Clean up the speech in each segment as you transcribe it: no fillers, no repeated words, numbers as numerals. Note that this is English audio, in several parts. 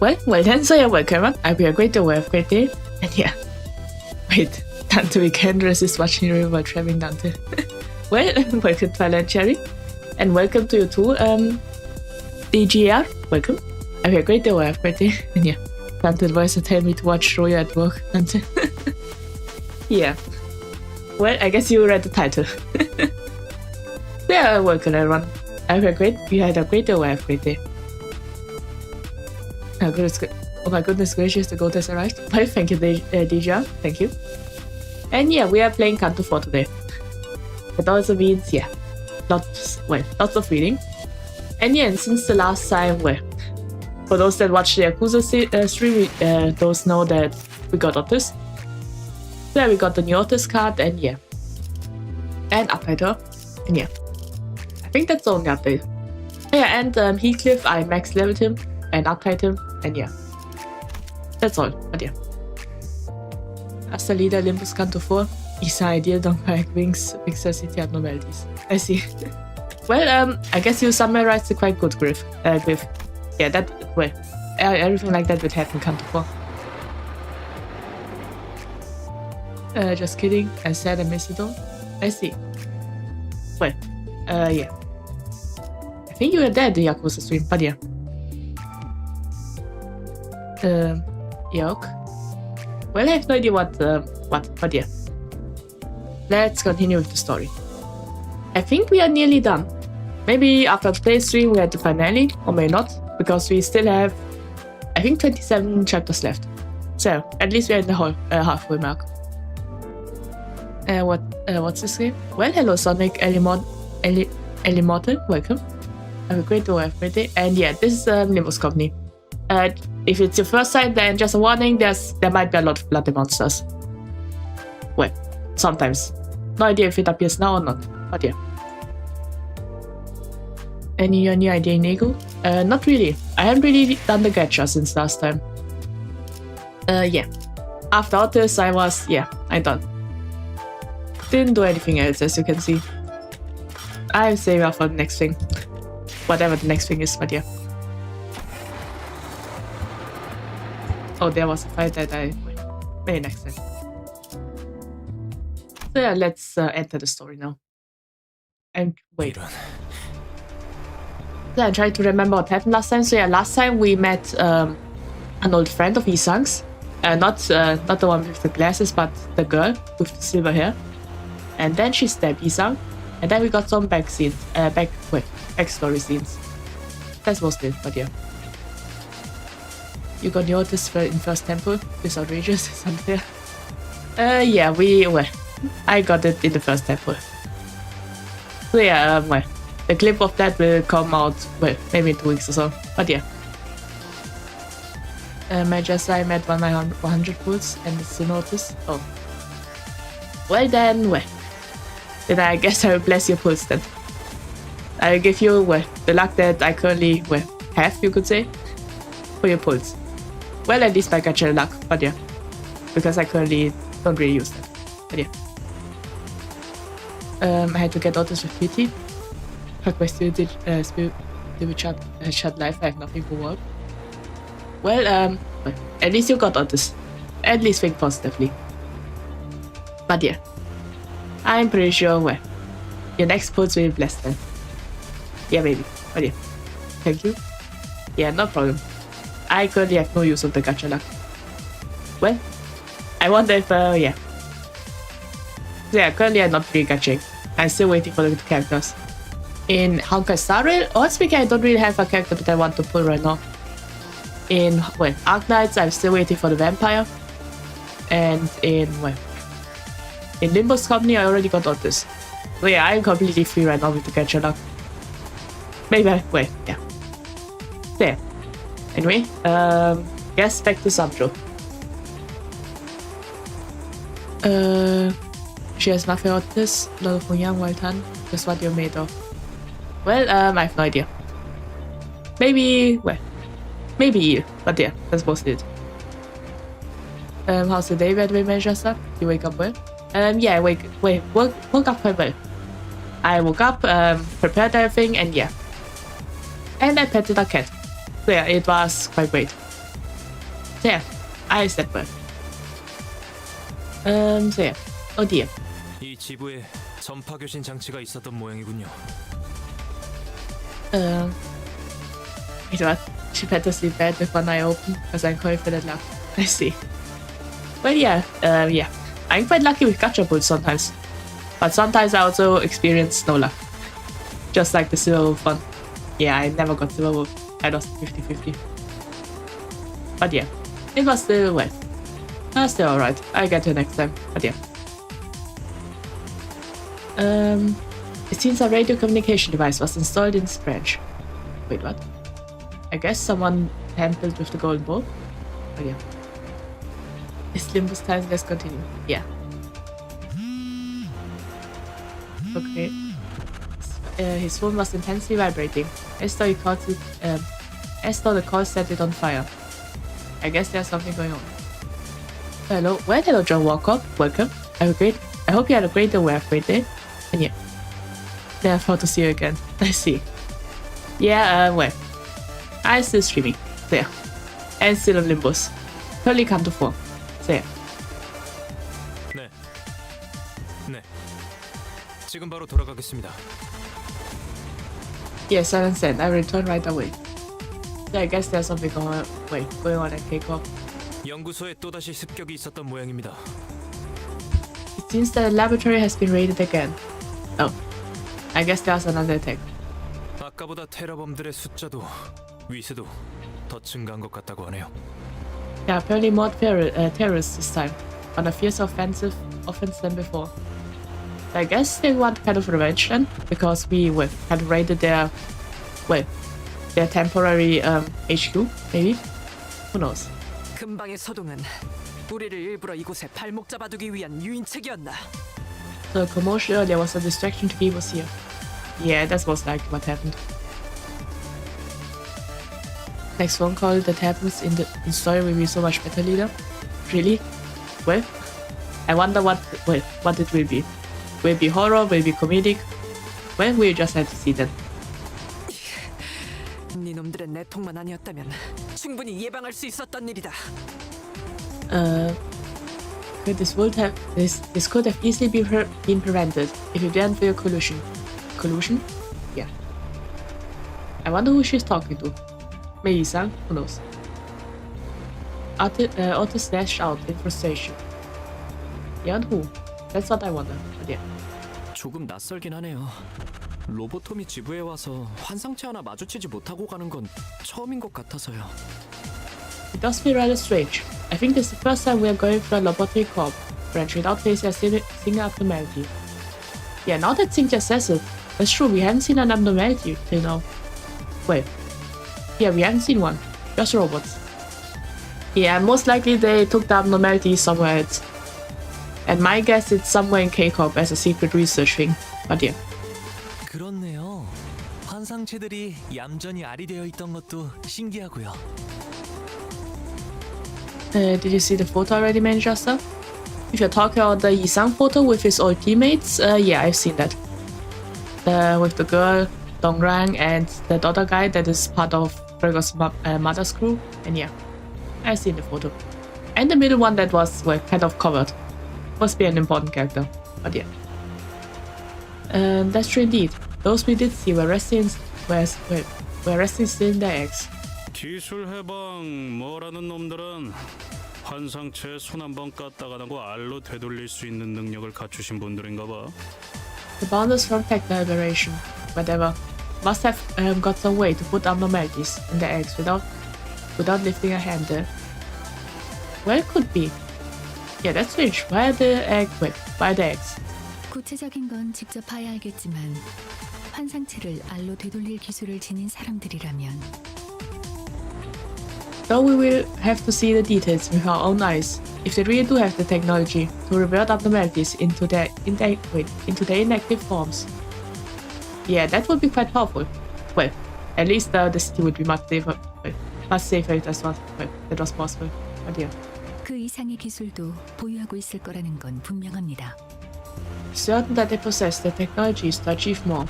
Well then, so yeah, welcome on. I hope you have a great day, have a great day. And yeah. Wait, Dante, we can't resist watching you while traveling, Dante. Well, welcome Twilight Cherry. And welcome to you too, DGR. Welcome. I hope you have a great day, have a great day. And yeah. Dante voice tell me to watch Roya at work, Dante. Yeah. Well, I guess you read the title. Yeah, welcome everyone. I hope you had a great day, have a great day. Oh my goodness gracious, the goat has arrived. Well, thank you, DJ. Thank you. And yeah, we are playing Canto 4 today. That also means, yeah, lots of reading. And yeah, and since the last time, for those that watched the Yakuza stream, those know that we got Otis. So yeah, we got the new Otis card, and yeah. And update her. And yeah. I think that's the only update. Yeah, and Heathcliff, I max leveled him and uptied him, and yeah. That's all, but yeah. Erster Lieder, Limbus Canto 4. Isa ideal, don't like wings, Pixar City had novelties. I see. Well, I guess you summarized it quite good, Griff. Yeah, everything like that would happen in Canto 4. Just kidding, I said I miss it though. I see. Well, yeah. I think you were dead, the Yakuza stream, but yeah. Yoke. Well, I have no idea what, but yeah. Let's continue with the story. I think we are nearly done. Maybe after the play stream we had the finale, or maybe not, because we still have, I think, 27 chapters left. So, at least we are in the whole halfway mark. What's this game? Well, hello Sonic, Elimortal, welcome. Have a great day, have a great day. And yeah, this is Limbus Company. If it's your first time, then just a warning, there might be a lot of bloody monsters. Well, sometimes. No idea if it appears now or not, but yeah. Any idea, Nego? Not really. I haven't really done the gacha since last time. Yeah. After all this, I'm done. Didn't do anything else, as you can see. I'll save up for the next thing. Whatever the next thing is, but yeah. Oh, there was a fight that maybe next time. So yeah, let's enter the story now. And wait. So I'm trying to remember what happened last time. So yeah, last time we met an old friend of Isang's. Not the one with the glasses, but the girl with the silver hair. And then she stabbed Isang. And then we got some backstory scenes. That's mostly it, but yeah. You got noticed in First Temple? It's outrageous, it's unfair. Yeah, I got it in the First Temple. So yeah, the clip of that will come out, maybe in 2 weeks or so, but yeah. I met 100 pulls and it's a notice. Oh. Well then, then I guess I will bless your pulls then. I will give you, the luck that I currently, have, you could say, for your pulls. Well, at least I got your luck, but yeah. Because I currently don't really use that. But yeah. I had to get Otis with pity. But my spirit shut life, I have nothing to work. Well, at least you got Otis. At least think positively. But yeah. I'm pretty sure, your next pulls will be blessed then. Yeah, maybe. But yeah. Thank you. Yeah, no problem. I currently have no use of the gacha luck. Well, I wonder if, yeah. So yeah, currently I'm not really gachaing. I'm still waiting for the characters. In Honkai Star Rail, honestly, I don't really have a character that I want to pull right now. In, Arknights, I'm still waiting for the vampire. And in Limbus Company, I already got Otis. So yeah, I'm completely free right now with the gacha luck. Maybe yeah. There. Anyway, yes, back to Samjo. She has nothing on this. Love for young, well done. Just what you're made of. Well, I have no idea. Maybe, maybe, but yeah, that's mostly it. How's the day, by the way, Manchester? You wake up well? Yeah, I woke up quite well. I woke up, prepared everything, and yeah. And I petted a cat. So yeah, it was quite great. So yeah, I step back. So yeah. Oh dear. 이 지부에 전파 교신 장치가 있었던 모양이군요. Wait, what? She better sleep bad with one eye open, because I'm confident luck. I see. Well, yeah, yeah. I'm quite lucky with gacha pulls sometimes. But sometimes I also experience no luck. Just like the Silver Wolf one. Yeah, I never got Silver Wolf. I lost 50-50. But yeah, it was still, well, still alright. I'll get to it next time. But yeah. It seems a radio communication device was installed in this branch. Wait, what? I guess someone tampered with the golden ball? Oh yeah. Is Limbus time? Let's continue. Yeah. Okay. His phone was intensely vibrating. As though the call set it on fire. I guess there's something going on. Hello. Well, hello, John Walker. Welcome. I hope you had a great day. And yeah. Therefore to see you again. I see. Yeah, well. I'm still streaming. There. And still on Limbus. Totally come to 4. There. 네. 네. 지금 바로 돌아가겠습니다. Yes, I understand. I will return right away. Yeah, I guess there's something going on at K-Corp. 연구소에 또다시 습격이 있었던 모양입니다. It seems that the laboratory has been raided again. Oh. I guess there's another attack. 아까보다 테러범들의 숫자도 위세도 더 증가한 것 같다고 하네요. Yeah, apparently more terrorists this time, on a fierce offense than before. I guess they want kind of revenge then, because we had raided their temporary HQ, maybe? Who knows? 근방의 서동은 우리를 일부러 이곳에 발목 잡아두기 위한 유인책이었나? The commotion earlier was a distraction to keep us here. Yeah, that's most likely what happened. Next phone call that happens in the story will be so much better, leader. Really? Well, I wonder what it will be. Will it be horror? Will it be comedic? Well, we'll just have to see then. 네 놈들의 내통만 아니었다면 충분히 예방할 수 있었던 일이다. This could have easily been prevented if it weren't for your collusion. Collusion? Yeah. I wonder who she's talking to. Mei-san? Who knows? Otis dashed out in frustration. Yeah, and who? That's what I wonder. But yeah. 조금 낯설긴 하네요. 로보톰이 지부에 와서 환상체 하나 마주치지 못하고 가는 건 처음인 것 같아서요. It does feel rather strange. I think this is the first time we are going through a laboratory corp branch without facing a single abnormality. Yeah, now that Xing just says it, that's true, we haven't seen an abnormality till now. Wait. Yeah, we haven't seen one. Just robots. Yeah, most likely they took the abnormality somewhere else. And my guess it's somewhere in K-Corp as a secret research thing. But yeah. 그렇네요. 환상체들이 얌전히 알이되어 있던 것도 신기하고요. Did you see the photo already, Manchester? If you're talking about the Yisang photo with his old teammates, yeah, I've seen that. With the girl, Dongrang, and that other guy that is part of Gregor's mother's crew. And yeah, I've seen the photo. And the middle one that was kind of covered. Must be an important character. But yeah. That's true indeed. Those we did see were resting still in their eggs. 기술 해방 뭐라는 놈들은 환상체 손 한 번 깠다가 나고 알로 되돌릴 수 있는 능력을 갖추신 분들인가 봐. The bounders from techno aberration, whatever, must have got some way to put abnormalities in their eggs without lifting a hand there. Well, it could be. Yeah, that's strange. Why are the eggs? 구체적인 건 직접 봐야 알겠지만 환상체를 알로 되돌릴 기술을 지닌 사람들이라면 Though we will have to see the details with our own eyes, if they really do have the technology to revert abnormalities into their inactive forms. Yeah, that would be quite powerful. Well, at least the city would be much safer if that was possible. But yeah. 그 이상의 기술도 보유하고 있을 거라는 건 분명합니다. Certain that they possess the technologies to achieve more.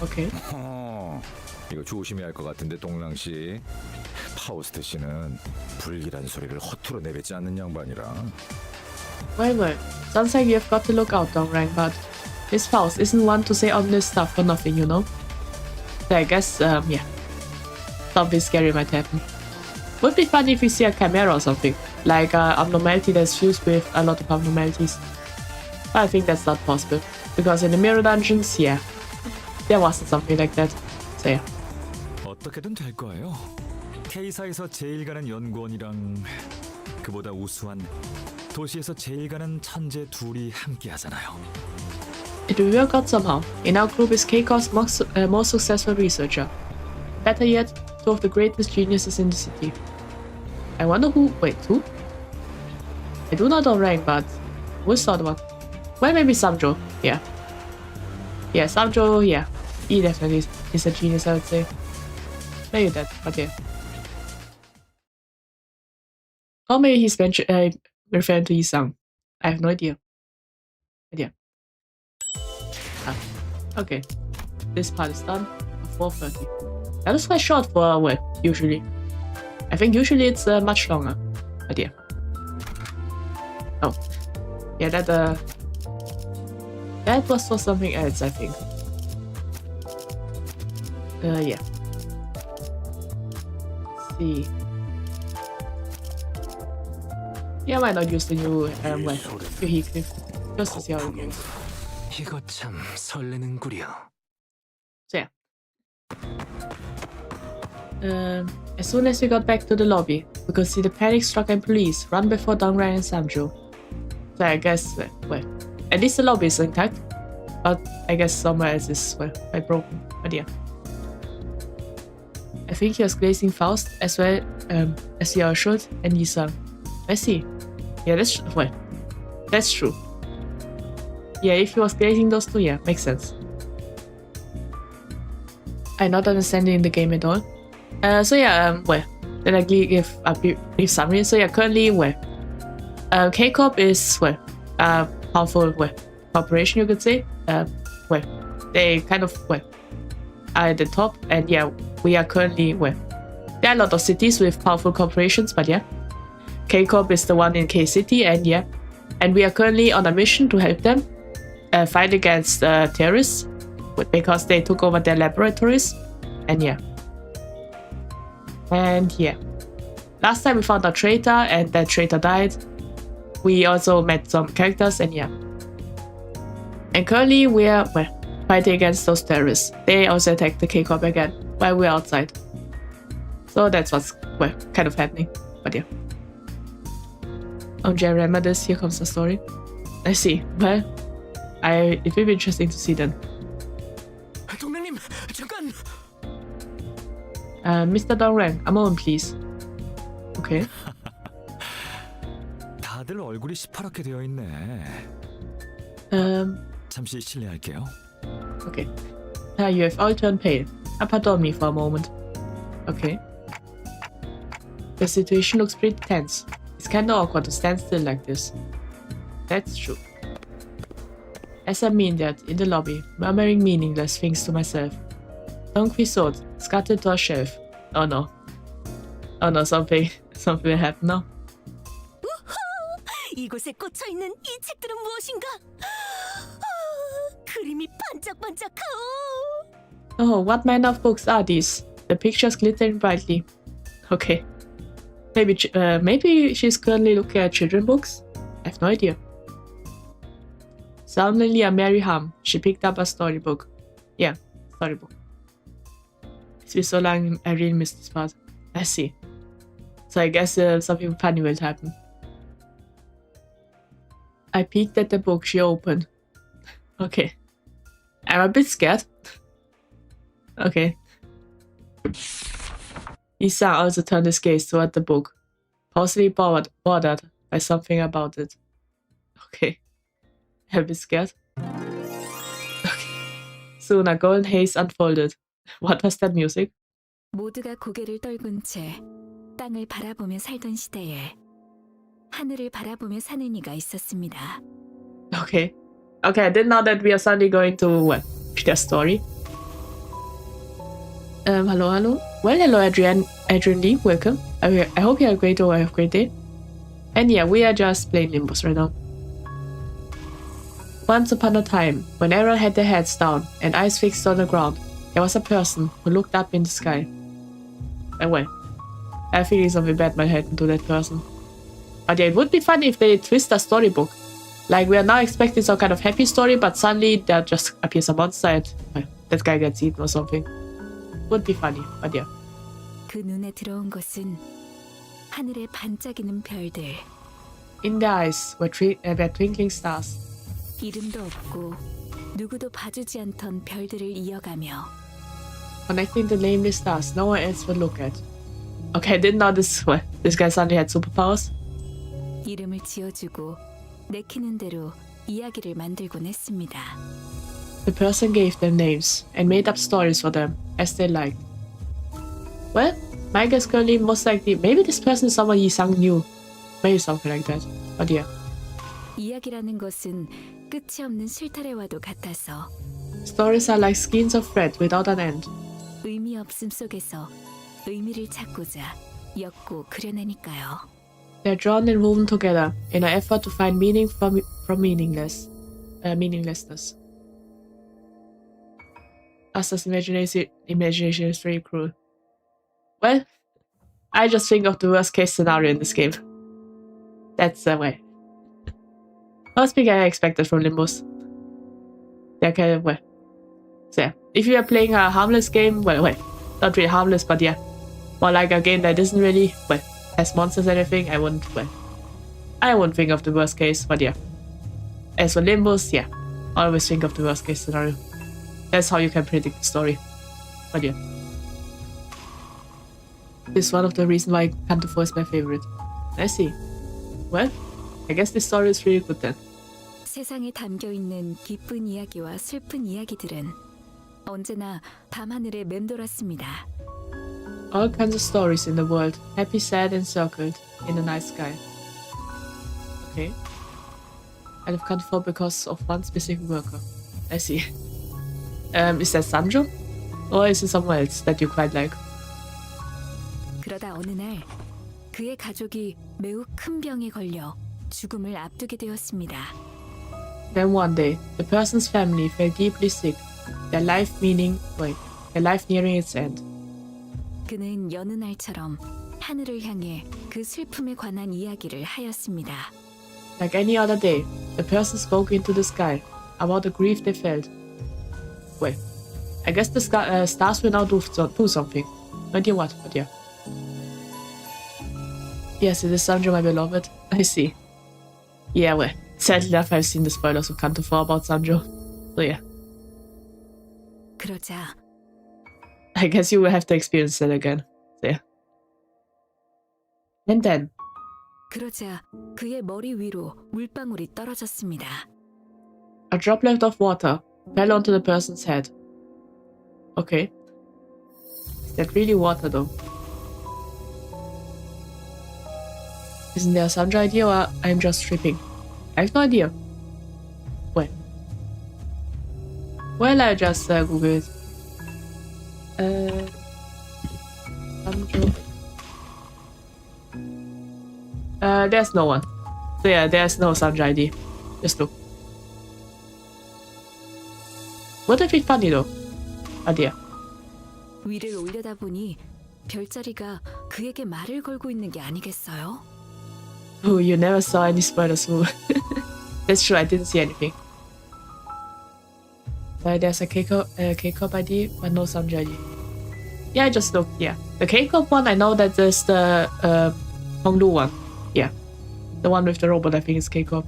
Okay. 이거 조심해야 할 것 같은데 동랑 씨. 파우스트 씨는 불길한 소리를 허투루 내뱉지 않는 양반이라. Well, sounds like you've got to look out, Dongrang, but this Faust isn't one to say ominous stuff for nothing, you know? So I guess, yeah. Something scary might happen. Would be funny if we see a chimera or something, like an abnormality that's fused with a lot of abnormalities. But I think that's not possible, because in the mirror dungeons, yeah, there wasn't something like that. So yeah. 어떻게든 될 거예요. K사에서 제일 가는 연구원이랑 그보다 우수한 도시에서 제일 가는 천재 둘이 함께 하잖아요. It will work out somehow. In our group is Keiko's most successful researcher. Better yet, two of the greatest geniuses in the city. I wonder who. Wait, who? I do not know rank, but who's the other one? Well, maybe Samjo. Yeah. Yeah, Samjo, yeah. He definitely is a genius, I would say. Maybe that, but yeah. Or maybe he's referring to Yisang. I have no idea. But yeah. Ah, okay. This part is done at 4:30. That was quite short for usually. I think usually it's much longer. But yeah. Oh. Yeah, that was for something else, I think. Yeah. Let's see. Yeah, why not use the new vehicle? Just to see how it goes. 이거 참 설레는구려. So yeah. As soon as we got back to the lobby, we could see the panic-stricken police run before Dongran and Samjo. So I guess, well, at least the lobby is intact, but I guess somewhere else is, quite broken. But yeah. I think he was glazing Faust as well as Yao Schuld and Yisang. I see. Yeah, that's true. Yeah, if he was glazing those two, yeah, makes sense. I'm not understanding the game at all. So yeah, then I give a brief summary. So yeah, currently, K-Corp is, a powerful, corporation, you could say. They kind of, are at the top, and yeah, we are currently, there are a lot of cities with powerful corporations, but yeah, K-Corp is the one in K-City, and yeah, and we are currently on a mission to help them fight against terrorists, because they took over their laboratories, and yeah. And yeah, last time we found a traitor, and that traitor died. We also met some characters, and yeah. And currently we are fighting against those terrorists. They also attacked the K-Corp again while we're outside. So that's what's kind of happening. But yeah. Oh, do you remember this? Here comes the story. I see. Well, it will be interesting to see then. 동맹님, 잠깐. Mr. Dongren, a moment, please. Okay. 다들 얼굴이 시퍼렇게 되어 있네. 잠시 실례할게요. Okay. You have all turned pale. Pardon me for a moment. Okay. The situation looks pretty tense. It's kinda awkward to stand still like this. That's true. As I mean that, in the lobby, murmuring meaningless things to myself. Don Quixote scattered to a shelf. Oh no. Oh no, something will happen now. 이곳에 꽂혀 있는 이 책들은 무엇인가? 그림이 반짝반짝하오. Oh, what manner of books are these? The pictures glittering brightly. Okay. Maybe she's currently looking at children's books? I have no idea. Suddenly a merry hum. She picked up a storybook. Yeah, storybook. It's been so long, I really missed this part. I see. So I guess something funny will happen. I peeked at the book she opened. Okay. I'm a bit scared. Okay. Isa also turned his gaze toward the book, possibly bothered by something about it. Okay. I'm a bit scared. Okay. Soon a golden haze unfolded. What was that music? 모두가 고개를 떨군 채 땅을 바라보며 살던 시대에 하늘을 바라보며 사는 이가 있었습니다. Okay. Okay, I didn't know that we are suddenly going to their story. Hello. Well, hello, Adrienne. Adrian Lee, welcome. I hope you have a great day. And yeah, we are just playing Limbus right now. Once upon a time, when everyone had their heads down and eyes fixed on the ground, there was a person who looked up in the sky. And well, I feel something bad might happen to that person. But yeah, it would be funny if they twist a storybook. Like, we are now expecting some kind of happy story, but suddenly there just appears a monster and that guy gets eaten or something. Would be funny, but yeah. 그 눈에 들어온 것은 하늘에 반짝이는 별들. In their eyes were twinkling stars. 이름도 없고 누구도 봐주지 않던 별들을 이어가며 Connecting the nameless stars no one else would look at. Okay, I didn't know this guy suddenly had superpowers. 이름을 지어주고 내키는 대로 이야기를 만들곤 했습니다. The person gave them names and made up stories for them as they liked. Well, my guess currently most likely maybe this person is someone Yi-sang knew. Maybe something like that. But yeah. 이야기라는 것은 끝이 없는 실타래와도 같아서 Stories are like skeins of thread without an end. 의미 없음 속에서 의미를 찾고자 엮고 그려내니까요. They're drawn and woven together in an effort to find meaning from meaninglessness. Asta's imagination is very cruel. Well, I just think of the worst case scenario in this game. That's the way. Most thing I expected from Limbus. Okay, well. So yeah, if you are playing a harmless game, well, not really harmless, but yeah, more like a game that isn't really, has monsters and everything, I wouldn't think of the worst case, but yeah. As for Limbus, yeah, always think of the worst case scenario. That's how you can predict the story. But yeah. This is one of the reasons why Canto 4 is my favorite. I see. Well, I guess this story is really good then. 세상에 담겨 있는 기쁜 이야기와 슬픈 이야기들은 언제나 밤하늘에 맴돌았습니다. All kinds of stories in the world, happy, sad, encircled in the night sky. Okay. I love Canto 4 because of one specific worker. I see. Is that Sanjo? Or is it someone else that you quite like? 그러다 어느 날 그의 가족이 매우 큰 병에 걸려 죽음을 앞두게 되었습니다. Then one day, the person's family fell deeply sick, their life nearing its end. 그는 여느 날처럼 하늘을 향해 그 슬픔에 관한 이야기를 하였습니다. Like any other day, the person spoke into the sky about the grief they felt. Well, I guess the stars will now do something. Not yet what, but yeah. Yes, it is Sanjo, my beloved. I see. Yeah, well, sadly enough, I've seen the spoilers of Canto 4 about Sanjo. So yeah. 그러자 I guess you will have to experience that again. So yeah. And then, 그러자 그의 머리 위로 물방울이 떨어졌습니다. a droplet of water fell onto the person's head. Okay. Is that really water though? Isn't there a Sanjo idea or I'm just tripping? I have no idea. Well, I just googled. Sanjo. There's no one. So yeah, there's no Sanjo ID. Just look. Would have been funny though. Idea. 위를 올려다보니 별자리가 그에게 말을 걸고 있는 게 아니겠어요? Oh, you never saw any spoilers. That's true, I didn't see anything. There's a K-pop ID, but no Sanjo ID. Yeah, I just looked, yeah. The K-pop one, I know that there's the Honglu one. Yeah. The one with the robot, I think is K-pop.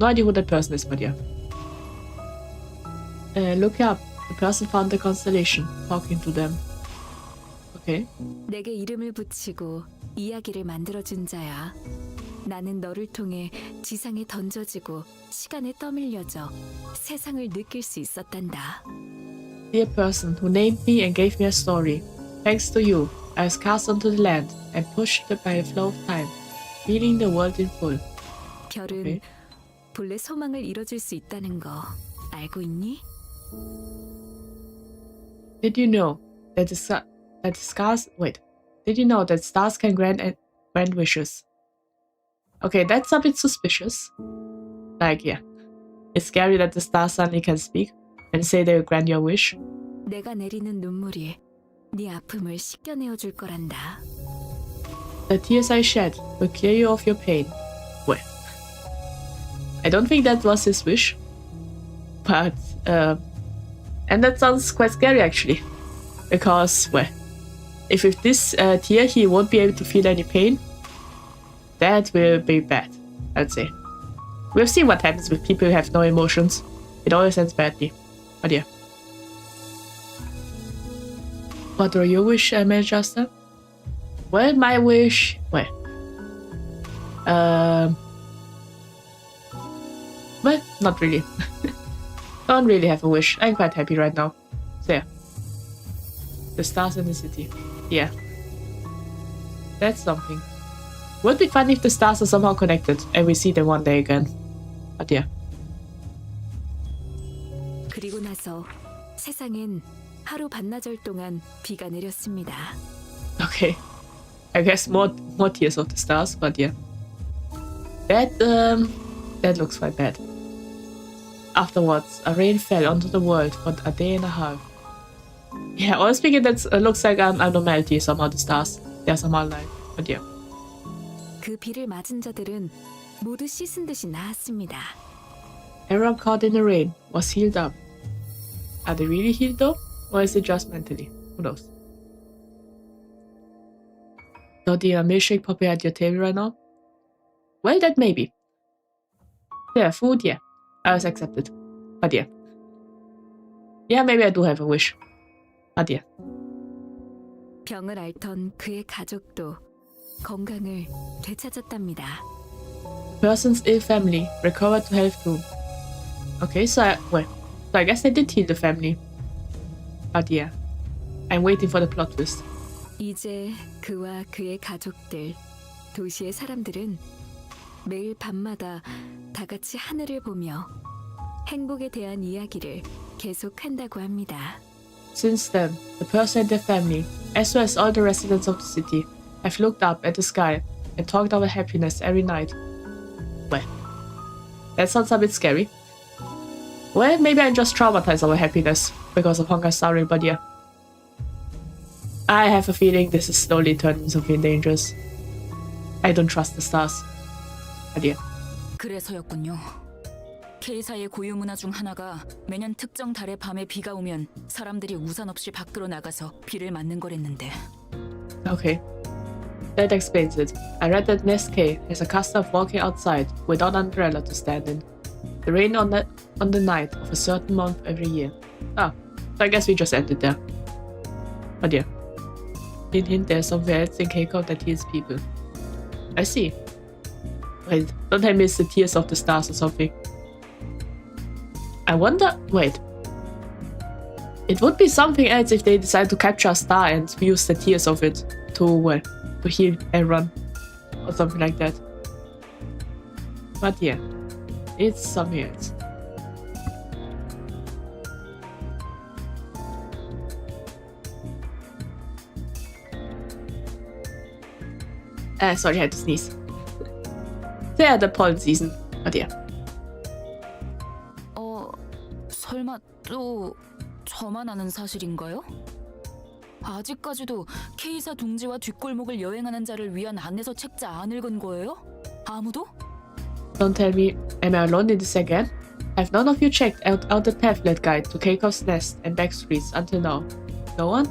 No idea who that person is, but yeah. Look up. The person found the constellation, talking to them. Okay. 내게 이름을 붙이고 이야기를 만들어준 자야. 나는 너를 통해 지상에 던져지고 시간에 떠밀려져 세상을 느낄 수 있었단다. Dear person who named me and gave me a story, thanks to you, I was cast onto the land and pushed by a flow of time, feeling the world in full. 별은 Okay. 본래 소망을 이뤄줄 수 있다는 거 알고 있니? Did you know that the stars Did you know that stars can grant wishes? Okay, that's a bit suspicious. Like, yeah. It's scary that the stars suddenly can speak and say they will grant your wish. 내가 내리는 눈물이 네 아픔을 씻겨내어 줄 거란다. The tears I shed will clear you of your pain. Well, I don't think that was his wish. But, and that sounds quite scary actually. Because, well, if with this tear he won't be able to feel any pain, that will be bad, I'd say. We've seen what happens with people who have no emotions. It always ends badly. But yeah. What are your wish, Manchester? Well, my wish... Well, not really. Don't really have a wish. I'm quite happy right now. So yeah. The stars in the city. Yeah. That's something. Would be fun if the stars are somehow connected and we see them one day again. But yeah. 그리고 나서 세상엔 하루 반나절 동안 비가 내렸습니다. Okay. I guess more tears of the stars, but yeah. That looks quite bad. Afterwards, a rain fell onto the world for a day and a half. Yeah, honestly speaking, that looks like an abnormality somehow, the stars. They're somehow alive, but yeah. 그 비를 맞은 자들은 모두 씻은 듯이 나았습니다. Everyone caught in the rain was healed up. Are they really healed though? Or is it just mentally? Who knows? Not even a milkshake popping at your table right now? Well, that maybe. Yeah, food, yeah. I was accepted. But yeah. Yeah, maybe I do have a wish. But yeah. 병을 앓던 그의 가족도 건강을 되찾았답니다. Person's ill family recovered to health too. Okay, so I guess they did heal the family. But yeah, I'm waiting for the plot twist. 이제 그와 그의 가족들, 도시의 사람들은 매일 밤마다 다 같이 하늘을 보며 행복에 대한 이야기를 계속한다고 합니다. Since then, the person and their family, as well as all the residents of the city, have looked up at the sky and talked about happiness every night. Well, that sounds a bit scary. Well, maybe I'm just traumatized over happiness because of hunger starving, but yeah. I have a feeling this is slowly turning into something dangerous. I don't trust the stars. But yeah. 그래서였군요. K사의 고유 문화 중 하나가 매년 특정 달의 밤에 비가 오면 사람들이 우산 없이 밖으로 나가서 비를 맞는 거랬는데. Okay. That explains it. I read that Nest K has a custom of walking outside without an umbrella to stand in. The rain on the night of a certain month every year. Ah, so I guess we just ended there. But yeah. Hint, there's somewhere else in Keiko that heals people. I see. Wait, don't I miss the tears of the stars or something? I wonder... Wait. It would be something else if they decide to capture a star and use the tears of it to heal everyone. Or something like that. But yeah. It's something else. Sorry, I had to sneeze. So yeah, the pollen season. But yeah. 설마 또 저만 아는 사실인가요? 아직까지도 K사 둥지와 뒷골목을 여행하는 자를 위한 안내서 책자 안 읽은 거예요? 아무도? Don't tell me, am I alone in this again? Have none of you checked out the pamphlet guide to Keiko's Nest and back streets until now? No one?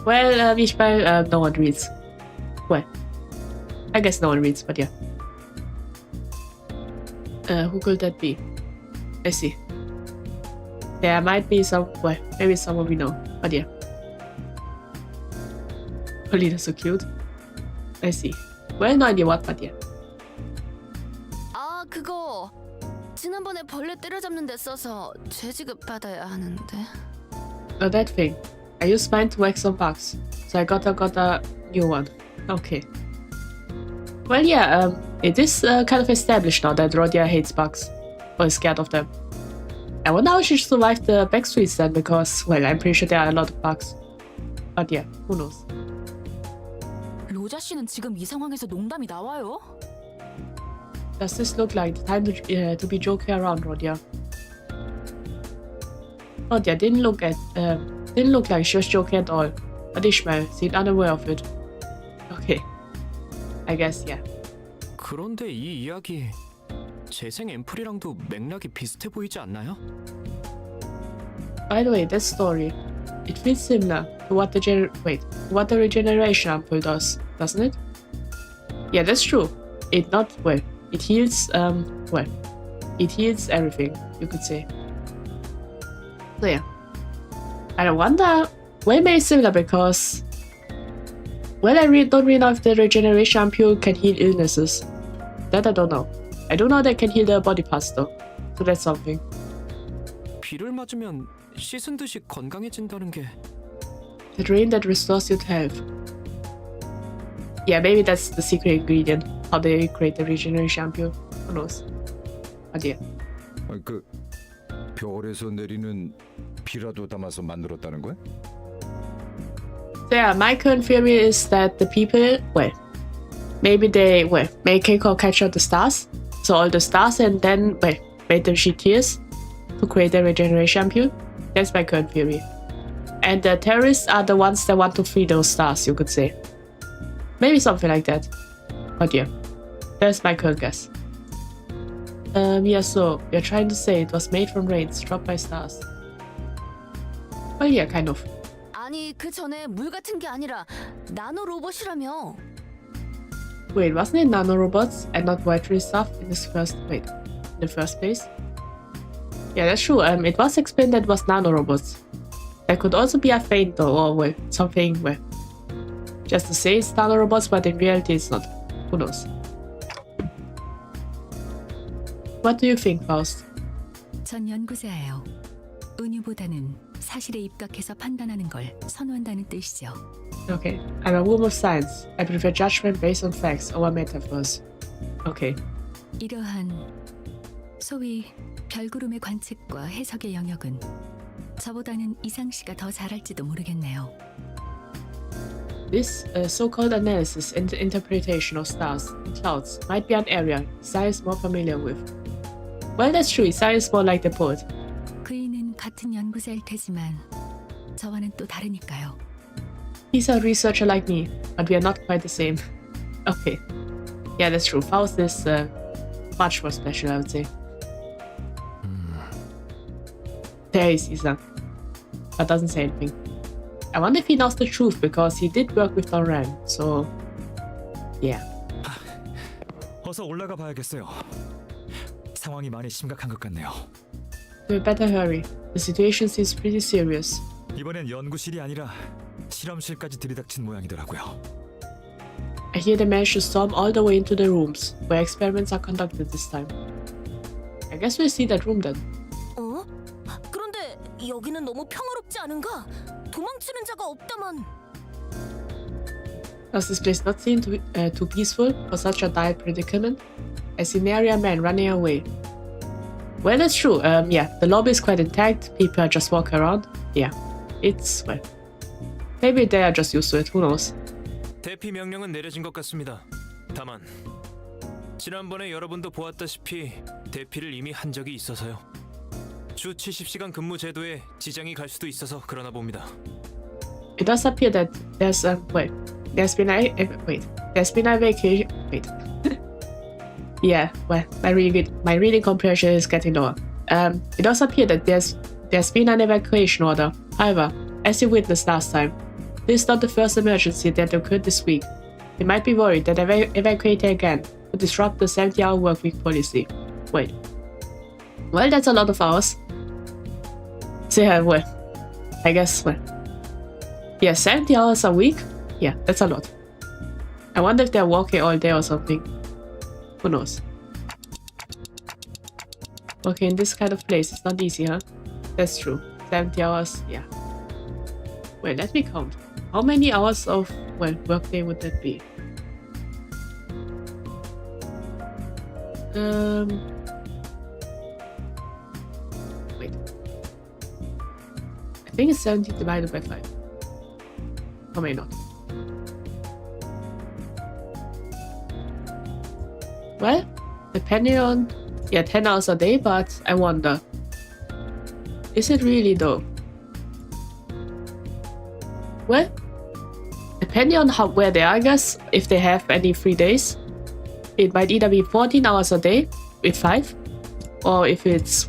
Well, no one reads. Well, I guess no one reads, but yeah. Who could that be? Let's see. There might be maybe someone we know, but yeah. Polina's so cute. I see. Well, no idea what, but yeah. 아, 그거 지난번에 벌레 때려잡는 데 써서 재지급 받아야 하는데. Oh, that thing. I used mine to whack some bugs, so I got a new one. Okay. Well, yeah, it is kind of established now that Rodia hates bugs, or is scared of them. I wonder how she survived the backstreets then, because, well, I'm pretty sure there are a lot of bugs. But yeah, who knows. 모자 씨는 지금 이 상황에서 농담이 나와요? Does this look like the time to be joking around, Rodia? Rodia didn't look like she was joking at all, but Ishmael seemed unaware of it. Okay, I guess yeah. 그런데 이 이야기 재생 앰플이랑도 맥락이 비슷해 보이지 않나요? By the way, this story, it feels similar to what the regeneration ampoule does, doesn't it? Yeah, that's true. It heals it heals everything, you could say. So yeah. I wonder, well, maybe similar because, well, I don't really know if the regeneration ampoule can heal illnesses. That I don't know. I do know they can heal the body parts though, so that's something. 비를 맞으면 씻은 듯이 건강해진다는 게 The drain that restores your health. Yeah, maybe that's the secret ingredient. How they create the regeneration ampoule. Who knows? But yeah. 그 별에서 내리는 비라도 담아서 만들었다는 거야? So yeah, my current theory is that the people, maybe they, make Keiko catch out the stars. So all the stars and then, made them shed tears to create the regeneration ampoule. That's my current theory. And the terrorists are the ones that want to free those stars, you could say. Maybe something like that. But yeah, that's my current guess. Yeah, so you're trying to say it was made from rains dropped by stars. Well, yeah, kind of. 아니 그 전에 물 같은 게 아니라 나노 로봇이라며. Wait, wasn't it nanorobots and not watery stuff in the first place? Yeah, that's true. It was explained that it was nanorobots. There could also be a feint though, or something just to say it's nanorobots, but in reality it's not. Who knows? What do you think, Faust? 전 연구자예요. 은유보다는 사실에 입각해서 판단하는 걸 선호한다는 뜻이죠. Okay, I'm a woman of science. I prefer judgment based on facts over metaphors. Okay. 이러한 소위 별구름의 관측과 해석의 영역은 저보다는 이상 씨가 더 잘할지도 모르겠네요. This so-called analysis and interpretation of stars and clouds might be an area Isaiah is more familiar with. Well, that's true. Isaiah is more like the poet. 그이는 같은 연구자일 테지만 저와는 또 다르니까요. He's a researcher like me, but we are not quite the same. Okay. Yeah, that's true. Faust is much more special, I would say. There is Isa, but doesn't say anything. I wonder if he knows the truth because he did work with Don Ran, so yeah. 어서 올라가 봐야겠어요. 상황이 많이 심각한 것 같네요. We better hurry. The situation seems pretty serious. 이번엔 연구실이 아니라 실험실까지 들이닥친 모양이더라고요. I hear they managed to storm all the way into the rooms where experiments are conducted this time. I guess we'll see that room then. 어? 그런데 여기는 너무 평화롭지 않은가? 도망치는 자가 없다만. Does this place not seem too peaceful for such a dire predicament? I see nary a man running away. Well, that's true. Yeah, the lobby is quite intact. People are just walking around. Yeah, it's, maybe they are just used to it. Who knows? 대피 명령은 내려진 것 같습니다. 다만 지난번에 여러분도 보았다시피 대피를 이미 한 적이 있어서요. 주 70시간 근무 제도에 지장이 갈 수도 있어서 그러나 봅니다. It does appear that there's been a vacation. Yeah, my reading comprehension is getting lower. It does appear that there's been an evacuation order. However, as you witnessed last time, this is not the first emergency that occurred this week. You might be worried that evacuating again would disrupt the 70-hour workweek policy. Wait. Well, that's a lot of hours. So yeah, I guess, yeah, 70 hours a week? Yeah, that's a lot. I wonder if they're walking all day or something. Who knows? Okay, in this kind of place, it's not easy, huh? That's true. 70 hours, yeah. Wait, let me count. How many hours of, workday would that be? Wait. I think it's 70 divided by 5. Or maybe not. Well, depending on 10 hours a day, but I wonder, is it really though? Well, depending on where they are, I guess, if they have any free days, it might either be 14 hours a day with 5, or if it's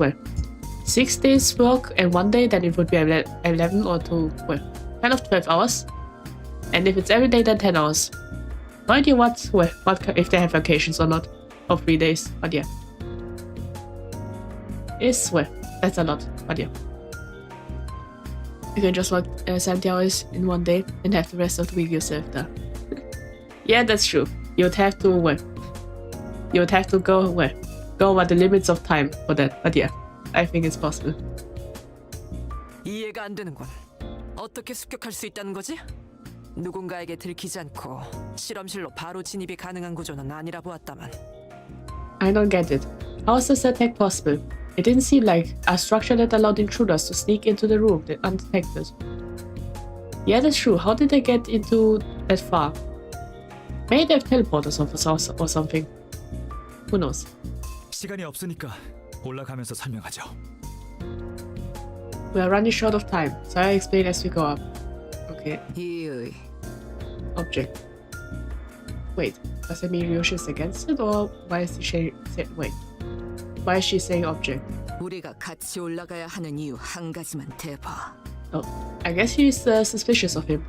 6 days work and 1 day, then it would be 11 or 12 hours. And if it's every day, then 10 hours. No idea what if they have vacations or not, or 3 days, but yeah. That's a lot, but yeah. You can just work 70 hours in 1 day and have the rest of the week yourself there. Yeah, that's true. You'd have to go over the limits of time for that, but yeah, I think it's possible. 이해가 안 되는군. 어떻게 습격할 수 있다는 거지? 누군가에게 들키지 않고 실험실로 바로 진입이 가능한 구조는 아니라 보았다만. I don't get it. How is this attack possible? It didn't seem like a structure that allowed intruders to sneak into the room undetected. Yeah, that's true. How did they get into that far? Maybe they have teleporters or something. Who knows? 시간이 없으니까 올라가면서 설명하죠. We are running short of time, so I'll explain as we go up. Okay. 이의. Object. Wait, does that mean Ryoshi's against it, or why is she saying object? 우리가 같이 올라가야 하는 이유 한 가지만 대봐. Oh, I guess she's suspicious of him.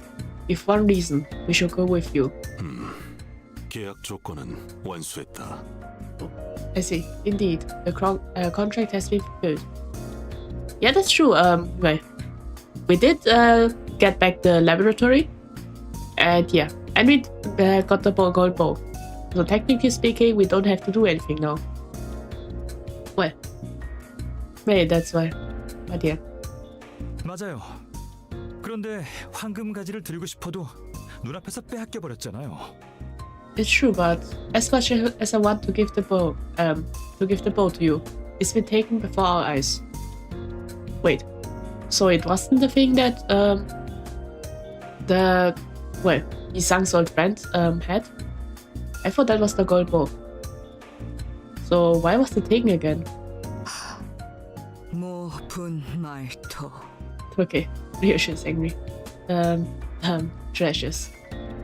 If one reason, we should go with you. 계약 조건은 완수했다. I see. Indeed, the contract has been fulfilled. Yeah, that's true. We did get back the laboratory, and we got the gold bow. So technically speaking, we don't have to do anything now. Well, maybe that's why. But yeah. 맞아요. 그런데 황금 가지를 들고 싶어도 눈앞에서 빼앗겨 버렸잖아요. It's true, but as much as I want to give the bow to you, it's been taken before our eyes. Wait, so it wasn't the thing that Isang's old friend had? I thought that was the gold bow. So why was it taken again? 모분말토. Okay, Ryoshi's angry. Treasures.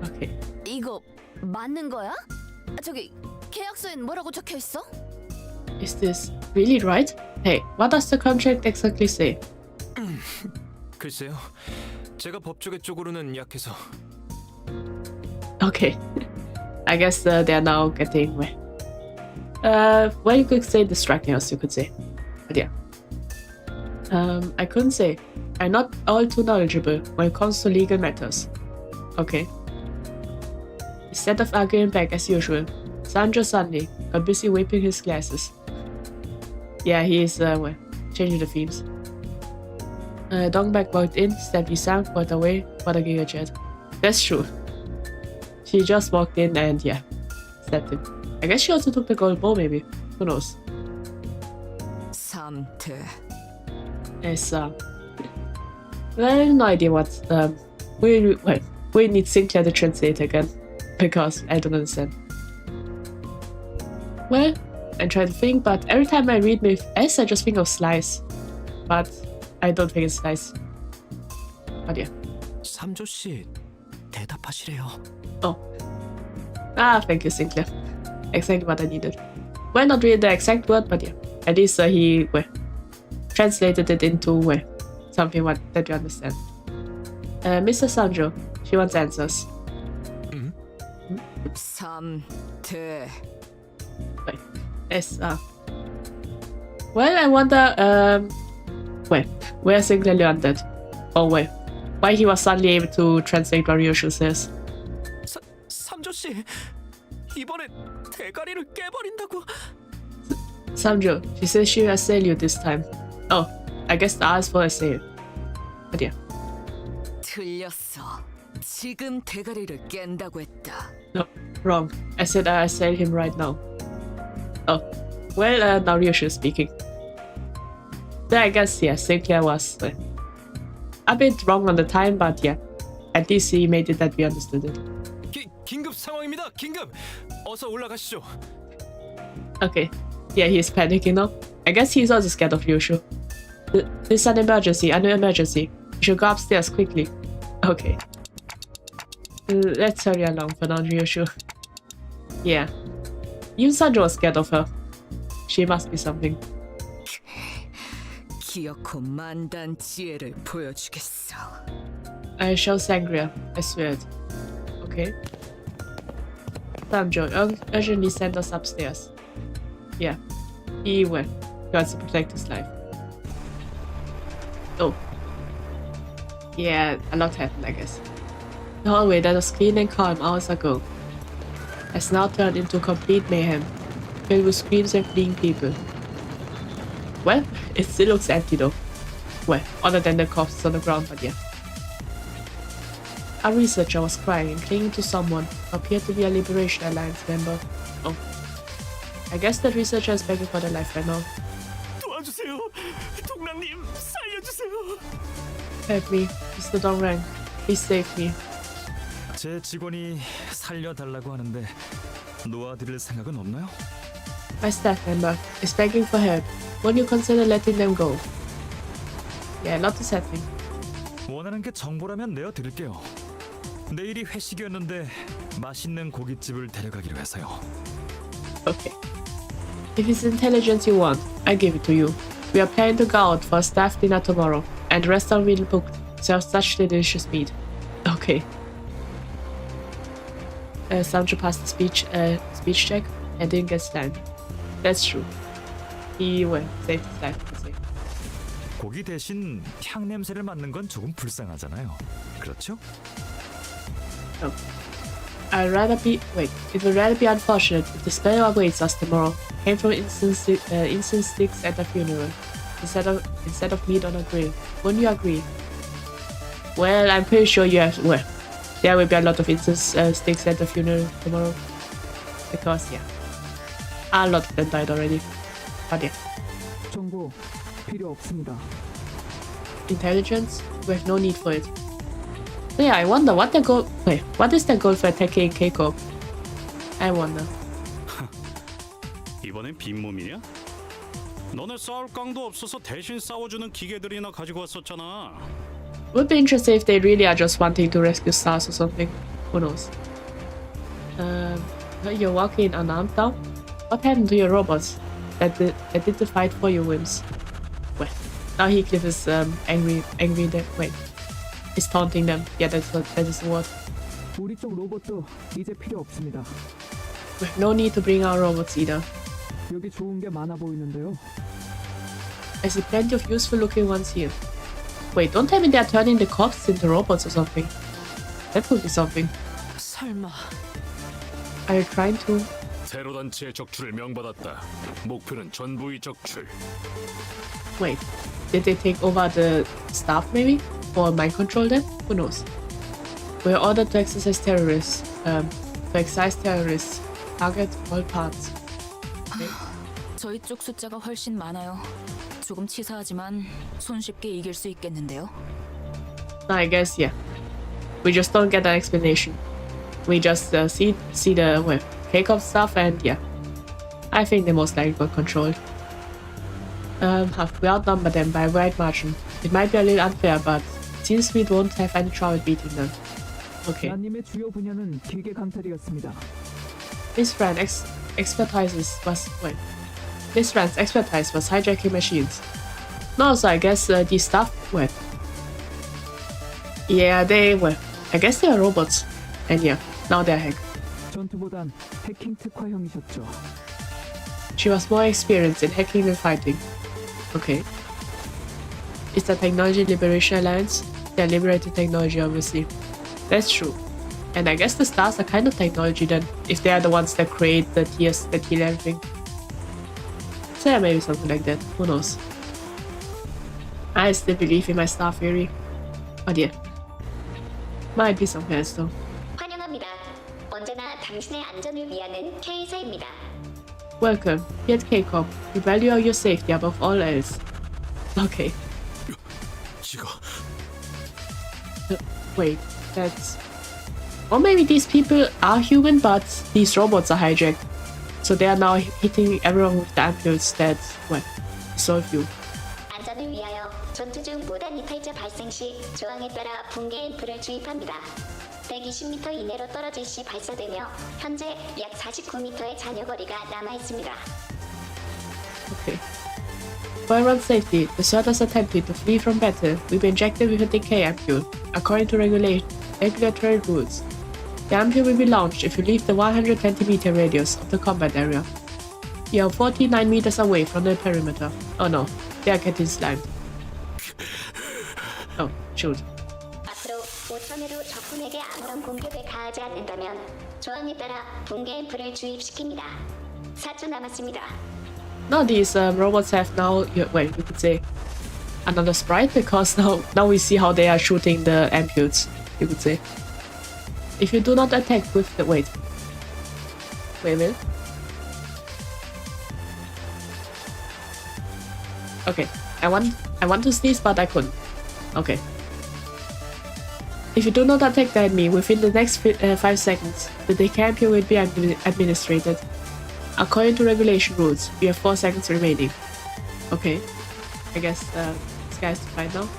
Okay. 이거 맞는 거야? 저기 계약서엔 뭐라고 적혀 있어? Is this really right? Hey, what does the contract exactly say? 글쎄요. 제가 법조계 쪽으로는 약해서. Okay. I guess they are now getting well, you could say distracting us, you could say. But yeah. I couldn't say. I'm not all too knowledgeable when it comes to legal matters. Okay. Instead of arguing back as usual, Sanjo suddenly got busy wiping his glasses. Yeah, he is, changing the themes. Dongbak walked in, stepped Isang, walked away, what a giga chat. That's true. She just walked in and stepped him. I guess she also took the gold bow, maybe. Who knows? 삼태. Well, no idea what. We need Sinclair to translate again, because I don't understand. Well, I try to think, but every time I read with S, I just think of slice. But I don't think it's slice. But yeah. 삼조 씨 대답하시래요. Oh. Thank you, Sinclair. Exactly what I needed. Well, not really the exact word, but yeah. At least he translated it into something that you understand. Mr. Sanjo, she wants answers. 삼태. Wait. Well, I wonder where Sinclair learned that. Or why he was suddenly able to translate what Ryoshu says. 삼조 씨 이번에 대가리를 깨버린다고. Samjo, she says she will assail you this time. Oh, I guess the R is for assail. But yeah. 틀렸어. 지금 대가리를 깬다고 했다. No, wrong. I said I assail him right now. Oh, well, now Ryoshu is speaking. So I guess, Sinclair was a bit wrong on the time, but at least he made it that we understood it. 긴급 상황입니다. 긴급. 어서 올라가시죠. Okay. Yeah, he's panicking now. I guess he's also scared of Yushu. This is an emergency. An emergency. You should go upstairs quickly. Okay. Let's hurry along for now, Yushu. Yeah. Even Sanjo was scared of her. She must be something. 기어코 만단 지혜를 보여주겠어. I show sangria. I swear it. Okay. Sanjo, urgently send us upstairs. Yeah. He went. He wants to protect his life. Oh. Yeah, a lot happened, I guess. The hallway that was clean and calm hours ago has now turned into complete mayhem, filled with screams and fleeing people. Well, it still looks empty though. Well, other than the corpses on the ground, but yeah. A researcher was crying and clinging to someone who appeared to be a Liberation Alliance member. Oh. I guess that researcher is begging for their life right now. 도와주세요. 동랑님 살려주세요. Help me, Mr. Dongrang. Please save me. 제 직원이 살려달라고 하는데 놓아드릴 생각은 없나요? My staff member is begging for help. Won't you consider letting them go? Yeah, a lot is happening. 원하는 게 정보라면 내어드릴게요. 내일이 회식이었는데 맛있는 고깃집을 데려가기로 해서요. Okay. If it's intelligence you want, I give it to you. We are planning to go out for a staff dinner tomorrow, and the restaurant we booked serves such delicious meat. Okay. Sancho passed the speech check and didn't get slammed. That's true. He saved his life, you say. 고기 대신 향 냄새를 맡는 건 조금 불쌍하잖아요. 그렇죠? No. It would rather be unfortunate if the spell awaits us tomorrow came from incense sticks at a funeral, instead of meat on a grill. Wouldn't you agree? Well, I'm pretty sure you have. Well, there will be a lot of incense sticks at the funeral tomorrow, because yeah, a lot of them died already. But yeah. 정보 필요 없습니다. Intelligence? We have no need for it. So yeah, I wonder what is their goal for attacking Keiko? I wonder. 이번엔 빈몸이냐? 너네 싸울 깡도 없어서 대신 싸워주는 기계들이나 가지고 왔었잖아. Would be interesting if they really are just wanting to rescue stars or something. Who knows? You're walking unarmed now? What happened to your robots that did the fight for you, Wims? Well, now Heathcliff is angry that is taunting them. Yeah, that is the word. 우리 쪽 로봇도 이제 필요 없습니다. We have no need to bring our robots either. 여기 좋은 게 많아 보이는데요. I see plenty of useful looking ones here. Wait, don't tell me they're turning the corpses into robots or something. That would be something. 설마 Are you trying to? 테러 단체의 적출을 명받았다. 목표는 전부의 적출. Wait, did they take over the staff maybe? Or mind control them? Who knows? We're ordered to exercise terrorists. Target all parts. Okay. 저희 쪽 숫자가 훨씬 많아요. 조금 치사하지만 손쉽게 이길 수 있겠는데요. I guess yeah. We just don't get an explanation. We just see the K-Cop stuff and yeah. I think they most likely got controlled. We outnumber them by a wide margin. It might be a little unfair, but it seems we won't have any trouble beating them. Okay. 나님의 주요 분야는 기계 강탈이었습니다. Miss Fran's expertise was hijacking machines. No, so I guess these stuff yeah, I guess they are robots. And yeah, now they're hacked. 전투보단 해킹 특화형이셨죠. She was more experienced in hacking than fighting. Okay. Is that Technology Liberation Alliance? They're liberating technology, obviously. That's true. And I guess the stars are kind of technology then, if they are the ones that create the tears that heal everything. So yeah, maybe something like that. Who knows? I still believe in my star theory. But yeah. Might be something else though. 환영합니다. 언제나 당신의 안전을 위하는 K사입니다. Welcome. Here at K-Corp, we value your safety above all else. Okay. 지가 Wait, that's... Or maybe these people are human, but these robots are hijacked. So they are now hitting everyone with the ampoules that, well, solve you. 안전을 위하여 전투 중 무단 이탈자 발생 시 조항에 따라 붕괴 앰플을 주입합니다. 120m 이내로 떨어질 시 발사되며 현재 약 49m의 잔여 거리가 남아 있습니다. Okay. For everyone's safety, the soldiers attempting to flee from battle will be injected with a decay ampule, according to regulatory rules. The ampule will be launched if you leave the 120-meter radius of the combat area. You are 49 meters away from the perimeter. Oh no, they are getting slimed. Oh, shoot. 앞으로 5천회로 적군에게 아무런 공격을 가하지 않는다면 조항에 따라 붕괴 앰플을 주입시킵니다. 4초 남았습니다. Now these robots have now, wait, we could say another sprite, because now we see how they are shooting the ampoules, you could say. If you do not attack with the, wait a minute. Okay, I want to sneeze, but I couldn't. Okay. If you do not attack the enemy within the next 5 seconds, the decay ampule will be administered. According to regulation rules, you have 4 seconds remaining. Okay. I guess this guy's to find now.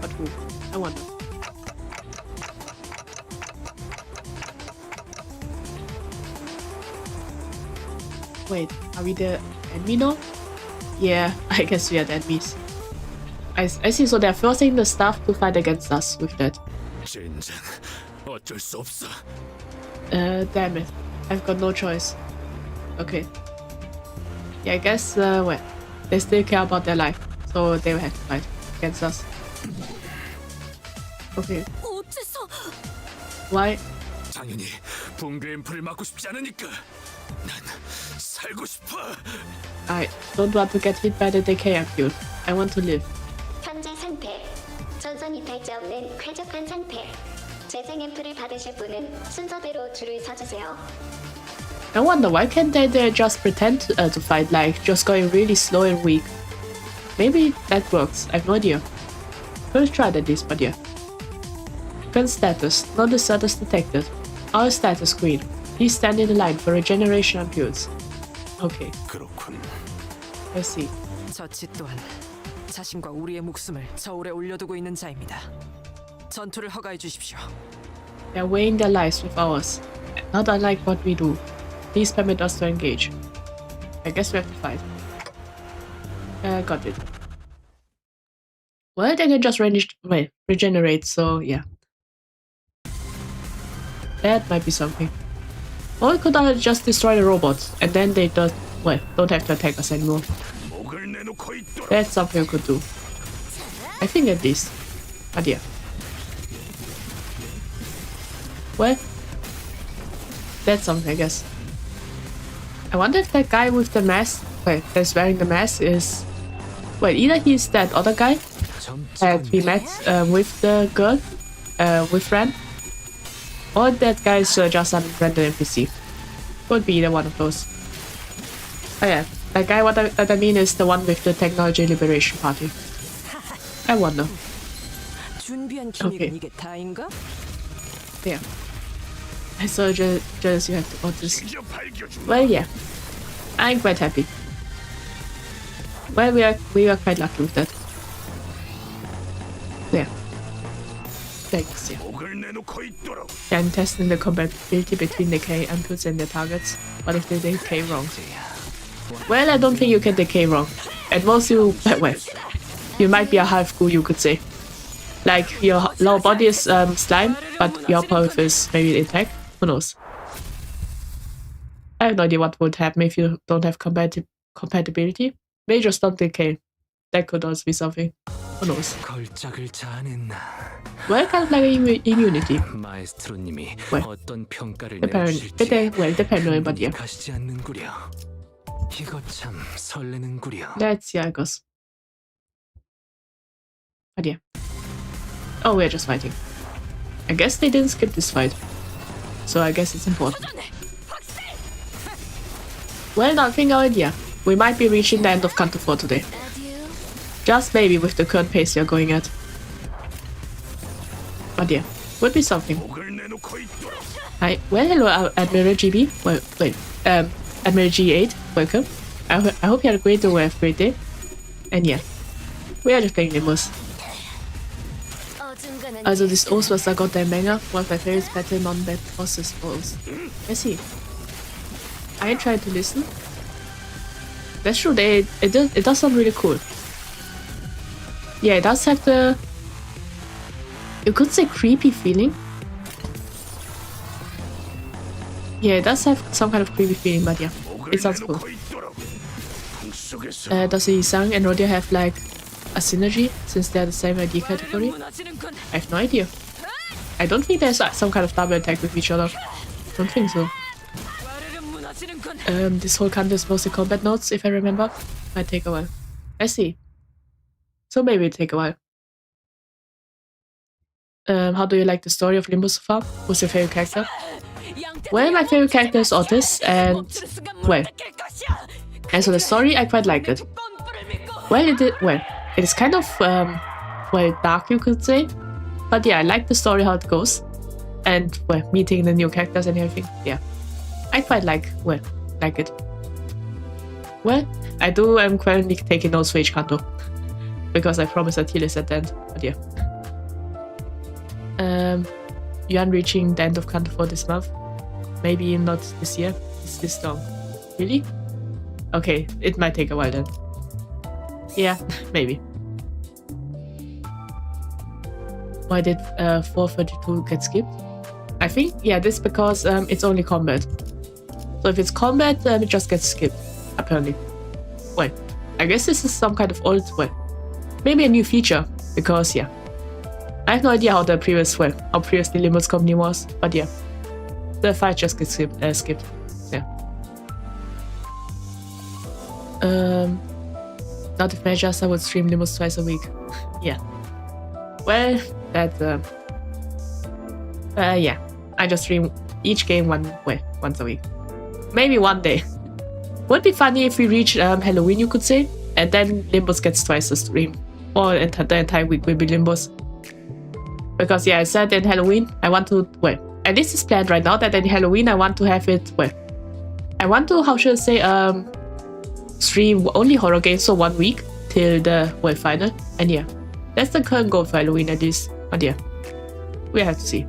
But who? I wonder. Wait, are we the enemy now? Yeah, I guess we are the enemies. I see, so they're forcing the staff to fight against us with that. 젠장, 어쩔 수 없어. Damn it. I've got no choice. Okay. Yeah, I guess, well, they still care about their life, so they will have to fight against us. Okay. 어째서? Why? 당연히 붕괴 앰플을 막고 싶지 않으니까. 난 살고 싶어. I don't want to get hit by the decay ampule. I want to live. 현재 상태. 전선 이탈자 없는 쾌적한 상태. 재생 앰플을 받으실 분은 순서대로 줄을 서주세요. I wonder why can't they just pretend to fight, like just going really slow and weak. Maybe that works, I have no idea. First try at least, but yeah. Current status, no deserters detected. Our status screen. Please stand in the line for regeneration ampoules. Okay, 그렇군. I see. 저치 또한 자신과 우리의 목숨을 저울에 올려두고 있는 자입니다. 전투를 허가해 주십시오. They are weighing their lives with ours, not unlike what we do. Please permit us to engage. I guess we have to fight. Got it. Well, they can just regenerate, so yeah. That might be something. Or we could just destroy the robots, and then they don't have to attack us anymore. 목을 내놓고 있도록. That's something we could do. I think at least. But yeah. Well, that's something, I guess. I wonder if that guy with the mask, that's wearing the mask is... Wait, either he's that other guy that we met with the girl, with Ren, or that guy is just some random NPC. Could be either one of those. Oh yeah, that guy, what I mean is the one with the Technology Liberation Party. I wonder. 준비한 기믹은 이게 다인가? Yeah. I so jealous you have to watch this. Well, yeah. I'm quite happy. Well, we are quite lucky with that. Yeah. Thanks, yeah. I'm testing the compatibility between decay ampoules and their targets. What if they decay wrong? Well, I don't think you can decay wrong. At most you might be a half ghoul, you could say. Like, your lower body is slime, but your upper is maybe attack. Who knows? I have no idea what would happen if you don't have compatibility. Maybe just don't decay. That could also be something. Who knows? 걸작을 자아낸 Well, kind of like immunity. 마에스트로님이 Well, 어떤 평가를 depending on but yeah. 가시지 않는구려. 이거 참 설레는구려. Let's see, I guess. But yeah. Oh, we're just fighting. I guess they didn't skip this fight. So I guess it's important. Well, nothing idea. We might be reaching the end of Canto 4 today. Just maybe with the current pace we are going at. But yeah, would be something. Hi, well, hello, Admiral GB. Well, wait, Admiral G8, welcome. I hope you had a great day, have a great day. And yeah, we are just playing Limbus. Also, this Oath was a goddamn banger. One of my favorites battle non-bad bosses Oath. I see. I tried to listen. That's true, it does sound really cool. Yeah, it does have the... You could say creepy feeling. Yeah, it does have some kind of creepy feeling, but yeah, it sounds cool. Does the Sang and Rodia have like a synergy since they're the same ID category? I have no idea. I don't think there's some kind of double attack with each other. Don't think so. This whole country is mostly combat nodes, if I remember. Might take a while. I see. So maybe it'll take a while. How do you like the story of Limbus so far? Who's your favorite character? Well, my favorite character is Otis, and well, and so the story, I quite like it. Well, it is kind of well, dark, you could say, but yeah, I like the story, how it goes, and well, meeting the new characters and everything. Yeah, I quite like it. Well, I'm currently taking notes for each canto because I promised a tier list at the end. But yeah, you aren't reaching the end of Canto 4 this month. Maybe not this year. It's this long. Really? Okay, it might take a while then. Yeah, maybe. Why did 432 get skipped? I think, yeah, this is because it's only combat. So if it's combat, it just gets skipped, apparently. Well, I guess this is some kind of old, maybe a new feature, because yeah. I have no idea how previously Limbus company was, but yeah. The fight just gets skipped. Yeah. Not if measures, I would stream Limbus twice a week. Yeah. Well, that yeah. I just stream each game once a week. Maybe one day. Would be funny if we reach Halloween, you could say, and then Limbus gets twice the stream. Or the entire week will be Limbus. Because yeah, I said in Halloween I want to and this is planned right now that in Halloween I want to have it I want to, how should I say, stream only horror games for 1 week till the final. And yeah, that's the current goal for Halloween at least. But yeah, we have to see.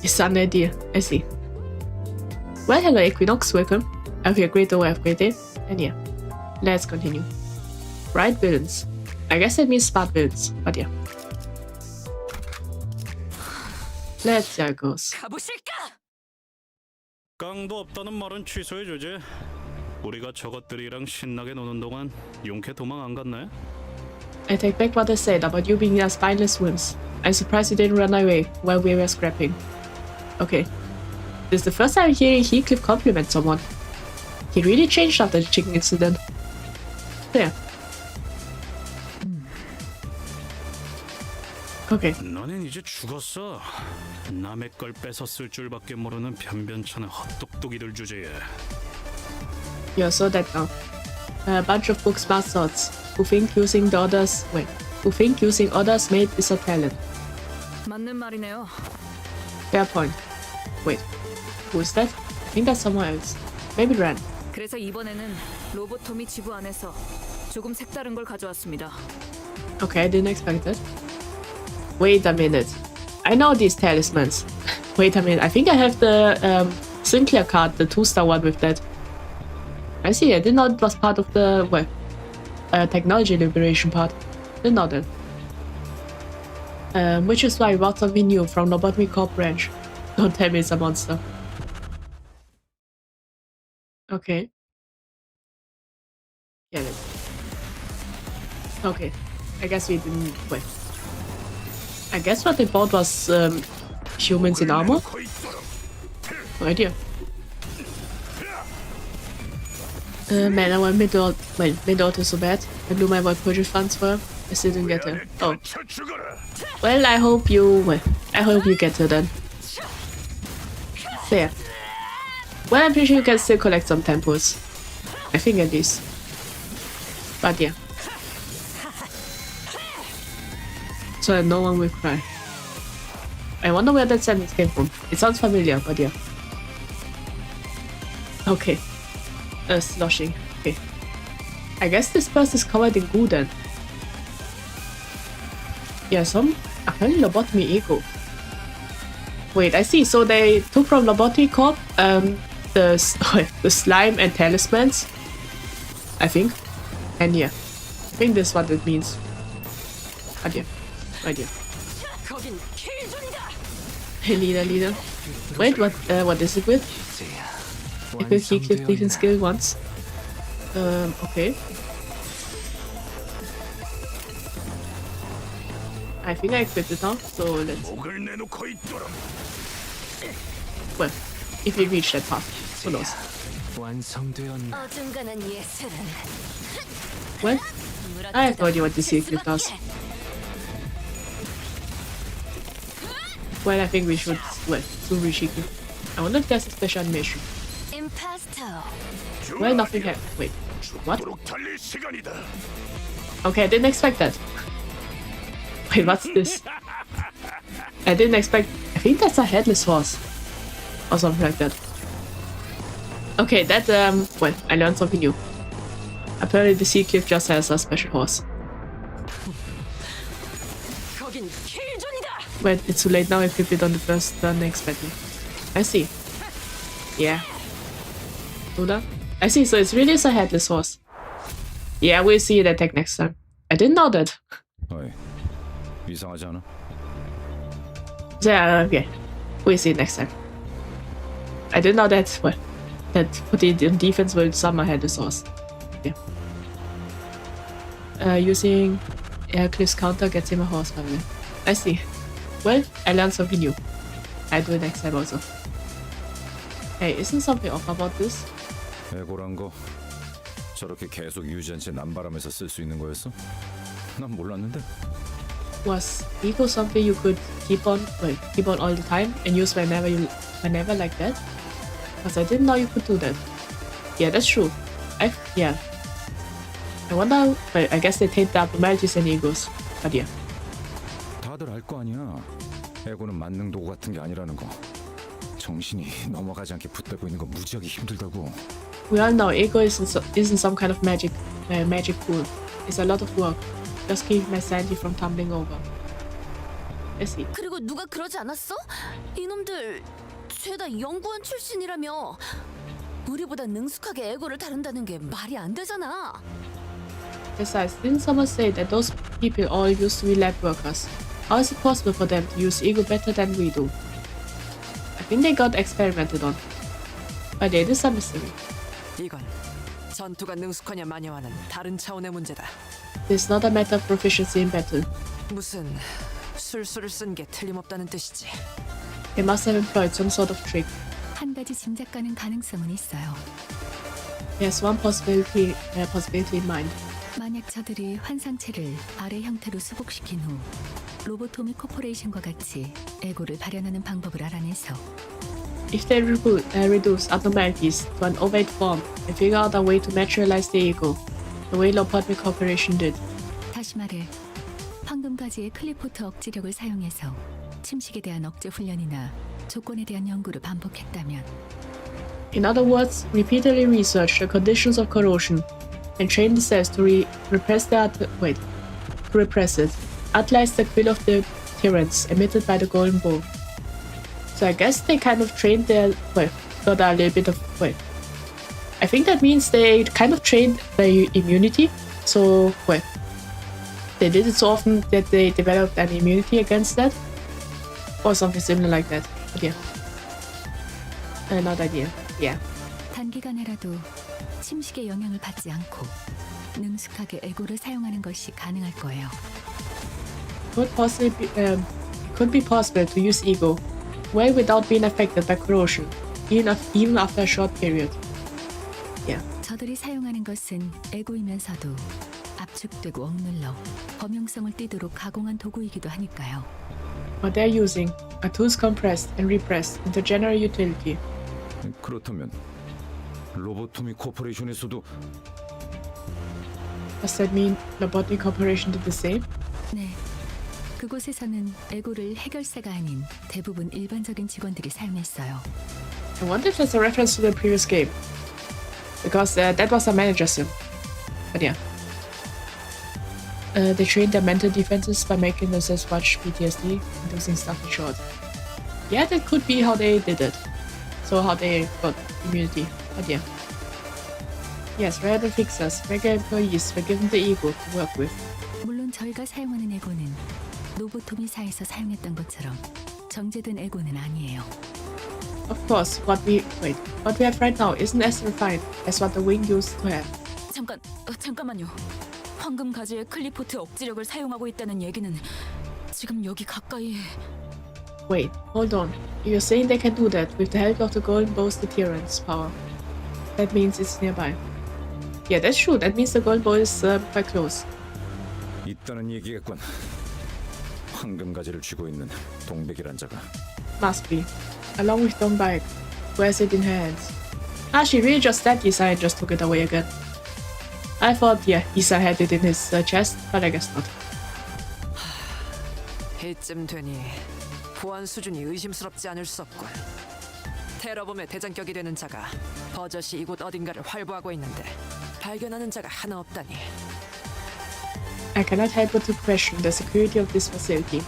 It's an idea. I see. Well, hello Equinox, welcome. I hope you have a great day, have a great day. And yeah, let's continue. Right villains. I guess that means smart villains, but yeah. Let's see how it goes. 깡도 없다는 말은 취소해주지. 우리가 저것들이랑 신나게 노는 동안 용케 도망 안 갔네? I take back what I said about you being a spineless wimps. I'm surprised you didn't run away while we were scrapping. Okay. This is the first time I'm hearing Heathcliff compliment someone. He really changed after the chicken incident. There. Okay. 너넨 이제 죽었어. 남의 걸 뺏었을 줄밖에 모르는 변변찮은 헛똑똑이들 주제에. You're so dead now. A bunch of book smart sorts who think using others made is a talent. 맞는 말이네요. Fair point. Wait, who is that? I think that's someone else. Maybe Ren. 그래서 이번에는 로보톰이 지부 안에서 조금 색다른 걸 가져왔습니다. Okay, I didn't expect that. Wait a minute. I know these talismans. Wait a minute. I think I have the Sinclair card, the 2-star one with that. I see. I didn't know it was part of the technology liberation part. Didn't know that. Which is why I bought something new from Lobotomy Corp branch. Don't tell me it's a monster. Okay. Get it. Okay. I guess we didn't. I guess what they bought was humans in armor. No idea. Man, I want mid-auto so bad. I blew my Void Purge funds for her. I still didn't get her. Oh. Well, I hope you get her then. There. Well, I'm pretty sure you can still collect some temples. I think at least. But yeah. So that no one will cry. I wonder where that sentence came from. It sounds familiar, but yeah. Okay. Sloshing. Okay. I guess this bus is covered in goo then. Yeah, some apparently lobotomy ego. Wait, I see. So they took from Lobotomy Corp the slime and talismans, I think. And yeah, I think this is what it means. Idea. Leader. Wait, what is it with? Equip key cliff defense skill once. Okay. I think I equipped it now, so let's... Well, if we reach that path, who knows? Well, I have no idea what the secret does. Well, I think we should, do Rishiki. I wonder if there's a special animation. Well, nothing happened. Wait, what? Okay, I didn't expect that. Wait, what's this? I didn't expect... I think that's a headless horse. Or something like that. Okay, that, well, I learned something new. Apparently the sea cliff just has a special horse. Wait, it's too late now, I equipped it on the first turn next battle. I see. Yeah. Luna? I see, so it's really a headless horse. Yeah, we'll see it attack next time. I didn't know that. Yeah, okay. We'll see it next time. I didn't know that, well, that for the defense will summon headless horse. Yeah. Using Cliff's counter gets him a horse, by the way. I see. Well, I learned something new. I'll do it next time also. Hey, isn't something off about this? 애고란 거 저렇게 계속 유지한 채 남바람에서 쓸 수 있는 거였어? 난 몰랐는데. Was ego something you could keep on all the time and use whenever like that? Because I didn't know you could do that. Yeah, that's true. Yeah. I wonder. Well, I guess they take the abnormalities and egos. But yeah. 다들 알 거 아니야. 애고는 만능 도구 같은 게 아니라는 거. 정신이 넘어가지 않게 붙들고 있는 거 무지하게 힘들다고. We all know ego isn't some kind of magic pool. It's a lot of work. Just keep my sanity from tumbling over. I see. 그리고 누가 그러지 않았어? 이놈들 죄다 연구원 출신이라며. 우리보다 능숙하게 에고를 다룬다는 게 말이 안 되잖아. Besides, didn't someone say that those people all used to be lab workers? How is it possible for them to use ego better than we do? I think they got experimented on. But it is a mystery. 이건 전투가 능숙하냐 마냐와는 다른 차원의 문제다. It's not a matter of proficiency in battle. 무슨 술수를 쓴 게 틀림없다는 뜻이지. They must have employed some sort of trick. 한 가지 짐작 가는 가능성은 있어요. There's one possibility in mind. 만약 저들이 환상체를 아래 형태로 수복시킨 후 로보토미 코퍼레이션과 같이 에고를 발현하는 방법을 알아내서 If they reduce abnormalities to an ovate form and figure out a way to materialize the ego, the way Lobotomy Corporation did. 다시 말해 황금가지의 클리포트 억지력을 사용해서 침식에 대한 억제 훈련이나 조건에 대한 연구를 반복했다면 In other words, repeatedly research the conditions of corrosion and train the cells to repress it. Utilize the quill of the tyrants emitted by the golden bow. So I guess they kind of trained got a little bit of I think that means they kind of trained their immunity. So they did it so often that they developed an immunity against that, or something similar like that. But yeah, not idea. Yeah. 단기간에라도 침식의 영향을 받지 않고 능숙하게 에고를 사용하는 것이 가능할 거예요. Could be possible to use ego well without being affected by corrosion, even after a short period. Yeah. 저들이 사용하는 것은 에고이면서도 압축되고 억눌러 범용성을 띠도록 가공한 도구이기도 하니까요. What they're using are tools compressed and repressed into general utility. 그렇다면 로보토미 코퍼레이션에서도 Does that mean Lobotomy Corporation did the same? 네. 그곳에서는 에고를 해결사가 아닌 대부분 일반적인 직원들이 사용했어요. I wonder if that's a reference to the previous game. Because that was a manager sim. But yeah. They trained their mental defenses by making themselves watch PTSD and using stuff in short. Yeah, that could be how they did it. So how they got immunity. But yeah. Yes, rather than fixers, regular employees were given the ego to work with. 물론 저희가 사용하는 에고는 로보토미사에서 사용했던 것처럼 정제된 에고는 아니에요. Of course, what we have right now isn't as refined as what the wing used to have. 잠깐만요. 황금 가지의 클리포트 억지력을 사용하고 있다는 얘기는 지금 여기 가까이에. Wait, hold on. You're saying they can do that with the help of the golden bow's deterrence power. That means it's nearby. Yeah, that's true. That means the golden bow is quite close. 있다는 얘기겠군. 황금 가지를 쥐고 있는 동백이란 자가. Must be. Along with Dongbaek, who has it in her hands. Ah, she really just stabbed Isa and just took it away again. I thought, yeah, Isa had it in his chest, but I guess not. 이쯤 되니 보안 수준이 의심스럽지 않을 수 없군. 테러범의 대장격이 되는 자가 버젓이 이곳 어딘가를 활보하고 있는데 발견하는 자가 하나 없다니. I cannot help but to question the security of this facility.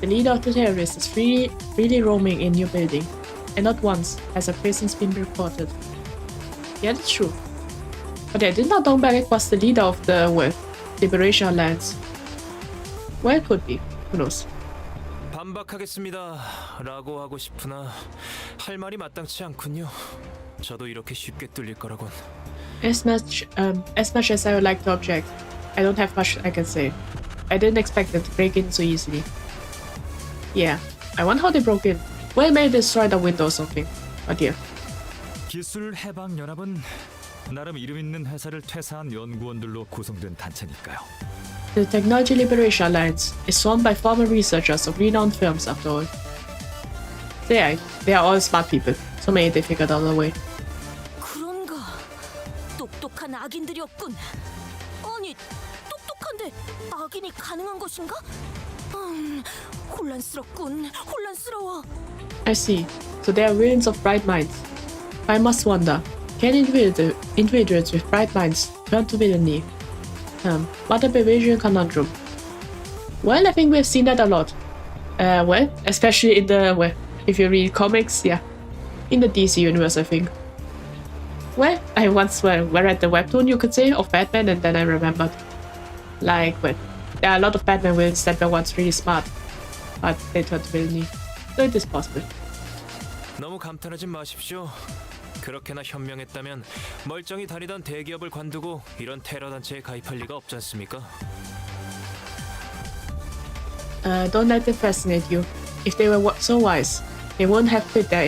The leader of the terrorists is freely roaming in your building, and not once has a presence been reported. Yeah, that's true. But yeah, didn't Dongbaek was the leader of the Liberation Alliance? Well, it could be. Who knows? 반박하겠습니다. 라고 하고 싶으나 할 말이 마땅치 않군요. 저도 이렇게 쉽게 뚫릴 거라곤. As much as I would like to object, I don't have much I can say. I didn't expect them to break in so easily. Yeah, I wonder how they broke in. Well, maybe they destroyed a window or something. But yeah. 기술 해방 연합은 나름 이름 있는 회사를 퇴사한 연구원들로 구성된 단체니까요. The Technology Liberation Alliance is formed by former researchers of renowned firms, after all. They are all smart people, so maybe they figured out a way. 그런가? 똑똑한 악인들이 없군. 아니, 똑똑한데 악인이 가능한 것인가? 혼란스러워. I see. So they are villains of bright minds. I must wonder, can individuals with bright minds turn to villainy? What a bewildering conundrum. Well, I think we've seen that a lot. Especially in the, if you read comics, yeah. In the DC universe, I think. Well, I once read the webtoon, you could say, of Batman, and then I remembered. Like, there are a lot of Batman villains that were once really smart, but they turned to villainy. So it is possible. 너무 감탄하지 마십시오. 그렇게나 현명했다면 멀쩡히 다니던 대기업을 관두고 이런 테러 단체에 가입할 리가 없지 않습니까? Don't let them fascinate you. If they were so wise, they wouldn't have quit their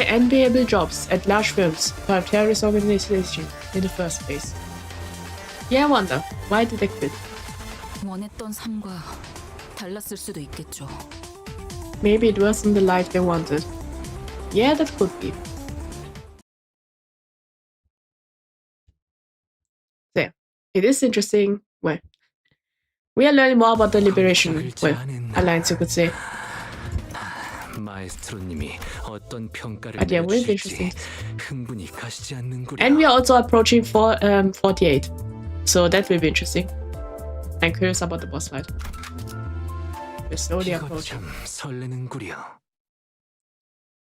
enviable jobs at large firms for a terrorist organization in the first place. Yeah, I wonder, why did they quit? 원했던 삶과 달랐을 수도 있겠죠. Maybe it wasn't the life they wanted. Yeah, that could be. There. It is interesting. Well, we are learning more about the Liberation Alliance, you could say. 마에스트로님이 어떤 평가를 But yeah, really 내려주실지 interesting. 흥분이 가시지 않는구려. And we are also approaching 48. So that will be interesting. I'm curious about the boss fight. We're slowly 이거 approaching. 참 설레는구려.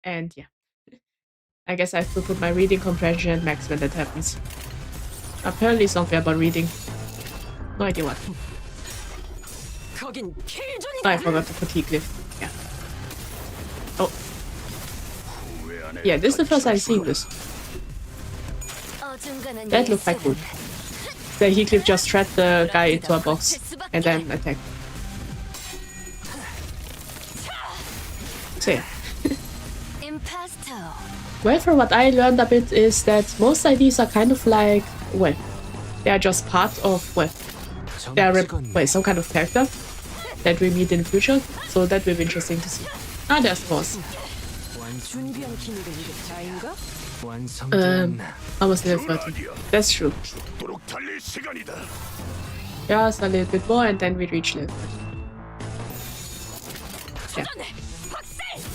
And yeah. I guess I have to put my reading comprehension at max when that happens. Apparently something about reading. No idea what. 거긴 킬존이다. I forgot to put Heathcliff. Yeah. Oh. Yeah, this is the first I've seen this. That looked quite cool. The Heathcliff just trapped the guy into a box and then attacked. So yeah. Well, from what I learned a bit is that most IDs are kind of like, well, they are just part of, they are some kind of character that we meet in the future, so that will be interesting to see. Ah, there's the boss. Almost level 30. That's true. Just a little bit more and then we reach level 30. Yeah.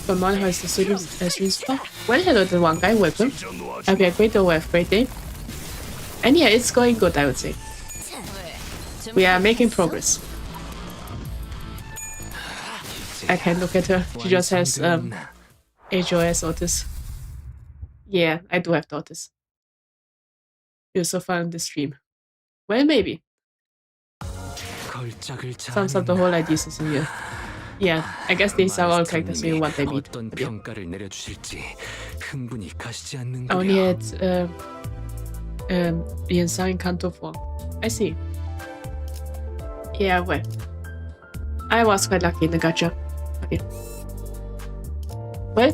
Come on, how's the stream spot? Well, hello, the one guy, welcome. Okay, great OF, great day. And yeah, it's going good, I would say. We are making progress. I can look at her. She just has HOS Otis. Yeah, I do have daughters. You're so fun on the stream. Well, maybe. Sums up the whole idea system here. Yeah, I guess these are all characters we want they meet. But yeah. I only had the insane Kanto form. I see. Yeah, well. I was quite lucky in the gacha. Okay. Well,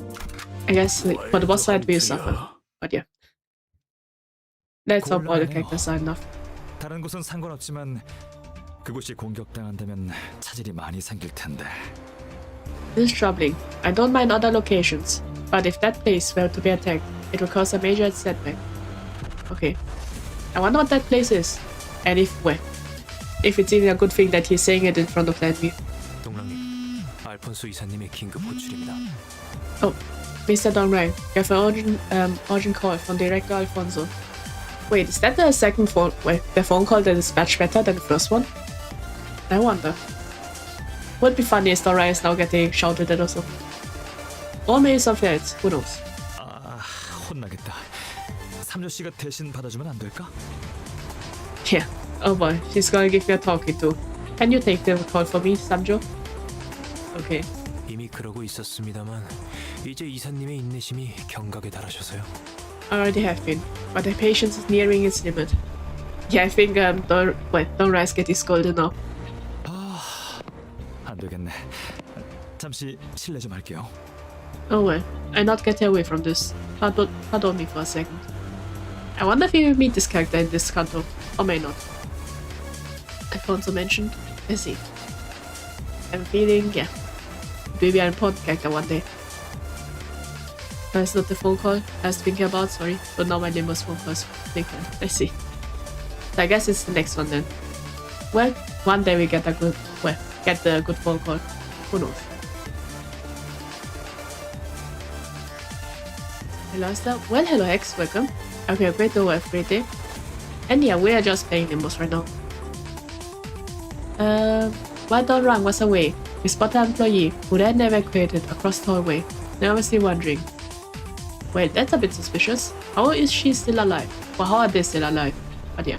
I guess for the boss fight we suffer. But yeah. Let's hope all the characters are enough. 다른 곳은 상관없지만 그곳이 공격당한다면 차질이 많이 생길 텐데. This is troubling. I don't mind other locations, but if that place were to be attacked, it will cause a major setback. Okay. I wonder what that place is. And if it's even a good thing that he's saying it in front of Landry. 동랑님, 알폰소 이사님의 긴급 호출입니다. Oh, Mr. Dongrang, you have an urgent call from Director Alfonso. Wait, is that the second phone? Wait, the phone call that is much better than the first one? I wonder. Would be funny if Dora is now getting shouted at or something. Or maybe something else, who knows? 아, 혼나겠다. 삼조 씨가 대신 받아주면 안 될까? Yeah. Oh boy, she's gonna give me a talking to. Can you take the call for me, Samjo? Okay. 이미 그러고 있었습니다만 이제 이사님의 인내심이 경각에 달하셔서요. I already have been, but the patience is nearing its limit. Yeah, I think don't rise getting scolded now. 안 되겠네. 잠시 실례 좀 할게요. Oh well, I not get away from this. Pardon me for a second. I wonder if we will meet this character in this canto, or may not. Alfonso mentioned. Let's see. I'm feeling, yeah, maybe an important character one day. That's not the phone call I was thinking about, sorry. But now my Limbus phone calls. Let's see. So I guess it's the next one then. Well, one day we get a good, get the good phone call. Who knows? Hello, Esther. Well, hello, X. Welcome. Okay, a great day, great day. And yeah, we are just playing Limbus right now. Why don't run was away? We spotted an employee who then evacuated across the hallway, nervously wondering. Well, that's a bit suspicious. How is she still alive? Or how are they still alive? But yeah.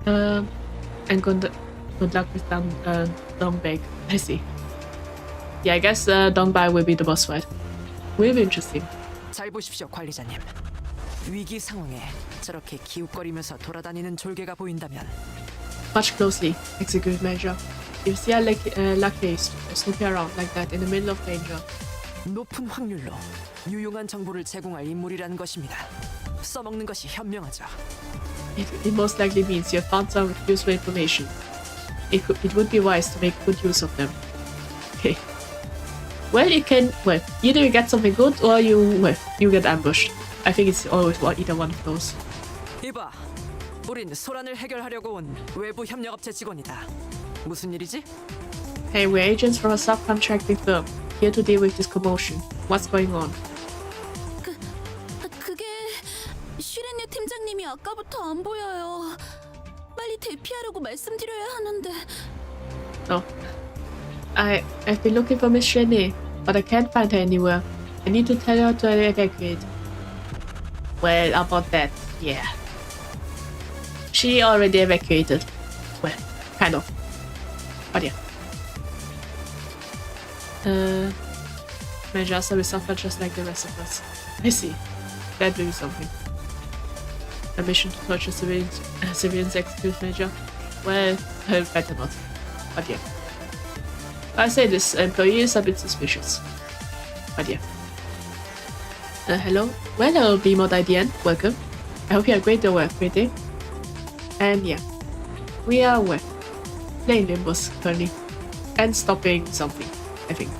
And good luck with Dongbag. I see. Yeah, I guess Dongbag will be the boss fight. Will be interesting. 잘 보십시오, 관리자님. 위기 상황에 저렇게 기웃거리면서 돌아다니는 졸개가 보인다면 Watch closely, Executive Manager. If you see a lucky snooping around like that in the middle of danger, 높은 확률로 유용한 정보를 제공할 인물이라는 것입니다. 써먹는 것이 현명하죠. it most likely means you have found some useful information. It would be wise to make good use of them. Okay. Well, either you get something good or you get ambushed. I think it's always either one of those. 이봐, 우린 소란을 해결하려고 온 외부 협력업체 직원이다. 무슨 일이지? Hey, we're agents from a subcontracting firm, here to deal with this commotion. What's going on? 그게 슈렌네 팀장님이 아까부터 안 보여요. 빨리 대피하라고 말씀드려야 하는데. Oh. I've been looking for Miss Shirley, but I can't find her anywhere. I need to tell her to evacuate. Well, about that, yeah. She already evacuated. Well, kind of. But yeah. Majasa will suffer just like the rest of us. I see. That will be something. A mission to torture civilians execute Major? Well, better not. But yeah. I say this employee is a bit suspicious. But yeah. Hello? Well, hello, B-Mod IDN. Welcome. I hope you had a great day. And yeah. We are playing Limbus currently. And stopping something, I think.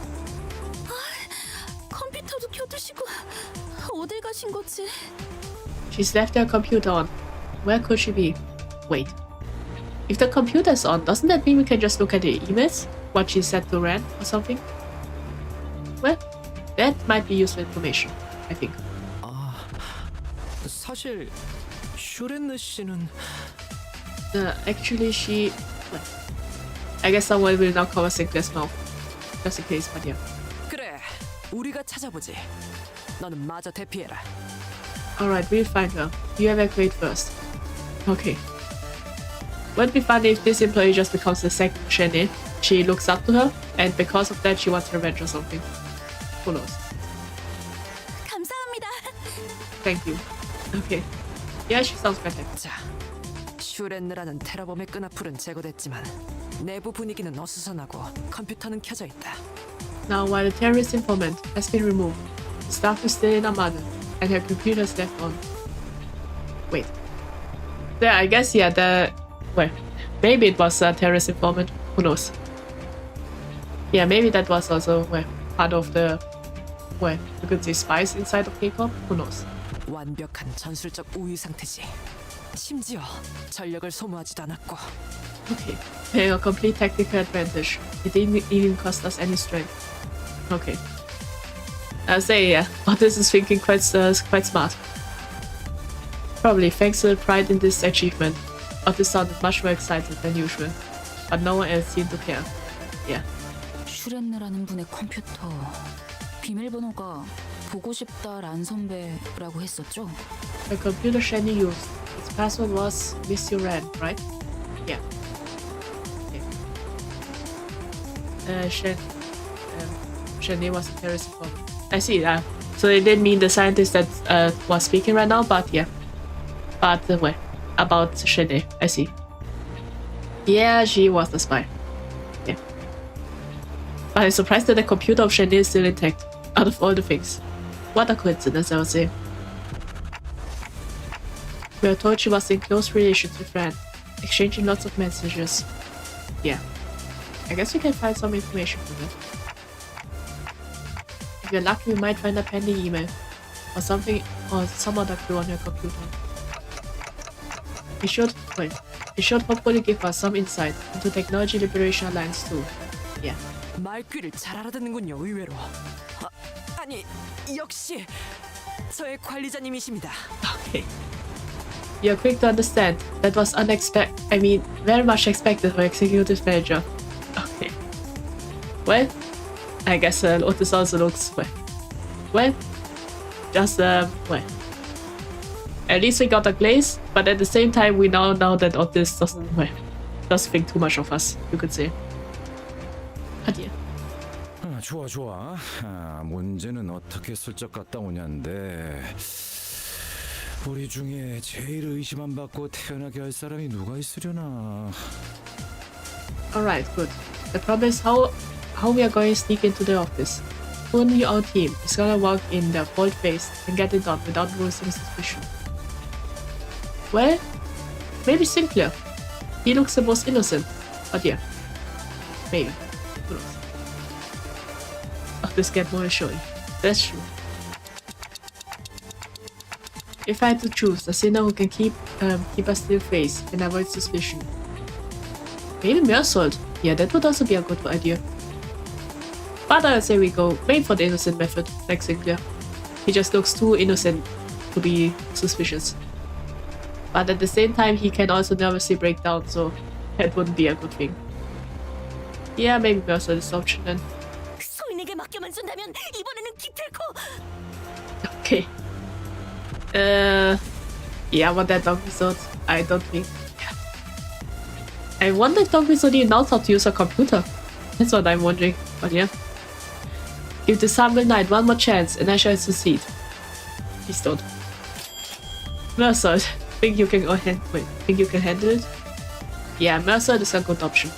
컴퓨터도 켜두시고 어딜 가신 거지? She's left her computer on. Where could she be? Wait. If the computer's on, doesn't that mean we can just look at the emails? what she said to Ren or something. Well, that might be useful information, I think. 사실 슈렌느 씨는 Actually, she. Well, I guess someone will now cover Sinclair's mouth, just in case. But yeah. 그래, 우리가 찾아보지. 너는 마저 대피해라. All right, we'll find her. You evacuate first. Okay. Wouldn't be funny if this employee just becomes the second Shane. She looks up to her, and because of that, she wants revenge or something. Who knows? 감사합니다. Thank you. Okay. Yeah, she sounds better. 자, 슈렌느라는 테러범의 끈앞풀은 제거됐지만 내부 분위기는 어수선하고 컴퓨터는 켜져 있다. Now, while the terrorist informant has been removed, the staff is still in Amada, and her computer is left on. Wait. There, I guess, yeah, well, maybe it was a terrorist informant. Who knows? Yeah, maybe that was also, well, part of the, well, you could say spies inside of K-Corp. Who knows? 완벽한 전술적 우위 상태지. 심지어 전력을 소모하지도 않았고. Okay. Paying a complete tactical advantage. It didn't even cost us any strength. Okay. I'll say, yeah, Otis is thinking quite smart. Probably thanks to the pride in this achievement, Otis sounded much more excited than usual. But no one else seemed to care. Yeah. 슈렌느라는 분의 컴퓨터 비밀번호가 보고 싶다 란 선배라고 했었죠? The computer Shani used, its password was Miss You Ran, right? Yeah. Shani was a terrorist informant. I see that. So they didn't mean the scientist that was speaking right now, but yeah. But well, about Shani, I see. Yeah, she was the spy. Yeah. But I'm surprised that the computer of Shani is still intact, out of all the things. What a coincidence, I would say. We were told she was in close relations with Ran, exchanging lots of messages. Yeah. I guess we can find some information from it. If we're lucky, we might find a pending email, or something, or some other clue on her computer. It should hopefully give us some insight into Technology Liberation Alliance too. Yeah. 말귀를 잘 알아듣는군요, 의외로. 아니, 역시 저의 관리자님이십니다. Okay. You're quick to understand. That was very much expected for executive manager. Okay. Well, I guess Otis also looks well. Just well. At least we got a glaze, but at the same time we now know that Otis doesn't think too much of us, you could say. But yeah. 좋아. 문제는 어떻게 슬쩍 갔다 오냐인데 우리 중에 제일 의심 안 받고 태어나게 할 사람이 누가 있으려나. Alright, good. The problem is how we are going to sneak into the office. Only our team is gonna walk in there bold-faced and get it done without losing suspicion. Well, maybe Sinclair. He looks the most innocent. But yeah. Maybe. Who knows? This get more showing. That's true. If I had to choose a sinner who can keep a still face and avoid suspicion, maybe Mersault. Yeah, that would also be a good idea. But I'd say we go main for the innocent method, like Sinclair. He just looks too innocent to be suspicious. But at the same time, he can also nervously break down, so that wouldn't be a good thing. Yeah, maybe Mersault is the option then. 소인에게 맡겨만 준다면 이번에는 기필코. Okay. Yeah, what that dog episode? I don't think. Yeah. I wonder if dog episode knows how to use a computer. That's what I'm wondering. But yeah. Give the Summer Knight one more chance and I shall succeed. Please don't. Mersault. Think you can handle it? Yeah, Mersault is a good option.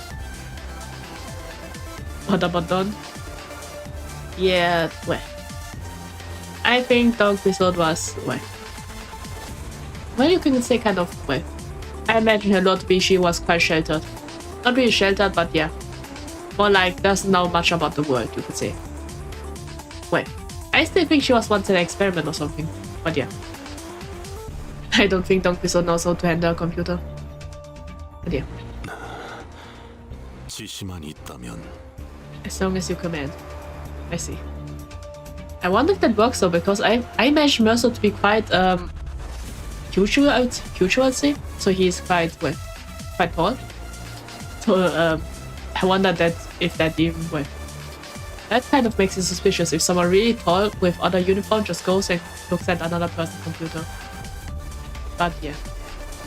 What about Don? Yeah, well. I think Dog episode was well, you can say kind of I imagine her Lord Bishi was quite sheltered. Not really sheltered, but yeah. More like doesn't know much about the world, you could say. Well, I still think she was once an experiment or something, but yeah. I don't think Dog episode knows how to handle a computer. But yeah. 지시만 있다면 As long as you command. I see. I wonder if that works though, because I imagine Mercer to be quite casual, I'd say. So he's quite well, quite tall. So I wonder that if that even well, that kind of makes it suspicious if someone really tall with other uniform just goes and looks at another person's computer. But yeah,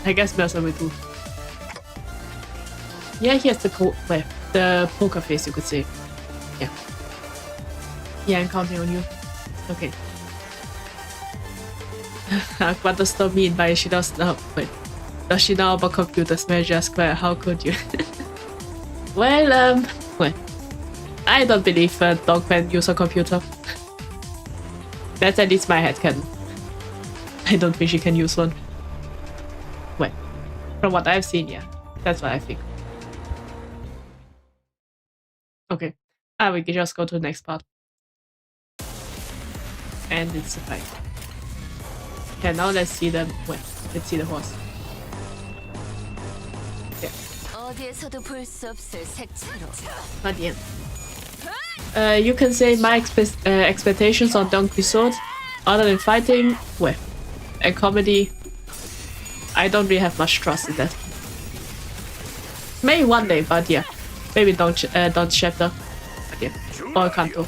I guess Mercer will do. Yeah, he has the the poker face, you could say. Yeah. Yeah, I'm counting on you. Okay. What does that mean by she does now? Wait. Does she know about computers, Major Square? How could you? Well, I don't believe a dog can use a computer. That's at least my headcanon. I don't think she can use one. Well, from what I've seen, yeah. That's what I think. Okay. We can just go to the next part. And it's a fight. Okay, now let's see the let's see the horse. Yeah. But yeah. You can say my expectations on Don Quixote, other than fighting, and comedy, I don't really have much trust in that. Maybe one day, but yeah. Maybe don't chapter. But yeah. Or Kanto.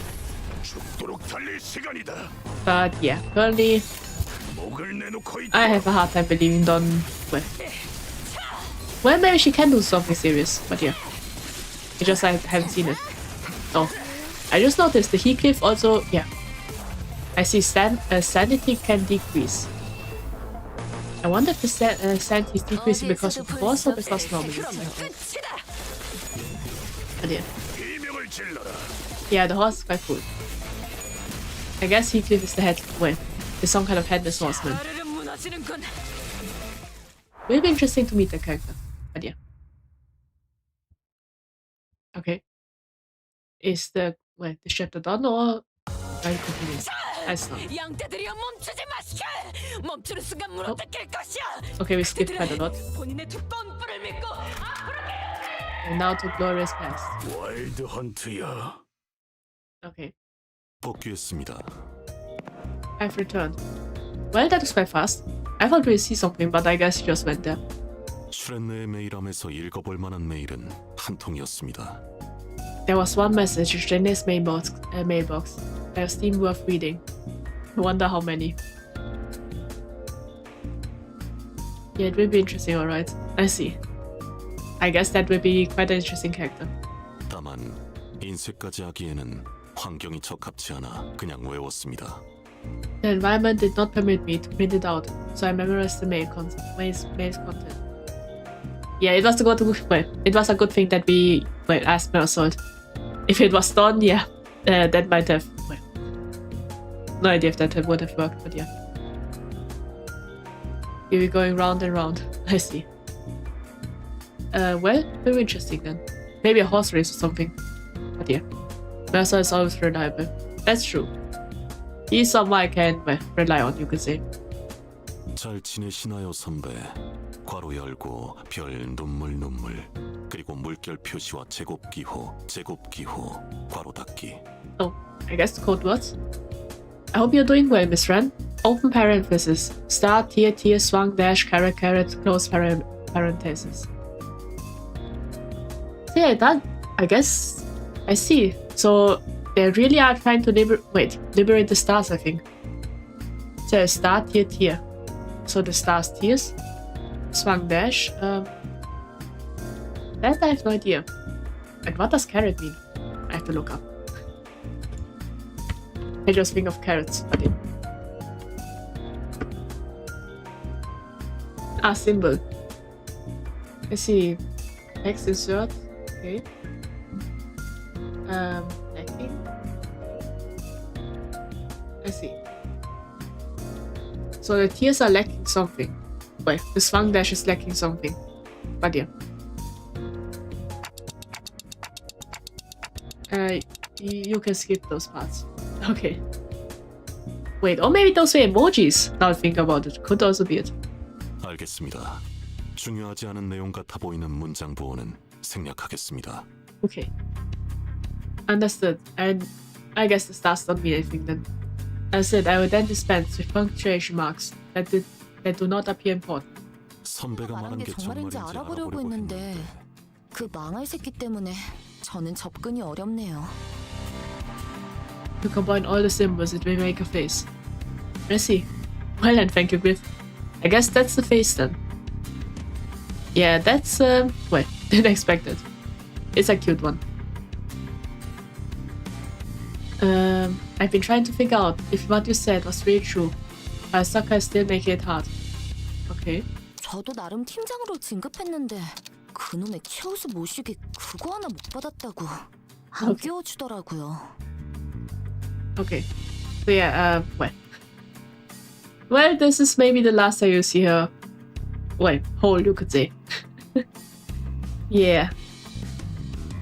But yeah, currently I have a hard time believing Don. Well, maybe she can do something serious, but yeah. I haven't seen it. Oh. I just noticed the Heathcliff also, yeah. I see sanity can decrease. I wonder if the sanity is decreasing because of force or because normally it's like that. But yeah. Yeah, the horse is quite cool. I guess Heathcliff is the head, is some kind of headless horseman. Will be interesting to meet the character, but yeah. Okay. Is the chapter done or are you continuing? I don't know. Oh. Okay, we skipped quite a lot. And now to Glorious Past. 와일드 헌트야. Okay. 복귀했습니다. I've returned. Well, that was quite fast. I thought we'd see something, but I guess you just went there. 슈렌느의 메일함에서 읽어볼 만한 메일은 한 통이었습니다. There was one message in Jenny's mailbox. I esteem worth reading. I wonder how many. Yeah, it will be interesting, alright. I see. I guess that will be quite an interesting character. 다만 인쇄까지 하기에는 환경이 적합치 않아 그냥 외웠습니다. The environment did not permit me to print it out, so I memorized the mail's content. Yeah, it was a good thing that we asked Mersault. If it was done, yeah, that might have. No idea if that would have worked, but yeah. Here we're going round and round. I see. Well, very interesting then. Maybe a horse race or something. But yeah, Mercer is always reliable. That's true. He's someone I can rely on, you could say. 잘 지내시나요 선배? 괄호 열고 별 눈물 그리고 물결 표시와 제곱기호 괄호 닫기. Oh, I guess the code words. I hope you're doing well, Miss Wren. Open parenthesis. Star, tier, swang, dash, caret, close parenthesis. So yeah, that, I guess, I see. So they really are trying to liberate the stars, I think. So star, tier. So the stars, tiers. Swang, dash. That I have no idea. And what does caret mean? I have to look up. I just think of carrots, but yeah. Symbol. I see. Text insert. Okay. Lacking. I see. So the tiers are lacking something. Wait, the swang dash is lacking something. But yeah. You can skip those parts. Okay. Wait, or maybe those were emojis. Now I think about it. Could also be it. 알겠습니다. 중요하지 않은 내용 같아 보이는 문장 부호는 생략하겠습니다. Okay. Understood. And I guess the stars don't mean anything then. As said, I will then dispense with punctuation marks that do not appear important. 선배가 말한 말한 게 게 정말인지 정말인지 알아보려고 했는데 그 망할 새끼 때문에 저는 접근이 어렵네요. To combine all the symbols, it will make a face. I see. Well then, thank you, Griff. I guess that's the face then. Yeah, that's, well, didn't expect it. It's a cute one. I've been trying to figure out if what you said was really true. But Sokka is still making it hard. Okay. 저도 나름 팀장으로 진급했는데 그놈의 키아우스 모시기 그거 하나 못 받았다고 안 오케이. 끼워주더라고요. Okay. So yeah, well. Well, this is maybe the last time you see her. Well, whole, you could say. Yeah.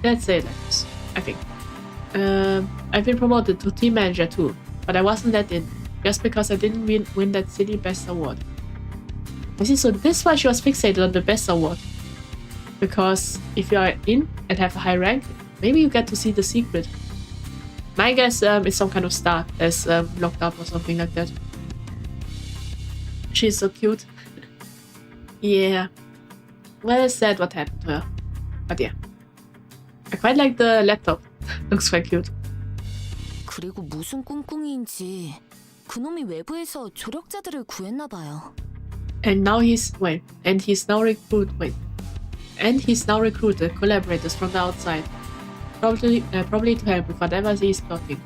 Let's say it like this, I think. I've been promoted to team manager too, but I wasn't let in, just because I didn't win that silly best award. I see, so this is why she was fixated on the best award. Because if you are in and have a high rank, maybe you get to see the secret. My guess it's some kind of star that's locked up or something like that. She's so cute. Yeah. Well, it's sad what happened to her. But yeah. I quite like the laptop. Looks quite cute. 그리고 무슨 꿍꿍이인지 그놈이 외부에서 조력자들을 구했나 봐요. And now he's now recruited collaborators from the outside. Probably to help with whatever he's plotting.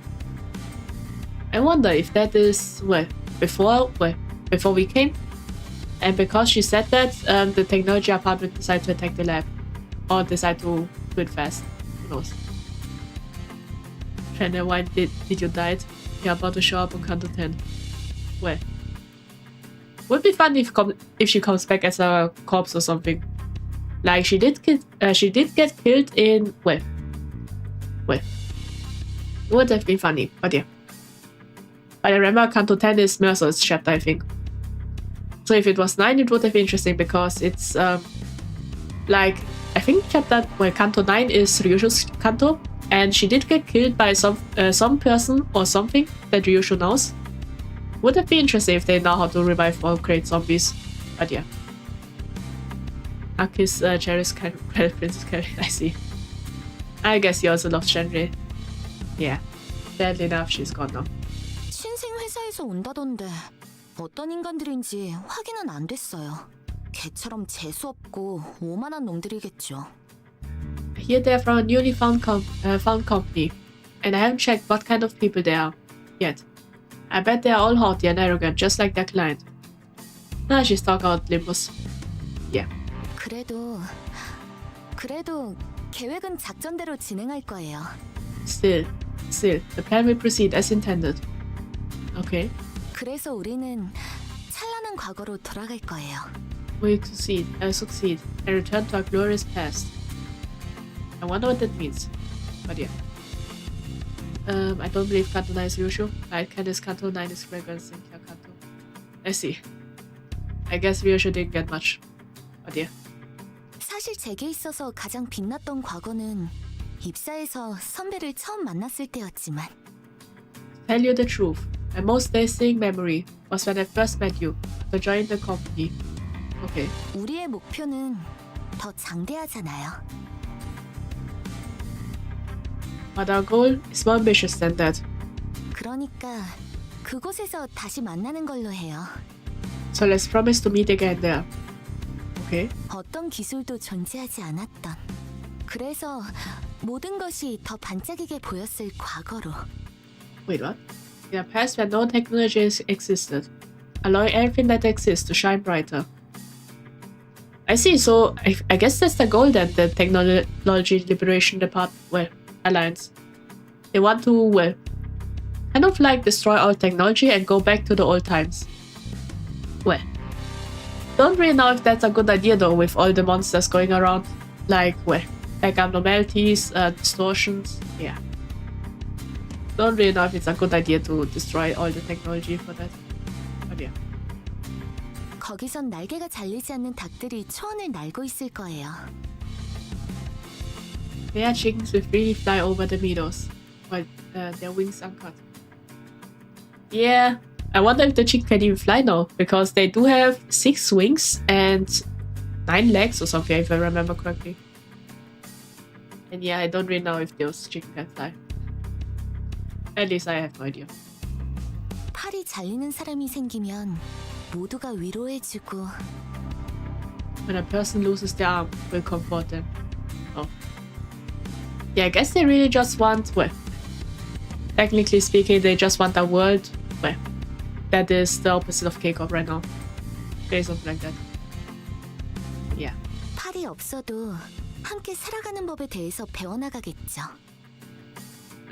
I wonder if that is before we came, and because she said that, the technology apartment decided to attack the lab, or decide to do it fast. Who knows? Shannon, why did you die? You're about to show up on Kanto 10. Well, would be fun if she comes back as a corpse or something. Like she did get killed in it would have been funny, but yeah. But I remember Kanto 10 is Mercer's chapter, I think. So if it was 9, it would have been interesting because it's like I think Kanto 9 is Ryushu's Kanto, and she did get killed by some person or something that Ryushu knows. Would have been interesting if they know how to revive or create zombies, but yeah. Aki's Cherry's credit Princess Carrie, I see. I guess he also loves Shenri. Yeah. Sadly enough, she's gone now. 신생 회사에서 온다던데 어떤 인간들인지 확인은 안 됐어요. 개처럼 재수 없고 오만한 놈들이겠죠. I hear they're from a newly found company, and I haven't checked what kind of people they are yet. I bet they are all haughty and arrogant, just like their client. Ah, she's talking about Limbus. Yeah. 그래도 계획은 작전대로 진행할 거예요. Still, the plan will proceed as intended. Okay. 그래서 우리는 찬란한 과거로 돌아갈 거예요. We succeed, and return to our glorious past. I wonder what that means. But yeah. I don't believe Kanto 9 is Ryushu. Light Candice Kanto 9 is Fragrance and Kya Kanto. I see. I guess Ryushu didn't get much. But yeah. 사실 제게 있어서 가장 빛났던 과거는 입사에서 선배를 처음 만났을 때였지만 Tell you the truth, my most lasting memory was when I first met you to join the company. Okay. 우리의 목표는 더 장대하잖아요. But our goal is more ambitious than that. 그러니까 그곳에서 다시 만나는 걸로 해요. So let's promise to meet again there. Okay. 어떤 기술도 존재하지 않았던. 그래서 모든 것이 더 반짝이게 보였을 과거로. Wait, what? In a past where no technology existed, allowing everything that exists to shine brighter. I see, so I guess that's the goal then, the Technology Liberation Alliance. They want to, kind of like destroy all technology and go back to the old times. Well, don't really know if that's a good idea though, with all the monsters going around. Like abnormalities, distortions, yeah. Don't really know if it's a good idea to destroy all the technology for that. But yeah. 거기선 날개가 잘리지 않는 닭들이 초원을 날고 있을 거예요. They are chickens which really fly over the meadows, but their wings uncut. Yeah, I wonder if the chicken can even fly now, because they do have 6 wings and 9 legs or something, if I remember correctly. And yeah, I don't really know if those chickens can fly. At least I have no idea. 팔이 잘리는 사람이 생기면 모두가 위로해주고. When a person loses their arm, we'll comfort them. Oh. Yeah, I guess they really just want, well, technically speaking, they just want a world, well, that is the opposite of K-pop right now. Maybe something like that. Yeah. 팔이 없어도 함께 살아가는 법에 대해서 배워나가겠죠.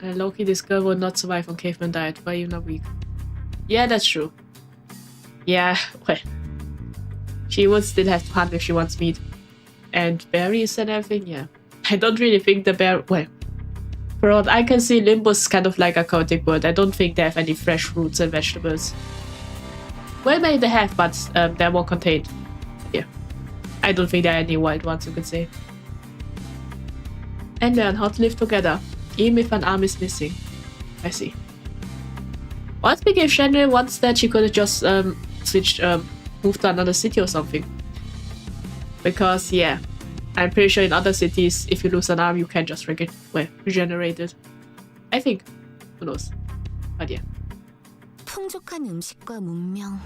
And Loki, this girl would not survive on caveman diet for even a week. Yeah, that's true. Yeah, well, she would still have to hunt if she wants meat. And berries and everything, yeah. I don't really think the bear, well, for what I can see, Limbus is kind of like a chaotic world. I don't think they have any fresh fruits and vegetables. Well, maybe they have, but they're more contained. Yeah. I don't think there are any wild ones, you could say. And learn how to live together, even if an arm is missing. I see. Well, speaking if Shenry wants that, she could have just moved to another city or something. Because, yeah, I'm pretty sure in other cities, if you lose an arm, you can just regenerate it. I think. Who knows? But yeah. 풍족한 음식과 문명,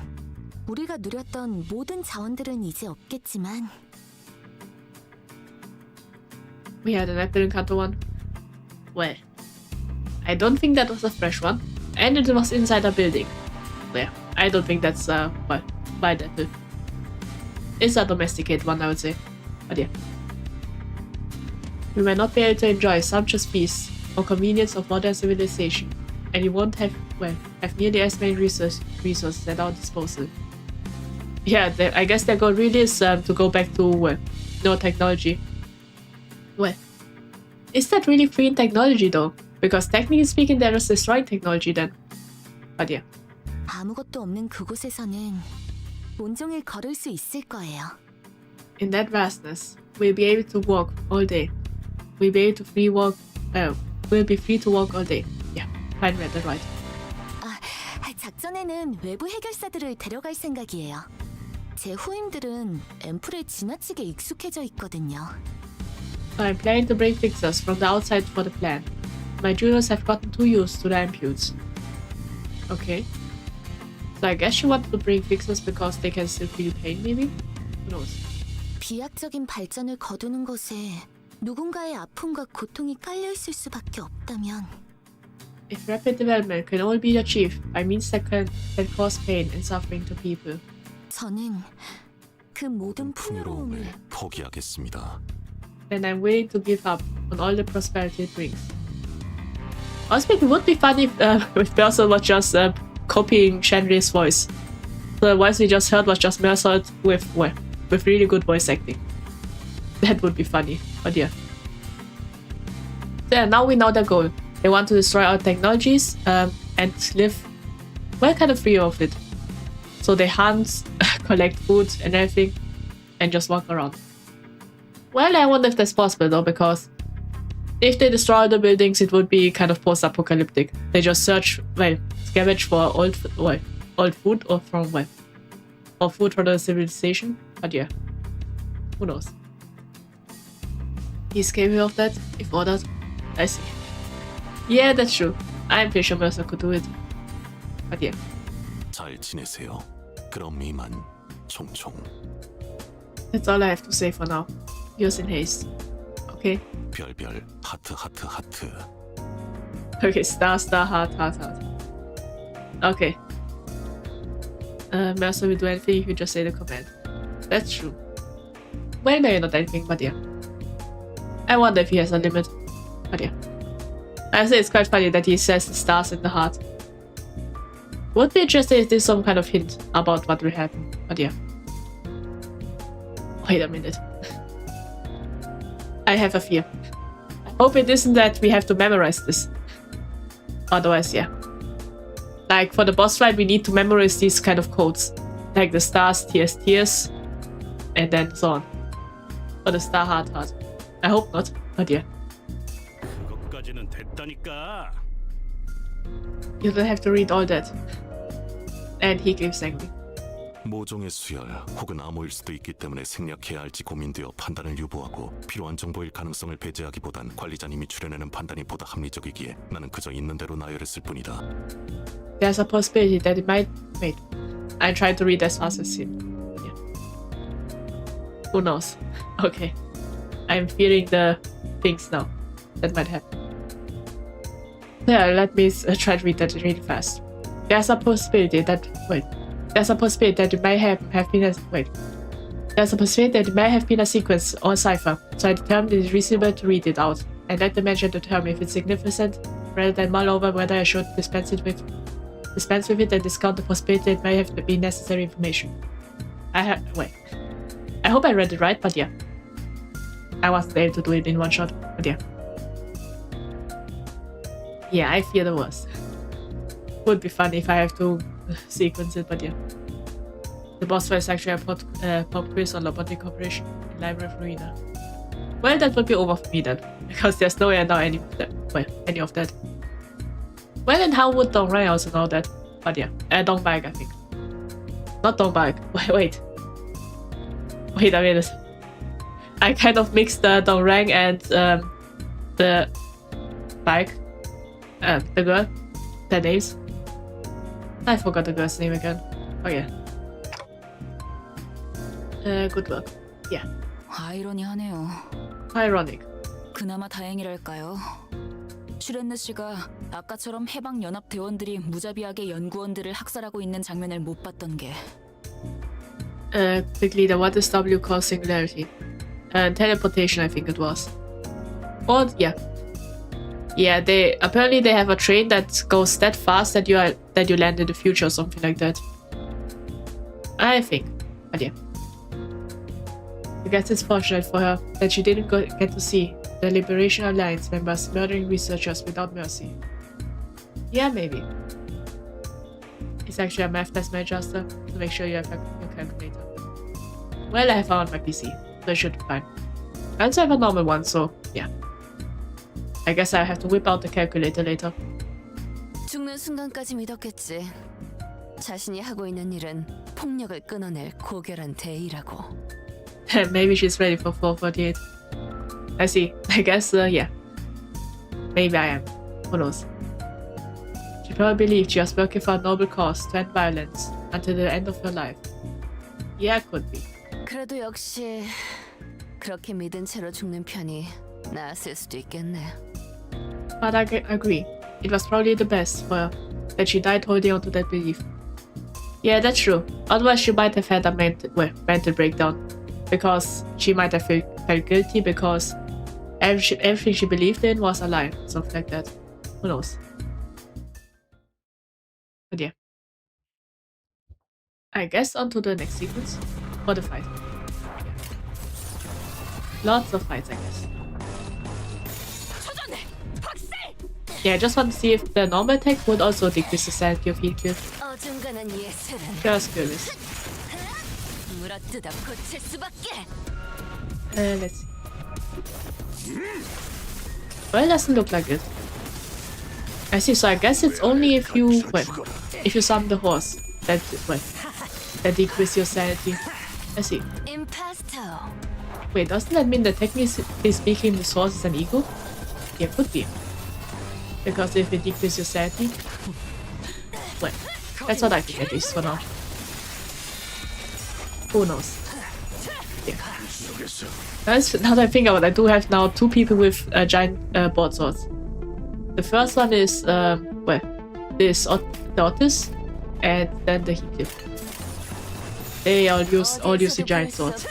우리가 누렸던 모든 자원들은 이제 없겠지만. We had an apple in Kanto one. Well, I don't think that was a fresh one. And it was inside a building. Yeah, I don't think that's wild apple. It's a domesticated one, I would say. But yeah. We might not be able to enjoy sumptuous feasts or convenience of modern civilization, and we won't have nearly as many resources at our disposal. Yeah, I guess their goal really is to go back to no technology. Well, is that really free in technology though? Because technically speaking, they're just destroying technology then. But yeah. 아무것도 없는 그곳에서는 온종일 걸을 수 있을 거예요. In that vastness, we'll be able to walk all day. We'll be able to we'll be free to walk all day. Yeah, fine, read that right. 작전에는 외부 해결사들을 데려갈 생각이에요. 제 후임들은 앰플에 지나치게 익숙해져 있거든요. I'm planning to bring fixers from the outside for the plan. My juniors have gotten too used to the amputes. Okay. So I guess she wanted to bring fixers because they can still feel pain, maybe? Who knows? 비약적인 발전을 거두는 것에 누군가의 아픔과 고통이 깔려 있을 수밖에 없다면. If rapid development can only be achieved by means that cause pain and suffering to people. 저는 그 모든 풍요로움을 포기하겠습니다. Then I'm willing to give up on all the prosperity it brings. I was thinking it would be funny if Mercer was just copying Shenry's voice. So the voice we just heard was just Mercer with really good voice acting. That would be funny, but yeah. So now we know their goal. They want to destroy our technologies and live kind of free of it. So they hunt, collect food and everything, and just walk around. Well, I wonder if that's possible though, because if they destroy the buildings, it would be kind of post-apocalyptic. They just scavenge for old food or food for the civilization. But yeah, who knows? He's capable of that, if ordered. I see. Yeah, that's true. I'm pretty sure Mercer could do it. But yeah. 잘 지내세요. 그럼 이만 총총. That's all I have to say for now. Yours in haste. Okay? 별별 하트 하트 하트. Okay, star, heart. Okay. Mercer will do anything if you just say the command. That's true. Well, maybe not anything, but yeah. I wonder if he has a limit. But yeah. I say it's quite funny that he says the stars in the heart. Would be interesting if there's some kind of hint about what will happen. But yeah. Wait a minute. I have a fear. I hope it isn't that we have to memorize this. Otherwise, yeah. Like for the boss fight, we need to memorize these kind of codes. Like the stars, tears, and then so on. Or the star, heart. I hope not, but yeah. 그것까지는 됐다니까. You don't have to read all that. And he gives angry. 모종의 수혈 혹은 암호일 수도 있기 때문에 생략해야 할지 고민되어 판단을 유보하고 필요한 정보일 가능성을 배제하기보단 관리자님이 추려내는 판단이 보다 합리적이기에 나는 그저 있는 대로 나열했을 뿐이다. There's a possibility that it might... Wait. I tried to read as fast as him. Yeah. Who knows? Okay. I'm feeling the things now that might happen. Yeah, let me try to read that really fast. There's a possibility that... Wait. There's a possibility that it might have been a... Wait. There's a possibility that it might have been a sequence or a cipher, so I determined it is reasonable to read it out, and let the manager determine if it's significant, rather than mull over whether I should dispense with it and discount the possibility that it might have been necessary information. Wait. I hope I read it right, but yeah. I wasn't able to do it in one shot, but yeah. Yeah, I fear the worst. Would be fun if I have to sequence it, but yeah. The boss fight is actually a pop quiz on robotic operation in Library of Ruina. Well, that would be over for me then, because there's no way now any of that. Well, and how would Dongrang also know that? But yeah, Dongbike, I think. Not Dongbike. Wait a minute. I kind of mixed the Dongrang and the bike, the girl, their names. I forgot the girl's name again. Oh yeah. Good work. Yeah. 아이러니하네요. Ironic. 그나마 다행이랄까요. 슈렌느 씨가 아까처럼 해방 연합 대원들이 무자비하게 연구원들을 학살하고 있는 장면을 못 봤던 게. Quickly, what is W called singularity? Teleportation, I think it was. Or yeah. Yeah, they apparently have a train that goes that fast that you land in the future or something like that. I think. But yeah. I guess it's fortunate for her that she didn't get to see the Liberation Alliance members murdering researchers without mercy. Yeah, maybe. It's actually a math test manager to make sure you have your calculator. Well, I have one on my PC, so it should be fine. I also have a normal one, so yeah. I guess I have to whip out the calculator later. 죽는 순간까지 믿었겠지. 자신이 하고 있는 일은 폭력을 끊어낼 고결한 대의라고. Maybe she's ready for 448. I see. I guess, yeah. Maybe I am. Who knows? She probably believed she was working for a noble cause to end violence until the end of her life. Yeah, could be. 그래도 역시 그렇게 믿은 채로 죽는 편이 나았을 수도 있겠네. But I agree. It was probably the best for her that she died holding on to that belief. Yeah, that's true. Otherwise, she might have had a mental breakdown. Because she might have felt guilty because everything she believed in was a lie. Something like that. Who knows? But yeah. I guess on to the next sequence. For the fight. Yeah. Lots of fights, I guess. Yeah, I just want to see if the normal attack would also decrease the sanity of heal kill. Just curious. Let's see. Well, it doesn't look like it. I see, so I guess it's only if you summon the horse that decrease your sanity. I see. Wait, doesn't that mean that technically speaking the source is an ego? Yeah, could be. Because if it decreases your sanity... Well, that's what I think at least for now. Who knows? Yeah. Now that I think about it, I do have now two people with giant broadswords. The first one is, this Otis, and then the Heathcliff. They all use the giant swords.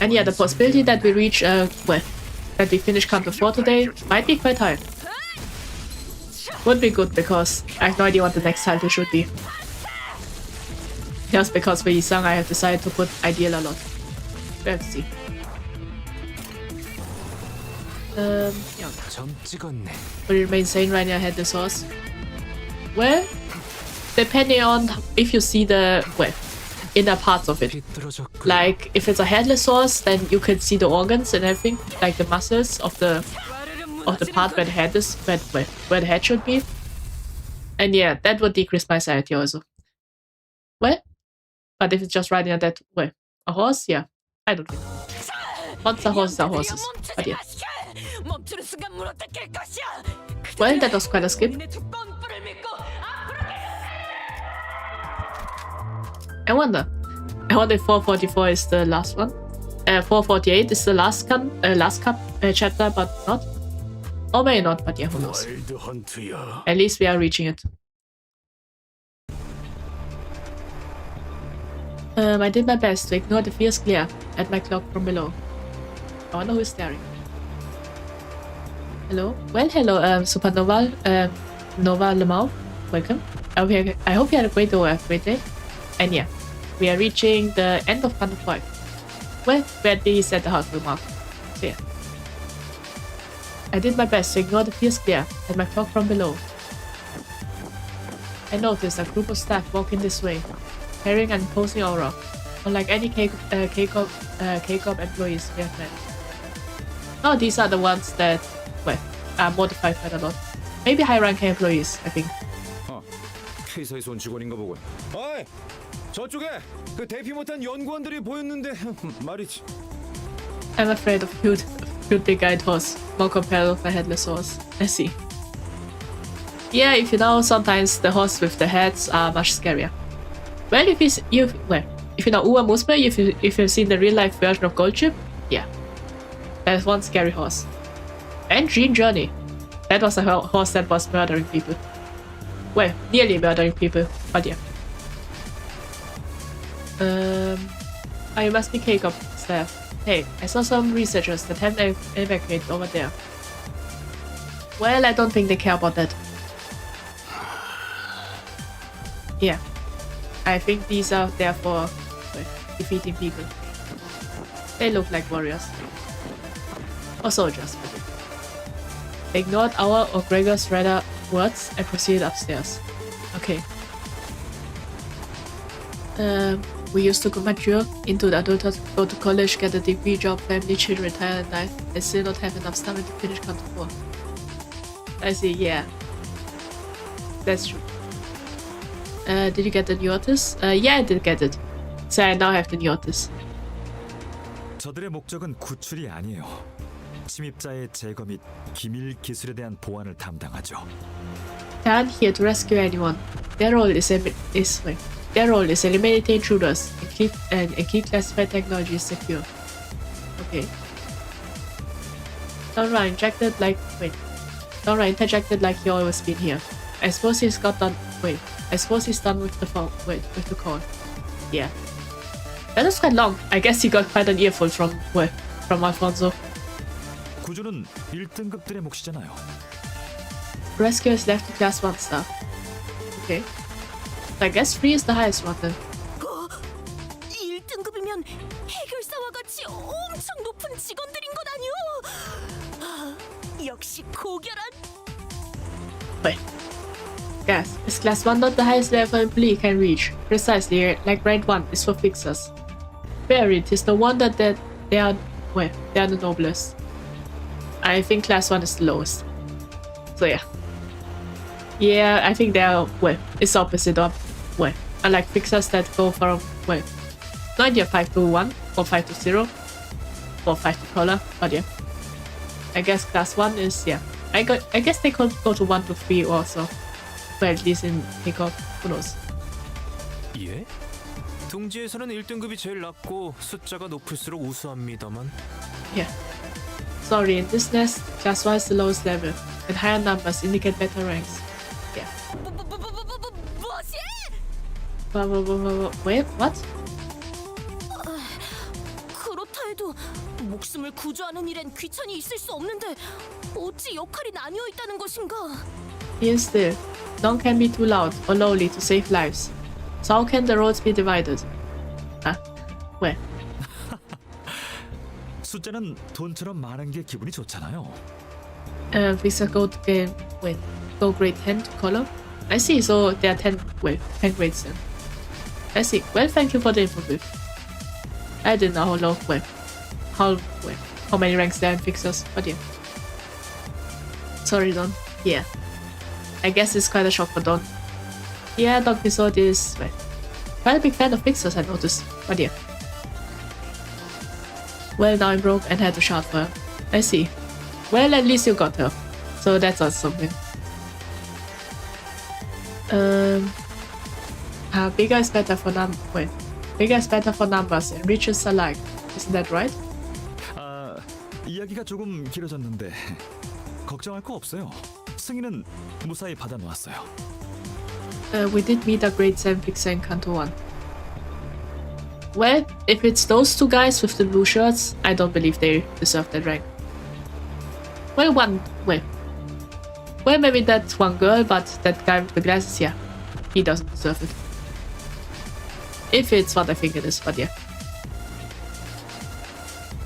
And yeah, the possibility that we reach, that we finish Canto 4 today might be quite high. Would be good because I have no idea what the next title should be. Just because for Yisang I have decided to put Ideal a lot. We have to see. Yeah. Will it remain sane right now I had this horse? Well, depending on if you see the inner parts of it. 비뚤어졌고. Like if it's a headless horse, then you can see the organs and everything, like the muscles of the part where the head is, where the head should be. And yeah, that would decrease my sanity also. Well, but if it's just riding a dead a horse, yeah, I don't think. Monster horses are horses, but yeah. Well, that was quite a skip. I wonder if 444 is the last one. 448 is the last chapter, but not. Or maybe not, but yeah, who knows. At least we are reaching it. I did my best to ignore the fierce glare at my clock from below. I wonder who is staring. Hello? Well, hello, Supernova, Nova Lemau. Welcome. I hope you had a great day. And yeah, we are reaching the end of Chapter 5. Well, we're at least at the halfway mark. So yeah. I did my best to ignore the fierce glare at my clock from below. I noticed a group of staff walking this way, carrying an imposing aura, unlike any K-Corp employees we have met. Oh, these are the ones that, are modified quite a lot. Maybe high-ranking employees, I think. K사에서 온 직원인가 보군. 어이, 저쪽에 그 대피 못한 연구원들이 보였는데 말이지. I'm afraid of cute big-eyed horse, more compared with a headless horse. I see. Yeah, if you know, sometimes the horse with the heads are much scarier. Well, if you know Uwe Musme, if you've seen the real-life version of Goldship, yeah, there's one scary horse. And Green Journey, that was a horse that was murdering people. Well, nearly murdering people, but yeah. You must be K-Corp staff. Hey, I saw some researchers that haven't evacuated over there. Well, I don't think they care about that. Yeah. I think these are there for defeating people. They look like warriors. Or soldiers, but yeah. They ignored our or Gregor's rather words and proceeded upstairs. Okay. We used to go mature into the adulthood, go to college, get a degree, job, family, children, retire and die, and still not have enough stomach to finish Chapter 4. I see, yeah. That's true. Did you get the new Otis? Yeah, I did get it. So I now have the new Otis. 저들의 목적은 구출이 아니에요. 침입자의 제거 및 기밀 기술에 대한 보안을 담당하죠. They aren't here to rescue anyone. Their role is eliminating intruders and keep classified technologies secure. Okay. Donra interjected like he always been here. I suppose he's done with the call. Yeah. That was quite long. I guess he got quite an earful from Alfonso. 구조는 1등급들의 몫이잖아요. Rescue is left to class 1 staff. Okay. I guess 3 is the highest one then. 1등급이면 해결사와 같이 엄청 높은 직원들인 것 아니오? 역시 고결한. Wait. Yes, is class 1 not the highest level employee can reach? Precisely, like rank 1 is for fixers. Very, it is no wonder that they are the noblest. I think class 1 is the lowest. So yeah. Yeah, I think they are, it's opposite of, unlike fixers that go from, not either 5 to 1, or 5 to 0, or 5 to color, but yeah. I guess class 1 is, yeah. I guess they could go to 1 to 3 also. But at least in K-Corp, who knows. 예? 둥지에서는 1등급이 제일 낮고 숫자가 높을수록 우수합니다만. Yeah. Sorry, in this nest, class 1 is the lowest level, and higher numbers indicate better ranks. Yeah. Wait, what? 그렇다 해도 목숨을 구조하는 일엔 귀천이 있을 수 없는데 어찌 역할이 나뉘어 있다는 것인가? Even still, none can be too loud or lowly to save lives. So how can the roles be divided? Where? 숫자는 돈처럼 많은 게 기분이 좋잖아요. Visa go grade 10 to color. I see, so there are 10 grades then. I see. Well, thank you for the info, Biff. I didn't know how long, how many ranks there are in fixers, but yeah. Sorry, Don. Yeah. I guess it's quite a shock for Don. Yeah, Donkey Sword is, well, quite a big fan of fixers, I noticed, but yeah. Well, now I'm broke and had to shout for her. I see. Well, at least you got her. So that's also something. Bigger is better for bigger is better for numbers and riches alike. Isn't that right? 이야기가 조금 길어졌는데 걱정할 거 없어요. 승인은 무사히 받아놓았어요. We did meet a grade 7 fixer in Canto 1. Well, if it's those two guys with the blue shirts, I don't believe they deserve that rank. Well, maybe that one girl, but that guy with the glasses, yeah, he doesn't deserve it. If it's what I think it is, but yeah.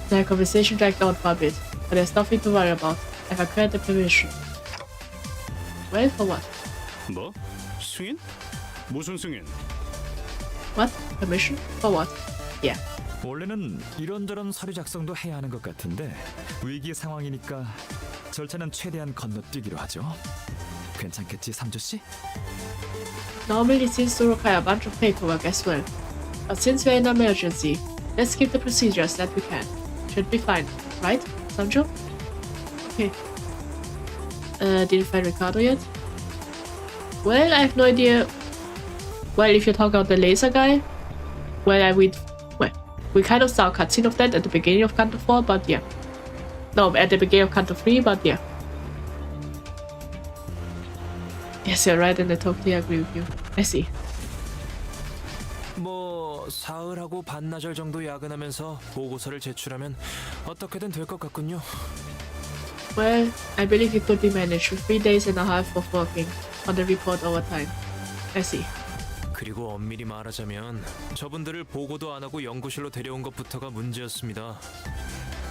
The conversation dragged on for a bit, but there's nothing to worry about. I've acquired the permission. Well, for what? 뭐? 승인? 무슨 승인? What? Permission? For what? Yeah. 원래는 이런저런 서류 작성도 해야 하는 것 같은데 위기 상황이니까 절차는 최대한 건너뛰기로 하죠. 괜찮겠지, 삼조 씨? Normally it seems to require a bunch of paperwork as well. But since we're in an emergency, let's keep the procedures that we can. Should be fine, right, Sanjo? Okay. Did you find Ricardo yet? Well, I have no idea. Well, if you talk about the laser guy, we kind of saw a cutscene of that at the beginning of Canto 4, but yeah. No, at the beginning of Canto 3, but yeah. Yes, you're right, and I totally agree with you. I see. 뭐 사흘하고 반나절 정도 야근하면서 보고서를 제출하면 어떻게든 될 것 같군요. Well, I believe it could be managed with 3 days and a half of working on the report over time. I see. 그리고 엄밀히 말하자면 저분들을 보고도 안 하고 연구실로 데려온 것부터가 문제였습니다.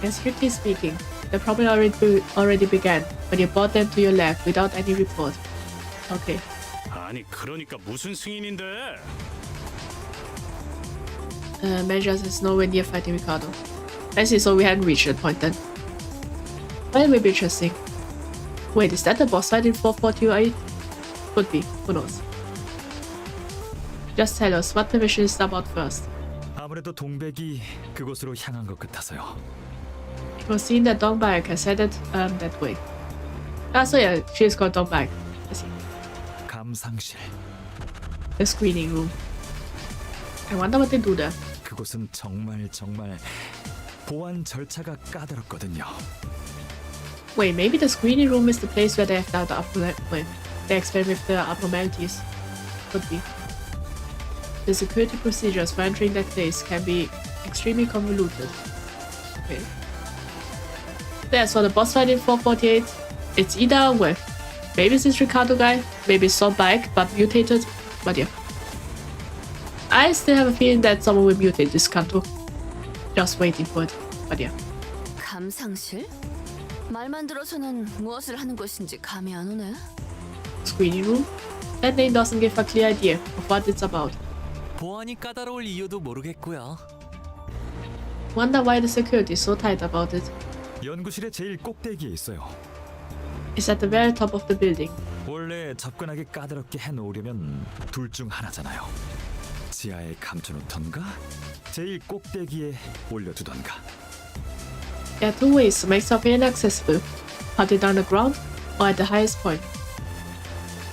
And strictly speaking, the problem already began when you brought them to your lab without any report. Okay. 아니 그러니까 무슨 승인인데? Measures is nowhere near fighting Ricardo. I see, so we hadn't reached that point then. Well, maybe interesting. Wait, is that the boss fight in 448? Could be, who knows. Just tell us what the mission is about first. 아무래도 동백이 그곳으로 향한 것 같아서요. It was seen that Dongbaek has headed that way. So yeah, she is called Dongbaek. I see. 감상실. The screening room. I wonder what they do there. 그곳은 정말 보안 절차가 까다롭거든요. Wait, maybe the screening room is the place where they have they experiment with the abnormalities. Could be. The security procedures for entering that place can be extremely convoluted. Okay. Yeah, so the boss fight in 448, it's either maybe it's this Ricardo guy, maybe it's Bike but mutated, but yeah. I still have a feeling that someone will mutate this Kanto. Just waiting for it, but yeah. 감상실? 말만 들어서는 무엇을 하는 곳인지 감이 안 오네. Screening room? That name doesn't give a clear idea of what it's about. 보안이 까다로울 이유도 모르겠고요. Wonder why the security is so tight about it. 연구실의 제일 꼭대기에 있어요. It's at the very top of the building. 원래 접근하기 까다롭게 해놓으려면 둘 중 하나잖아요. 지하에 감춰놓던가 제일 꼭대기에 올려두던가. There are two ways to make something inaccessible. Put it underground or at the highest point.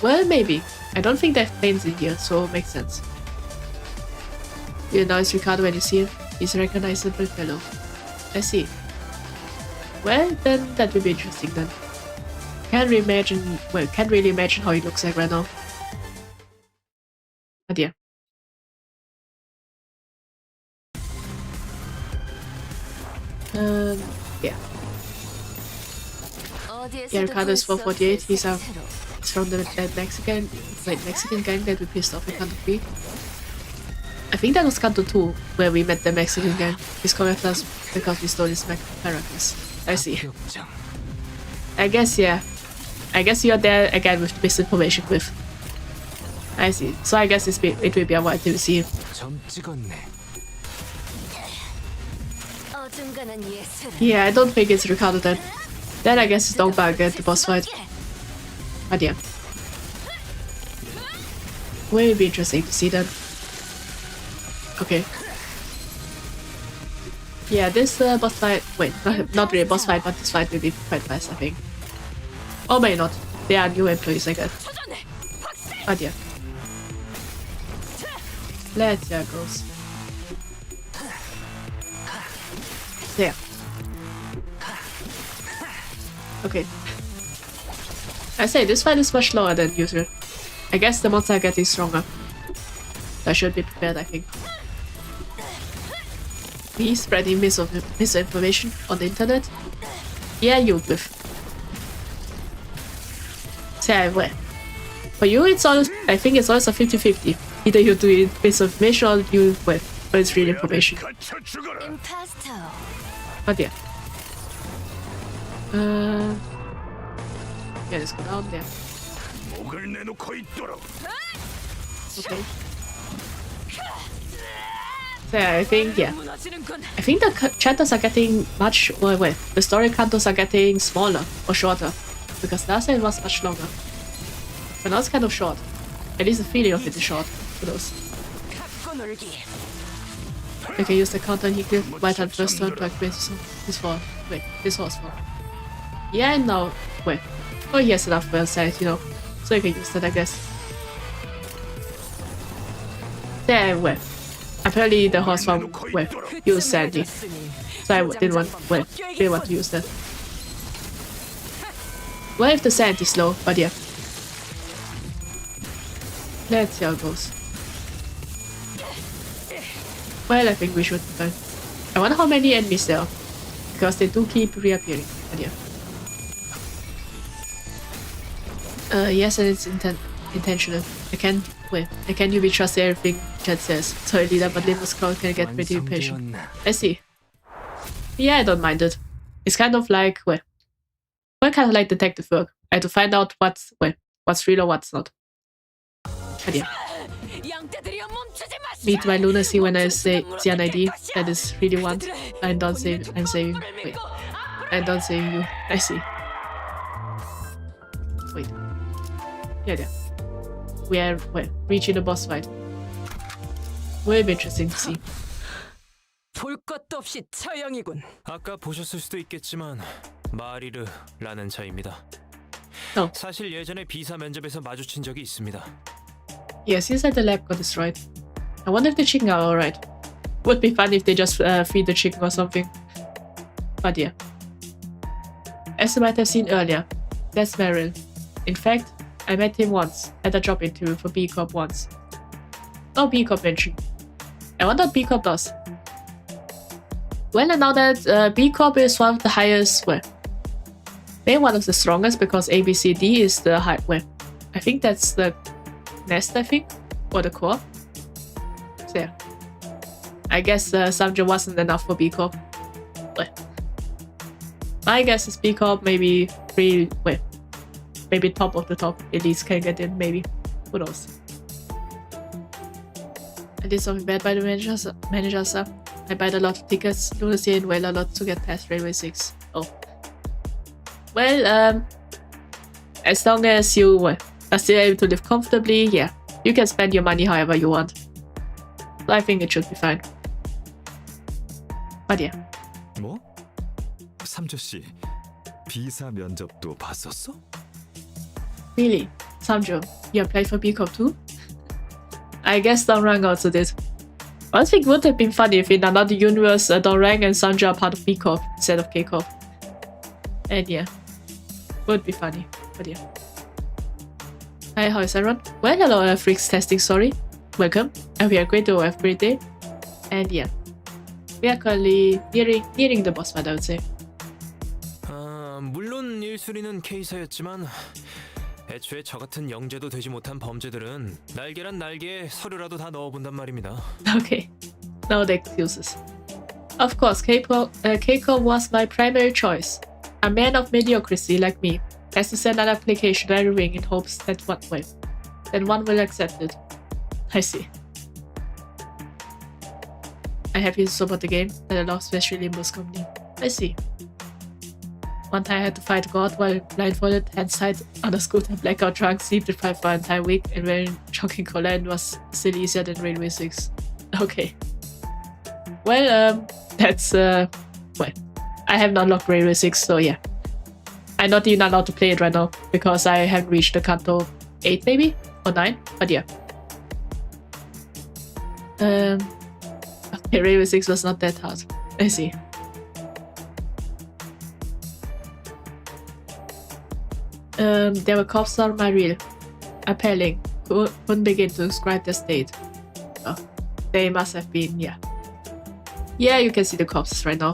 Well, maybe. I don't think they have planes in here, so it makes sense. You know it's Ricardo when you see him. He's a recognizable fellow. I see. Well, then that will be interesting then. Can't really imagine how he looks like right now. But yeah. Yeah. Yeah, Ricardo is 448. He's from the Mexican gang that we pissed off in Canto 3. I think that was Canto 2 where we met the Mexican gang. He's coming after us because we stole his maracas. I see. I guess, yeah. I guess you're there again with misinformation with. I see. So I guess it will be a while till we see him. 점 찍었네. 어중간한 예술. Yeah, I don't think it's Ricardo then. Then I guess it's Dogba at the boss fight. But yeah. Will be interesting to see that. Okay. Yeah, this boss fight. Wait, not really a boss fight, but this fight will be quite fast, I think. Or may not. They are new employees, I guess. But yeah. Let's see how it goes. There. Okay. I say, this fight is much lower than usual. I guess the monsters are getting stronger. I should be prepared, I think. Me spreading misinformation on the internet? Yeah, you, Biff. Say, well. For you, it's all. I think it's always a 50-50. Either you do it misinformation or you, well, but it's real information. But yeah. Yeah, let's go down there. Okay. So yeah, I think, yeah. I think the chapters are getting much, well, the story cantos are getting smaller or shorter. Because last time it was much longer. But now it's kind of short. At least the feeling of it is short. Who knows? I can use the counter he gives right hand first turn to activate his form. Wait, his horse form. Yeah, and now, wait. Oh, he has enough well side, you know. So you can use that, I guess. There, well. Apparently the horse form, well, used Sandy. So I didn't want, well, didn't want to use that. Well, if the sand is low, but yeah. Let's see how it goes. Well, I think we should be fine. I wonder how many enemies there are. Because they do keep reappearing, but yeah. Yes, and it's intentional. I can't you be trusted everything Chat says. Sorry, leader, but Limbus crowd can get pretty impatient. I see. Yeah, I don't mind it. It's kind of like, well, kind of like detective work. I have to find out what's real or what's not. But yeah. Meet my lunacy when I see an ID that is really one. I'm saving. Wait. I'm done saving you. I see. Wait. Yeah. We are, reaching the boss fight. Will be interesting to see. 볼 것도 없이 처형이군. 아까 보셨을 수도 있겠지만 마리르라는 자입니다. 사실 예전에 비사 면접에서 마주친 적이 있습니다. Yes, he said the lab got destroyed. I wonder if the chicken are alright. Would be fun if they just feed the chicken or something. But yeah. As you might have seen earlier, that's Meryl. In fact, I met him once at a job interview for B Corp once. No B Corp mentioned. I wonder what B Corp does. Well, I know that B Corp is one of the highest, maybe one of the strongest because ABCD is the high, I think that's the nest, I think, or the core. So yeah. I guess Samja wasn't enough for B Corp. My guess is B Corp maybe maybe top of the top. Elites can get in, maybe. Who knows? I did something bad by the manager, sir. I bought a lot of tickets, lunacy and well a lot to get past Railway 6. Oh. Well, as long as you are still able to live comfortably, yeah. You can spend your money however you want. So I think it should be fine. But yeah. 뭐? 삼조 씨, 비사 면접도 봤었어? Really? Samjo, you applied for B Corp too? I guess Dongrang also did. I think it would have been funny if in another universe Dongrang and Samjo are part of B Corp instead of K Corp. And yeah, would be funny, but yeah. Hi, how is everyone? Well, hello Freaks Testing, sorry. Welcome, and we are going to have a great day. And yeah, we are currently nearing the boss fight, I would say. 물론 1순위는 K사였지만 애초에 저 같은 영재도 되지 못한 범죄들은 날개란 날개에 서류라도 다 넣어본단 말입니다. Okay, no excuses. Of course, K-Corp was my primary choice. A man of mediocrity like me has to send an application to every wing in hopes that one will accept it. I see. I'm happy to support the game that allows special Limbus company. I see. One time I had to fight God while blindfolded, hands tied on a scooter, blackout drunk, sleep deprived for an entire week, and wearing jogging collar, and was still easier than Railway 6. Okay. Well, that's, well, I have not unlocked Railway 6, so yeah. I'm not even allowed to play it right now, because I haven't reached the Kanto 8 maybe? Or 9? But yeah. Okay, Railway 6 was not that hard. I see. There were cops on my reel. Appalling. Couldn't begin to describe their state. Oh, they must have been, yeah. Yeah, you can see the cops right now.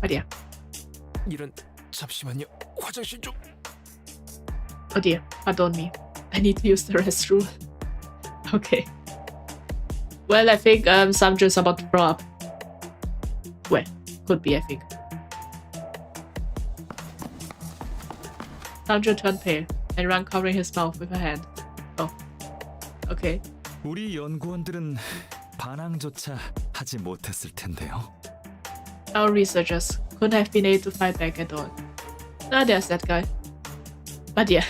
But yeah. 이런, 잠시만요. 화장실 좀. Oh dear, pardon me. I need to use the restroom. Okay. Well, I think Samjo's about to throw up. Well, could be, I think. Samjo turned pale and ran covering his mouth with her hand. Oh. Okay. 우리 연구원들은 반항조차 하지 못했을 텐데요. Our researchers couldn't have been able to fight back at all. Ah, there's that guy. But yeah.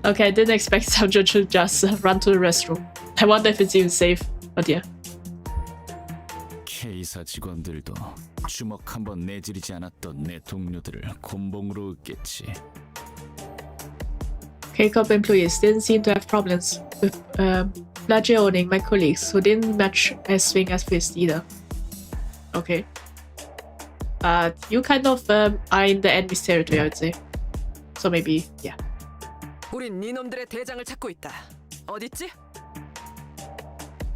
Okay, I didn't expect Samjo to just run to the restroom. I wonder if it's even safe. But yeah. K사 직원들도 주먹 한번 내지르지 않았던 내 동료들을 곤봉으로 얻겠지. K-Corp employees didn't seem to have problems with owning my colleagues who didn't match as swing as fist either. Okay. But you kind of are in the enemy's territory, I would say. So maybe, yeah. 우린 이놈들의 대장을 찾고 있다. 어딨지?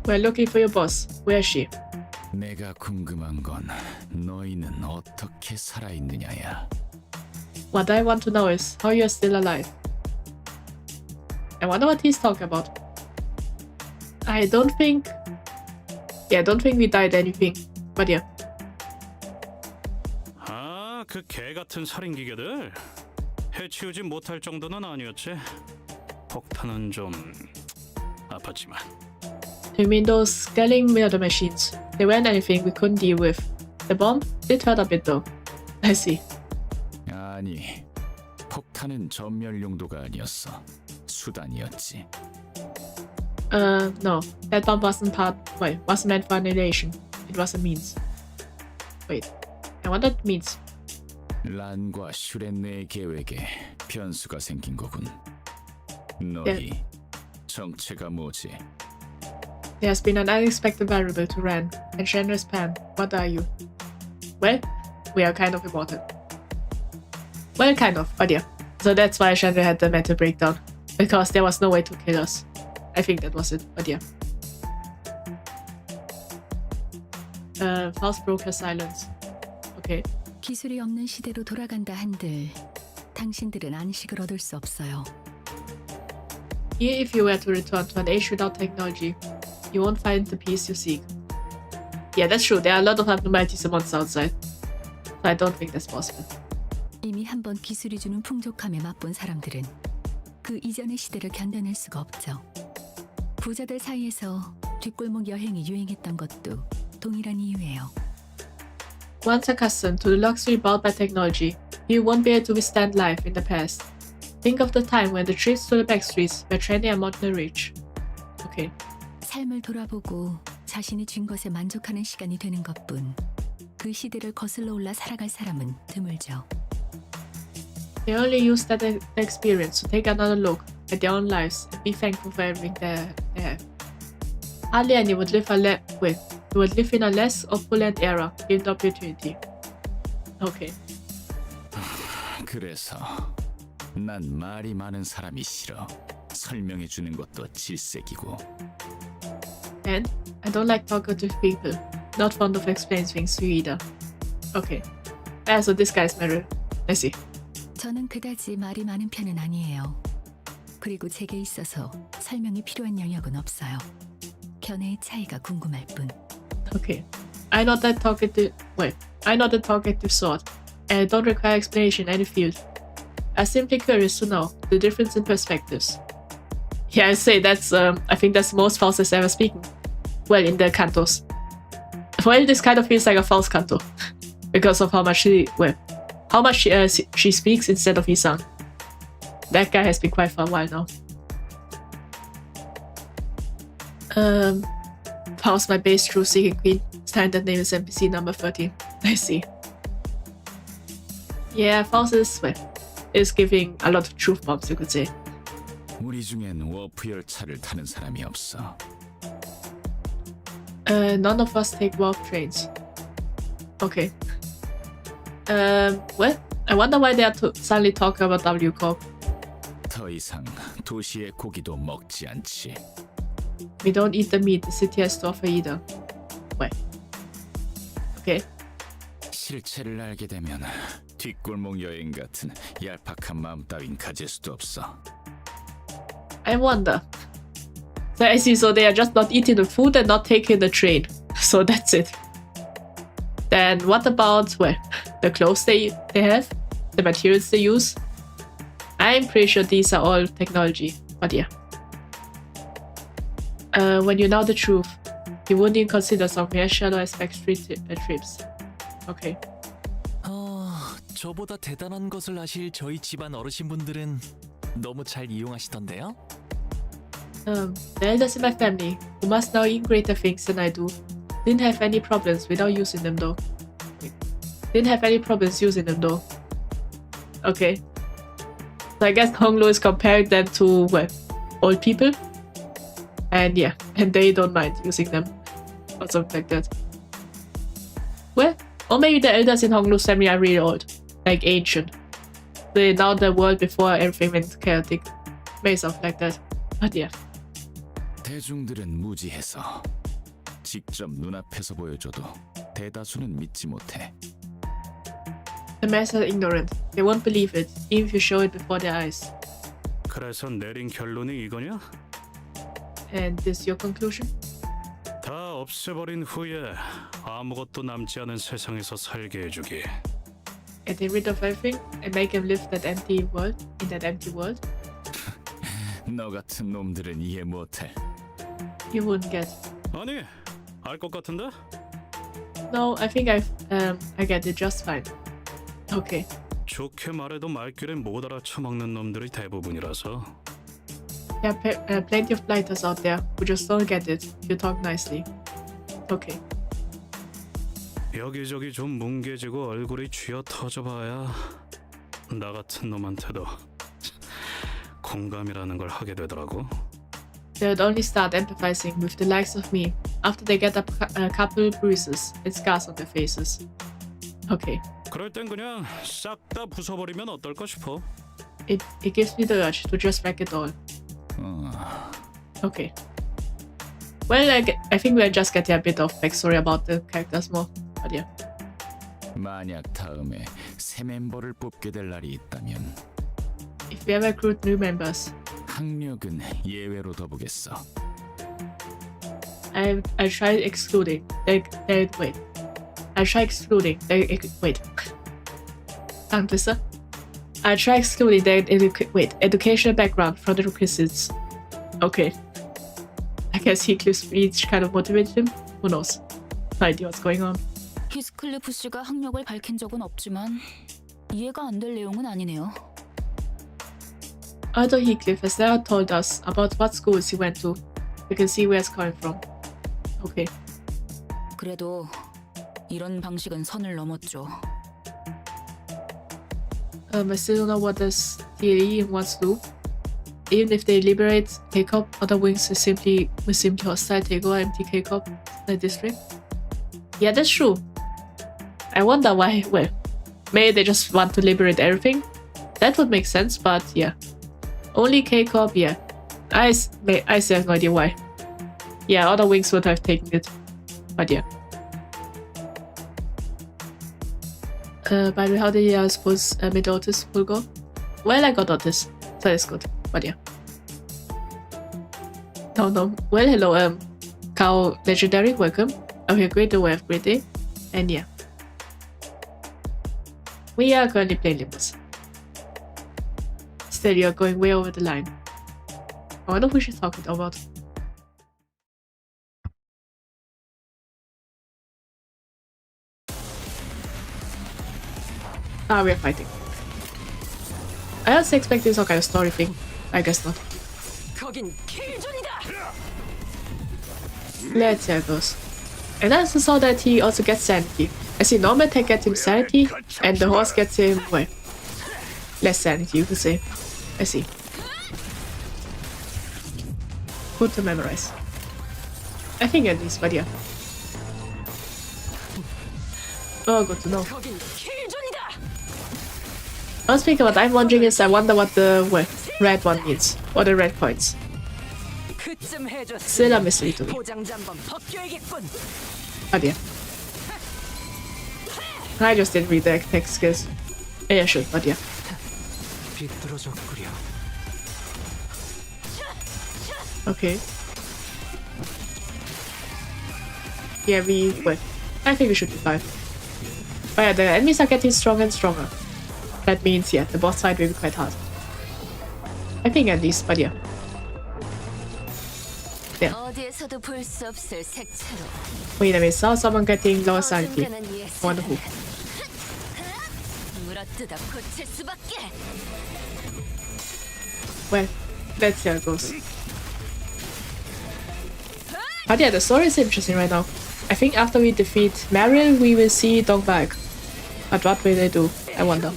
We're looking for your boss. Where is she? 내가 궁금한 건 너희는 어떻게 살아있느냐야. What I want to know is how you're still alive. I wonder what he's talking about. I don't think we died anything. But yeah. 아, 그 개 같은 살인 기계들 해치우지 못할 정도는 아니었지. 폭탄은 좀 아팠지만. You mean those scaling murder machines? They weren't anything we couldn't deal with. The bomb did hurt a bit though. I see. 아니, 폭탄은 전멸 용도가 아니었어. 수단이었지. No. That bomb wasn't meant for annihilation. It was a means. Wait. I wonder what it means. 란과 슈렌네의 계획에 변수가 생긴 거군. 너희 정체가 뭐지? There has been an unexpected variable to Ran and Shenri's plan. What are you? Well, we are kind of important. Well, kind of, but yeah. So that's why Shenri had the mental breakdown. Because there was no way to kill us. I think that was it, but yeah. Faust broke her silence. Okay. 기술이 없는 시대로 돌아간다 한들 당신들은 안식을 얻을 수 없어요. Here, if you were to return to an age without technology, you won't find the peace you seek. Yeah, that's true. There are a lot of abnormalities and monsters outside. So I don't think that's possible. 이미 한번 기술이 주는 풍족함에 맛본 사람들은 그 이전의 시대를 견뎌낼 수가 없죠. 부자들 사이에서 뒷골목 여행이 유행했던 것도 동일한 이유예요. Once accustomed to the luxury brought by technology, you won't be able to withstand life in the past. Think of the time when the trips to the back streets were trendy and modern rich. Okay. 삶을 돌아보고 자신이 쥔 것에 만족하는 시간이 되는 것뿐 그 시대를 거슬러 올라 살아갈 사람은 드물죠. They only use that experience to take another look at their own lives and be thankful for everything they have. Hardly any would live in a less opulent era given the opportunity. Okay. 그래서 난 말이 많은 사람이 싫어. 설명해 주는 것도 질색이고. And I don't like talkative people. Not fond of explaining things to you either. Okay. So this guy's married. I see. 저는 그다지 말이 많은 편은 아니에요. 그리고 제게 있어서 설명이 필요한 영역은 없어요. 견해의 차이가 궁금할 뿐. Okay. I'm not that talkative sort, and I don't require explanation in any field. I'm simply curious to know the difference in perspectives. Yeah, I say that's I think that's the most Faust has ever speaking. well, in the cantos. Well, this kind of feels like a false canto because of how much she speaks instead of Isan. That guy has been quiet for a while now. Pause my base through Seeking Queen. Standard name is NPC number 13. I see. Yeah, Faust is giving a lot of truth bombs, you could say. 우리 중엔 워프 열차를 타는 사람이 없어. None of us take warp trains. Okay. Well, I wonder why they are suddenly talking about W Corp. 더 이상 도시의 고기도 먹지 않지. We don't eat the meat the city has to offer either. Wait. Okay. 실체를 알게 되면 뒷골목 여행 같은 얄팍한 마음 따윈 가질 수도 없어. I wonder. So I see, so they are just not eating the food and not taking the train. So that's it. Then what about, well, the clothes they have? The materials they use? I'm pretty sure these are all technology, but yeah. When you know the truth, you wouldn't even consider some mere shadow aspect trips. Okay. 저보다 대단한 것을 아실 저희 집안 어르신분들은 너무 잘 이용하시던데요? The elders in my family, who must know even greater things than I do, didn't have any problems without using them though. Didn't have any problems using them though. Okay. So I guess Honglu is comparing them to, well, old people. And yeah, and they don't mind using them. Or something like that. Well, or maybe the elders in Honglu's family are really old. Like ancient. They know the world before everything went chaotic. Maybe something like that. But yeah. 대중들은 무지해서 직접 눈앞에서 보여줘도 대다수는 믿지 못해. The masses are ignorant. They won't believe it, even if you show it before their eyes. 그래서 내린 결론이 이거냐? And this your conclusion? 다 없애버린 후에 아무것도 남지 않은 세상에서 살게 해주기. Getting rid of everything and make him live that empty world in that empty world? 너 같은 놈들은 이해 못해. You wouldn't get. 아니, 알 것 같은데? No, I think I get it just fine. Okay. 좋게 말해도 말귀를 못 알아쳐먹는 놈들이 대부분이라서. There are plenty of blighters out there who just don't get it if you talk nicely. Okay. 여기저기 좀 뭉개지고 얼굴이 쥐어 터져봐야 나 같은 놈한테도 공감이라는 걸 하게 되더라고. They would only start empathizing with the likes of me after they get a couple bruises and scars on their faces. Okay. 그럴 땐 그냥 싹 다 부숴버리면 어떨까 싶어. It gives me the urge to just wreck it all. Okay. Well, I think we're just getting a bit of backstory about the characters more. But yeah. 만약 다음에 새 멤버를 뽑게 될 날이 있다면 If we ever recruit new members, 학력은 예외로 더 보겠어. I try excluding. Wait. I try excluding. Wait. I try excluding their educational background from the requisites. Okay. I guess Heathcliff's speech kind of motivated him. Who knows? No idea what's going on. 히스클리프 씨가 학력을 밝힌 적은 없지만 이해가 안 될 내용은 아니네요. Although Heathcliff has never told us about what schools he went to, we can see where it's coming from. Okay. 그래도 이런 방식은 선을 넘었죠. I still don't know what the DLE wants to do. Even if they liberate K-Cop, other wings will simply hostile take over empty K-Cop district. Yeah, that's true. I wonder why. Well, maybe they just want to liberate everything. That would make sense, but yeah. Only K-Cop, yeah. I still have no idea why. Yeah, other wings would have taken it. But yeah. By the way, how did you suppose mid-Otis will go? Well, I got Otis, so that's good. But yeah. No. Well, hello, Cow Legendary, welcome. I hope you have a great day, have a great day. And yeah. We are currently playing Limbus. Still, you are going way over the line. I wonder who we should talk about. Ah, we are fighting. I also expecting some kind of story thing. I guess not. 거긴 킬존이다. Let's see how it goes. And I also saw that he also gets sanity. I see normal attack gets him sanity, and the horse gets him, well, less sanity, you could say. I see. Good to memorize. I think at least, but yeah. Oh, good to know. 거긴 킬존이다. I was thinking what I'm wondering is I wonder what the red one means. Or the red points. 그쯤 해줬으니 Still a mystery to me. 포장지 한번 벗겨야겠군. But yeah. I just didn't read the text skills. Yeah, I should, but yeah. 비뚤어졌구려. Okay. Yeah, I think we should be fine. But yeah, the enemies are getting stronger and stronger. That means, yeah, the boss fight will be quite hard. I think at least, but yeah. Yeah. 어디에서도 볼 수 없을 색채로 Wait a minute, saw someone getting lower sanity. 어중간한 I 예술을 wonder who. 물어뜯어 고칠 수밖에. Well, let's see how it goes. But yeah, the story is interesting right now. I think after we defeat Meryl, we will see Dogback. But what will they do? I wonder.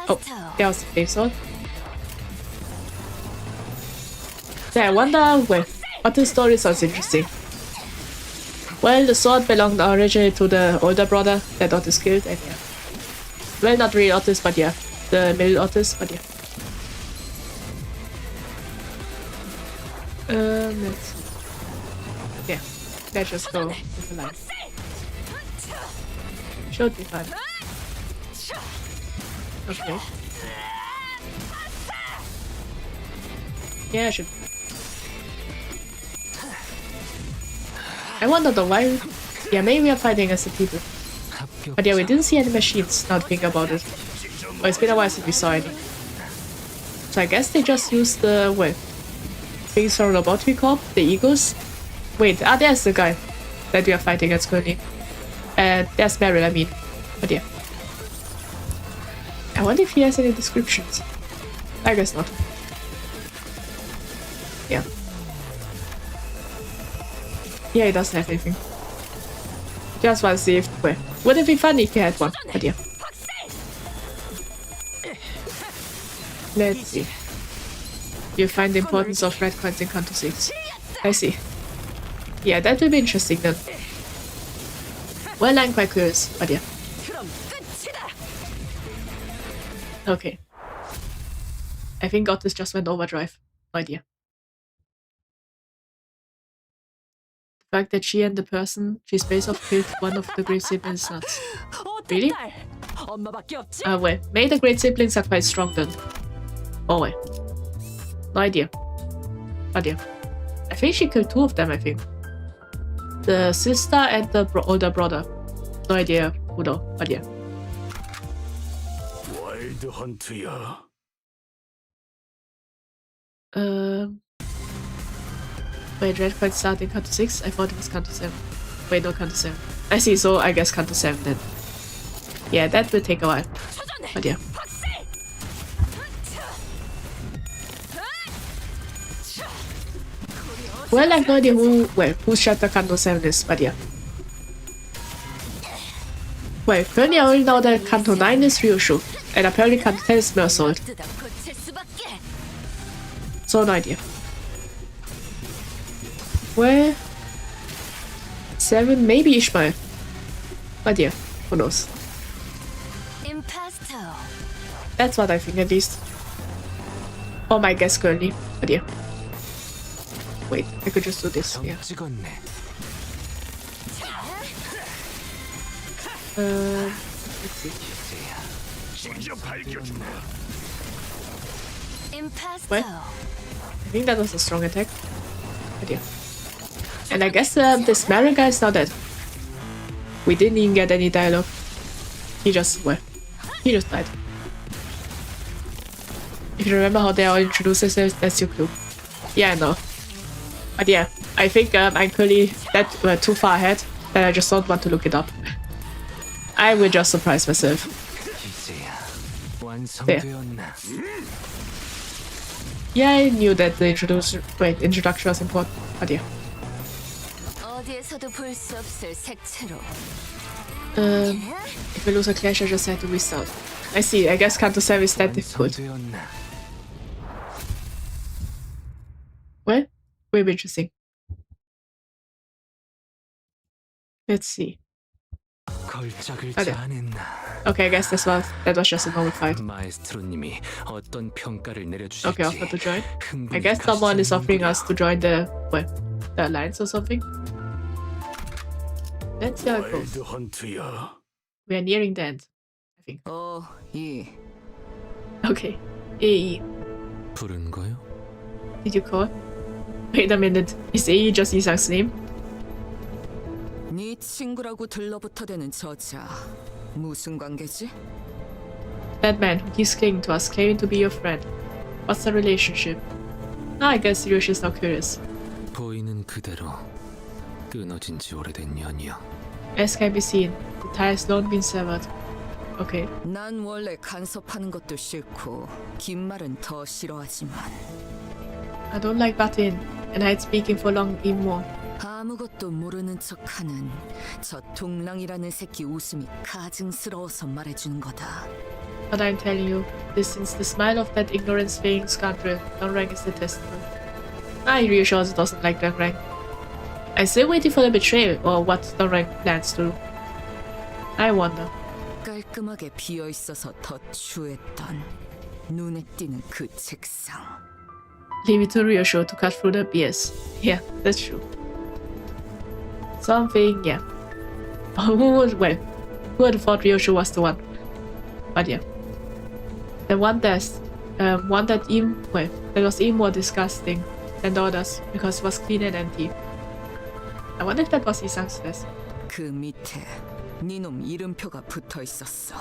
Oh, that was the flame sword. Yeah, I wonder what the story sounds interesting. Well, the sword belonged originally to the older brother that Otis killed, and yeah. Well, not really Otis, but yeah. The middle Otis, but yeah. Let's... Yeah, let's just go with the line. Should be fine. Okay. Yeah, I should. I wonder though why. Yeah, maybe we are fighting as the people. But yeah, we didn't see any machines, now think about it. Well, it's been a while since we saw any. So I guess they just used the, things from Robotic Corp, the Eagles. Wait, there's the guy that we are fighting against currently. There's Meryl, I mean. But yeah. I wonder if he has any descriptions. I guess not. Yeah. Yeah, he doesn't have anything. Just want to see if... would it be funny if he had one? But yeah. Let's see. You find the importance of red coins in Canto 6. I see. Yeah, that will be interesting then. Well, I'm quite curious, but yeah. Okay. I think Otis just went overdrive. No idea. The fact that she and the person she's based off killed one of the great siblings is nuts. Really? Well, maybe the great siblings are quite strong then. Oh well. No idea. But yeah. I think she killed two of them, I think. The sister and the older brother. No idea who though, but yeah. 와일드 헌트야. Wait, red card starting Canto 6? I thought it was Canto 7. Wait, no, Canto 7. I see, so I guess Canto 7 then. Yeah, that will take a while. But yeah. Well, I have no idea whose chapter Canto 7 is, but yeah. Well, currently I only know that Canto 9 is Ryushu, and apparently Canto 10 is Mersault. So no idea. Well, 7, maybe Ishmael. But yeah, who knows. That's what I think at least. Or my guess currently, but yeah. Wait, I could just do this, yeah. Let's see. What? I think that was a strong attack. But yeah. And I guess this Mary guy is now dead. We didn't even get any dialogue. He just died. If you remember how they all introduce themselves, that's your clue. Yeah, I know. But yeah, I think I'm clearly too far ahead that I just don't want to look it up. I will just surprise myself. 완성되었나? Yeah, I knew that the introduction was important. But yeah. 어디에서도 볼 수 없을 색채로. If we lose a clash, I just had to restart. I see. I guess Canto 7 is that difficult. Well, will be interesting. Let's see. Okay, I guess that was just a normal fight. 마에스트로님이 어떤 평가를 내려주실지. Okay, offer to join. I guess someone is offering us to join the alliance or something. Let's see how it goes. We are nearing the end, I think. 이. Okay. AE. 부른 거요? Did you call? Wait a minute. Is AE just Isang's name? 네 친구라고 들러붙어대는 저자 무슨 관계지? That man who keeps clinging to us, claiming to be your friend. What's the relationship? I guess Ryoshi's now curious. 보이는 그대로 끊어진 지 오래된 연이야. As can be seen, the tie has long been severed. Okay. 난 원래 간섭하는 것도 싫고 긴 말은 더 싫어하지만 I don't like butting, and I hate speaking for long even more. 아무것도 모르는 척하는 저 동랑이라는 새끼 웃음이 가증스러워서 말해주는 거다. But I'm telling you, this since the smile of that ignorance-feigning scoundrel, Donrang is detestable. Ryosho also doesn't like Donrang. I'm still waiting for the betrayal, or what Donrang plans to do. I wonder. 깔끔하게 비어 있어서 더 추했던 눈에 띄는 그 책상. Leave it to Ryosho to cut through the BS. Yeah, that's true. Something, yeah. Who would have thought Ryosho was the one? But yeah. The one that was even more disgusting than the others because it was clean and empty. I wonder if that was Isang's desk. 그 밑에 네놈 이름표가 붙어 있었어.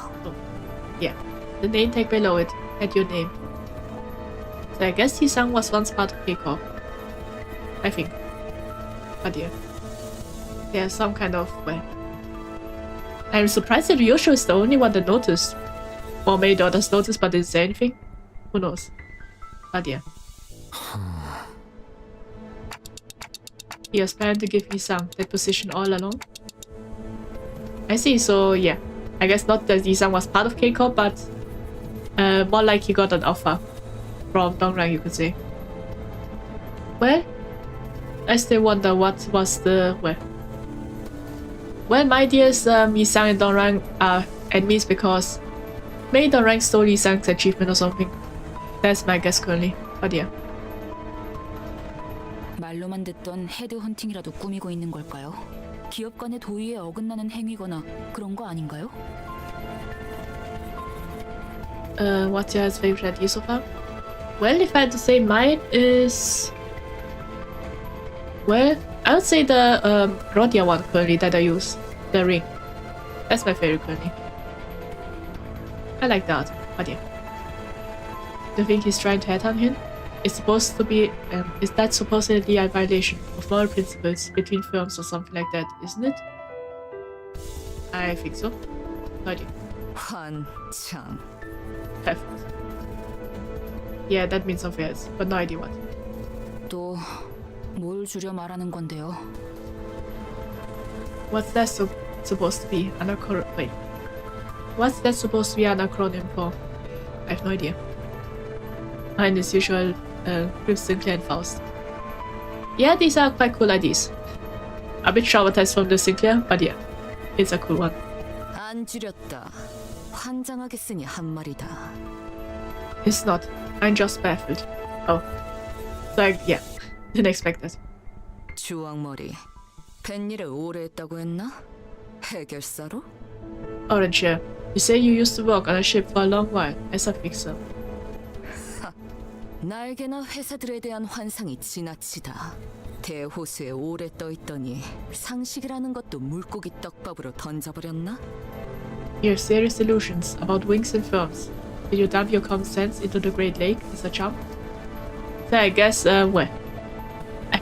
Yeah. The name tag below it had your name. So I guess Isang was once part of K-Corp. I think. But yeah. There's some kind of I'm surprised that Ryosho is the only one that noticed. Or maybe the others noticed but didn't say anything. Who knows? But yeah. He was planning to give Isang that position all along. I see, so yeah. I guess not that Isang was part of K-Corp, but more like he got an offer from Dongrang, you could say. Well, I still wonder what was the Well, my ideas, Isang and Dongrang are enemies because maybe Dongrang stole Isang's achievement or something. That's my guess currently, but yeah. 말로만 듣던 헤드헌팅이라도 꾸미고 있는 걸까요? 기업 간의 도의에 어긋나는 행위거나 그런 거 아닌가요? What's your favorite idea so far? Well, if I had to say mine is... Well, I would say the Rodia one currently that I use. The ring. That's my favorite currently. I like that, but yeah. Do you think he's trying to headhunt him? It's supposed to be... is that supposedly a violation of moral principles between firms or something like that, isn't it? I think so. No idea. 환창. Perfect. Yeah, that means something else, but no idea what. 또 뭘 줄여 말하는 건데요? What's that supposed to be? Wait. What's that supposed to be an acronym for? I have no idea. Mine is usual Crimson Clan Faust. Yeah, these are quite cool ideas. A bit traumatized from the Sinclair, but yeah, it's a cool one. 안 줄였다. 환장하게 쓰니 한 말이다. It's not. I'm just baffled. Oh. So yeah, didn't expect that. 주황머리. 뱃일을 오래 했다고 했나? 해결사로? Orange hair. You say you used to work on a ship for a long while as a fixer. 날개나 회사들에 대한 환상이 지나치다. 대호수에 오래 떠있더니 상식이라는 것도 물고기 떡밥으로 던져버렸나? You have serious illusions about wings and firms. Did you dump your common sense into the Great Lake as a chump? So I guess, I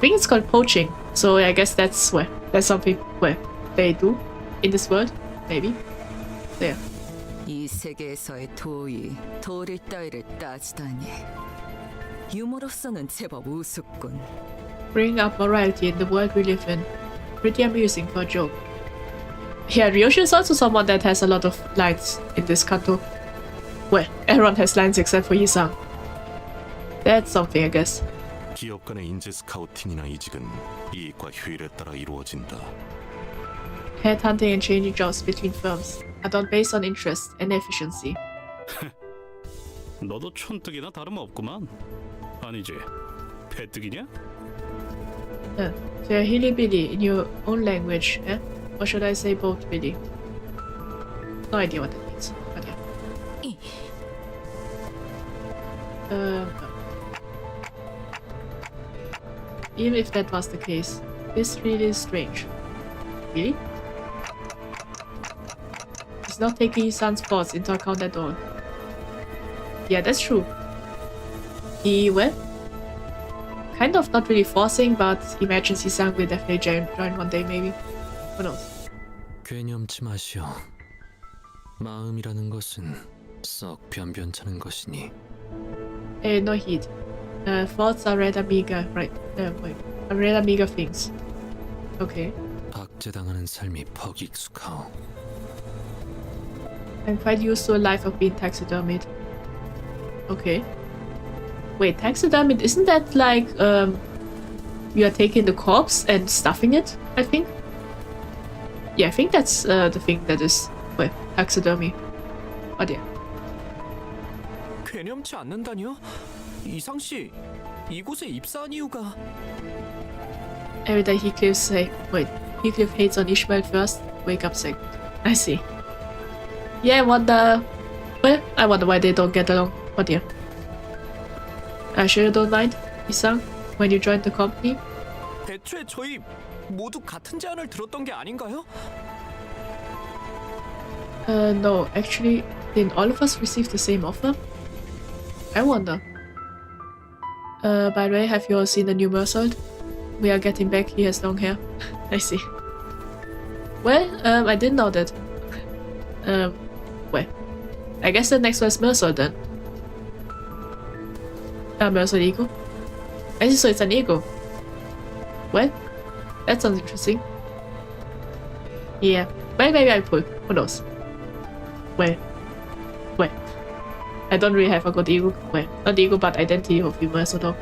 think it's called poaching. So I guess that's something they do in this world, maybe. So yeah. 이 세계에서의 도의, 도리 따위를 따지다니. 유머로서는 제법 우습군. Bringing up morality in the world we live in. Pretty amusing for a joke. Yeah, Ryoshi is also someone that has a lot of lines in this kanto. Well, everyone has lines except for Yisang. That's something, I guess. 기업 간의 인재 스카우팅이나 이직은 이익과 효율에 따라 이루어진다. Headhunting and changing jobs between firms are done based on interest and efficiency. 너도 촌뜨기나 다름없구만. 아니지, 배뜨기냐? So hilly-billy in your own language, eh? Or should I say both billy? No idea what that means, but yeah. Even if that was the case, this really is strange. Really? He's not taking his son's thoughts into account at all. Yeah, that's true. He, well, kind of not really forcing, but he imagines his son will definitely join one day, maybe. Who knows? 괴념치 마시오. 마음이라는 것은 썩 변변찮은 것이니. No heed. Thoughts are rather meager, right? Wait. Are rather meager things. Okay. 박제당하는 삶이 퍽 익숙하오. I'm quite used to a life of being taxidermied. Okay. Wait, taxidermied, isn't that like, you are taking the corpse and stuffing it, I think? Yeah, I think that's the thing that is, well, taxidermy. Oh dear. 괴념치 않는다니요? 이상 씨, 이곳에 입사한 이유가 Every day Heathcliff hates on Ishmael first, wake up second. I see. Yeah, I wonder why they don't get along. Oh dear. I sure you don't mind, Isang, when you joined the company? 애초에 저희 모두 같은 제안을 들었던 게 아닌가요? No, actually, didn't all of us receive the same offer? I wonder. By the way, have you all seen the new Mersault? We are getting back, he has long hair. I see. Well, I didn't know that. Well, I guess the next one is Mersault then. Mersault Eagle? I see, so it's an eagle. Well, that sounds interesting. Yeah, well, maybe I'll pull. Who knows? Well. I don't really have a good ego. Well, not ego, but identity of humor, though.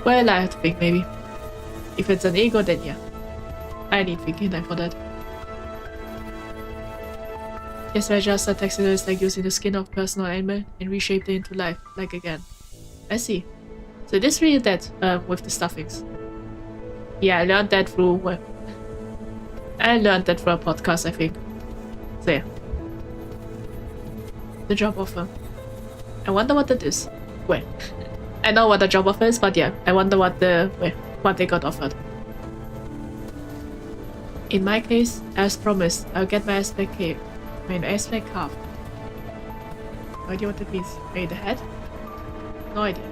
Well, I have to think, maybe. If it's an ego, then yeah. I need thinking time for that. Yes, I just a taxidermy is like using the skin of a person or animal and reshape it into life, like again. I see. So this really that, with the stuffings. Yeah, I learned that through, well, I learned that through a podcast, I think. So yeah. The job offer. I wonder what that is. Well, I know what the job offer is, but yeah, I wonder what they got offered. In my case, as promised, I'll get my aspect carved. No idea what that means. Maybe the head? No idea.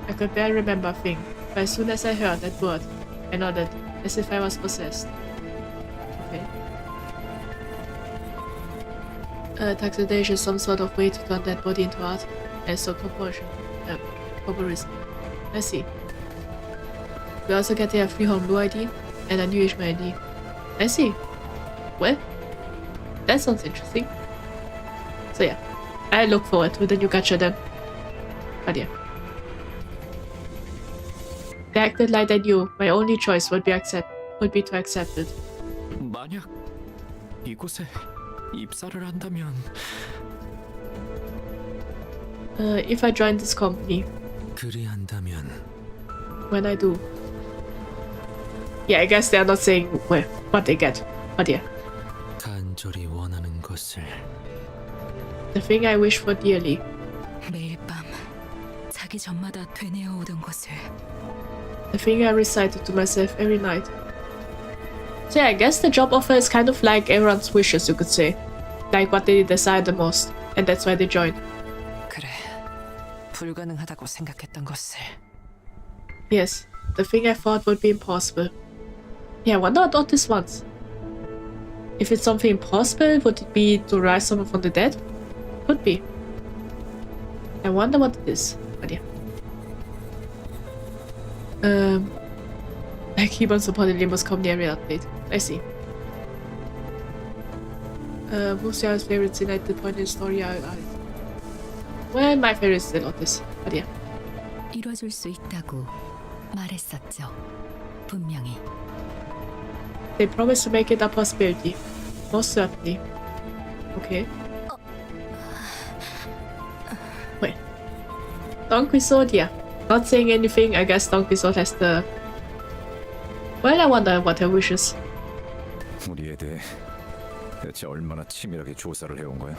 I could barely remember a thing, but as soon as I heard that word, I nodded, as if I was possessed. Okay. Taxidation is some sort of way to turn that body into art, and so corporism. I see. We also get a free home blue ID and a new Ishmael ID. I see. Well, that sounds interesting. So yeah, I look forward to the new gacha then. But yeah. They acted like I knew my only choice would be to accept it. 만약 이곳에 입사를 한다면 if I join this company. 그리한다면 When I do. Yeah, I guess they're not saying what they get. But yeah. 간절히 원하는 것을 The thing I wish for dearly. 매일 밤 자기 전마다 되뇌어 오던 것을 The thing I recited to myself every night. So yeah, I guess the job offer is kind of like everyone's wishes, you could say. Like what they desire the most. And that's why they joined. 그래, 불가능하다고 생각했던 것을. Yes, the thing I thought would be impossible. Yeah, I wonder what this wants. If it's something impossible, would it be to rise someone from the dead? Could be. I wonder what it is. But yeah. I keep on supporting Limbus comedy every update. I see. Who's your favorite scene at the point in the story? Well, my favorite is still Otis. But yeah. 이뤄줄 수 있다고 말했었죠. 분명히. They promise to make it a possibility. Most certainly. Okay. Wait. Don Quixote, yeah. Not saying anything, I guess Don Quixote has the... Well, I wonder what her wishes. 우리에 대해 대체 얼마나 치밀하게 조사를 해온 거야?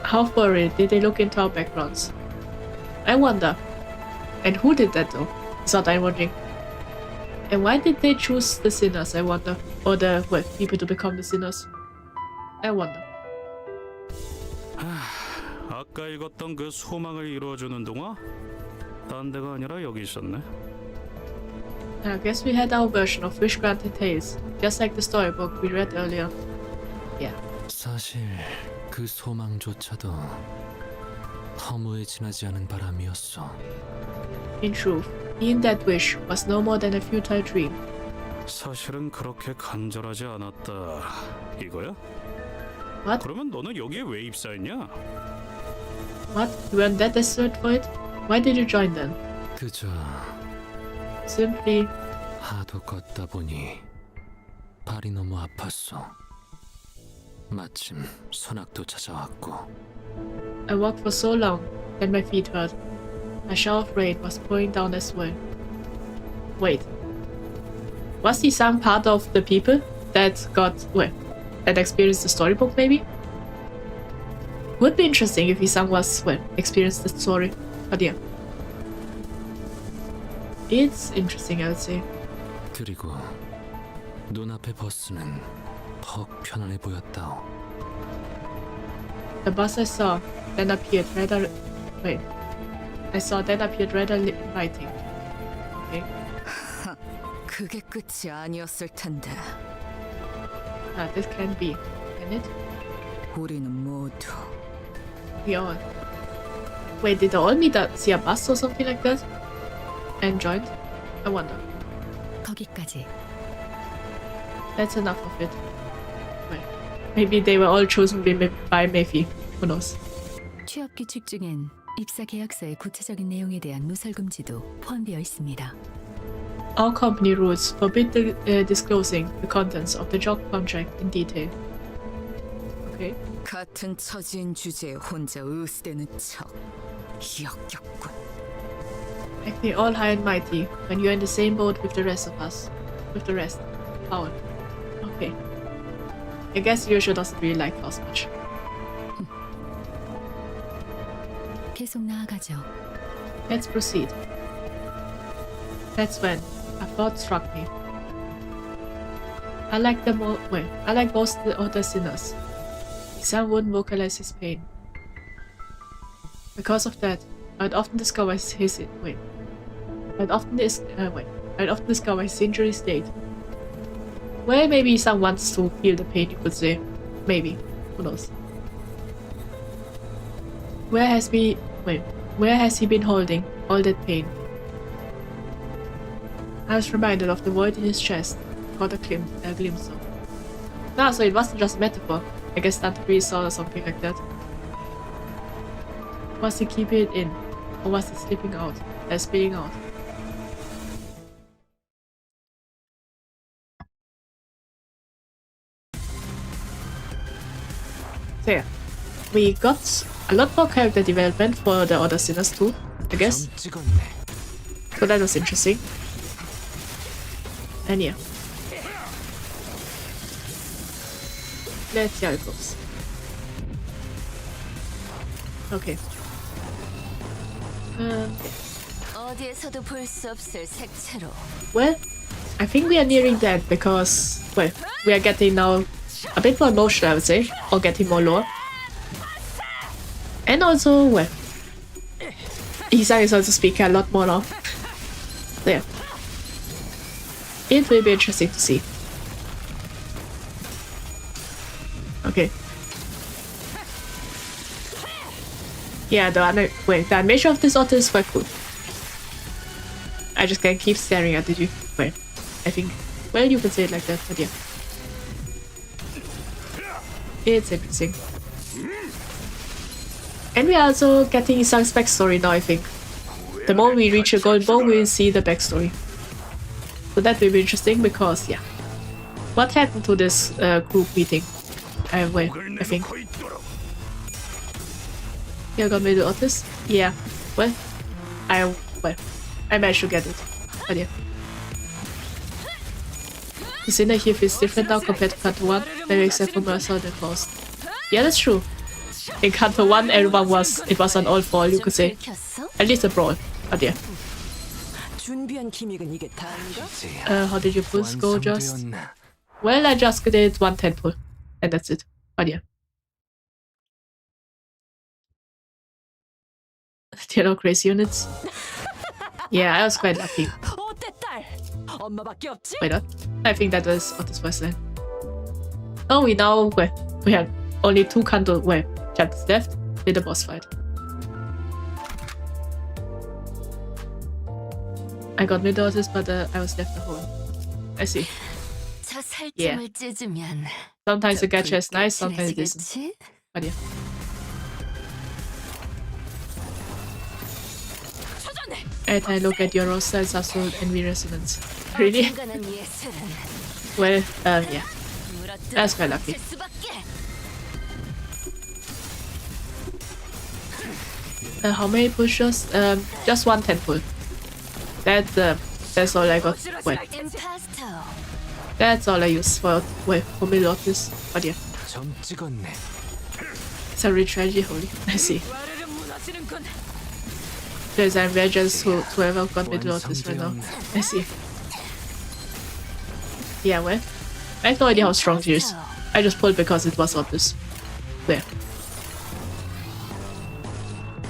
How thoroughly did they look into our backgrounds? I wonder. And who did that though? Is what I'm wondering. And why did they choose the sinners, I wonder? Or the, well, people to become the sinners? I wonder. 아까 읽었던 그 소망을 이루어주는 동화? 딴 데가 아니라 여기 있었네. I guess we had our version of Wish Granted Tales, just like the storybook we read earlier. Yeah. 사실 그 소망조차도 허무에 지나지 않은 바람이었어. In truth, even that wish was no more than a futile dream. 사실은 그렇게 간절하지 않았다. 이거야? What? 그러면 너는 여기에 왜 입사했냐? What? You weren't that desperate for it? Why did you join then? 그저 Simply... 하도 걷다 보니 발이 너무 아팠어. 마침 선악도 찾아왔고. I walked for so long that my feet hurt. A shower of rain was pouring down as well. Wait. Was he some part of the people that got... well, that experienced the storybook maybe? Would be interesting if Isang was, well, experienced the story. But yeah. It's interesting, I would say. 그리고 눈앞의 버스는 퍽 편안해 보였다오. The bus I saw then appeared rather... wait. I saw then appeared rather inviting. Okay. 그게 끝이 아니었을 텐데. Ah, this can be. Can it? 우리는 모두 We all. Wait, did they all see a bus or something like that? And joined? I wonder. 거기까지. That's enough of it. Wait. Maybe they were all chosen by Mayfi. Who knows? 취업 규칙 중엔 입사 계약서의 구체적인 내용에 대한 누설 금지도 포함되어 있습니다. Our company rules forbid disclosing the contents of the job contract in detail. Okay. 같은 처지인 주제에 혼자 으스대는 척 역겹군. Acting all high and mighty when you're in the same boat with the rest of us. With the rest. Paul. Okay. I guess Yosho doesn't really like us much. 계속 나아가죠. Let's proceed. That's when a thought struck me. I like most of the other sinners. Some wouldn't vocalize his pain. Because of that, I'd often discover his injury state. Well, maybe some wants to feel the pain, you could say. Maybe. Who knows? Where has he been holding all that pain? I was reminded of the void in his chest. Got a glimpse of. No, so it wasn't just a metaphor. I guess Dante really saw something like that. Was he keeping it in? Or was it spilling out? So yeah. We got a lot more character development for the other sinners too, I guess. So that was interesting. And yeah. Let's see how it goes. Okay. 어디에서도 볼 수 없을 색채로. Well, I think we are nearing that because, well, we are getting now a bit more emotional, I would say, or getting more lore. And also, well, Isa is also speaking a lot more now. So yeah. It will be interesting to see. Okay. Yeah, the animation of this otter is quite cool. I just can't keep staring at you. Wait, I think. Well, you can say it like that, but yeah. It's interesting. And we're also getting Isang's backstory now, I think. The more we reach a golden bow, we'll see the backstory. So that will be interesting because, yeah. What happened to this group meeting? I think. Yeah, got me the otters? Yeah. Well, I managed to get it. But yeah. The Cinder here feels different now compared to Kanto 1, maybe except for Mercer and the Coast. Yeah, that's true. In Kanto 1, it was an all-fall, you could say. At least a brawl. But yeah. How did your pulls go just? Well, I just did 110 pull. And that's it. But yeah. You know, crazy units. Yeah, I was quite lucky. Wait, what? I think that was Otto's first line. Oh, we have only 2 Kanto chapters left with the boss fight. I got mid doses, but I was left at home. I see. Yeah. Sometimes the gacha is nice, sometimes it isn't. But yeah. As I look at your roster, it's absolute envy resonance. Really? Well, yeah. That's quite lucky. How many push-ups? Just 1 10 pull. That's all I got. Well, that's all I use for middle of this. But yeah. It's a real tragedy, holy. I see. Because I'm vengeance to whoever got middle of this right now. I see. Yeah, well, I have no idea how strong she is. I just pulled because it was obvious. There.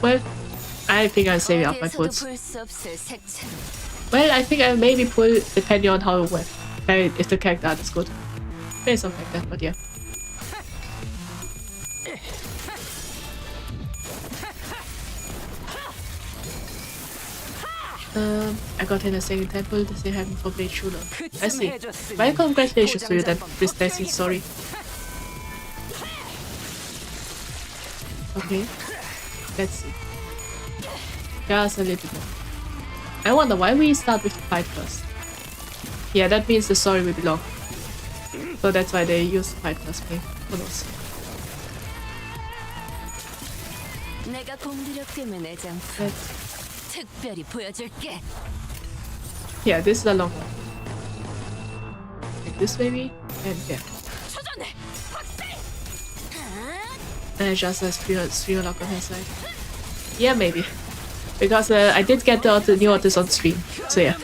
Well, I think I'll save up my pulls. Well, I think I maybe pull depending on how well. If the character art is good. Maybe something like that, but yeah. I got in a second temple to say heaven for Blade Shooter. I see. Well, congratulations to you then, this Desi story. Okay. Let's see. Just a little more. I wonder why we start with the fight first. Yeah, that means the story will be long. So that's why they use the fight first, maybe. Who knows? Yeah, this is a long one. Like this maybe? And yeah. And it just has stream lock on her side. Yeah, maybe. Because I did get the new artist on stream. So yeah.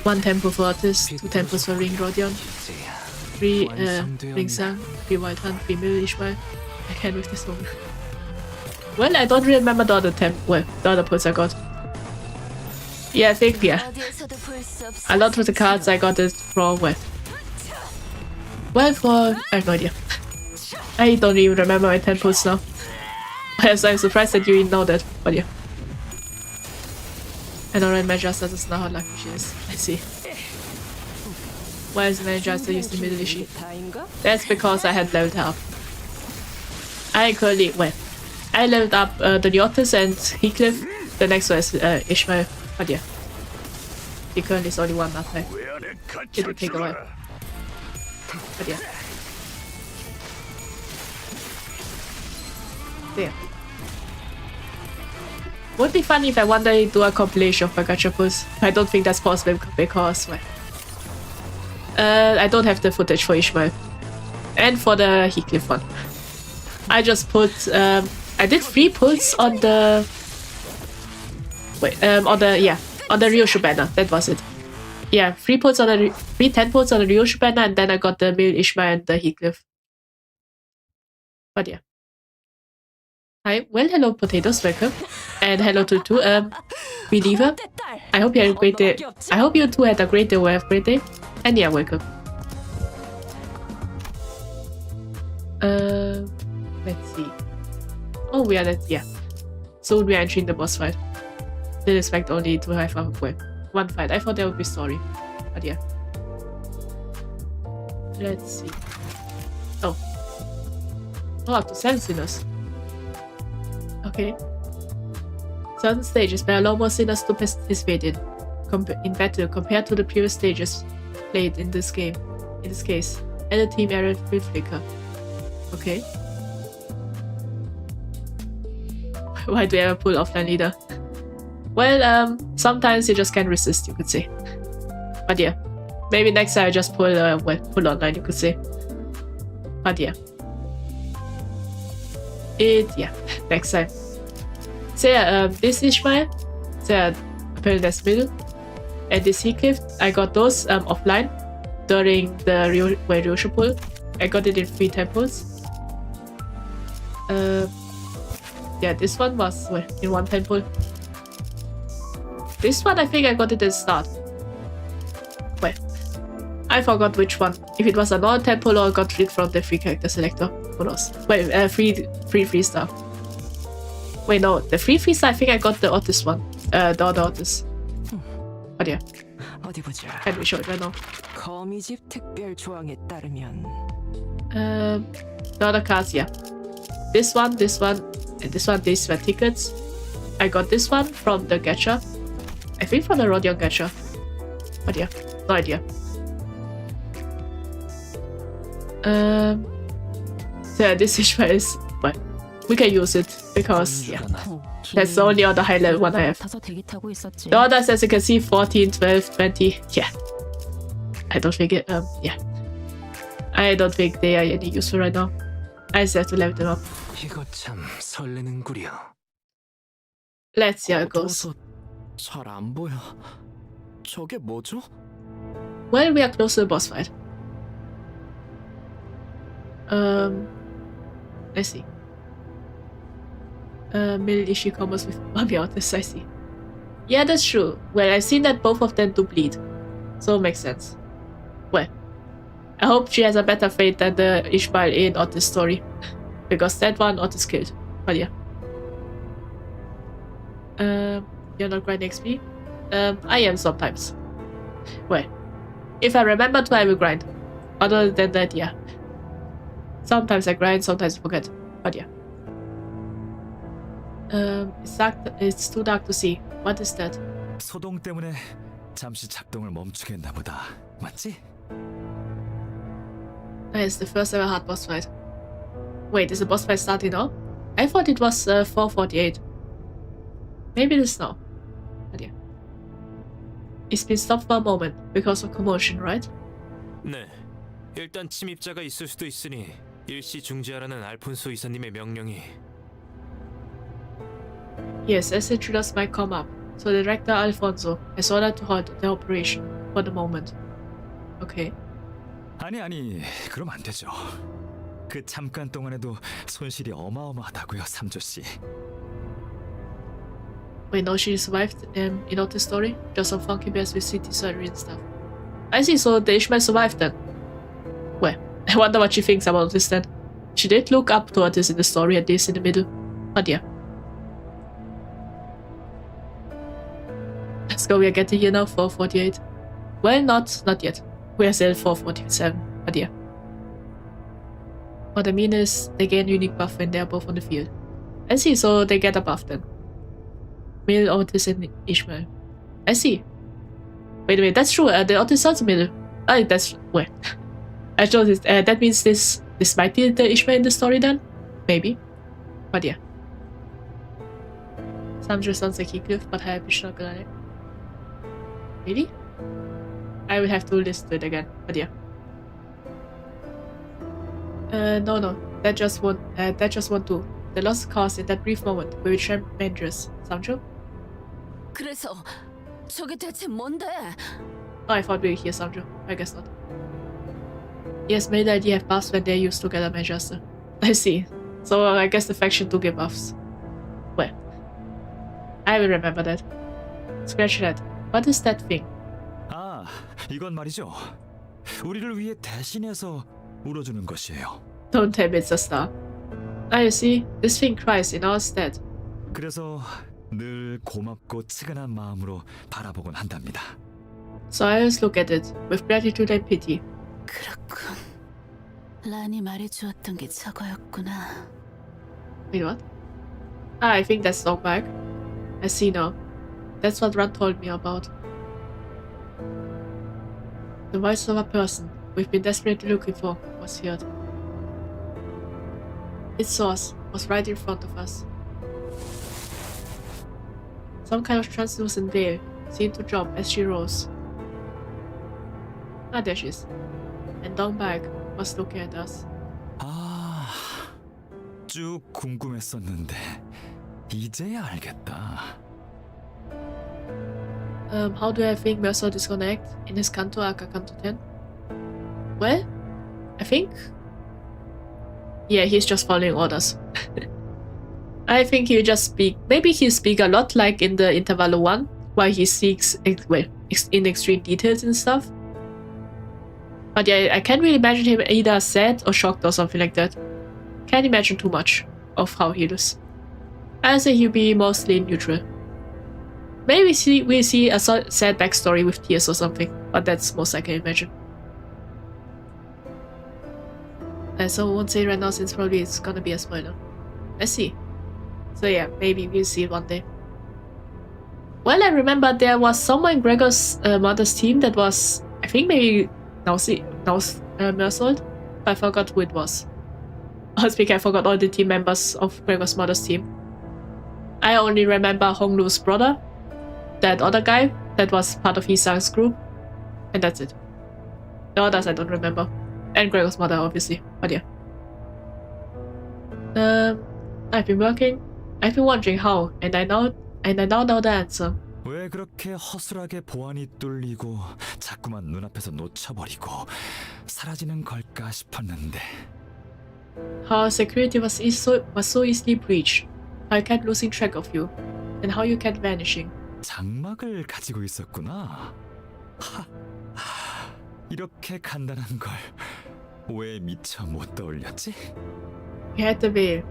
1 tempo for artist, 2 tempos for Ring Rodion, 3 Ring Sang, 3 Wild Hunt, 3 Mill Ishmael. I can't with this one. Well, I don't remember the other the other pulls I got. Yeah, I think, yeah. A lot of the cards I got it from, well, for... I have no idea. I don't even remember my 10 pulls now. Yes, I'm surprised that you even know that, but yeah. And alright, my Juster doesn't know how lucky she is. I see. Why isn't my Juster used the middle issue? That's because I had leveled her up. I currently, I leveled up the Niotis and Heathcliff. The next one is Ishmael, but yeah. He currently is only 1 that time. It will take a while. But yeah. There. Would be funny if I one day do a compilation of my gacha pulls. I don't think that's possible because, I don't have the footage for Ishmael. And for the Heathcliff one. I just put, I did 3 pulls on the... on the Ryoshu banner. That was it. Yeah, 3 pulls on the... 3 10 pulls on the Ryoshu banner, and then I got the Mill Ishmael and the Heathcliff. But yeah. Hi, well, hello potatoes, welcome. And hello to Believer. I hope you had a great day. I hope you two had a great day or have a great day. And yeah, welcome. Let's see. Oh, we are at, yeah. Soon we are entering the boss fight. Didn't expect only to have one fight. I thought there would be story. But yeah. Let's see. Oh. Oh, up to 7 sinners. Okay. Certain stages may allow more sinners to participate in battle compared to the previous stages played in this game. In this case, and the team area will flicker. Okay. Why do I ever pull offline leader? Well, sometimes you just can't resist, you could say. But yeah. Maybe next time I just pull online, you could say. But yeah. Next time. So yeah, this Ishmael, so apparently that's middle. And this Heathcliff, I got those offline during the Ryosha pull. I got it in 3 temples. Yeah, this one was in 1 temple. This one I think I got it at the start. Well, I forgot which one. If it was another temple or got it from the 3 character selector. Who knows? Wait, 3 star. Wait, no, the 3 star I think I got the Otis one. The other Otis. But yeah. 어디 보자. Can we show it right now? 거미집 특별 조항에 따르면 the other cards, yeah. This one, and this one, these were tickets. I got this one from the gacha. I think from the Rodion gacha. But yeah, no idea. So yeah, this Ishmael is, well, we can use it because, yeah, that's the only other high level one I have. The others, as you can see, 14, 12, 20, yeah. I don't think it, yeah. I don't think they are any useful right now. I just have to level them up. 이거 참 설레는구려. Let's see how it goes. 잘 안 보여. 저게 뭐죠? Well, we are close to the boss fight. Let's see. Middle issue combos with Mami Otis, I see. Yeah, that's true. Well, I've seen that both of them do bleed. So it makes sense. Well, I hope she has a better fate than the Ishmael in Otis story. Because that one Otis killed. But yeah. You're not grinding XP? I am sometimes. Well, if I remember to, I will grind. Other than that, yeah. Sometimes I grind, sometimes I forget. But yeah. It's too dark to see. What is that? 소동 때문에 잠시 작동을 멈추게 했나 보다. 맞지? It's the first ever hard boss fight. Wait, is the boss fight starting now? I thought it was 4:48. Maybe it is now. But yeah. It's been stopped for a moment because of commotion, right? 네. 일단 침입자가 있을 수도 있으니 일시 중지하라는 알폰소 이사님의 명령이. Yes, as intruders might come up, so the director Alfonso has ordered to halt the operation for the moment. Okay. 아니, 그럼 안 되죠. 그 잠깐 동안에도 손실이 어마어마하다고요, 삼조 씨. Wait, no, she survived in Otis story? Just some funky bears with CT surgery and stuff. I see, so the Ishmael survived then. Well, I wonder what she thinks about this then. She did look up to Otis in the story, at least in the middle. But yeah. Let's go, we are getting here now, 4:48. Well, not yet. We are still 4:47, but yeah. What I mean is, they gain unique buff when they are both on the field. I see, so they get a buff then. Middle, Otis, and Ishmael. I see. Wait, that's true. The Otis is also middle. Oh, that's well. I noticed. That means this might be the Ishmael in the story then, maybe. But yeah. Samjo sounds like Heathcliff, but I am not gonna. Really? I will have to listen to it again. But yeah. No. That just won't do. The loss caused in that brief moment will be tremendous. Samjo? 그래서 저게 대체 뭔데? Oh, I thought we were here, Samjo. I guess not. Yes, maybe the idea have buffs when they're used together, my Master. I see. So I guess the faction do give buffs. Well, I will remember that. Scratch that. What is that thing? 아, 이건 말이죠. 우리를 위해 대신해서 울어주는 것이에요. Don't tell me it's a star. Now you see, this thing cries in our stead. 그래서 늘 고맙고 측은한 마음으로 바라보곤 한답니다. So I always look at it with gratitude and pity. 그렇군. 란이 말해주었던 게 저거였구나. Wait, what? Ah, I think that's Dogback. I see now. That's what Ran told me about. The voice of a person we've been desperately looking for was heard. Its source was right in front of us. Some kind of translucent veil seemed to drop as she rose. Ah, there she is. And Dogback was looking at us. 아, 쭉 궁금했었는데 이제야 알겠다. How do I think Mercer is gonna act in his Canto aka Canto 10? Well, I think... Yeah, he's just following orders. I think he'll just speak... Maybe he'll speak a lot like in the Intervallo 1, where he speaks in extreme details and stuff. But yeah, I can't really imagine him either sad or shocked or something like that. Can't imagine too much of how he looks. I'd say he'll be mostly neutral. Maybe we'll see a sad backstory with tears or something, but that's most I can imagine. So I won't say right now since probably it's gonna be a spoiler. Let's see. So yeah, maybe we'll see it one day. Well, I remember there was someone in Gregor's mother's team that was, I think maybe Mersold, but I forgot who it was. Speaking, I forgot all the team members of Gregor's mother's team. I only remember Honglu's brother, that other guy that was part of Hisang's group, and that's it. The others I don't remember. And Gregor's mother, obviously, but yeah. I've been wondering how, and I now know the answer. 왜 그렇게 허술하게 보안이 뚫리고 자꾸만 눈앞에서 놓쳐버리고 사라지는 걸까 싶었는데. How security was so easily breached. How I kept losing track of you, and how you kept vanishing. 장막을 가지고 있었구나. 이렇게 간단한 걸 왜 미처 못 떠올렸지? You had the veil.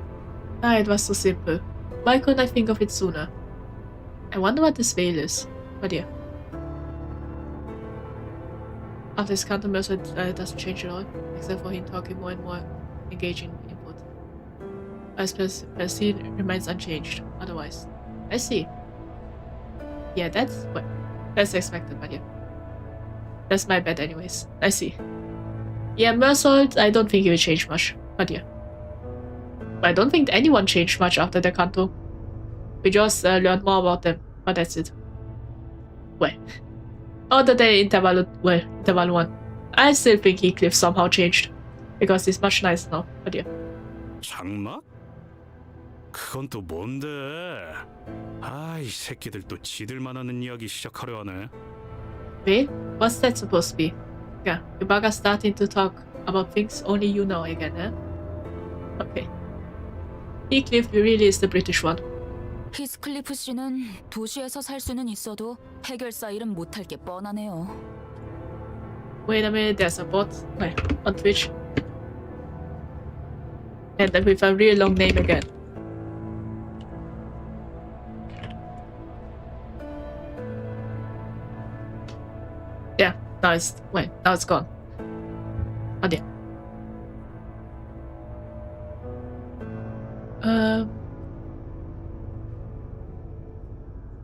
Ah, it was so simple. Why couldn't I think of it sooner? I wonder what this veil is. But yeah. After his counter method doesn't change at all, except for him talking more and more, engaging input. As Percy remains unchanged, otherwise. I see. Yeah, that's expected, but yeah. That's my bad anyways. I see. Yeah, Mersold, I don't think he will change much, but yeah. I don't think anyone changed much after the Kanto. We just learned more about them, but that's it. Well, other than Intervallo 1, I still think Heathcliff somehow changed, because he's much nicer now, but yeah. 장막? 그건 또 뭔데? 아, 이 새끼들 또 지들만 하는 이야기 시작하려 하네. Wait, what's that supposed to be? Yeah, you bugger starting to talk about things only you know again, eh? Okay. Heathcliff really is the British one. 히스클리프 씨는 도시에서 살 수는 있어도 해결사 일은 못할 게 뻔하네요. Wait a minute, there's a bot on Twitch. And then with a real long name again. Yeah, now it's gone. Oh yeah.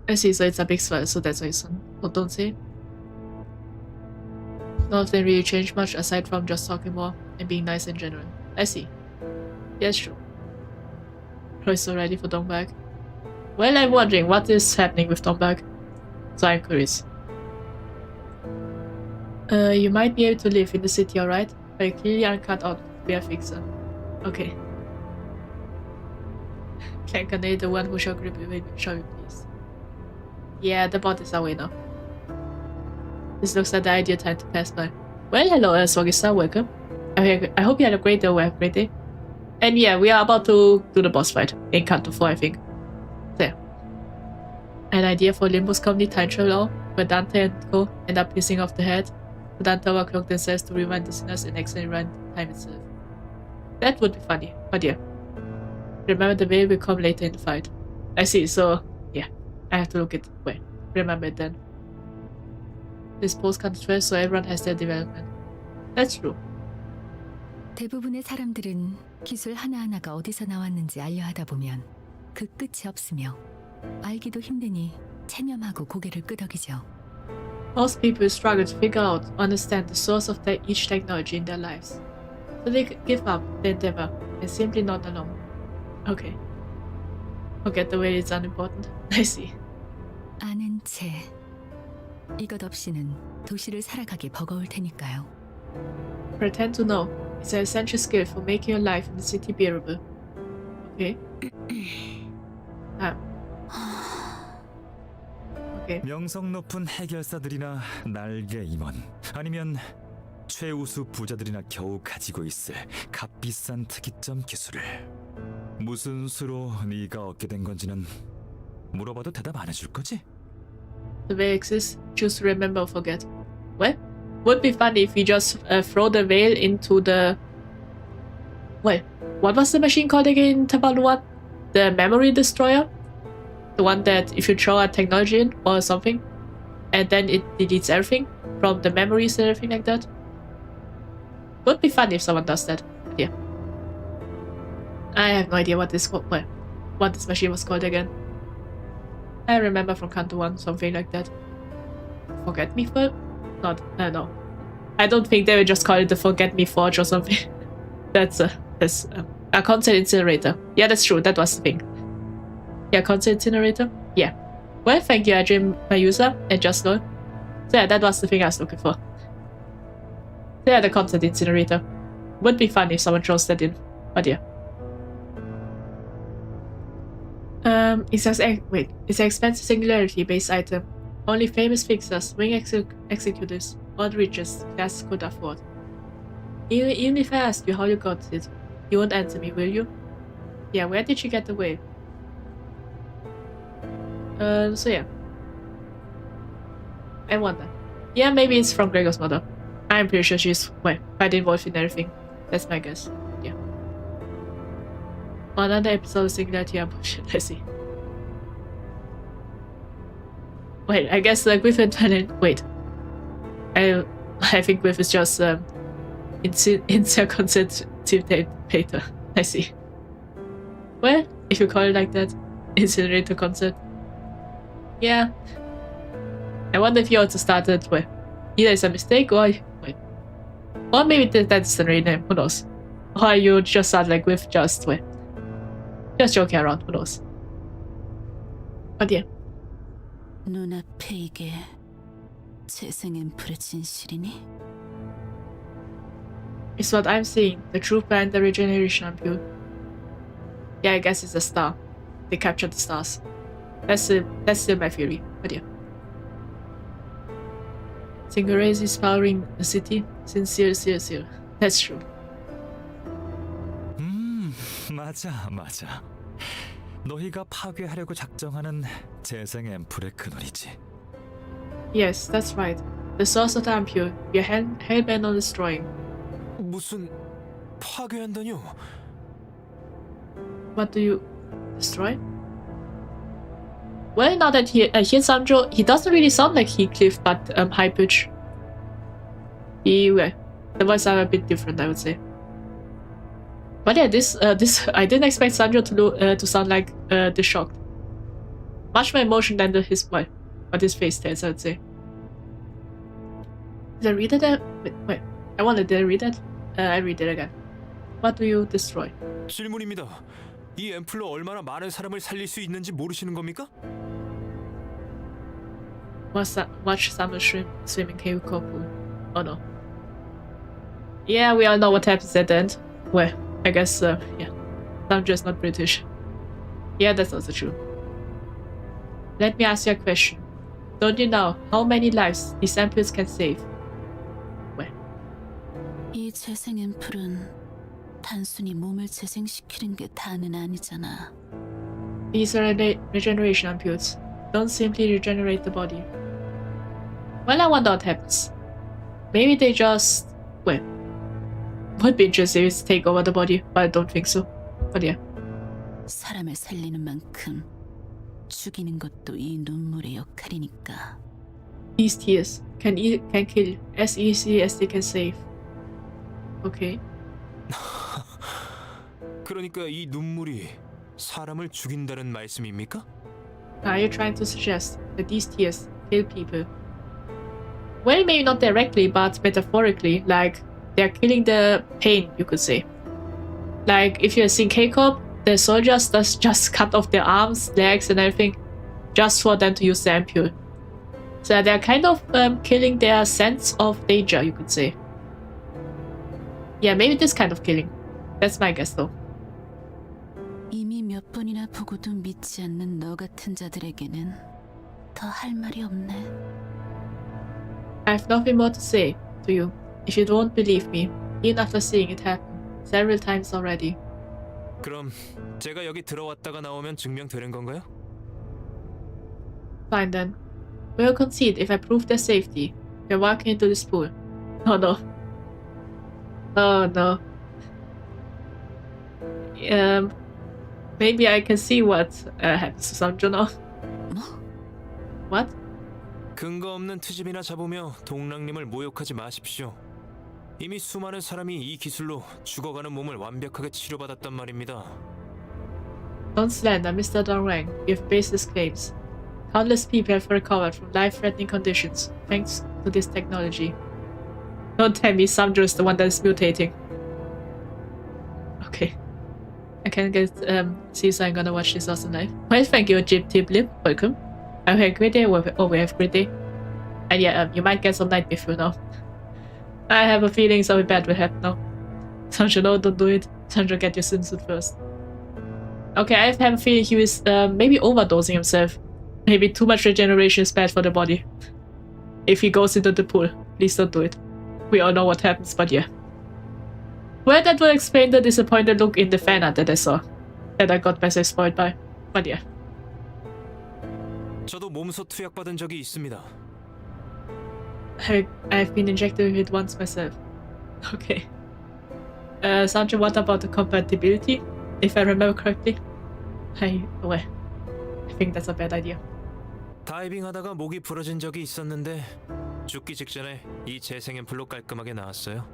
I see, so it's a big file, so that's why it's on. But don't say. None of them really changed much aside from just talking more and being nice in general. I see. Yes, true. Roy's so ready for Dongbag. Well, I'm wondering what is happening with Dongbag. So I'm curious. You might be able to live in the city, alright? But you clearly aren't cut out to be a fixer. Okay. Clankanade, the one who shall grip you, shall you please? Yeah, the bot is away now. This looks like the ideal time to pass by. Well, hello, Swagista, welcome. I hope you had a great day or have a great day. And yeah, we are about to do the boss fight in Canto 4, I think. There. An idea for Limbus company time travel, where Dante and Co end up pissing off the head. The Dante overclock themselves to rewind the sinners and accidentally run time itself. That would be funny, but yeah. Remember the veil will come later in the fight. I see, so yeah. I have to look it. Wait, remember it then. This post comes first, so everyone has their development. That's true. 대부분의 사람들은 기술 하나하나가 어디서 나왔는지 알려 하다 보면 그 끝이 없으며 알기도 힘드니 체념하고 고개를 끄덕이죠. Most people struggle to figure out, understand the source of each technology in their lives. So they give up the endeavor and simply nod along. Okay. Forget the way it's unimportant. I see. 아는 채. 이것 없이는 도시를 살아가기 버거울 테니까요. Pretend to know. It's an essential skill for making your life in the city bearable. Okay. Okay. 명성 높은 해결사들이나 날개 임원 아니면 최우수 부자들이나 겨우 가지고 있을 값비싼 특이점 기술을 무슨 수로 네가 얻게 된 건지는 물어봐도 대답 안 해줄 거지? The veil exists. Choose to remember or forget. Well, would be funny if we just throw the veil into the... Well, what was the machine called again in Tabaluan? The memory destroyer? The one that if you throw a technology in or something, and then it deletes everything from the memories and everything like that. Would be funny if someone does that. Yeah. I have no idea what this machine was called again. I remember from Kanto 1, something like that. Forget Me Forge? No. I don't think they would just call it the Forget Me Forge or something. That's a concept incinerator. Yeah, that's true. That was the thing. Yeah, concept incinerator. Yeah. Well, thank you, Adrian, my user, and just know. So yeah, that was the thing I was looking for. Yeah, the concept incinerator. Would be fun if someone throws that in, but yeah. It says, wait, it's an expensive singularity-based item. Only famous fixers, wing executives, or the richest class could afford. Even if I ask you how you got it, you won't answer me, will you? Yeah, where did she get away? So yeah. I wonder. Yeah, maybe it's from Gregor's mother. I'm pretty sure she's, well, quite involved in everything. That's my guess. Yeah. Another episode of Singularity Ambush. I see. Wait, I guess Griffin talent. Wait. I think Griff is just incinerator. I see. Well, if you call it like that, incinerator concept. Yeah. I wonder if you also started with either it's a mistake or wait. Or maybe that's the real name, who knows? Or you just start like with just wait. Just joking around, who knows? But yeah. 눈앞에 이게 재생 앰플의 진실이니? It's what I'm seeing, the truth behind the regeneration ampule. Yeah, I guess it's a star. They captured the stars. That's still my theory, but yeah. Singularity is powering the city. Sincere. That's true. 맞아. 너희가 파괴하려고 작정하는 재생 앰플의 근원이지. Yes, that's right. The source of the ampule, you're hell-bent on destroying. 무슨 파괴한다뇨? What do you destroy? Well, now that he hears Sanjo, he doesn't really sound like Heathcliff, but high pitch. The voice are a bit different, I would say. But yeah, this I didn't expect Sanjo to sound like this shocked. Much more emotion than what his face tells, I would say. Did I read it? Wait. Did I read it? I read it again. What do you destroy? 질문입니다. 이 앰플로 얼마나 많은 사람을 살릴 수 있는지 모르시는 겁니까? Watch Samuel swim in cave pool. Oh no. Yeah, we all know what happens at the end. Well, I guess, yeah. Sanjo's not British. Yeah, that's also true. Let me ask you a question. Don't you know how many lives these ampoules can save? Well. 이 재생 앰플은 단순히 몸을 재생시키는 게 다는 아니잖아. These regeneration ampoules don't simply regenerate the body. Well, I wonder what happens. maybe they just... Well, would be interesting if they take over the body, but I don't think so. But yeah. 사람을 살리는 만큼 죽이는 것도 이 눈물의 역할이니까. These tears can kill as easy as they can save. Okay. 그러니까 이 눈물이 사람을 죽인다는 말씀입니까? Are you trying to suggest that these tears kill people? Well, maybe not directly, but metaphorically, like they're killing the pain, you could say. Like if you're seeing K-Corp, the soldiers just cut off their arms, legs, and everything, just for them to use the ampule. So they're kind of killing their sense of danger, you could say. Yeah, maybe this kind of killing. That's my guess, though. 이미 몇 번이나 보고도 믿지 않는 너 같은 자들에게는 더 할 말이 없네. I have nothing more to say to you if you don't believe me, even after seeing it happen several times already. 그럼 제가 여기 들어왔다가 나오면 증명되는 건가요? Fine then. We'll concede if I prove their safety. We're walking into this pool. Oh no. Oh no. Maybe I can see what happens to Sanjo now. What? 근거 없는 트집이나 잡으며 동랑님을 모욕하지 마십시오. 이미 수많은 사람이 이 기술로 죽어가는 몸을 완벽하게 치료받았단 말입니다. Don't slander Mr. Dongrang. You have baseless claims. Countless people have recovered from life-threatening conditions thanks to this technology. Don't tell me Sanjo is the one that is mutating. Okay. I can get see if I'm gonna watch this also live. Well, thank you, Jib Tiblip. Welcome. I have a great day. Oh, we have a great day. And yeah, you might get some night before now. I have a feeling something bad will happen now. Sanjo, no, don't do it. Sanjo, get your swimsuit first. Okay, I have a feeling he was maybe overdosing himself. Maybe too much regeneration is bad for the body. If he goes into the pool, please don't do it. We all know what happens, but yeah. Well, that will explain the disappointed look in the fan art that I saw. That I got myself spoiled by. But yeah. 저도 몸소 투약받은 적이 있습니다. I've been injected with it once myself. Okay. Sanjo, what about the compatibility? If I remember correctly? I think that's a bad idea. 다이빙하다가 목이 부러진 적이 있었는데 죽기 직전에 이 재생 앰플로 깔끔하게 나았어요.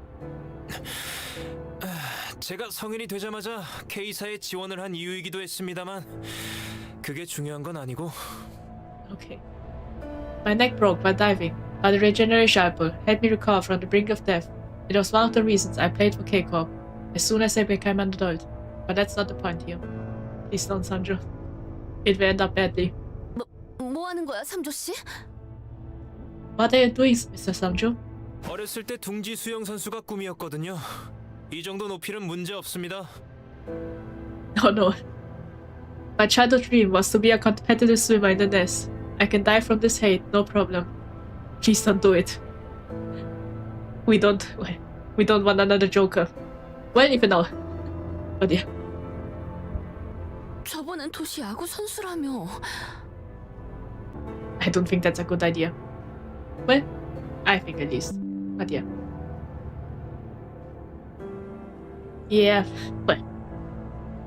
제가 성인이 되자마자 K사에 지원을 한 이유이기도 했습니다만 그게 중요한 건 아니고. Okay. My neck broke while diving, but the regeneration apple helped me recover from the brink of death. It was one of the reasons I played for K-Corp as soon as I became an adult. But that's not the point here. Please don't, Sanjo. It will end up badly. 뭐 하는 거야, 삼조 씨? What are you doing, Mr. Sanjo? 어렸을 때 둥지 수영 선수가 꿈이었거든요. 이 정도 높이는 문제 없습니다. Oh no. My childhood dream was to be a competitive swimmer in the nest. I can dive from this height, no problem. Please don't do it. We don't want another Joker. Well, even now. But yeah. 저번엔 도시 야구 선수라며. I don't think that's a good idea. Well, I think at least. But yeah. Yeah, but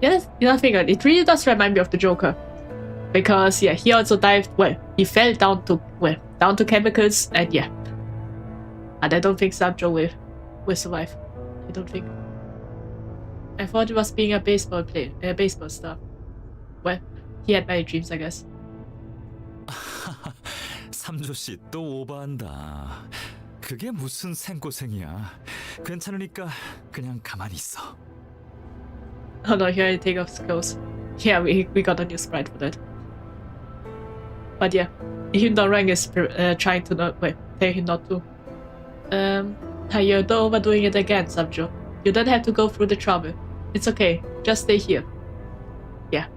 yes, I figured it really does remind me of the Joker. Because yeah, he also dived he fell down to chemicals, and yeah. And I don't think Sanjo will survive. I don't think. I thought it was being a baseball star. Well, he had many dreams, I guess. 삼조 씨 또 오버한다. 그게 무슨 생고생이야. 괜찮으니까 그냥 가만히 있어. Oh no, here I take off his clothes. Yeah, we got a new sprite for that. But yeah, even though Rang is trying to tell him not to. You're overdoing it again, Sanjo. You don't have to go through the trouble. It's okay, just stay here. Yeah.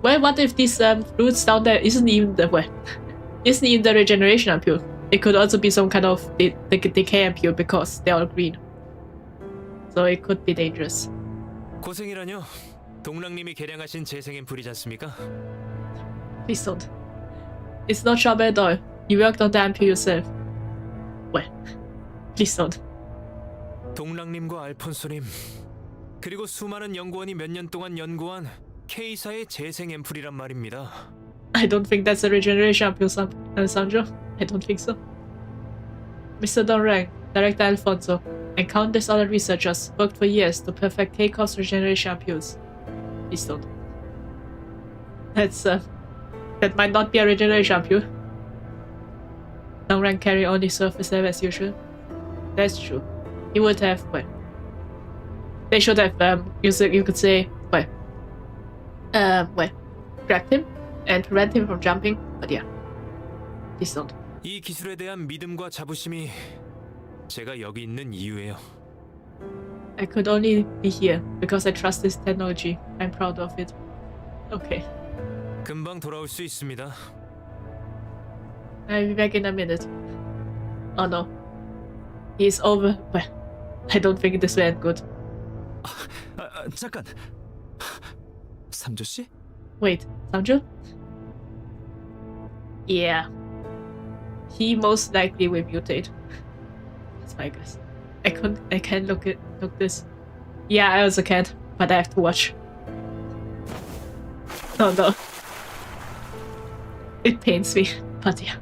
Well, what if these fruits down there isn't even the regeneration ampule? It could also be some kind of decay ampule because they're all green. So it could be dangerous. 고생이라뇨. 동랑님이 개량하신 재생 앰플이지 않습니까? Please don't. It's not trouble at all. You worked on the ampule yourself. Well, Please don't. 동랑님과 알폰소님 그리고 수많은 연구원이 몇 년 동안 연구한 K사의 재생 앰플이란 말입니다. I don't think that's a regeneration appeal, Sandro. I don't think so. Mr. Donrang, Director Alfonso, and countless other researchers worked for years to perfect Keiko's regeneration appeals. Please don't. That might not be a regeneration appeal. Donrang carry only surface level as usual. That's true. He would have, well, they should have, you could say, well, tracked him and prevent him from jumping, but yeah, please don't. 이 기술에 대한 믿음과 자부심이 제가 여기 있는 이유예요. I could only be here because I trust this technology. I'm proud of it. Okay. 금방 돌아올 수 있습니다. I'll be back in a minute. Oh no. He's over. Well, I don't think this will end good. 잠깐. 삼조 씨? Wait, Samjo? Yeah. He most likely will mutate. That's my guess. I can't look this. Yeah, I also can't, but I have to watch. Oh no. It pains me, but yeah.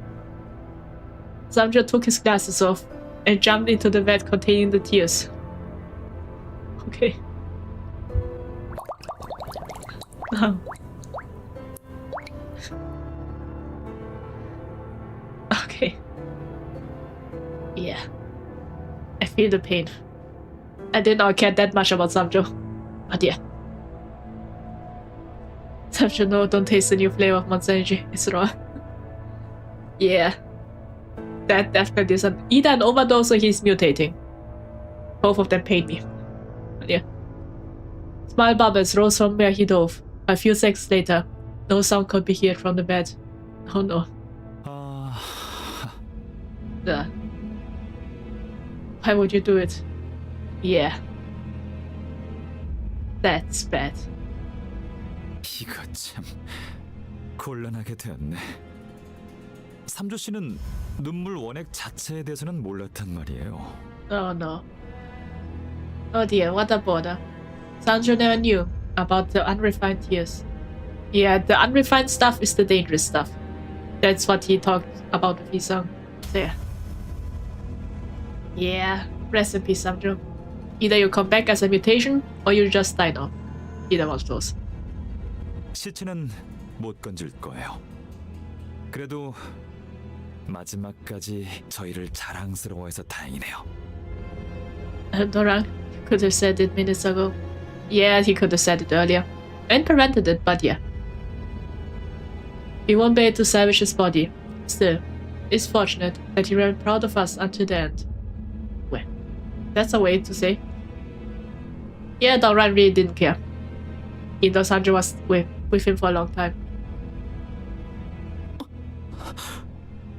Samjo took his glasses off and jumped into the vat containing the tears. Okay. Okay. Yeah. I feel the pain. I did not care that much about Samjo. But yeah. Samjo, no, don't taste the new flavor of Monster Energy. It's raw. Yeah. That definitely is either an overdose or he's mutating. Both of them pain me. But yeah. Small bubbles rose from where he dove. A few seconds later, no sound could be heard from the bed. Oh no. Why would you do it? Yeah. That's bad. 이거 참 곤란하게 되었네. 삼조 씨는 눈물 원액 자체에 대해서는 몰랐단 말이에요. Oh no. Oh dear, what a bother. Sanjo never knew about the unrefined tears. Yeah, the unrefined stuff is the dangerous stuff. That's what he talked about with his song. There. Yeah, rest in peace, Samjo. Either you come back as a mutation, or you just die now. Either one of those. 시체는 못 건질 거예요. 그래도 마지막까지 저희를 자랑스러워해서 다행이네요. Dorang could have said it minutes ago. Yeah, he could have said it earlier. And prevented it, but yeah. We won't be able to salvage his body. Still, it's fortunate that he remained proud of us until the end. Well, that's a way to say. Yeah, Dorang really didn't care. Even though Sanjo was with him for a long time.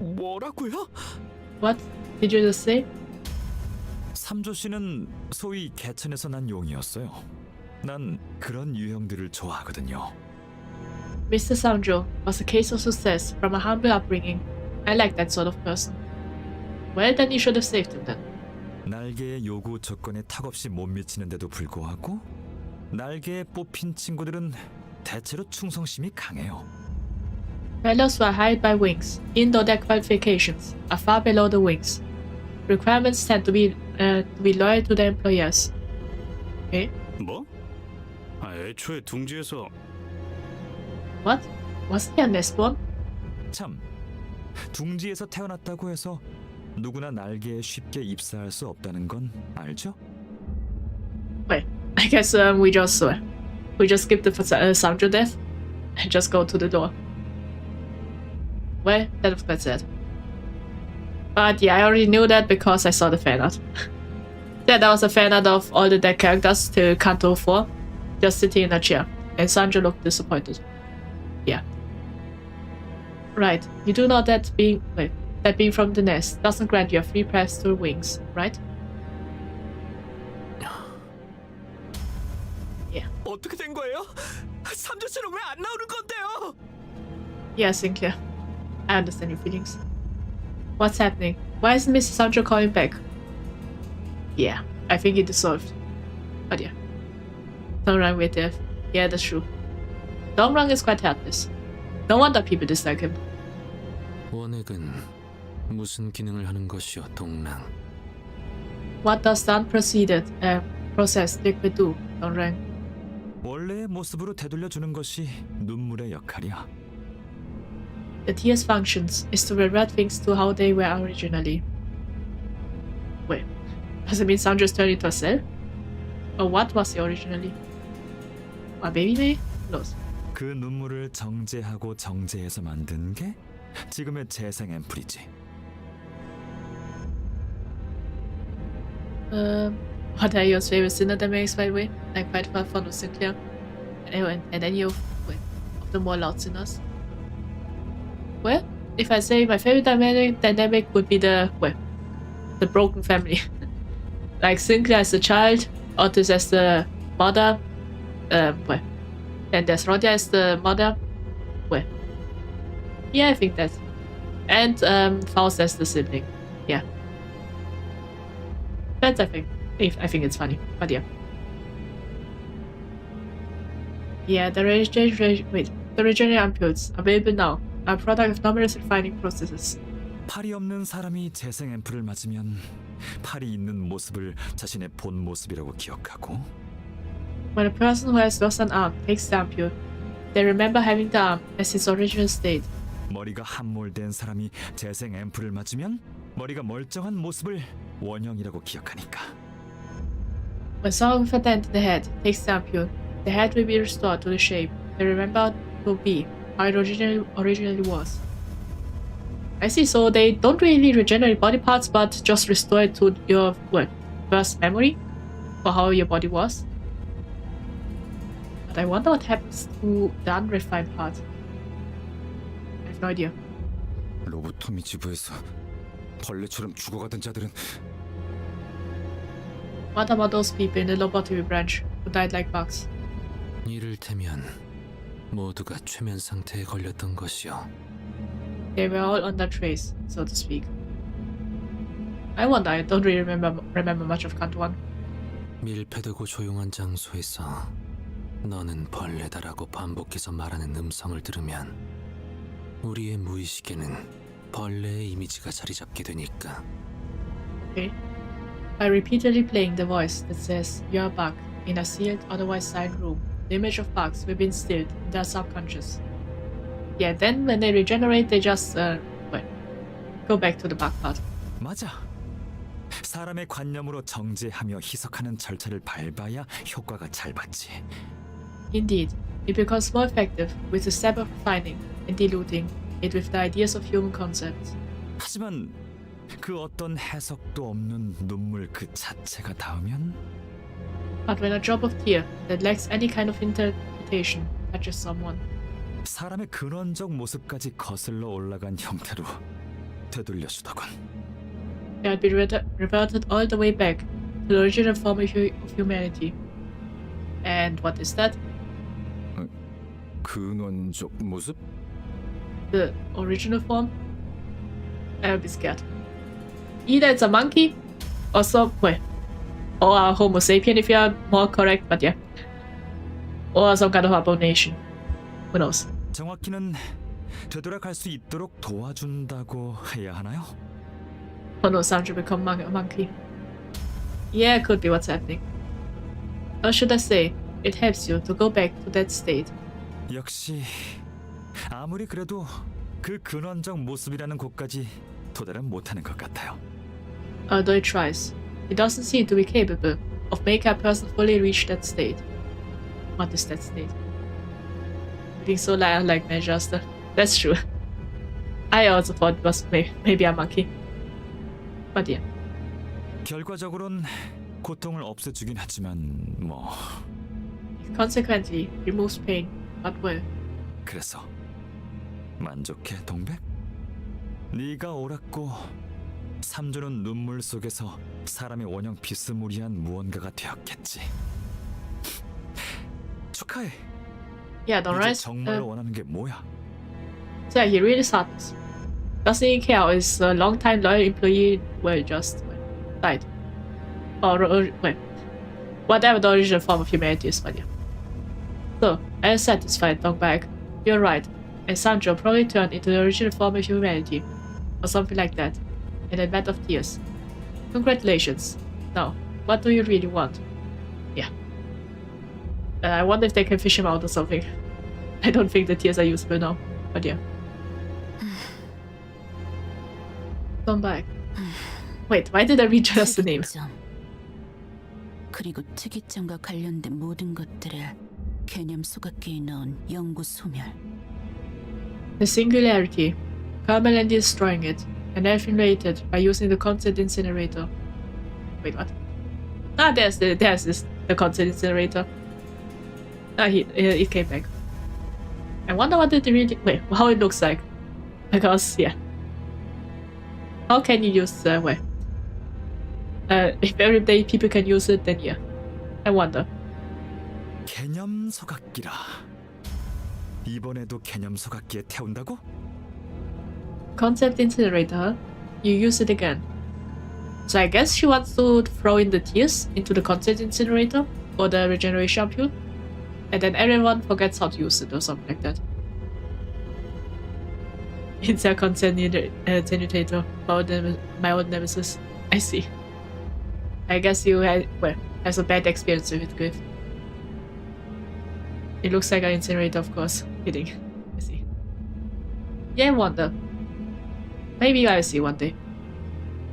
뭐라고요? What did you just say? 삼조 씨는 소위 개천에서 난 용이었어요. 난 그런 유형들을 좋아하거든요. Mr. Sanjo was a case of success from a humble upbringing. I like that sort of person. Well, then you should have saved him then. 날개의 요구 조건에 탁없이 못 미치는데도 불구하고 날개에 뽑힌 친구들은 대체로 충성심이 강해요. Fellows who are hired by wings, even though their qualifications are far below the wings. Requirements tend to be loyal to their employers. Okay. 뭐? 애초에 둥지에서 What? Wasn't he a nestborn? 참, 둥지에서 태어났다고 해서 누구나 날개에 쉽게 입사할 수 없다는 건 알죠? Wait, I guess we just skip the Sanjo death and just go to the door. Well, that was quite sad. But yeah, I already knew that because I saw the fan art. Yeah, that was a fan art of all the dead characters till Kanto 4, just sitting in a chair, and Sanjo looked disappointed. Yeah. Right, you do know that being from the nest doesn't grant you a free pass to wings, right? Yeah. 어떻게 된 거예요? 삼조 씨는 왜 안 나오는 건데요? Yeah, Sinclair. I understand your feelings. What's happening? Why isn't Mr. Sanjo calling back? Yeah, I think he deserved. But yeah. Dongrang with death. Yeah, that's true. Dongrang is quite helpless. No wonder people dislike him. 원액은 무슨 기능을 하는 것이오, 동랑? What does the unproceeded processed liquid do, Dongrang? 원래의 모습으로 되돌려주는 것이 눈물의 역할이야. The tear's functions is to revert things to how they were originally. Wait, does it mean Sandra's turned into a cell? Or what was he originally? A baby May? Who knows? 그 눈물을 정제하고 정제해서 만든 게 지금의 재생 앰플이지. What are your favorite cinnamons, by the way? I'm quite fond of Sinclair. And any of the more loud sinners. Well, if I say my favorite dynamic would be the broken family. Like Sinclair as the child, Otis as the mother, then there's Rodia as the mother. Yeah, I think that's... And Faust as the sibling. Yeah. That's, I think it's funny, but yeah. Yeah, the regenerative ampules available now are a product of numerous refining processes. 팔이 없는 사람이 재생 앰플을 맞으면 팔이 있는 모습을 자신의 본 모습이라고 기억하고, When a person who has lost an arm takes the ampule, they remember having the arm as its original state. 머리가 함몰된 사람이 재생 앰플을 맞으면 머리가 멀쩡한 모습을 원형이라고 기억하니까. When someone with a dent in the head takes the ampule, the head will be restored to the shape they remember to be how it originally was. I see, so they don't really regenerate body parts but just restore it to your first memory for how your body was. But I wonder what happens to the unrefined part. I have no idea. 로보토미 지부에서 벌레처럼 죽어가던 자들은 What about those people in the lobotomy branch who died like bugs? 이를테면 모두가 최면 상태에 걸렸던 것이오. They were all on that trace, so to speak. I wonder, I don't really remember much of Canto 1. 밀폐되고 조용한 장소에서 너는 벌레다라고 반복해서 말하는 음성을 들으면 우리의 무의식에는 벌레의 이미지가 자리 잡게 되니까. Okay. By repeatedly playing the voice that says, "You're a bug," in a sealed, otherwise silent room, the image of bugs will be instilled in their subconscious. Yeah, then when they regenerate, they just, go back to the bug part. 맞아. 사람의 관념으로 정제하며 희석하는 절차를 밟아야 효과가 잘 받지. Indeed, it becomes more effective with the step of refining and diluting it with the ideas of human concepts. 하지만 그 어떤 해석도 없는 눈물 그 자체가 닿으면 But when a drop of tear that lacks any kind of interpretation touches someone, 사람의 근원적 모습까지 거슬러 올라간 형태로 되돌려주더군. they had been reverted all the way back to the original form of humanity. And what is that? 근원적 모습? The original form? I would be scared. Either it's a monkey, or or a Homo sapien if you are more correct, but yeah. Or some kind of abomination. Who knows? 정확히는 되돌아갈 수 있도록 도와준다고 해야 하나요? Or no, Sandra become a monkey. Yeah, it could be what's happening. Or should I say, it helps you to go back to that state. 역시 아무리 그래도 그 근원적 모습이라는 곳까지 도달은 못하는 것 같아요. Although it tries, it doesn't seem to be capable of making a person fully reach that state. What is that state? Being so like Manchester. That's true. I also thought it was maybe a monkey. But yeah. 결과적으론 고통을 없애주긴 하지만 뭐 It consequently removes pain, but well. 그래서 만족해 동백? 네가 옳았고 3조는 눈물 속에서 사람의 원형 비스무리한 무언가가 되었겠지. 축하해. Yeah, don't 이제 rise. 정말로 원하는 게 뭐야? So yeah, he really sucks. Doesn't he care? His long-time loyal employee, just died. wait, whatever the original form of humanity is, but yeah. So, I am satisfied, Dongbag. You're right. And Sancho probably turned into the original form of humanity, or something like that, in a bed of tears. Congratulations. Now, what do you really want? Yeah. I wonder if they can fish him out or something. I don't think the tears are useful now, but yeah. Dongbag. Wait, why did I read just the name? 특이점. 그리고 특이점과 관련된 모든 것들을 개념 소각기에 넣은 연구 소멸. The singularity. Carmel and destroying it, and everything related by using the constant incinerator. Wait, what? Ah, there's the constant incinerator. Ah, it came back. I wonder what it really how it looks like, because yeah. How can you use if everyday people can use it, then yeah. I wonder. 개념 소각기라. 이번에도 개념 소각기에 태운다고? Concept incinerator. You use it again. So I guess she wants to throw in the tears into the concept incinerator for the regeneration ampule, and then everyone forgets how to use it or something like that. It's a concept incinerator, my old nemesis. I see. I guess you has a bad experience with it, Griff. It looks like an incinerator, of course. Kidding. I see. Yeah, I wonder. Maybe I'll see one day.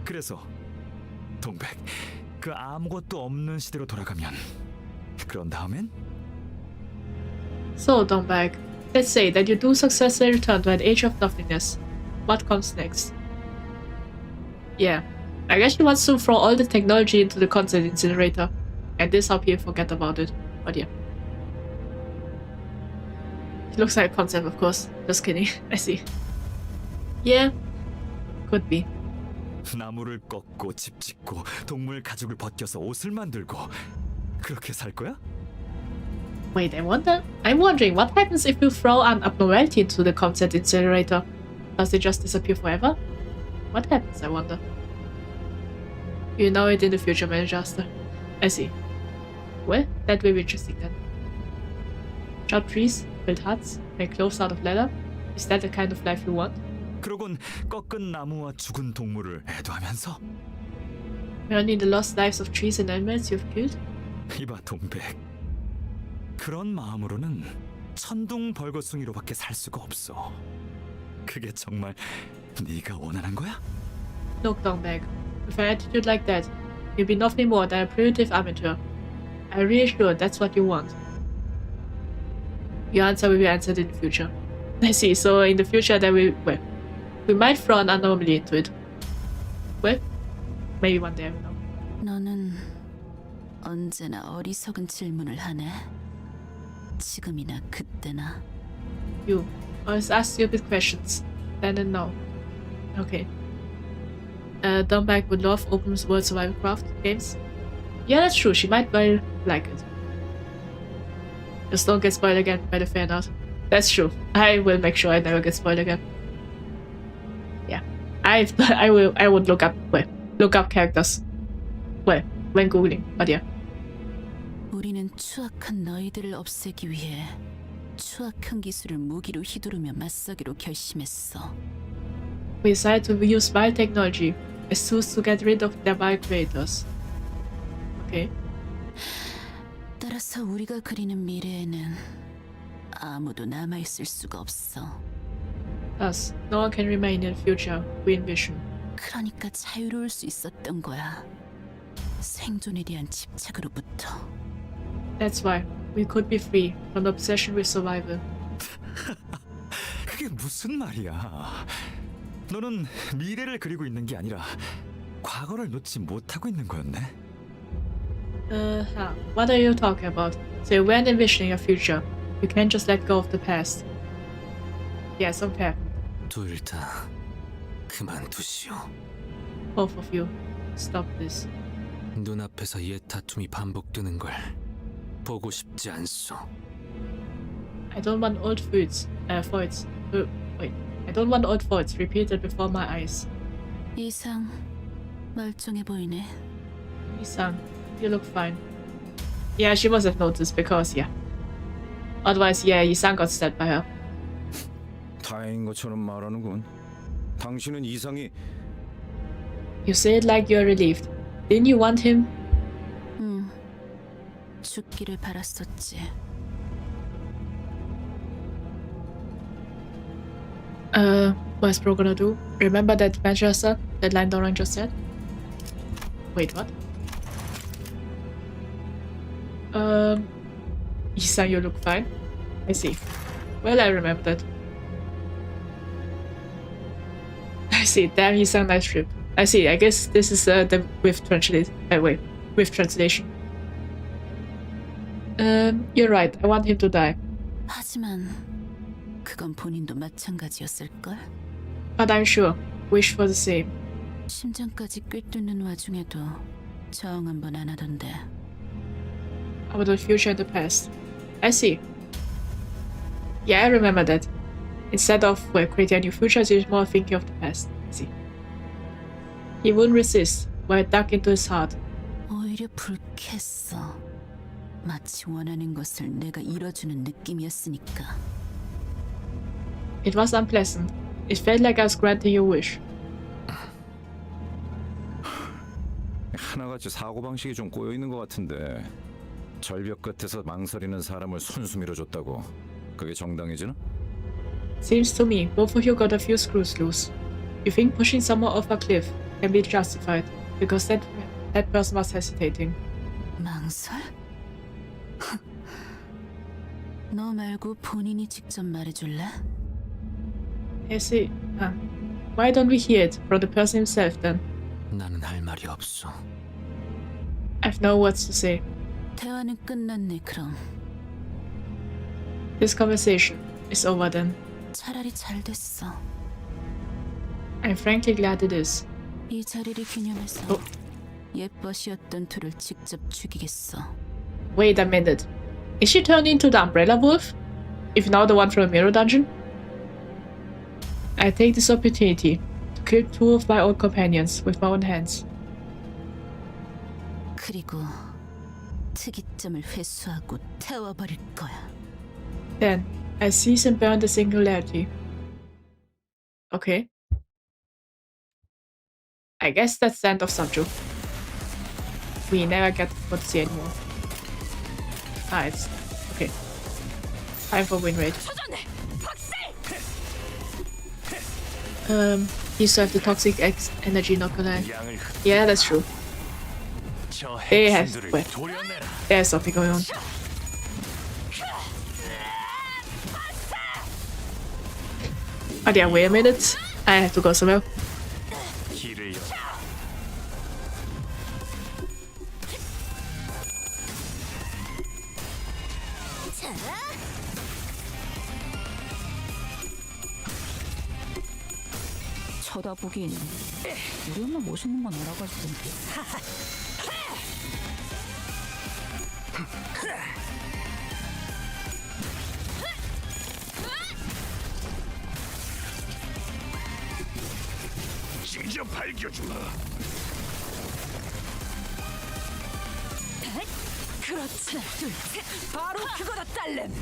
그래서 동백, 그 아무것도 없는 시대로 돌아가면 그런 다음엔? So, Dongbag, let's say that you do successfully return to an age of nothingness. What comes next? Yeah, I guess she wants to throw all the technology into the concept incinerator, and this how people forget about it. But yeah. It looks like a concept, of course. Just kidding. I see. Yeah, could be. 나무를 꺾고 집 짓고 동물 가죽을 벗겨서 옷을 만들고 그렇게 살 거야? Wait, I'm wondering what happens if you throw an abnormality into the concept incinerator? Does it just disappear forever? What happens, I wonder? You know it in the future, Manchester. I see. Well, that will be interesting then. Chop trees, build huts, make clothes out of leather. Is that the kind of life you want? 그러곤 꺾은 나무와 죽은 동물을 애도하면서 Mourning the lost lives of trees and animals you've killed? 이봐 동백, 그런 마음으로는 천둥벌거숭이로밖에 살 수가 없어. 그게 정말 네가 원하는 거야? Look, Dongbag, with an attitude like that, you'll be nothing more than a primitive amateur. I'm really sure that's what you want. Your answer will be answered in the future. I see, so in the future there will... we might throw an anomaly into it. Well, maybe one day, I don't know. 너는 언제나 어리석은 질문을 하네. 지금이나 그때나. You always ask stupid questions, then and now. Okay. Dongbag would love open world survival craft games. Yeah, that's true, she might well like it. Just don't get spoiled again by the fan art. That's true. I will make sure I never get spoiled again. Yeah. I would look up characters. Well, when googling, but yeah. 우리는 추악한 너희들을 없애기 위해 추악한 기술을 무기로 휘두르며 맞서기로 결심했어. We decided to use vile technology as tools to get rid of their vile creators. Okay. 따라서 우리가 그리는 미래에는 아무도 남아있을 수가 없어. Thus, no one can remain in the future we envision. 그러니까 자유로울 수 있었던 거야. 생존에 대한 집착으로부터. That's why we could be free from the obsession with survival. 그게 무슨 말이야? 너는 미래를 그리고 있는 게 아니라 과거를 놓지 못하고 있는 거였네. What are you talking about? So you weren't envisioning your future. You can't just let go of the past. Yeah, some fair. 둘 다 그만두시오. Both of you, stop this. 눈앞에서 옛 다툼이 반복되는 걸 보고 싶지 않소. I don't want old feuds. I don't want old faults repeated before my eyes. 이상 멀쩡해 보이네. Yi-san, you look fine. Yeah, she must have noticed because, yeah. Otherwise, yeah, Yi-san got stabbed by her. 다행인 것처럼 말하는군. 당신은 이상이 You say it like you're relieved. Didn't you want him? 죽기를 바랐었지. What's Bro gonna do? Remember that Manchester? That line Doran just said? Wait, what? Yi-san, you look fine. I see. Well, I remember that. I see. Damn, Yi-san, nice trip. I see. I guess this is the with translation. Wait, with translation. You're right. I want him to die. 하지만 그건 본인도 마찬가지였을걸? But I'm sure. Wish for the same. 심장까지 꿰뚫는 와중에도 저항 한 번 안 하던데. About the future and the past. I see. Yeah, I remember that. Instead of creating a new future, he's more thinking of the past. I see. He wouldn't resist when it dug into his heart. 오히려 불쾌했어. 마치 원하는 것을 내가 이뤄주는 느낌이었으니까. It was unpleasant. It felt like I was granting your wish. 하나같이 사고방식이 좀 꼬여있는 것 같은데 절벽 끝에서 망설이는 사람을 손수 밀어줬다고 그게 정당해지나? Seems to me both of you got a few screws loose. You think pushing someone off a cliff can be justified because that person was hesitating. 망설? 너 말고 본인이 직접 말해줄래? I see. Why don't we hear it from the person himself then? 나는 할 말이 없어. I've no words to say. 대화는 끝났네 그럼. This conversation is over then. 차라리 잘 됐어. I'm frankly glad it is. 이 자리를 기념해서 예뻐시였던 둘을 직접 죽이겠어. Wait a minute. Is she turned into the Umbrella Wolf? If now the one from the Mirror Dungeon? I take this opportunity to kill two of my old companions with my own hands. 그리고 특이점을 회수하고 태워버릴 거야. Then I seize and burn the singularity. Okay. I guess that's the end of Sancho. We never get what to see anymore. It's okay. Time for win rate. You still have the toxic energy, not gonna lie. Yeah, that's true. They have there's something going on. Oh yeah, wait a minute. I have to go somewhere. 쳐다보기엔 우리 엄마 멋있는 건 알아가지고. 직접 밝혀주마. 그렇지. 바로 그거다 딸렘.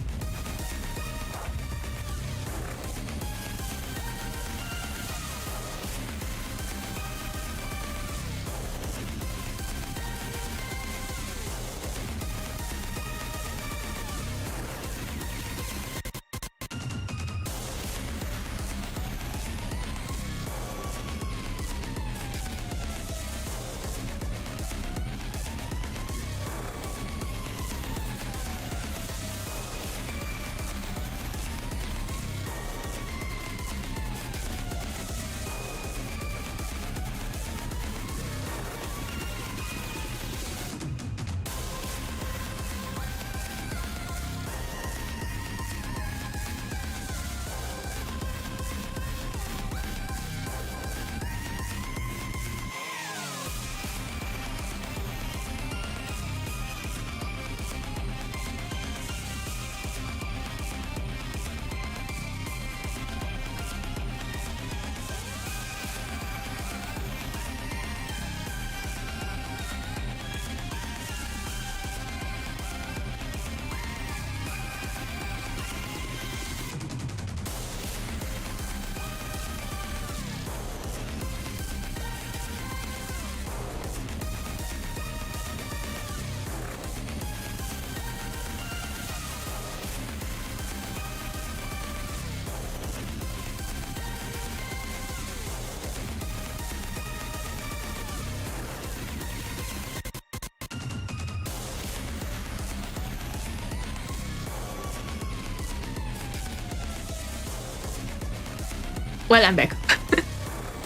Well, I'm back.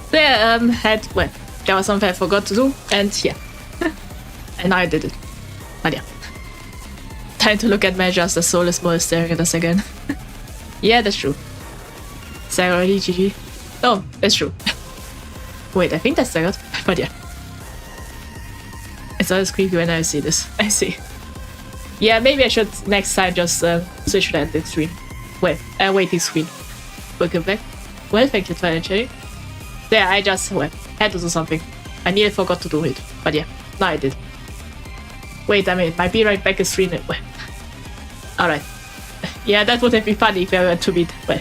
There, there was something I forgot to do, and yeah. And now I did it. But yeah. Time to look at measures, the soulless mole is staring at us again. Yeah, that's true. Sarah, GG. Oh, that's true. Wait, I think that's Sarah. But yeah. It's always creepy when I see this. I see. Yeah, maybe I should next time just switch to the ending screen. Wait, waiting screen. Welcome back. Well, thank you for sharing. There, I just had to do something. I nearly forgot to do it. But yeah, now I did. Wait, I mean, my be right back is free. Alright. Yeah, that would have been funny if I were to meet. Well,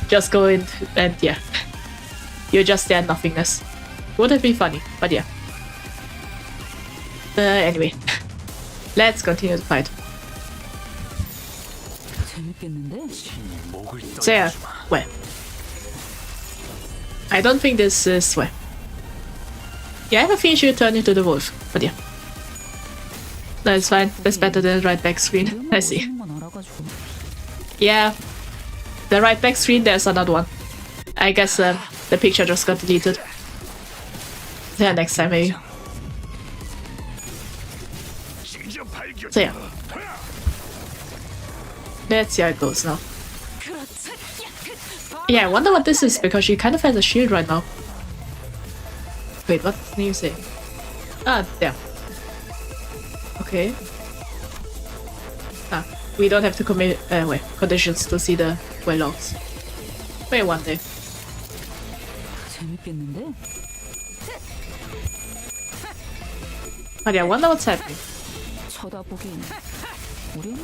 just go in and yeah. You're just there in nothingness. Would have been funny, but yeah. Anyway. Let's continue the fight. So yeah, well. I don't think this is, well. Yeah, I have a feeling she'll turn into the wolf, but yeah. No, it's fine. That's better than the right back screen. I see. Yeah. The right back screen, there's another one. I guess the picture just got deleted. Yeah, next time maybe. So yeah. Let's see how it goes now. Yeah, I wonder what this is, because she kind of has a shield right now. Wait, what did you say? Ah, there. Okay. Ah, we don't have to commit conditions to see the well logs. Wait one day. But yeah, I wonder what's happening.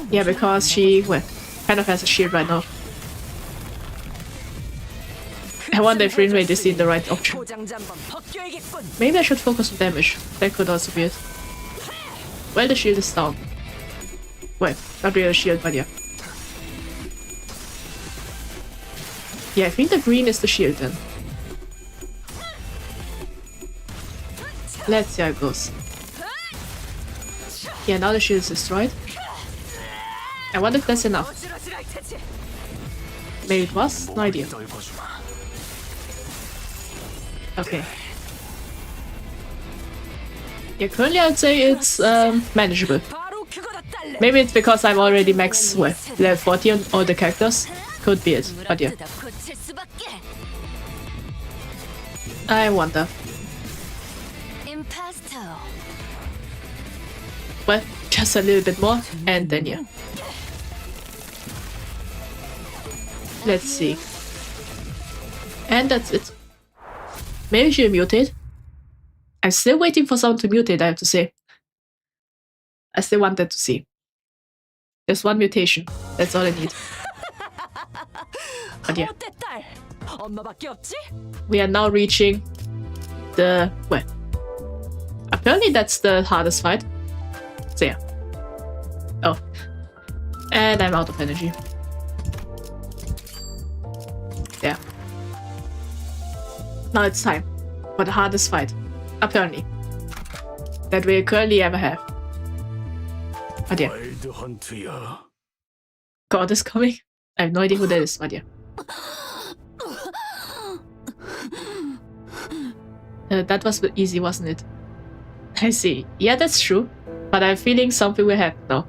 Yeah, because she kind of has a shield right now. I wonder if frame rate is in the right option. Maybe I should focus on damage. That could also be it. Well, the shield is down. Well, not really a shield, but yeah. Yeah, I think the green is the shield then. Let's see how it goes. Yeah, now the shield is destroyed. I wonder if that's enough. Maybe it was? No idea. Okay. Yeah, currently I'd say it's manageable. Maybe it's because I'm already max level 40 on all the characters. Could be it, but yeah. I wonder. Well, just a little bit more, and then yeah. Let's see. And that's it. Maybe she'll mutate. I'm still waiting for someone to mutate, I have to say. I still want that to see. There's one mutation. That's all I need. But yeah. We are now reaching the... well. Apparently that's the hardest fight. So yeah. Oh. And I'm out of energy. Yeah. Now it's time for the hardest fight. Apparently. That we currently ever have. But yeah. God is coming. I have no idea who that is, but yeah. That was easy, wasn't it? I see. Yeah, that's true. But I'm feeling something will happen now.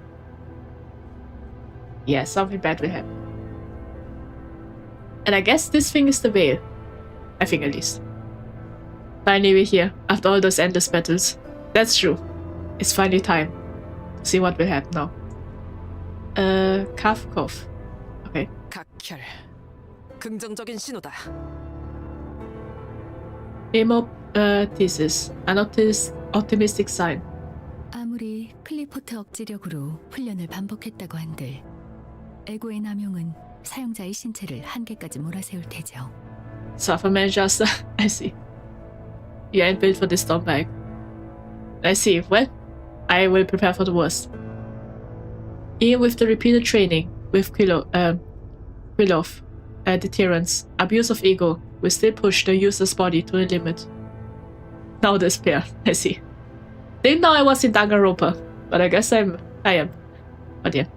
Yeah, something bad will happen. And I guess this thing is the veil. I think at least. Finally we're here, after all those endless battles. That's true. It's finally time to see what will happen now. Cough. Okay. 각혈. 긍정적인 신호다. Hemoptysis. An optimistic sign. 아무리 클리포트 억지력으로 훈련을 반복했다고 한들 에고의 남용은 사용자의 신체를 한계까지 몰아세울 테죠. Suffer measures. I see. You ain't built for this storm bag. I see. Well, I will prepare for the worst. Even with the repeated training, with Krylov, deterrence, abuse of ego, we still push the user's body to the limit. Now despair. I see. Didn't know I was in Danganronpa, but I guess I am. But yeah.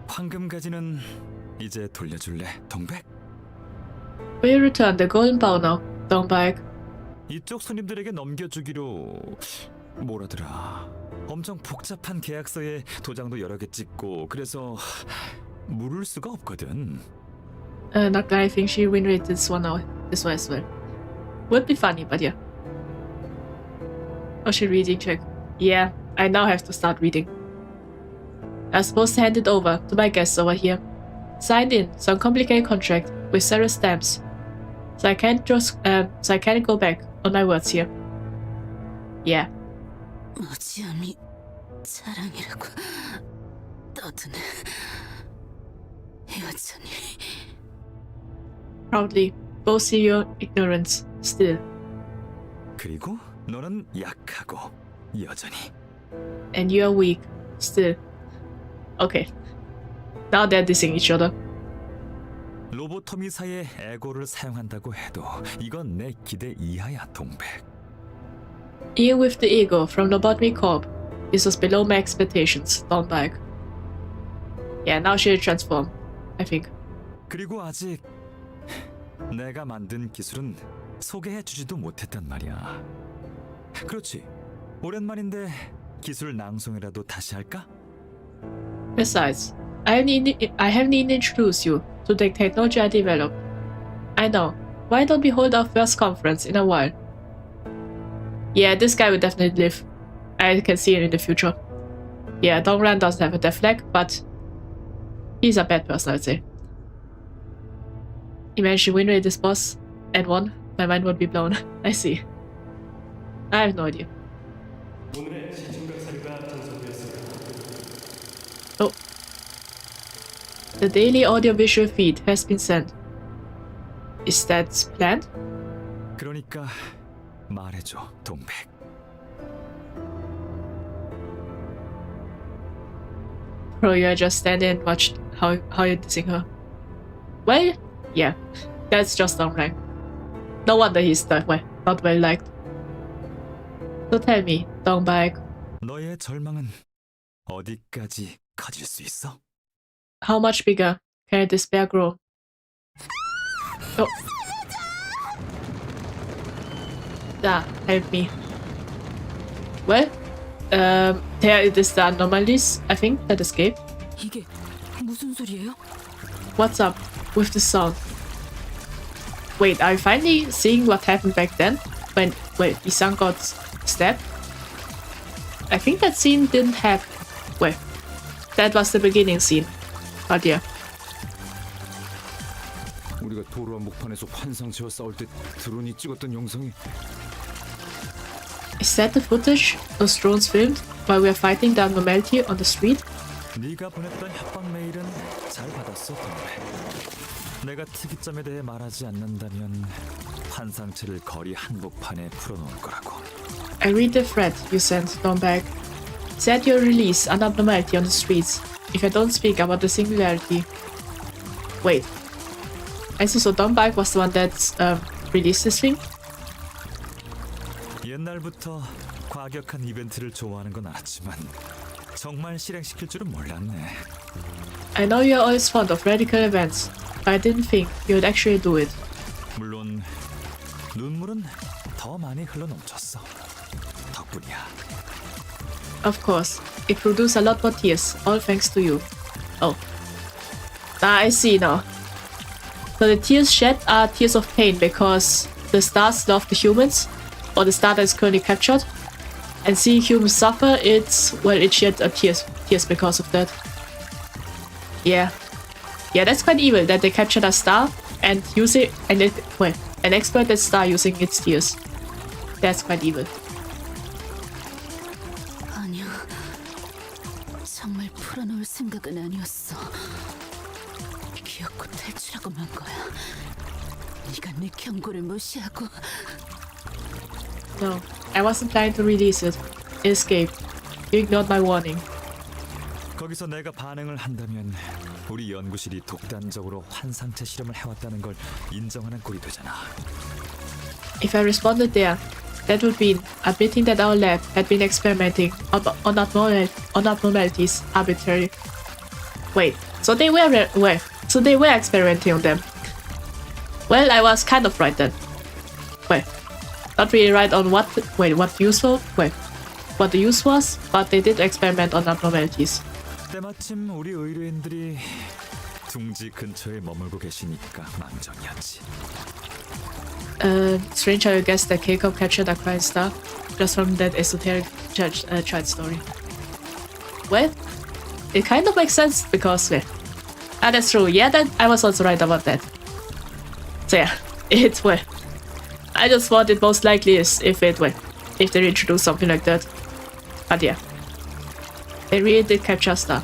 황금 가지는 이제 돌려줄래, 동백? Will you return the golden bow now, Dongbag? 이쪽 손님들에게 넘겨주기로 뭐라더라. 엄청 복잡한 계약서에 도장도 여러 개 찍고 그래서 물을 수가 없거든. Not gonna think she win rate this one as well. Would be funny, but yeah. Oh, she reading check. Yeah, I now have to start reading. I'm supposed to hand it over to my guests over here. Signed in some complicated contract with several stamps. So I can't go back on my words here. Yeah. 무지함이 자랑이라고 떠드네. 여전히. Proudly boasting your ignorance still. 그리고 너는 약하고 여전히. And you are weak still. Okay. Now they're dissing each other. 로보토미사의 에고를 사용한다고 해도 이건 내 기대 이하야, 동백. Even with the ego from Lobotomy Corp, this was below my expectations, Dongbag. Yeah, now she'll transform, I think. 그리고 아직 내가 만든 기술은 소개해주지도 못했단 말이야. 그렇지. 오랜만인데 기술 낭송이라도 다시 할까? Besides, I haven't even introduced you to the technology I developed. I know. Why don't we hold our first conference in a while? Yeah, this guy will definitely live. I can see it in the future. Yeah, Dongran doesn't have a death flag, but he's a bad person, I'd say. Imagine win rate this boss and won, my mind would be blown. I see. I have no idea. Oh. The daily audiovisual feed has been sent. Is that planned? 그러니까 말해줘, 동백. Bro, you just stand there and watch how you're dissing her. Well, yeah, that's just Dongbag. No wonder he's not well liked. So tell me, Dongbag, 너의 절망은 어디까지 커질 수 있어? how much bigger can your despair grow? Oh. Ah, help me. Well, there it is the anomalies, I think, that escape. 이게 무슨 소리예요? What's up with the sound? Wait, are you finally seeing what happened back then? When Isan got stabbed? I think that scene didn't happen. Well, that was the beginning scene. But yeah. 우리가 도로 한복판에서 환상체와 싸울 때 드론이 찍었던 영상이 Is that the footage those drones filmed while we are fighting the abnormality on the street? 네가 보냈던 협박 메일은 잘 받았어, 동백. 내가 특이점에 대해 말하지 않는다면 환상체를 거리 한복판에 풀어놓을 거라고. I read the threat you sent, Dongbag. Said you'll release an abnormality on the streets if I don't speak about the singularity. Wait. I see, so Dongbag was the one that released this thing? 옛날부터 과격한 이벤트를 좋아하는 건 알았지만 정말 실행시킬 줄은 몰랐네. I know you're always fond of radical events, but I didn't think you'd actually do it. 물론 눈물은 더 많이 흘러넘쳤어. 덕분이야. Of course, it produced a lot more tears, all thanks to you. Oh. Ah, I see now. So the tears shed are tears of pain because the stars love the humans, or the star that is currently captured, and seeing humans suffer, it shed tears because of that. Yeah, that's quite evil that they captured a star and use it, and exploit that star using its tears. That's quite evil. 아니야. 정말 풀어놓을 생각은 아니었어. 기어코 탈출하고 만 거야. 네가 내 경고를 무시하고. No, I wasn't planning to release it. It escaped. You ignored my warning. 거기서 내가 반응을 한다면 우리 연구실이 독단적으로 환상체 실험을 해왔다는 걸 인정하는 꼴이 되잖아. If I responded there, that would mean admitting that our lab had been experimenting on abnormalities arbitrarily. Wait, so they were experimenting on them. Well, I was kind of right then. Wait, not really right on what the use was, but they did experiment on abnormalities. 때마침 우리 의뢰인들이 둥지 근처에 머물고 계시니까 망정이었지. Strange how you guess that Keiko captured a crying star just from that esoteric child story. Well, it kind of makes sense because, well, that's true. Yeah, that I was also right about that. So yeah, I just thought it most likely is if they introduce something like that. But yeah, they really did capture a star.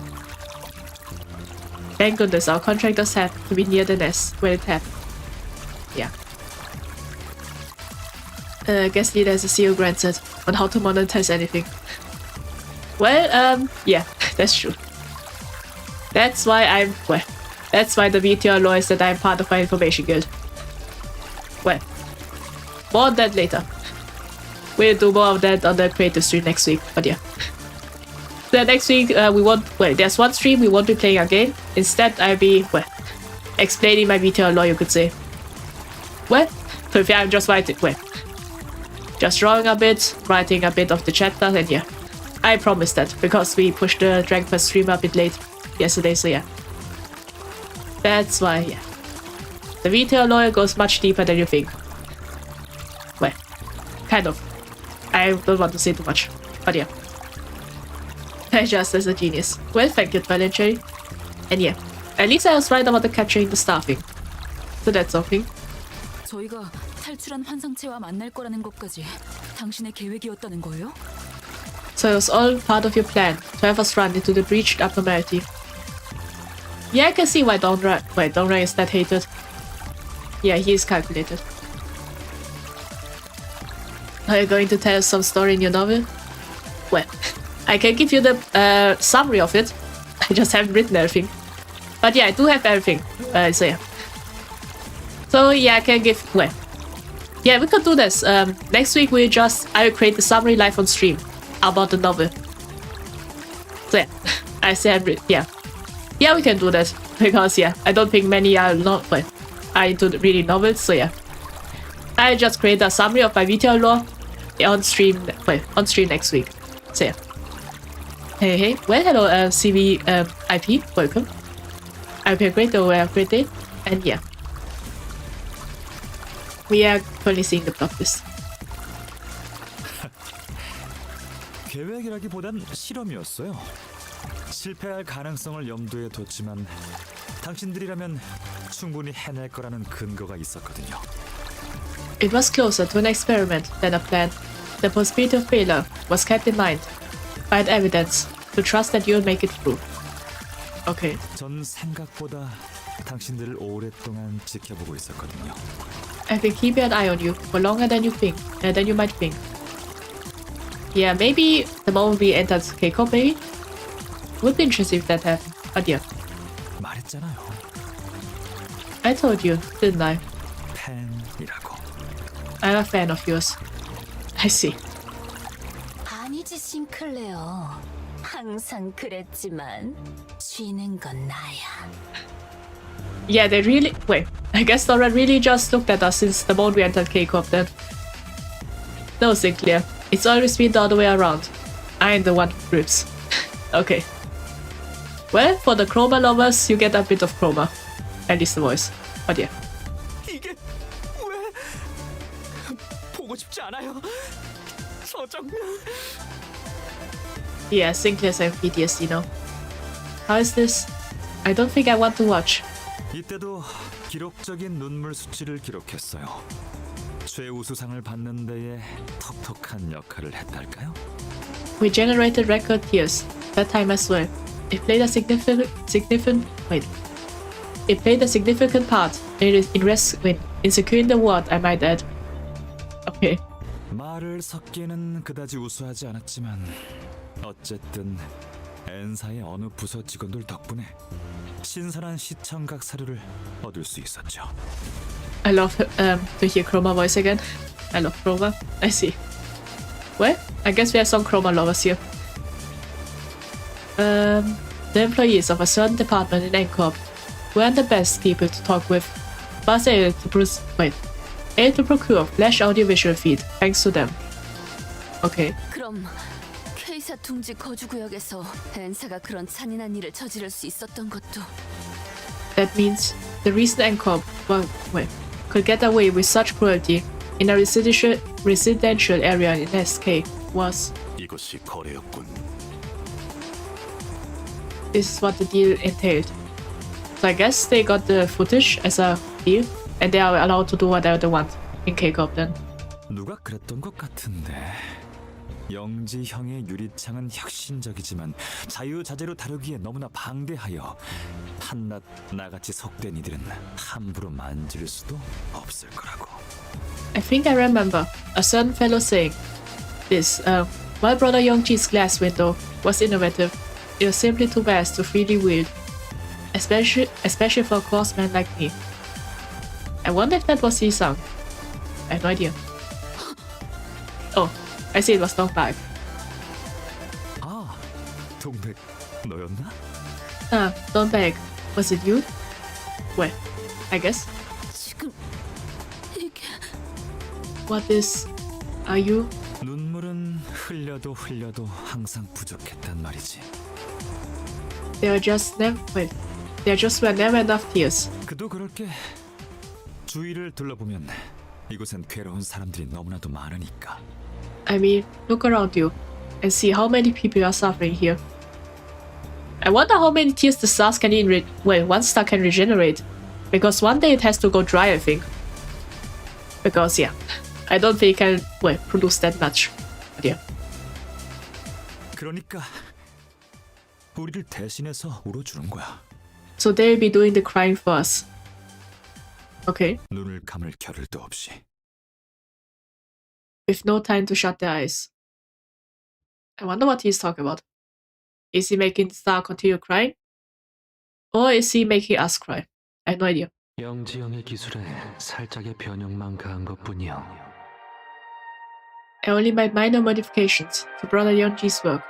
Thank goodness our contractors had to be near the nest when it happened. Yeah. Guest leader has a CO granted on how to monetize anything. Well, yeah, that's true. That's why that's why the VTR law is that I'm part of my information guild. Well, more on that later. We'll do more of that on the creative stream next week, but yeah. So next week, there's one stream we won't be playing a game. Instead, I'll be, explaining my VTR law, you could say. Well, so if I'm just writing, just drawing a bit, writing a bit of the chapter, and yeah. I promise that, because we pushed the Dragon Quest stream a bit late yesterday, so yeah. That's why, yeah. The VTR lore goes much deeper than you think. Well, kind of. I don't want to say too much, but yeah. I just as a genius. Well, thank you, Twilight Cherry. And yeah, at least I was right about the capturing the staffing. So that's something. 저희가 탈출한 환상체와 만날 거라는 것까지 당신의 계획이었다는 거예요? So it was all part of your plan to have us run into the breached abnormality. Yeah, I can see why Donra is that hated. Yeah, he is calculated. Are you going to tell us some story in your novel? Well, I can give you the summary of it. I just haven't written everything. But yeah, I do have everything. So yeah. So yeah, I can give... Well. Yeah, we could do this. Next week I will create the summary live on stream about the novel. So yeah, I said yeah. Yeah, we can do that. Because yeah, I don't think many are not... Well, I do really novels, so yeah. I just create a summary of my VTR lore on stream next week. So yeah. Hey. Well, hello, CV IP. Welcome. I hope you have a great day. And yeah. We are currently seeing the plot twist. 계획이라기보단 실험이었어요. 실패할 가능성을 염두에 뒀지만 당신들이라면 충분히 해낼 거라는 근거가 있었거든요. It was closer to an experiment than a plan. The possibility of failure was kept in mind. I had evidence to trust that you'll make it through. Okay. 전 생각보다 당신들을 오랫동안 지켜보고 있었거든요. I've been keeping an eye on you for longer than you might think. Yeah, maybe the moment we entered K-pop, maybe? Would be interesting if that happened. But yeah. 말했잖아요. I told you, didn't I? 팬이라고. I'm a fan of yours. I see. 아니지, 싱클레어. 항상 그랬지만 쥐는 건 나야. Yeah, they really... Wait, I guess Dora really just looked at us since the moment we entered K-pop then. No, Sinclair. It's always been the other way around. I'm the one who grips. Okay. Well, for the chroma lovers, you get a bit of chroma. At least the voice. But yeah. 이게 왜 보고 싶지 않아요. 서정면. Yeah, Sinclair's having PTSD now. How is this? I don't think I want to watch. 이때도 기록적인 눈물 수치를 기록했어요. 최우수상을 받는 데에 톡톡한 역할을 했달까요? We generated record tears. That time as well. It played a significant part in securing the award, I might add. Okay. 말을 섞기에는 그다지 우수하지 않았지만 어쨌든 엔사의 어느 부서 직원들 덕분에 신선한 시청각 사료를 얻을 수 있었죠. I love to hear Chroma voice again. I love Chroma. I see. Well, I guess we have some Chroma lovers here. The employees of a certain department in Ancorp weren't the best people to talk with. was able to procure flash audiovisual feed thanks to them. Okay. 그럼 K사 둥지 거주 구역에서 엔사가 그런 잔인한 일을 저지를 수 있었던 것도 That means the reason Angkor could get away with such cruelty in a residential area in SK was 이것이 거래였군. this is what the deal entailed. So I guess they got the footage as a deal, and they are allowed to do whatever they want in K-pop then. 누가 그랬던 것 같은데. 영지 형의 유리창은 혁신적이지만 자유자재로 다루기에 너무나 방대하여 한낱 나같이 속된 이들은 함부로 만질 수도 없을 거라고. I think I remember a certain fellow saying this, while Brother Youngji's glass window was innovative, it was simply too vast to freely wield, especially for a coarse man like me. I wonder if that was Yi-sang. I have no idea. Oh, I see it was Dongbag. 아, 동백 너였나? Dongbag. Was it you? Well, I guess. 지금 이게 What is... Are you... 눈물은 흘려도 항상 부족했단 말이지. There just were never enough tears. 그도 그럴 게 주위를 둘러보면 이곳엔 괴로운 사람들이 너무나도 많으니까. I mean, look around you and see how many people are suffering here. I wonder how many tears the stars can one star can regenerate. Because one day it has to go dry, I think. Because yeah, I don't think it can produce that much. But yeah. 그러니까 우리를 대신해서 울어주는 거야. So they'll be doing the crying for us. Okay. 눈을 감을 겨를도 없이. With no time to shut their eyes. I wonder what he's talking about. Is he making the star continue crying? Or is he making us cry? I have no idea. 영지형의 기술에 살짝의 변형만 가한 것뿐이야. I only made minor modifications to Brother Yeonji's work.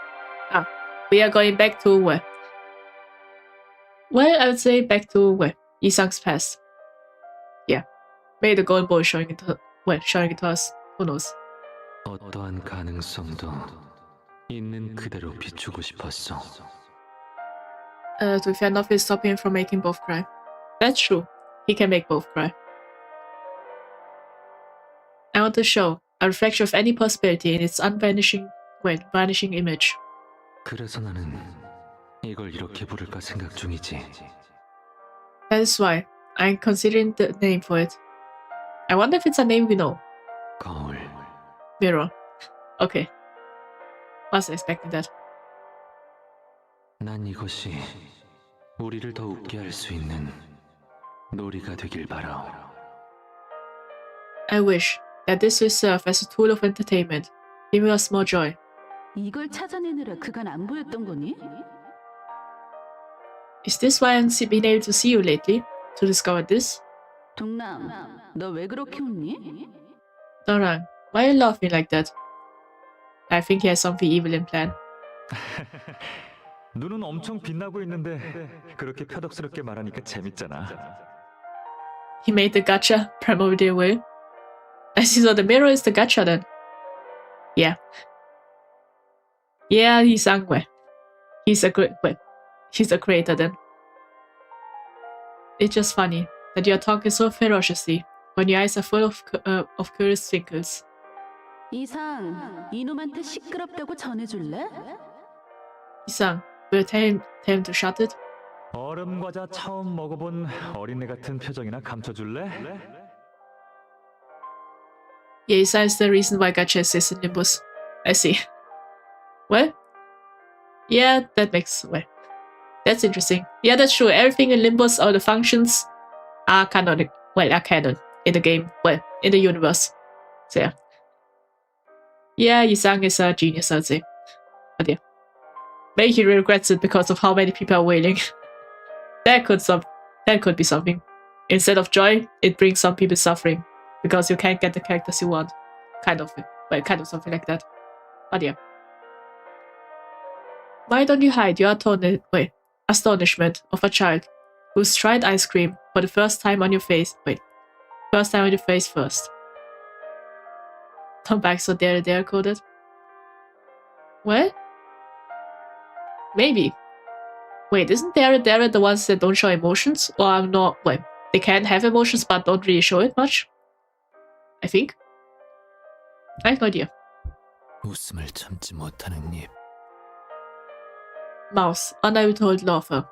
We are going back to where? Well, I would say back to where? Yi-sang's past. Yeah. Maybe the golden boy showing it to us. Who knows? 어떠한 가능성도 있는 그대로 비추고 싶었어. To be fair enough, will stop him from making both cry. That's true. He can make both cry. I want to show a reflection of any possibility in its vanishing image. 그래서 나는 이걸 이렇게 부를까 생각 중이지. That is why I'm considering the name for it. I wonder if it's a name we know. 거울. Mirror. Okay. Wasn't expecting that. 난 이것이 우리를 더 웃게 할 수 있는 놀이가 되길 바라. I wish that this will serve as a tool of entertainment, giving us more joy. 이걸 찾아내느라 그간 안 보였던 거니? Is this why I haven't been able to see you lately? To discover this? 동남, 너 왜 그렇게 웃니? Dorang, why are you laughing like that? I think he has something evil in plan. 눈은 엄청 빛나고 있는데 그렇게 표독스럽게 말하니까 재밌잖아. He made the gacha primordial way. I see, so the mirror is the gacha then. Yeah. Yeah, he's angry. He's a creator then. It's just funny that you're talking so ferociously when your eyes are full of curious twinkles. 이상, 이놈한테 시끄럽다고 전해줄래? Yi-sang, will you tell him to shut it? 얼음 과자 처음 먹어본 어린애 같은 표정이나 감춰줄래? Yeah, Yi-sang is the reason why gacha exists in Limbus. I see. Well, yeah, that's interesting. Yeah, that's true. Everything in Limbus, all the functions are canon in the game, in the universe. So yeah. Yeah, Yi-sang is a genius, I'd say. But yeah. Maybe he regrets it because of how many people are wailing. That could be something. Instead of joy, it brings some people suffering. Because you can't get the characters you want. Kind of something like that. But yeah. Why don't you hide your astonishment of a child who's tried ice cream for the first time on your face. Wait. First time on your face first. Come back so they're coded. Well? Maybe. Wait, isn't there the ones that don't show emotions? Or I'm not... Wait, they can have emotions but don't really show it much? I think. I have no idea. 웃음을 참지 못하는 입, Mouse, unable laughter.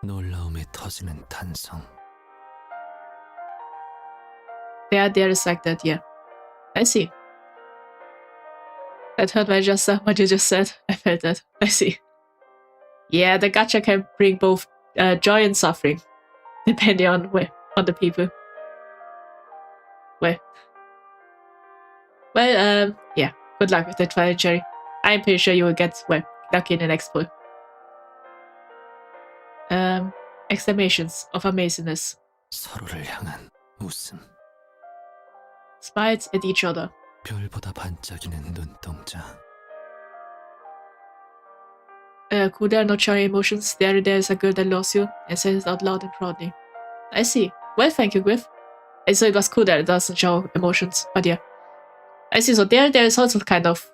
놀라움에 터지는 탄성. There is like that, yeah. I see. That hurt what you just said. I felt that. I see. Yeah, the gacha can bring both joy and suffering, depending on the people. Well, yeah. Good luck with that, Twilight Cherry. I'm pretty sure you will get lucky in the next pull. Exclamations of amazingness. 서로를 향한 웃음. Smiles at each other. 별보다 반짝이는 눈동자. Cool, there are no showing emotions. There is a girl that loves you and says it out loud and proudly. I see. Well, thank you, Griff. I saw it was cool that it doesn't show emotions, but yeah. I see, so there is also kind of,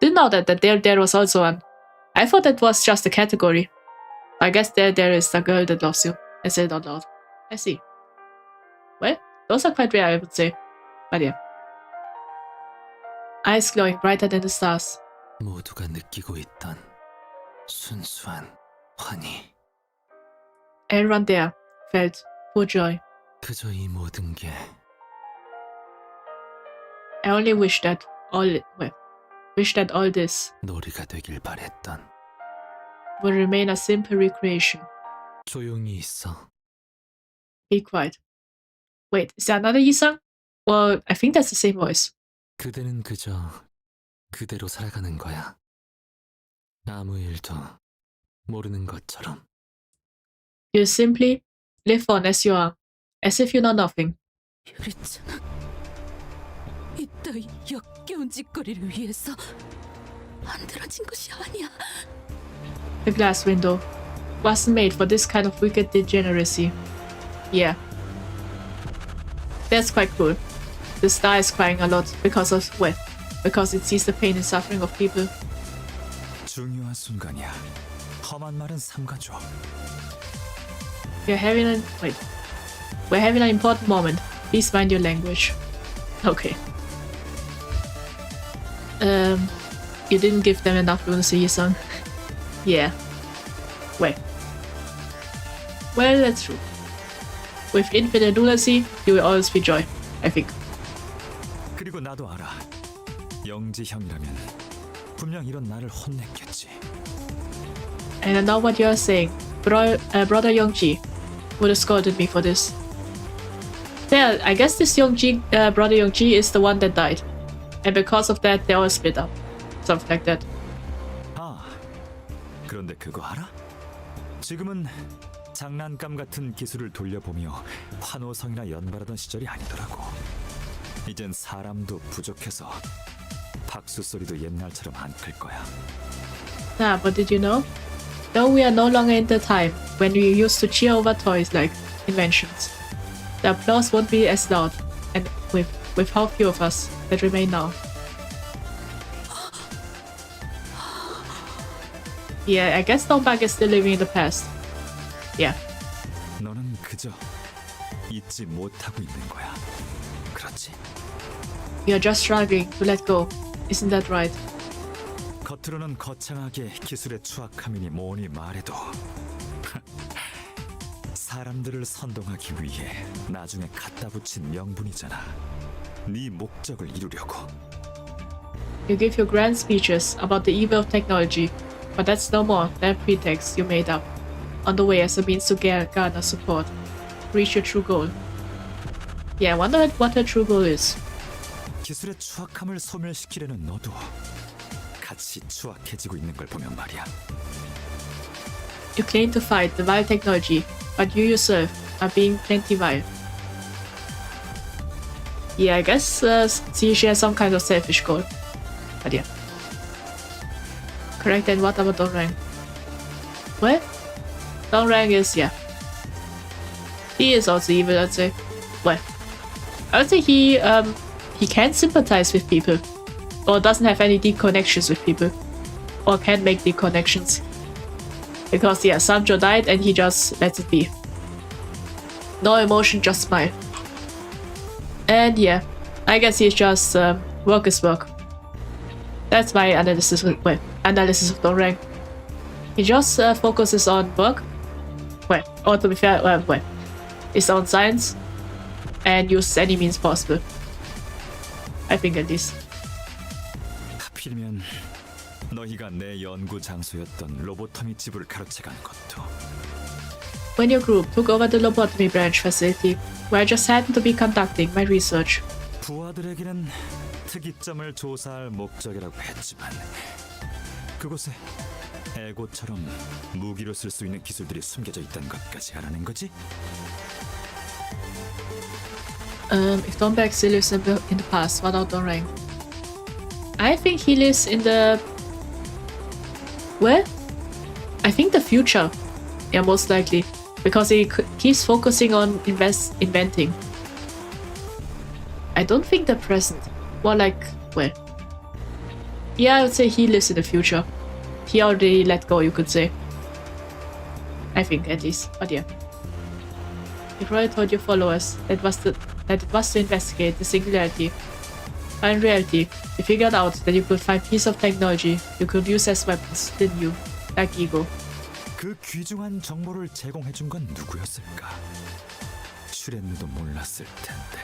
didn't know that there was also one. I thought that was just a category. I guess there is a girl that loves you and says it out loud. I see. Well, those are quite rare, I would say. But yeah. Eyes glowing brighter than the stars. 모두가 느끼고 있던 순수한 환희. Everyone there felt pure joy. 그저 이 모든 게 I only wish that all this 놀이가 되길 바랬던. would remain a simple recreation. 조용히 있어. Be quiet. Wait, is that another Yi-sang? Well, I think that's the same voice. 그대는 그저 그대로 살아가는 거야. 아무 일도 모르는 것처럼. You simply live on as you are, as if you know nothing. 유리창은 이따위 역겨운 짓거리를 위해서 만들어진 것이 아니야. The glass window wasn't made for this kind of wicked degeneracy. Yeah. That's quite cool. The star is crying a lot because it sees the pain and suffering of people. 중요한 순간이야. 험한 말은 삼가줘. We're having an important moment. Please mind your language. Okay. You didn't give them enough lunacy, Yi-sang. Yeah. Well, that's true. With infinite lunacy, you will always be joy, I think. 그리고 나도 알아. 영지 형이라면 분명 이런 나를 혼냈겠지. And I know what you are saying. Brother Youngji would have scolded me for this. Yeah, I guess this brother Youngji is the one that died. And because of that, they all split up. Something like that. 아, 그런데 그거 알아? 지금은 장난감 같은 기술을 돌려보며 환호성이나 연발하던 시절이 아니더라고. 이젠 사람도 부족해서 박수 소리도 옛날처럼 안 클 거야. Ah, but did you know? Though we are no longer in the time when we used to cheer over toys like inventions, the applause won't be as loud, and with how few of us that remain now. Yeah, I guess Dongbak is still living in the past. Yeah. 너는 그저 잊지 못하고 있는 거야. 그렇지? You're just struggling to let go. Isn't that right? 겉으로는 거창하게 기술의 추악함이니 뭐니 말해도 사람들을 선동하기 위해 나중에 갖다 붙인 명분이잖아. 네 목적을 이루려고. You give your grand speeches about the evil of technology, but that's no more than a pretext you made up on the way as a means to garner support, reach your true goal. Yeah, I wonder what her true goal is. 기술의 추악함을 소멸시키려는 너도 같이 추악해지고 있는 걸 보면 말이야. You claim to fight the vile technology, but you yourself are being plenty vile. Yeah, I guess she has some kind of selfish goal. But yeah. Correct, and what about Dongrang? What? Dongrang is, yeah. He is also evil, I'd say. Well, I would say he can sympathize with people, or doesn't have any deep connections with people, or can't make deep connections. Because yeah, Sanjo died and he just lets it be. No emotion, just smile. And yeah, I guess he's just work is work. That's my analysis of Don Rang. He just focuses on work. Well, or to be fair, his own science, and uses any means possible. I think at least. 하필이면 너희가 내 연구 장소였던 로보토미 지부를 가로채간 것도. When your group took over the lobotomy branch facility, where I just happened to be conducting my research. 부하들에게는 특이점을 조사할 목적이라고 했지만 그곳에 에고처럼 무기로 쓸 수 있는 기술들이 숨겨져 있다는 것까지 알아낸 거지? If Don Berg still lives in the past, what about Don Rang? I think he lives in the... Well, I think the future. Yeah, most likely. Because he keeps focusing on inventing. I don't think the present. More like, well... Yeah, I would say he lives in the future. He already let go, you could say. I think, at least. But yeah. You probably told your followers that it was to investigate the singularity. But in reality, you figured out that you could find pieces of technology you could use as weapons within you, like ego. 그 귀중한 정보를 제공해준 건 누구였을까? 슈렌누도 몰랐을 텐데.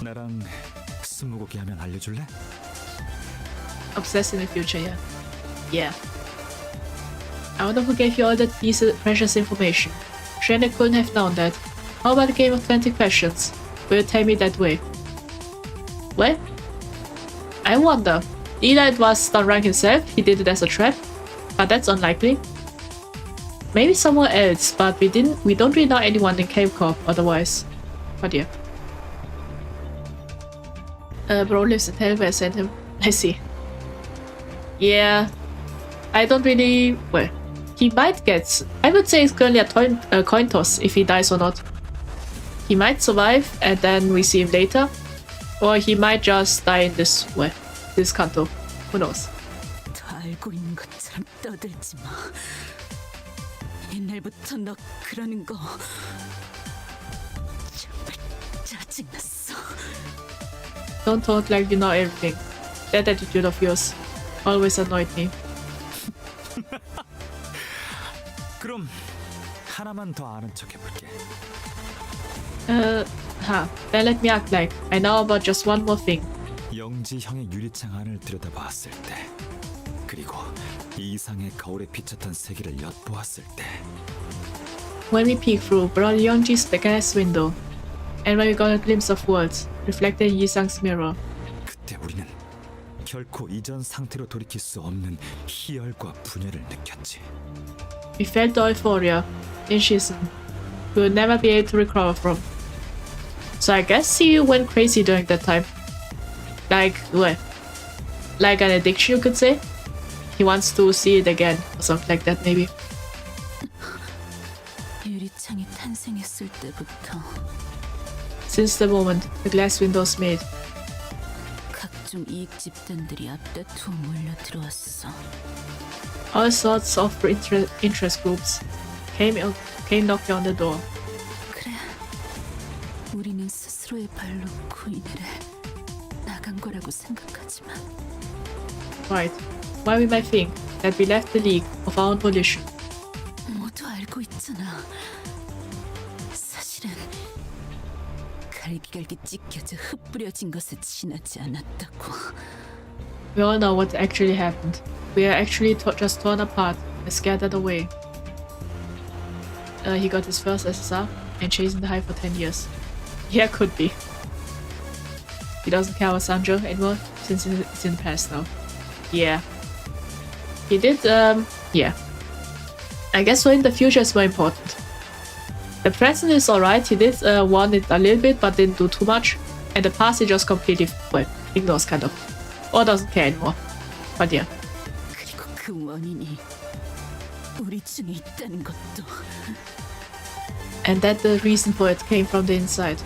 나랑 스무고개 하면 알려줄래? Obsessed in the future, yeah. Yeah. I wonder who gave you all that precious information. Shrene couldn't have known that. How about a game of 20 questions? Will you tell me that way? Well, I wonder. Either it was Don Rang himself, he did it as a trap, but that's unlikely. Maybe somewhere else, but we don't really know anyone in Cave Corp otherwise. But yeah. Bro lives in hell where I sent him. I see. Yeah. I don't really... Well, he might get... I would say it's currently a coin toss if he dies or not. He might survive and then we see him later. Or he might just die in this... Well, this canto. Who knows? 다 알고 있는 것처럼 떠들지 마. 옛날부터 너 그러는 거 정말 짜증났어. Don't talk like you know everything. That attitude of yours always annoyed me. 그럼 하나만 더 아는 척 해볼게. Then let me act like I know about just one more thing. 영지 형의 유리창 안을 들여다보았을 때, 그리고 이 이상의 거울에 비쳤던 세계를 엿보았을 때. When we peek through Brother Yongji's glass window, and when we got a glimpse of worlds reflected in Yisang's mirror. 그때 우리는 결코 이전 상태로 돌이킬 수 없는 희열과 분열을 느꼈지. We felt the euphoria in Shisen we would never be able to recover from. So I guess he went crazy during that time. Like, well, like an addiction you could say. He wants to see it again or something like that maybe. 유리창이 탄생했을 때부터 Since the moment the glass windows made. 각종 이익 집단들이 앞다투어 몰려 들어왔어. All sorts of interest groups came knocking on the door. 그래, 우리는 스스로의 발로 구인을 해 나간 거라고 생각하지만. Right. Why we might think that we left the league of our own volition. 모두 알고 있잖아. 사실은 갈기갈기 찢겨져 흩뿌려진 것에 지나지 않았다고. We all know what actually happened. We are actually just torn apart and scattered away. He got his first SSR and chasing the high for 10 years. Yeah, could be. He doesn't care about Sanjo anymore since it's in the past now. Yeah. He did, yeah. I guess for him the future is more important. The present is alright, he did want it a little bit but didn't do too much. And the past he just completely, well, ignores kind of. Or doesn't care anymore. But yeah. 그리고 그 원인이 우리 중에 있다는 것도. And that the reason for it came from the inside.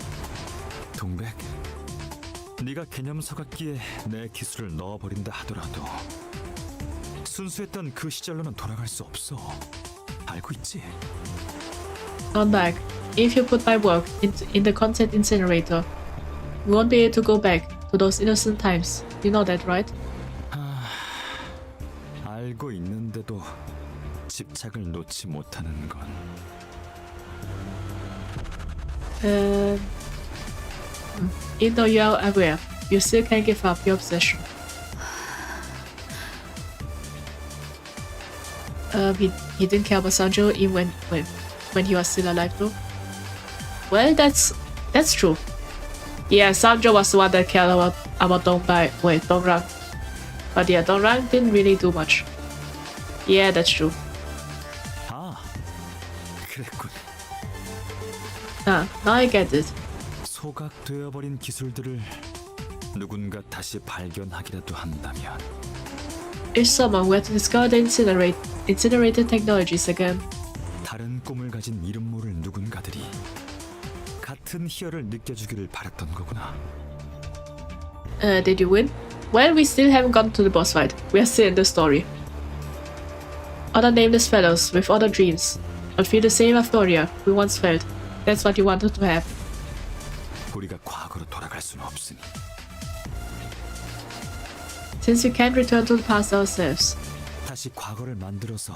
동백, 네가 개념 서갑기에 내 기술을 넣어버린다 하더라도 순수했던 그 시절로는 돌아갈 수 없어. 알고 있지? Not back. If you put my work in the content incinerator, we won't be able to go back to those innocent times. You know that, right? 알고 있는데도 집착을 놓지 못하는 건 Even though you are aware, you still can't give up your obsession. He didn't care about Sanjo even when he was still alive though. Well, that's true. Yeah, Sanjo was the one that cared about Dongrang. But yeah, Dongrang didn't really do much. Yeah, that's true. 아, 그랬군. Now I get it. 소각되어버린 기술들을 누군가 다시 발견하기라도 한다면 If someone were to discover the incinerated technologies again, 다른 꿈을 가진 이름 모를 누군가들이 같은 희열을 느껴주기를 바랐던 거구나. did you win? Well, we still haven't gotten to the boss fight. We are still in the story. Other nameless fellows with other dreams, but feel the same euphoria we once felt. That's what you wanted to have. 우리가 과거로 돌아갈 수는 없으니. Since we can't return to the past ourselves, 다시 과거를 만들어서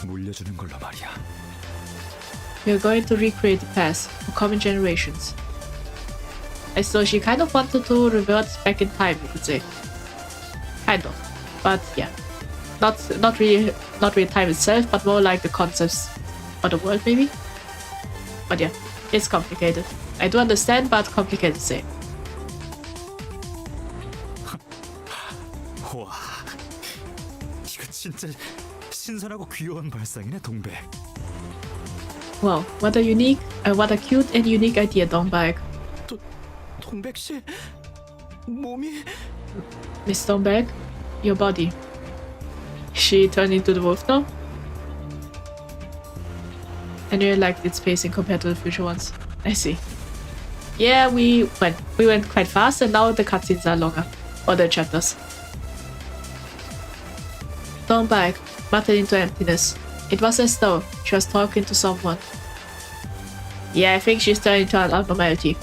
물려주는 걸로 말이야. we're going to recreate the past for coming generations. As though she kind of wanted to revert back in time, you could say. Kind of. But yeah. Not really time itself, but more like the concepts of the world maybe? But yeah, it's complicated. I do understand, but complicated same. 와, 이거 진짜 신선하고 귀여운 발상이네, 동백. Wow, what a cute and unique idea, Dongbag. 동백 씨 몸이 Miss Dongbag, your body. She turned into the wolf now? And you liked its pacing compared to the future ones. I see. Yeah, we went quite fast, and now the cutscenes are longer, or the chapters. Dongbag muttered into emptiness. It was as though she was talking to someone. Yeah, I think she's turned into an abnormality.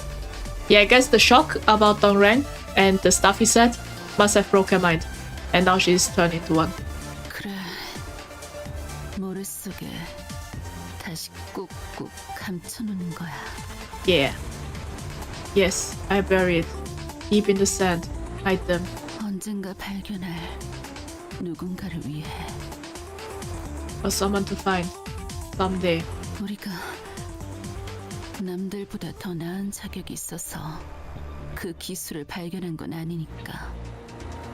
Yeah, I guess the shock about Dongrang and the stuff he said must have broke her mind, and now she's turned into one. 그래. 머릿속에 다시 꾹꾹 감춰놓는 거야. Yeah. Yes, I bury it. Deep in the sand. Hide them. 언젠가 발견할 누군가를 위해. For someone to find. Someday. 우리가 남들보다 더 나은 자격이 있어서 그 기술을 발견한 건 아니니까.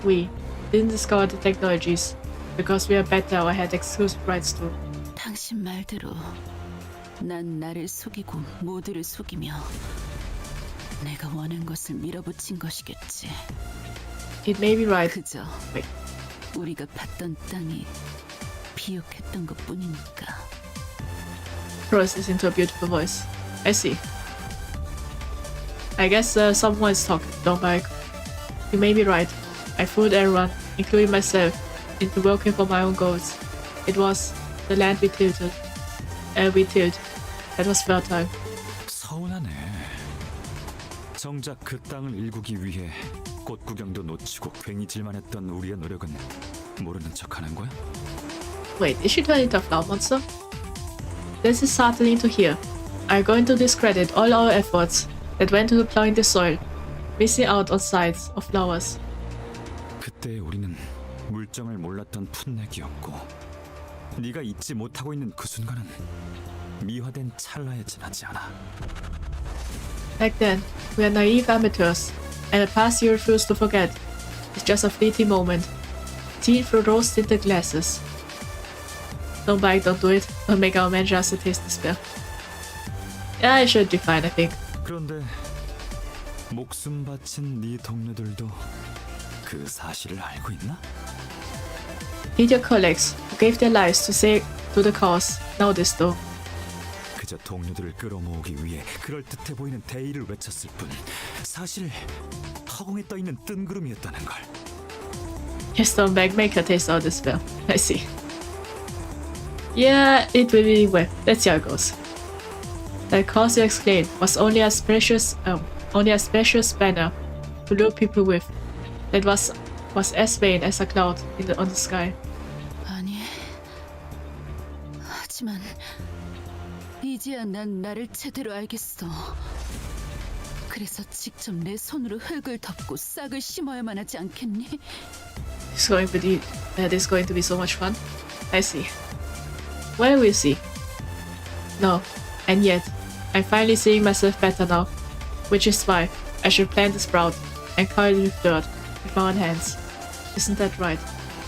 We didn't discover the technologies because we are better or had exclusive rights to. 당신 말대로 난 나를 속이고 모두를 속이며 내가 원한 것을 밀어붙인 것이겠지. It may be right. 그저 Wait. 우리가 봤던 땅이 비옥했던 것뿐이니까. Process into a beautiful voice. I see. I guess someone is talking, Dongbag. You may be right. I fooled everyone, including myself, into working for my own goals. It was the land we tilled. That was fertile. 서운하네. 정작 그 땅을 일구기 위해 꽃 구경도 놓치고 괭이질만 했던 우리의 노력은 모르는 척하는 거야? Wait, is she turning into a flower monster? This is startling to hear. Are going to discredit all our efforts that went into plowing the soil, missing out on sights of flowers. 그때 우리는 물정을 몰랐던 풋내기였고 네가 잊지 못하고 있는 그 순간은 미화된 찰나에 지나지 않아. Back then, we are naive amateurs, and the past you refuse to forget is just a fleeting moment, seen through rose-tinted glasses. Don't bite, don't do it. Don't make our man just taste despair. Yeah, it should be fine, I think. 그런데 목숨 바친 네 동료들도 그 사실을 알고 있나? Did your colleagues, who gave their lives to to the cause. Know this though. 그저 동료들을 끌어모으기 위해 그럴듯해 보이는 대의를 외쳤을 뿐 사실 허공에 떠있는 뜬구름이었다는 걸. Stone bag make her taste all this well. I see. Yeah, it will be well. Let's see how it goes. The cause you exclaimed was only a precious banner to lure people with. That was as vain as a cloud on the sky. 아니, 하지만 이제야 난 나를 제대로 알겠어. 그래서 직접 내 손으로 흙을 덮고 싹을 심어야만 하지 않겠니? This is going to be so much fun. I see. Well, we'll see. No, and yet, I'm finally seeing myself better now, which is why I should plant a sprout and cover it with dirt with my own hands. Isn't that right?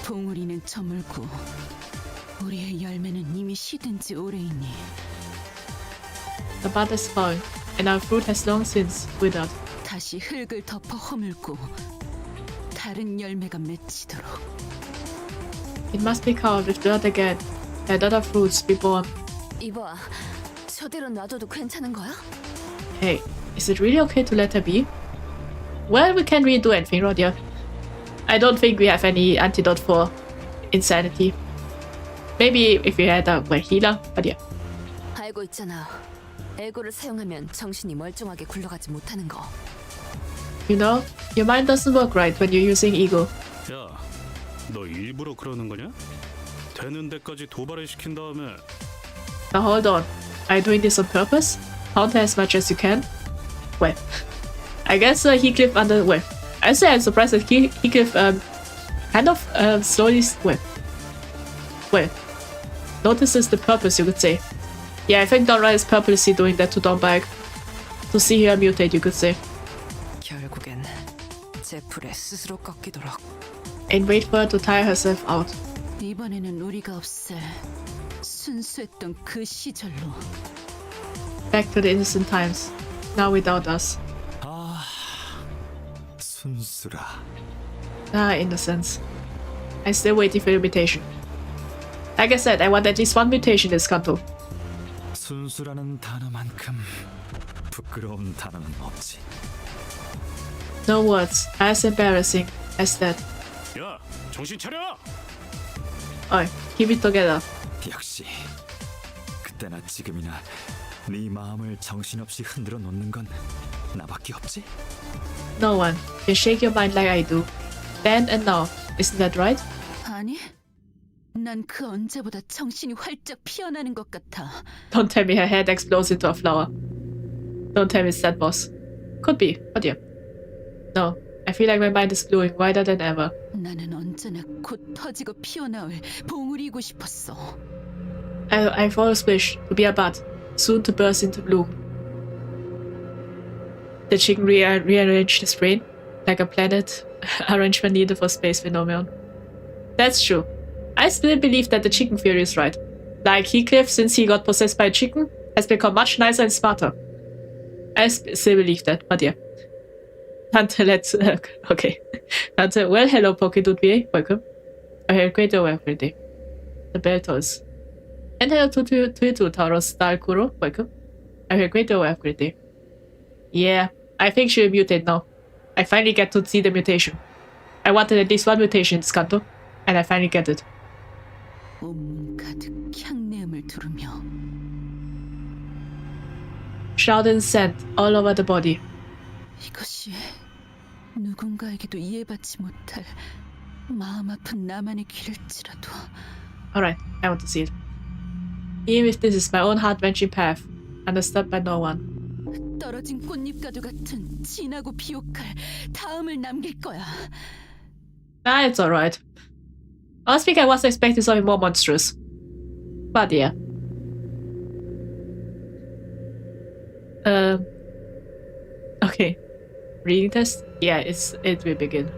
봉우리는 저물고 우리의 열매는 이미 시든 지 오래이니. The bud has fallen, and our fruit has long since withered. 다시 흙을 덮어 허물고 다른 열매가 맺히도록. It must be covered with dirt again, and other fruits be born. 이봐, 저대로 놔둬도 괜찮은 거야? Hey, is it really okay to let her be? Well, we can't really do anything, Rodia. I don't think we have any antidote for insanity. Maybe if we had a healer, but yeah. 알고 있잖아. 에고를 사용하면 정신이 멀쩡하게 굴러가지 못하는 거. You know, your mind doesn't work right when you're using ego. 야, 너 일부러 그러는 거냐? 되는 데까지 도발을 시킨 다음에. Now hold on. Are you doing this on purpose? Counter as much as you can? Well, I guess Heathcliff I say I'm surprised that Heathcliff kind of slowly notices the purpose, you could say. Yeah, I think Donra is purposely doing that to Donbag. To see her mutate, you could say. 결국엔 제풀에 스스로 꺾이도록. And wait for her to tire herself out. 이번에는 우리가 없애 순수했던 그 시절로. Back to the innocent times. Now without us. 순수라. Innocence. I'm still waiting for your mutation. Like I said, I want at least one mutation in this kanto. 순수라는 단어만큼 부끄러운 단어는 없지. No words as embarrassing as that. 야, 정신 차려! Oi, keep it together. 역시 그때나 지금이나 네 마음을 정신없이 흔들어 놓는 건 나밖에 없지? No one can shake your mind like I do. Then and now, isn't that right? 아니, 난 그 언제보다 정신이 활짝 피어나는 것 같아. Don't tell me her head explodes into a flower. Don't tell me it's that boss. Could be, but yeah. No, I feel like my mind is glowing wider than ever. 나는 언제나 곧 터지고 피어나올 봉우리이고 싶었어. I've always wished to be a bud, soon to burst into bloom. The chicken rearranged his brain, like a planet arrangement needed for space phenomenon. That's true. I still believe that the chicken theory is right. Like Heathcliff, since he got possessed by a chicken, has become much nicer and smarter. I still believe that, but yeah. Dante, let's... okay. Dante, well, hello, Pokedude. Welcome. I heard great welcome day. The bell tolls. And hello to you, Taurus Dalkuro. Welcome. I heard great welcome day. Yeah, I think she'll mutate now. I finally get to see the mutation. I wanted at least one mutation in this kanto, and I finally get it. 온몸 가득 향내음을 두르며 Shroud and scent all over the body. 이것이 누군가에게도 이해받지 못할 마음 아픈 나만의 길일지라도. Alright, I want to see it. Even if this is my own heart-wrenching path, understood by no one. 떨어진 꽃잎과도 같은 진하고 비옥할 다음을 남길 거야. It's alright. Last week I was expecting something more monstrous. But yeah. Okay. Reading test? Yeah, it will begin.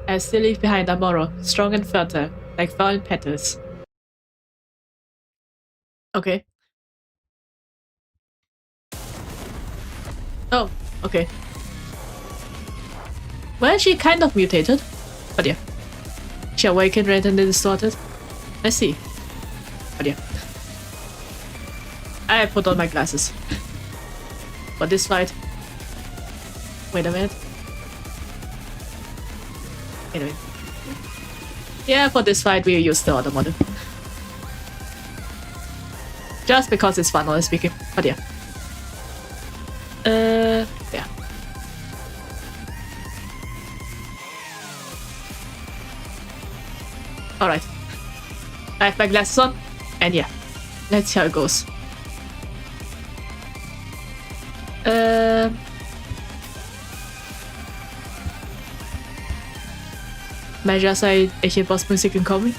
I still leave behind a morrow, strong and fertile, like fallen petals. Okay. Oh, okay. Well, she kind of mutated. But yeah. She awakened red and distorted. Let's see. But yeah. I put on my glasses. For this fight. Wait a minute. Anyway. Yeah, for this fight we use the other model. Just because it's fun, honestly speaking. But yeah. Yeah. Alright. I have my glasses on, and yeah. Let's see how it goes. Measure side boss music in common.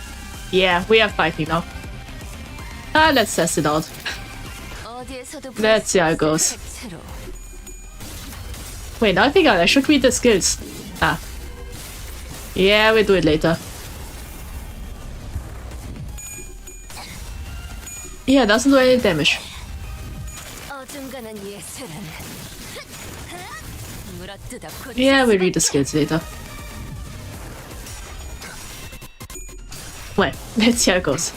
Yeah, we are fighting now. Let's test it out. Let's see how it goes. Wait, now I think I should read the skills. Yeah, we'll do it later. Yeah, doesn't do any damage. Yeah, we'll read the skills later. Well, let's see how it goes.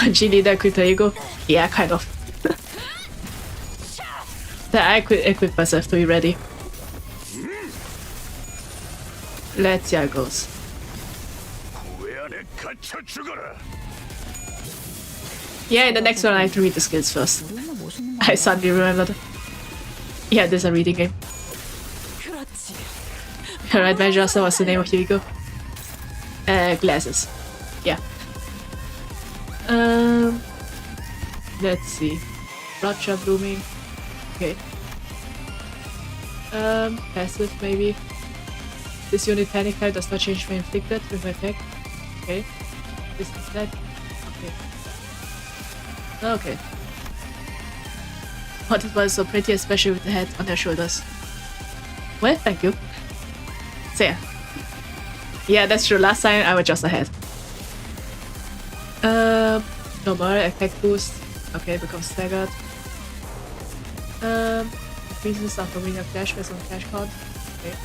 Do you need to equip the ego? Yeah, kind of. I equip myself to be ready. Let's see how it goes. Yeah, in the next one I have to read the skills first. I suddenly remembered. Yeah, there's a reading game. Alright, measure, so what's the name of your ego? Glasses. Yeah. Let's see. Roger blooming. Okay. Passive maybe. This unit panic type does not change when inflicted with effect. Okay. This is that. Okay. Okay. But it was so pretty, especially with the head on their shoulders. Well, thank you. So yeah. Yeah, that's true. Last time I was just ahead. No more attack boost. Okay, becomes staggered. Increases after winning a flash based on flash card. Okay.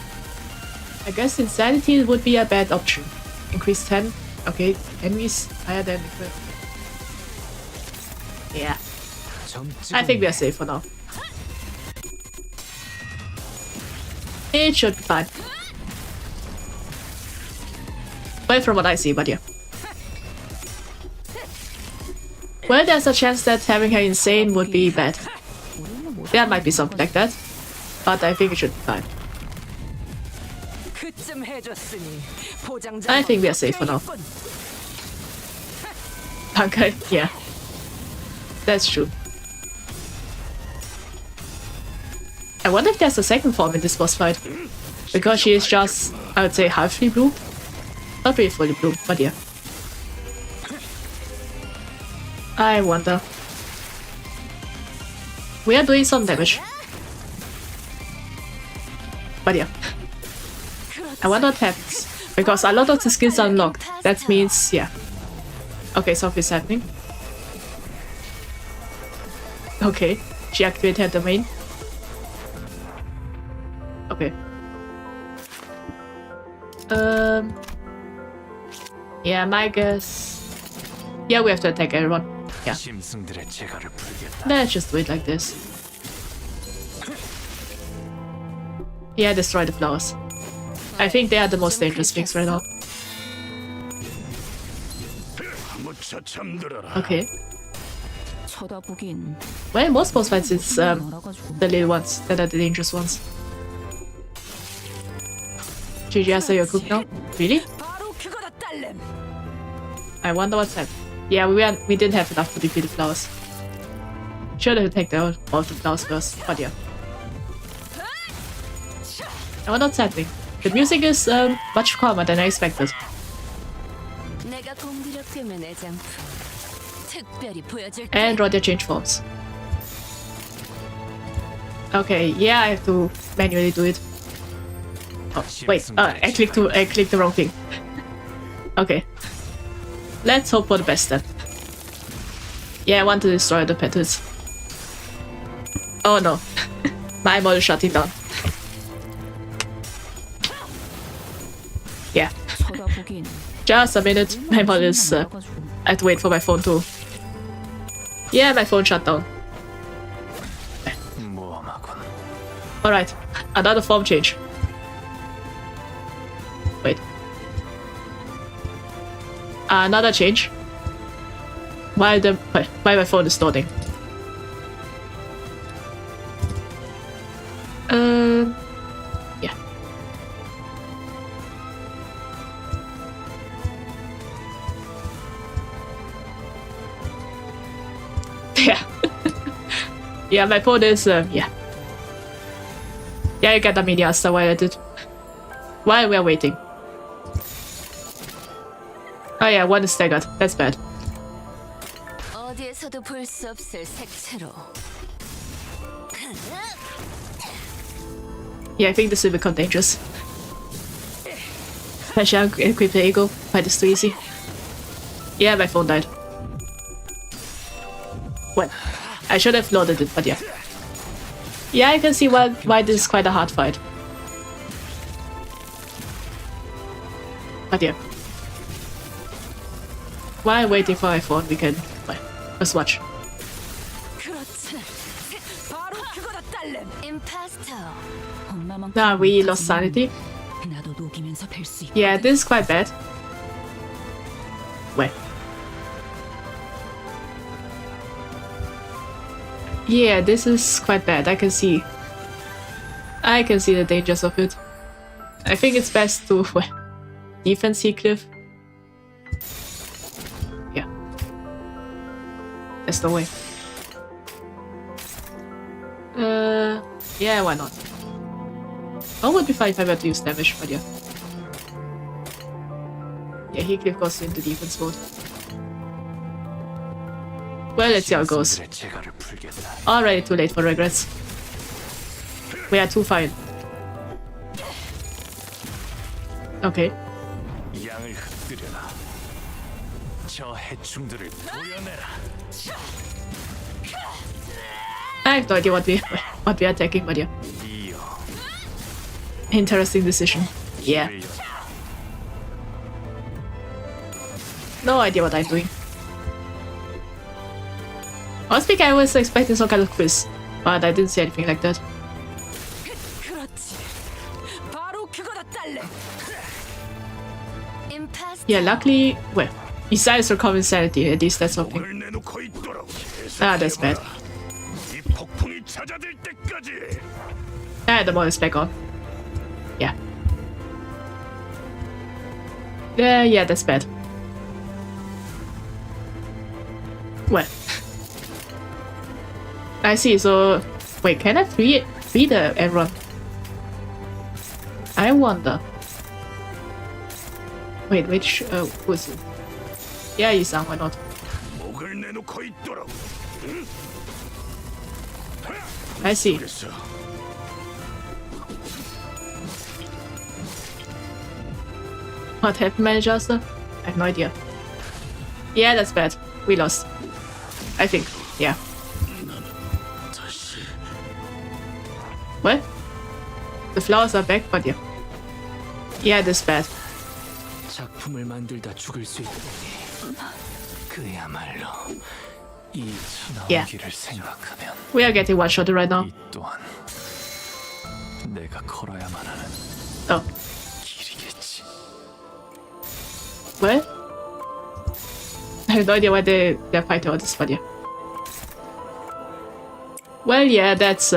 I guess insanity would be a bad option. Increase 10. Okay, enemies higher than equal. Yeah. I think we are safe for now. It should be fine. Well, from what I see, but yeah. Well, there's a chance that having her insane would be bad. There might be something like that, but I think it should be fine. I think we are safe for now. Okay, yeah. That's true. I wonder if there's a second form in this boss fight. Because she is just, I would say, halfly blue. Not really fully blue, but yeah. I wonder. We are doing some damage. But yeah. I wonder what happens. Because a lot of the skills are unlocked. That means, yeah. Okay, something's happening. Okay, she activated the main. Okay. Yeah, my guess. Yeah, we have to attack everyone. Yeah. Let's just do it like this. Yeah, destroy the flowers. I think they are the most dangerous things right now. Okay. Well, in most boss fights it's the little ones that are the dangerous ones. GG, I saw you're cooked now? Really? I wonder what's happened. Yeah, we didn't have enough to defeat the flowers. Should have attacked all the flowers first, but yeah. I wonder what's happening. The music is much calmer than I expected. And Rodia change forms. Okay, yeah, I have to manually do it. Oh, wait, I clicked the wrong thing. Okay. Let's hope for the best then. Yeah, I want to destroy the petals. Oh no. My model shut it down. Yeah. Just a minute. My model is I have to wait for my phone too. Yeah, my phone shut down. Alright, another form change. Wait. Another change. Why my phone is stalling? Yeah. Yeah. Yeah, my phone is, yeah. Yeah, you get the mini asta while I did. While we're waiting. Oh yeah, one is staggered. That's bad. 어디에서도 볼 수 없을 색채로. Yeah, I think this will become dangerous. Especially I'll equip the eagle. Fight is too easy. Yeah, my phone died. Well, I should have loaded it, but yeah. Yeah, I can see why this is quite a hard fight. But yeah. While waiting for my phone, we can... Well, let's watch. Now we lost sanity. Yeah, this is quite bad. Wait. Yeah, this is quite bad. I can see the dangers of it. I think it's best to defense Heathcliff. Yeah. That's the way. Yeah, why not? I would be fine if I were to use damage, but yeah. Yeah, Heathcliff goes into defense mode. Well, let's see how it goes. Already too late for regrets. We are too fine. Okay. I have no idea what we are attacking, but yeah. Interesting decision. Yeah. No idea what I'm doing. Honestly, I was expecting some kind of quiz, but I didn't see anything like that. Yeah, luckily, well, besides recovering sanity, at least that's something. Ah, that's bad. Ah, the mod is back on. Yeah. Yeah, that's bad. Well. I see, so... Wait, can I free the everyone? I wonder. Wait, which... who's it? Yeah, Isan, why not? I see. What happened, Manager? I have no idea. Yeah, that's bad. We lost. I think, yeah. What? The flowers are back, but yeah. Yeah, that's bad. 작품을 만들다 죽을 수 있다니 그야말로 이 Yeah. 길을 생각하면 We are getting one shot right now. 이 또한 내가 걸어야만 하는 Oh. 길이겠지. What? I have no idea why they're fighting all this, but yeah. Well, yeah, that's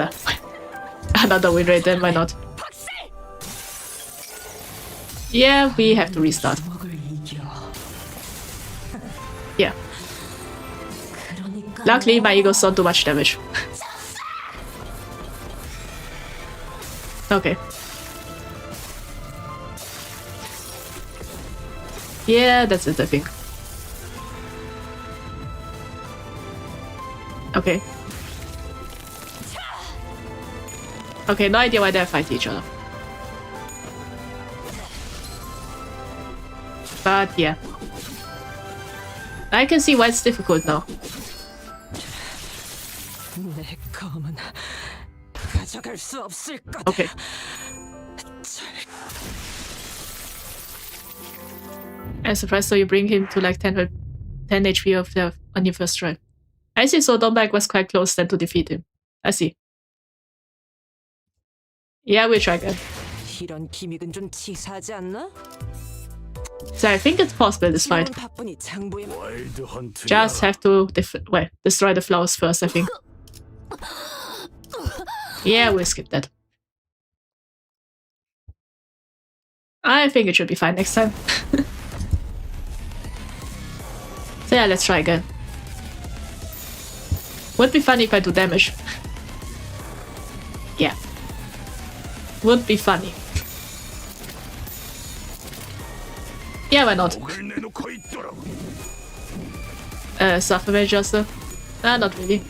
another win rate, then why not? Yeah, we have to restart. Yeah. Luckily, my eagles don't do much damage. Okay. Yeah, that's it, I think. Okay. Okay, no idea why they fight each other. But yeah. I can see why it's difficult now. 내 검은 가져갈 수 없을 거다. Okay. I'm surprised, so you bring him to like 10 10 HP on your first try. I see, so Dombag was quite close then to defeat him. I see. Yeah, we'll try again. 이런 기믹은 좀 치사하지 않나? So I think it's possible this fight. 바쁘니 장부에 Just have to destroy the flowers first, I think. Yeah, we'll skip that. I think it should be fine next time. So yeah, let's try again. Would be funny if I do damage. Yeah. Would be funny. Yeah, why not? Suffer mage also? Not really.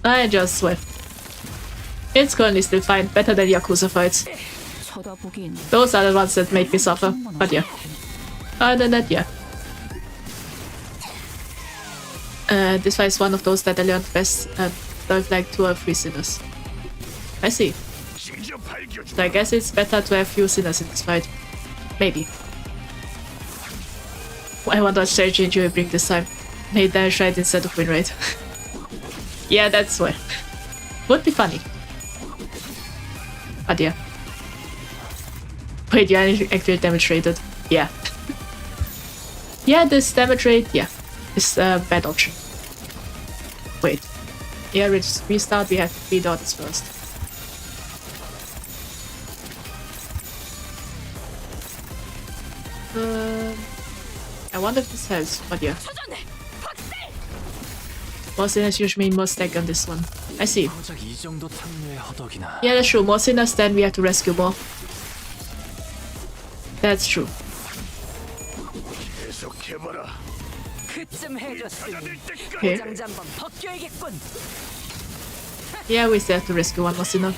I just sweat. It's currently still fine, better than Yakuza fights. Those are the ones that make me suffer, but yeah. Other than that, yeah. This fight is one of those that I learned best with like 2 or 3 sinners. I see. So I guess it's better to have few sinners in this fight. Maybe. I wonder what strategy you will bring this time. Made damage rate instead of win rate. Yeah, that's why. Would be funny. But yeah. Wait, yeah, actually damage rated. Yeah. Yeah, this damage rate, yeah. Is a bad option. Wait. Yeah, restart, we have 3 daughters first. I wonder if this helps, but yeah. More sinners usually mean more stack on this one. I see. Yeah, that's true. More sinners, then we have to rescue more. That's true. Okay. Yeah, we still have to rescue one more sinner.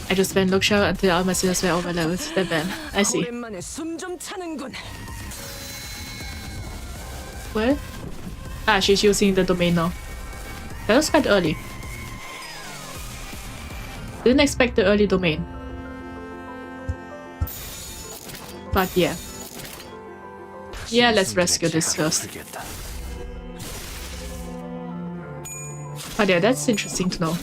I just went look shower until all my sinners were overleveled. Then ban. I see. Well? Ah, she's using the domain now. That was quite early. Didn't expect the early domain. But yeah. Yeah, let's rescue this first. But yeah, that's interesting to know.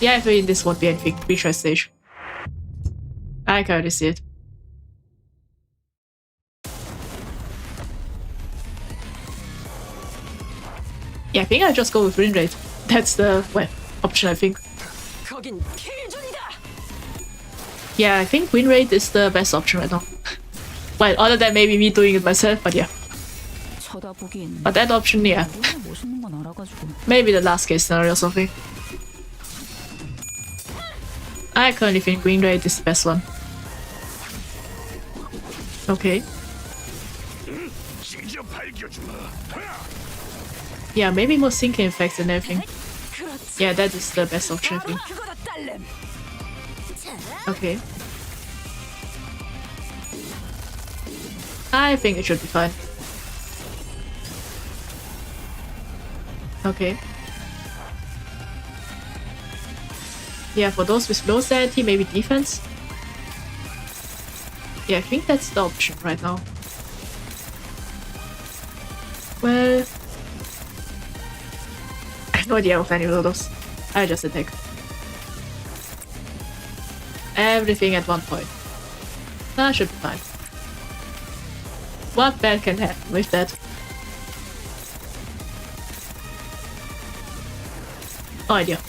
Yeah, I think this won't be anything. Retry stage. I can already see it. Yeah, I think I'll just go with win rate. That's the option, I think. Yeah, I think win rate is the best option right now. Well, other than maybe me doing it myself, but yeah. But that option, yeah. Maybe the last case scenario or something. I currently think win rate is the best one. Okay. Yeah, maybe more sinking effects and everything. Yeah, that is the best option, I think. Okay. I think it should be fine. Okay. Yeah, for those with low sanity, maybe defense. Yeah, I think that's the option right now. Well, I have no idea of any of those. I just attack. Everything at one point. That should be fine. What bad can happen with that? No idea.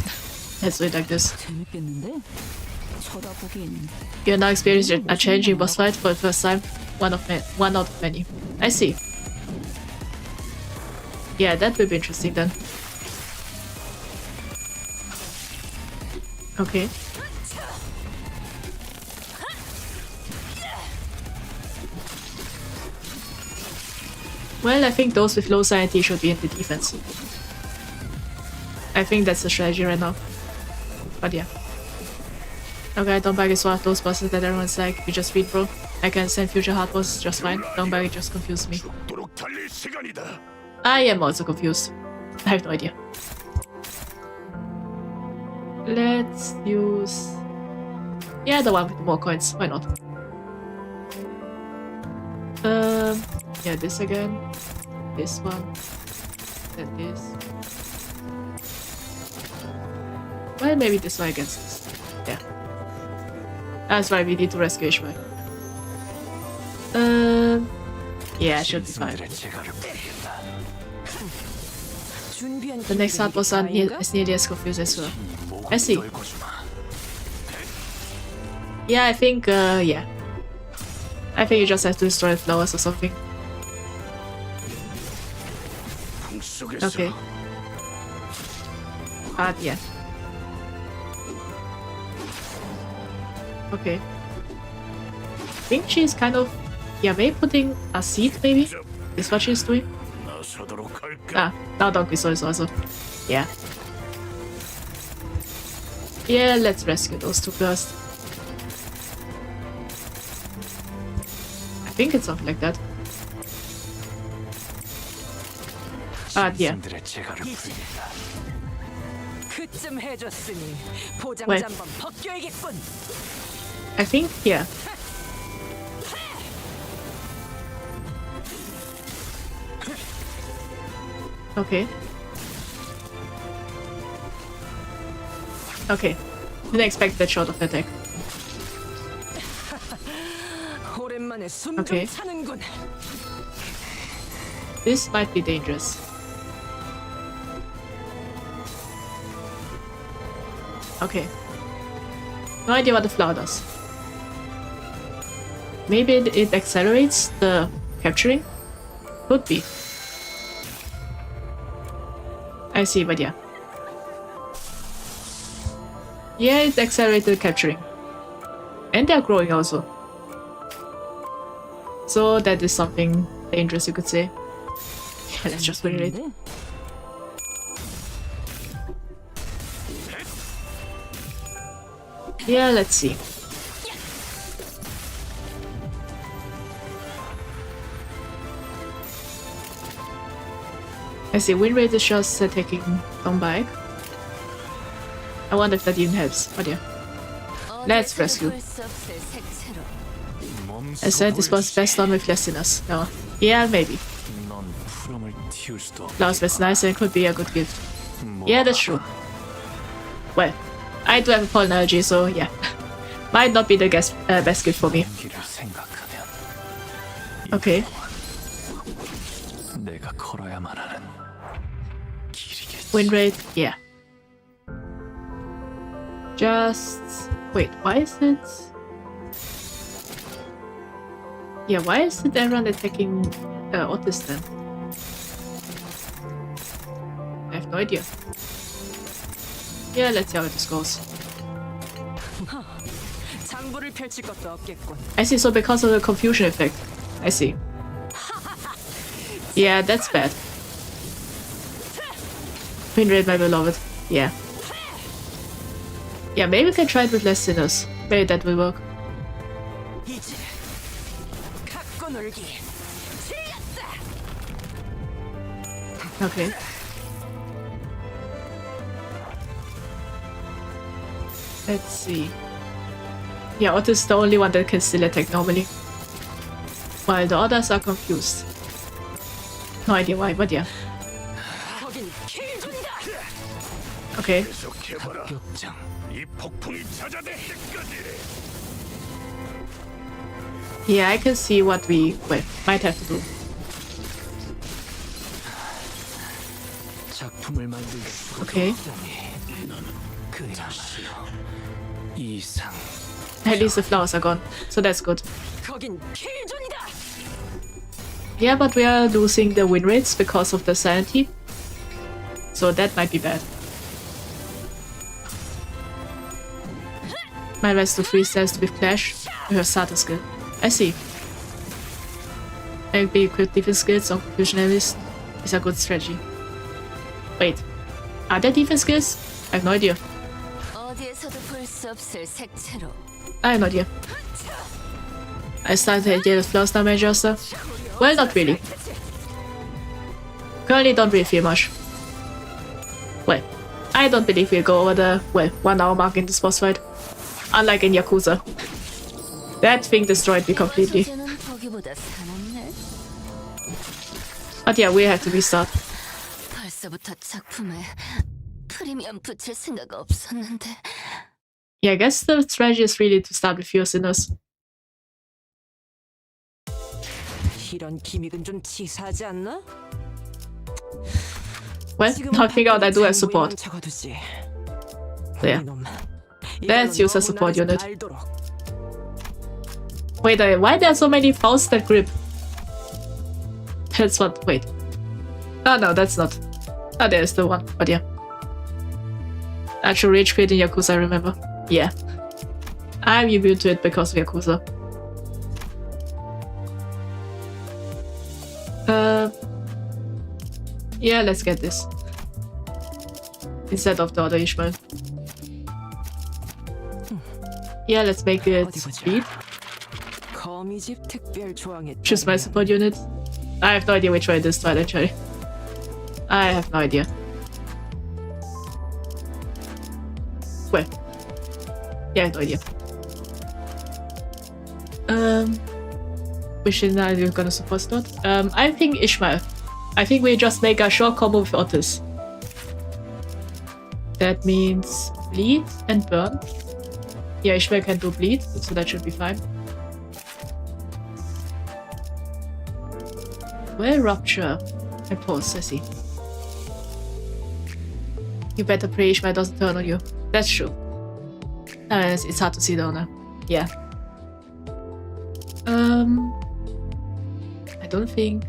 Let's do it like this. You're now experiencing a challenging boss fight for the first time. One out of many. I see. Yeah, that will be interesting then. Okay. Well, I think those with low sanity should be in the defense. I think that's the strategy right now. But yeah. Okay, Donbag is one of those bosses that everyone's like, you just beat bro. I can send future hard bosses just fine. Donbag just confused me. I am also confused. I have no idea. Let's use Yeah, the one with more coins. Why not? Yeah, this again. This one. And this. Well, maybe this one against this. Yeah. That's why we need to rescue Ishmael. Yeah, should be fine. The next hard boss on is nearly as confused as well. I see. Yeah, I think, yeah. I think you just have to destroy the flowers or something. Okay. Yeah. Okay. I think she's kind of, yeah, maybe putting a seed, maybe? Is what she's doing? Ah, now Donkey Soul is also. Yeah. Yeah, let's rescue those two first. I think it's something like that. Yeah. Wait. I think, yeah. Okay. Okay. Didn't expect that short of attack. Okay. This might be dangerous. Okay. No idea what the flower does. Maybe it accelerates the capturing? Could be. I see, but yeah. Yeah, it accelerated capturing. And they're growing also. So that is something dangerous, you could say. Yeah, let's just win it. Yeah, let's see. I see, win rate is just taking down back. I wonder if that even helps. Oh dear. Let's rescue. I said this was best done with less sinners. No. Yeah, maybe. Flowers was nice and could be a good gift. Yeah, that's true. Well, I do have a pollen allergy, so yeah. Might not be the best gift for me. Okay. Win rate, yeah. Just... wait, why is it... yeah, why is it everyone attacking Otis then? I have no idea. Yeah, let's see how this goes. I see, so because of the confusion effect. I see. Yeah, that's bad. Win rate, my beloved. Yeah. Yeah, maybe we can try it with less sinners. Maybe that will work. Okay. Let's see. Yeah, Otis is the only one that can still attack normally. While the others are confused. No idea why, but yeah. Okay. Yeah, I can see what we might have to do. Okay. At least the flowers are gone, so that's good. Yeah, but we are losing the win rates because of the sanity. So that might be bad. My best to 3 stars with Clash with her starter skill. I see. Maybe equip defense skills on Confusion Analyst is a good strategy. Wait, are there defense skills? I have no idea. I have no idea. I started to deal with flawless damage also. Well, not really. Currently don't really feel much. Well, I don't believe we'll go over the, 1 hour mark in this boss fight. Unlike in Yakuza. That thing destroyed me completely. 소재는 거기보다 사납네. But yeah, we have to restart. 벌써부터 작품에 프리미엄 붙일 생각 없었는데. Yeah, I guess the strategy is really to start with fewer sinners. 이런 기믹은 좀 치사하지 않나? Well, now figure out I do have support. 적어두지. There. 이놈, Let's 이걸로 use a 너무 support 나를 unit. 알도록. Wait, why there are so many fausts that grip? That's what. Wait. Oh no, that's not. Oh, there's the one. But yeah. Actual rage quit in Yakuza, I remember. Yeah. I'm immune to it because of Yakuza. Yeah, let's get this. Instead of the other Ishmael. Yeah, let's make it speed. 거미집 특별 조항에 Choose my support unit. I have no idea which one it is, Twilight Cherry. I have no idea. Where? Yeah, I have no idea. Which is now gonna support slot? I think Ishmael. I think we just make a short combo with Otis. That means bleed and burn. Yeah, Ishmael can do bleed, so that should be fine. Well, rupture. I pause, I see. You better pray Ishmael doesn't turn on you. That's true. It's hard to see the owner. Yeah. I don't think...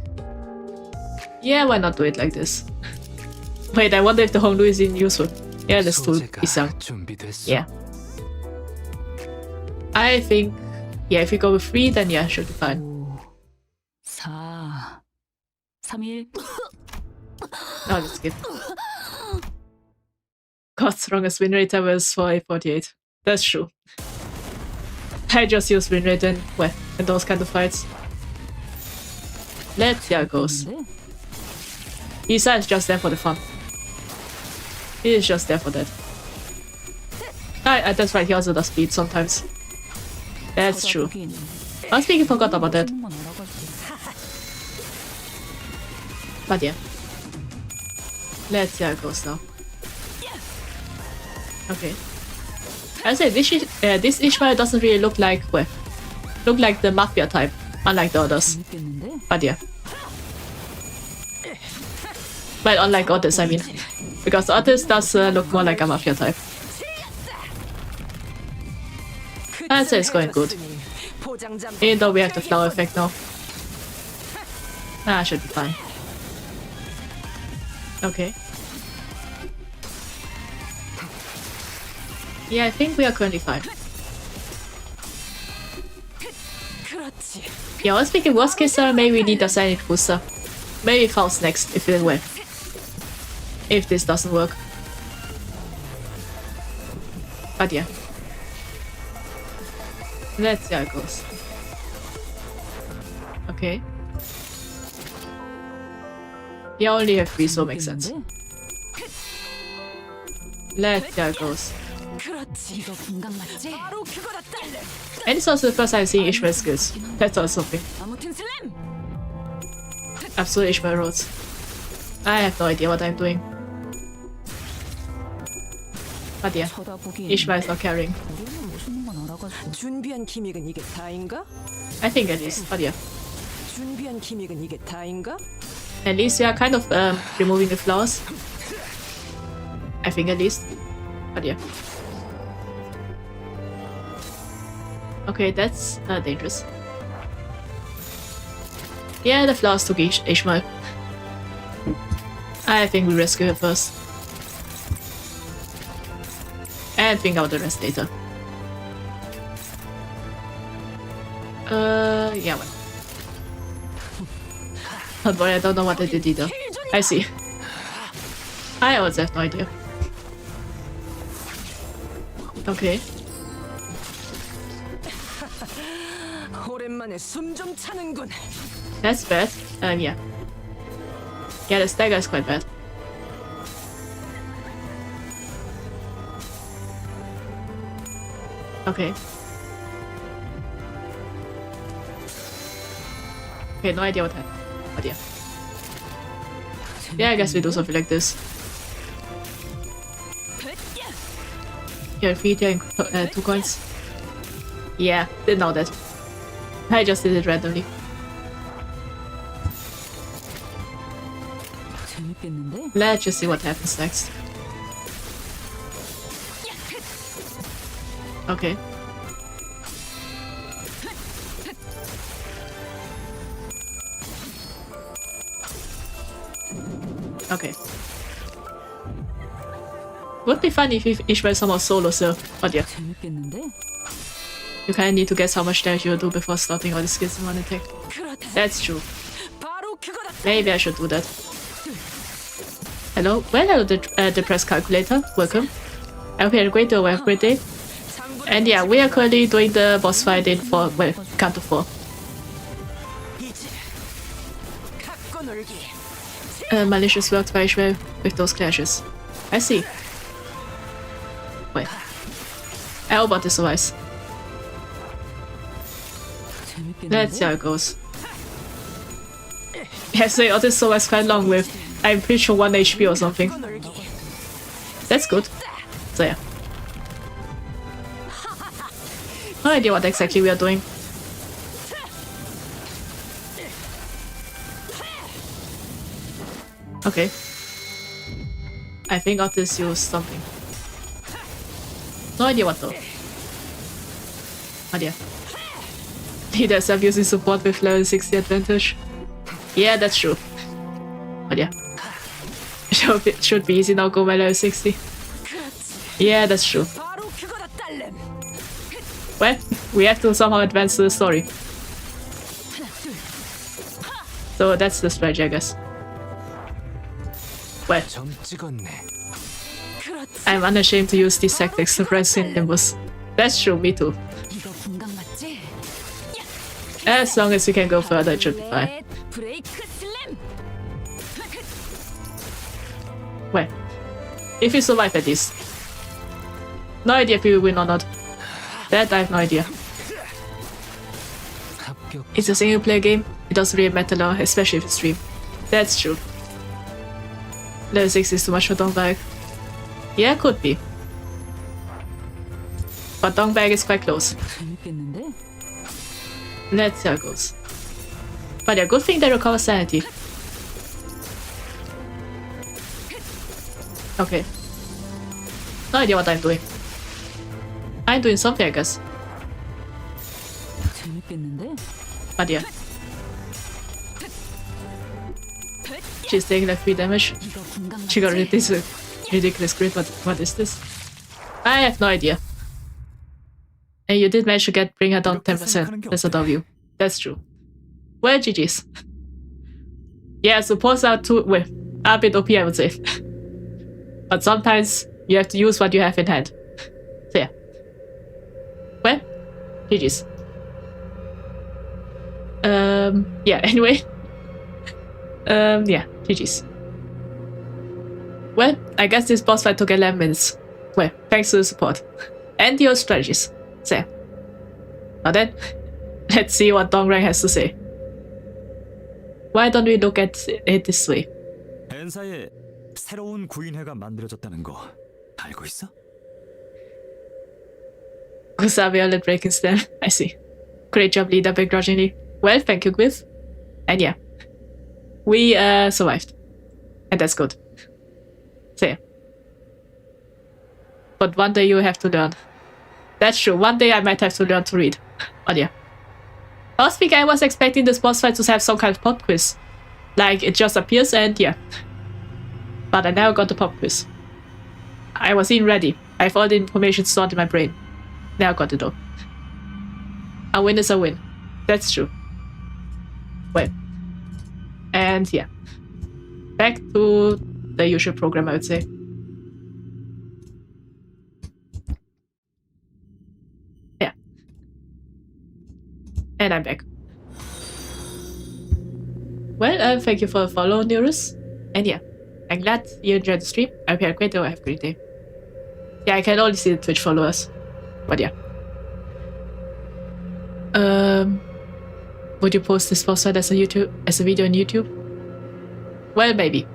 Yeah, why not do it like this? Wait, I wonder if the Honglu is in useful. Yeah, let's do Isang. Yeah. I think... Yeah, if we go with 3, then yeah, should be fine. 4, 3, 1. No, let's skip. God's strongest win rate ever is 448. That's true. I just use win rate in those kind of fights. Let's see how it goes. Isa is just there for the fun. He is just there for that. That's right, he also does speed sometimes. That's true. I was thinking forgot about that. But yeah. Let's see how it goes now. Okay. I say this Ishmael doesn't really look like the Mafia type, unlike the others. But yeah. Well, unlike Otis, I mean. Because Otis does look more like a Mafia type. I'd say it's going good. Even though we have the flower effect now. Should be fine. Okay. Yeah, I think we are currently fine. Yeah, I was thinking worst case maybe we need a Sonic booster. Maybe Faust next, if it will. If this doesn't work. But yeah. Let's see how it goes. Okay. Yeah, I only have 3, so it makes sense. Let's see how it goes. And it's also the first time seeing Ishmael skills. That's also something. Absolute Ishmael roads. I have no idea what I'm doing. But yeah, Ishmael is not carrying. 준비한 기믹은 이게 다인가? I think at least, but yeah. 준비한 기믹은 이게 다인가? At least we are kind of removing the flaws. I think at least. But yeah. Okay, that's dangerous. Yeah, the flowers took Ishmael. I think we rescue her first. And think out the rest later. Yeah, well. Don't worry, I don't know what I did either. I see. I also have no idea. Okay. 오랜만에 숨 좀 차는군. That's bad. Yeah. Yeah, the stagger is quite bad. Okay. Okay, no idea what happened. Oh dear. Yeah, I guess we do something like this. Here, 3 here and 2 coins. Yeah, didn't know that. I just did it randomly. Let's just see what happens next. Okay. Okay. Would be fun if each were somehow solo, so but yeah. You kinda need to guess how much damage you'll do before starting all the skills in one attack. That's true. Maybe I should do that. Hello? Well, hello, the press calculator. Welcome. I hope you had a great day or have a great day. And yeah, we are currently doing the boss fight in 4, well, count of 4. Malicious works very well with those clashes. I see. Wait. I hope this survives. Let's see how it goes. Yeah, so Otis survives quite long with, I'm pretty sure 1 HP or something. That's good. So yeah. No idea what exactly we are doing. Okay. I think Otis used something. No idea what though. Oh dear. Leaders are using support with level 60 advantage. Yeah, that's true. Oh dear. Should be easy now, go by level 60. Yeah, that's true. Well, we have to somehow advance to the story. So that's the strategy, I guess. Well, I'm unashamed to use these tactics to press in Limbus. That's true, me too. As long as we can go further, it should be fine. Well, if we survive at least. No idea if we will win or not. That I have no idea. It's a single player game, it doesn't really matter now, especially if it's streamed. That's true. Level 6 is too much for Dongbag. Yeah, could be. But Dongbag is quite close. Let's see how it goes. But yeah, good thing they recover sanity. Okay. No idea what I'm doing. I'm doing something, I guess. But yeah. She's taking like 3 damage. She got this ridiculous crit. What is this? I have no idea. And you did manage to bring her down 10%. That's a W. That's true. Well, GG's. Yeah, supports are a bit OP, I would say. But sometimes you have to use what you have in hand. So yeah. Well, GG's. Yeah, anyway. Yeah, GG's. Well, I guess this boss fight took 11 minutes. Well, thanks to the support. And your strategies. So yeah. Now then, let's see what Dongrang has to say. Why don't we look at it this way? 엔사에 새로운 구인회가 만들어졌다는 거 알고 있어? Kusabiel and breaking stem. I see. Great job, leader, begrudgingly. Well, thank you, Gwyth. And yeah. We survived. And that's good. So yeah. But one day you have to learn. That's true. One day I might have to learn to read. But yeah. Last week I was expecting this boss fight to have some kind of pop quiz. Like, it just appears and yeah. But I never got the pop quiz. I was even ready. I have all the information stored in my brain. Never got it though. A win is a win. That's true. Well. And yeah. Back to the usual program, I would say. Yeah. And I'm back. Well, thank you for the follow, Neurus. And yeah, I'm glad you enjoyed the stream. I hope you had a great day or have a great day. Yeah, I can only see the Twitch followers. But yeah. would you post this boss fight as a video on YouTube? Well, maybe.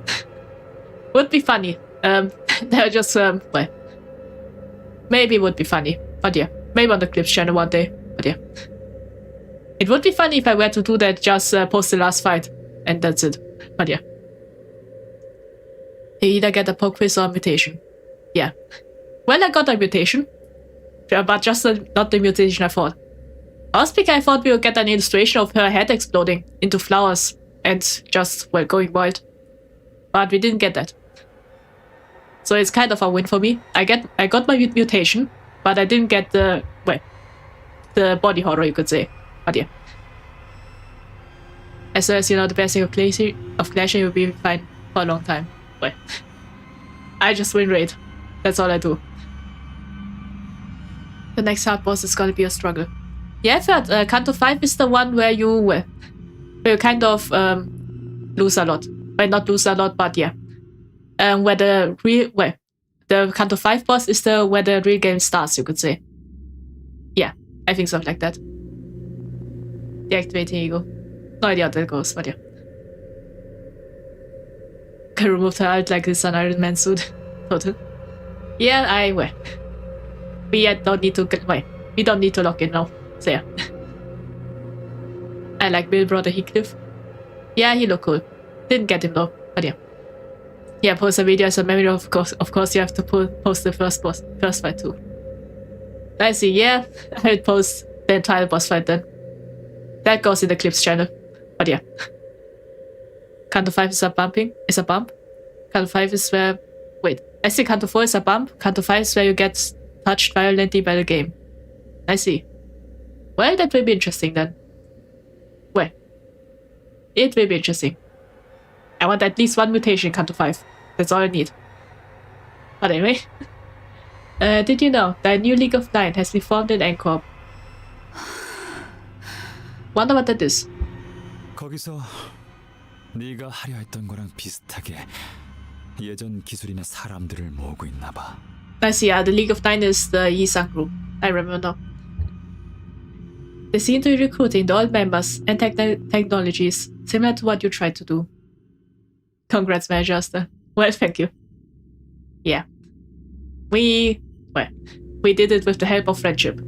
Would be funny. They're just well, maybe it would be funny. But yeah, maybe on the Clips channel one day. But yeah, it would be funny if I were to do that. Just post the last fight and that's it. But yeah, you either get a poke quiz or a mutation. Yeah. Well, I got a mutation, but just not the mutation I thought. Last week I thought we would get an illustration of her head exploding into flowers and just, well, going wild. But we didn't get that. So it's kind of a win for me. I got my mutation, but I didn't get the, well, the body horror, you could say. But yeah. As long as you know the basic of clashing, you'll be fine for a long time. Well, I just win rate. That's all I do. The next hard boss is gonna be a struggle. Yeah, I've heard Canto 5 is the one where you kind of lose a lot. Well, not lose a lot, but yeah. Where the Canto 5 boss is where the real game starts, you could say. Yeah, I think something like that. Deactivating ego. No idea how that goes, but yeah. Can remove her out like it's an Iron Man suit. Total. Yeah, we don't need to we don't need to lock in now. So yeah. I like Bill Brother Heathcliff. Yeah, he looked cool. Didn't get him though, but yeah. Yeah, post a video as a memory, of course you have to post the first fight too. I see, yeah, I would post the entire boss fight then. That goes in the Clips channel. But yeah. Canto 5 is a bump. Canto 5 is where, I see Canto 4 is a bump. Canto 5 is where you get touched violently by the game. I see. Well, that will be interesting then. Well, it will be interesting. I want at least one mutation in Canto 5. That's all I need. But anyway. Did you know that a new League of Nine has been formed in Ancorp? Wonder what that is. 거기서 네가 하려 했던 거랑 비슷하게 예전 기술이나 사람들을 모으고 있나 봐. I see, the League of Nine is the Yisang group. I remember now. They seem to be recruiting the old members and technologies similar to what you tried to do. Congrats, my adjuster. Well, thank you. Yeah. We did it with the help of friendship.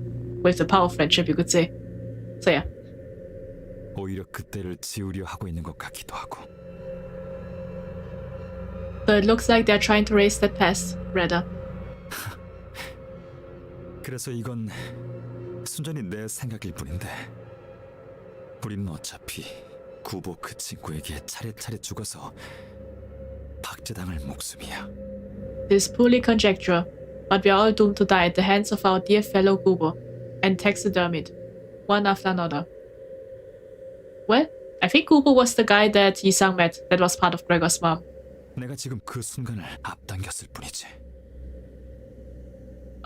With the power of friendship, you could say. So yeah. 오히려 그때를 지우려 하고 있는 것 같기도 하고. So it looks like they're trying to erase that past, rather. 그래서 이건 순전히 내 생각일 뿐인데 우리는 어차피 구보 그 친구에게 차례차례 죽어서 박제당할 목숨이야. This is purely conjecture, but we are all doomed to die at the hands of our dear fellow Gubo and taxidermied, one after another. Well, I think Gubo was the guy that Yisang met that was part of Gregor's mom. 내가 지금 그 순간을 앞당겼을 뿐이지.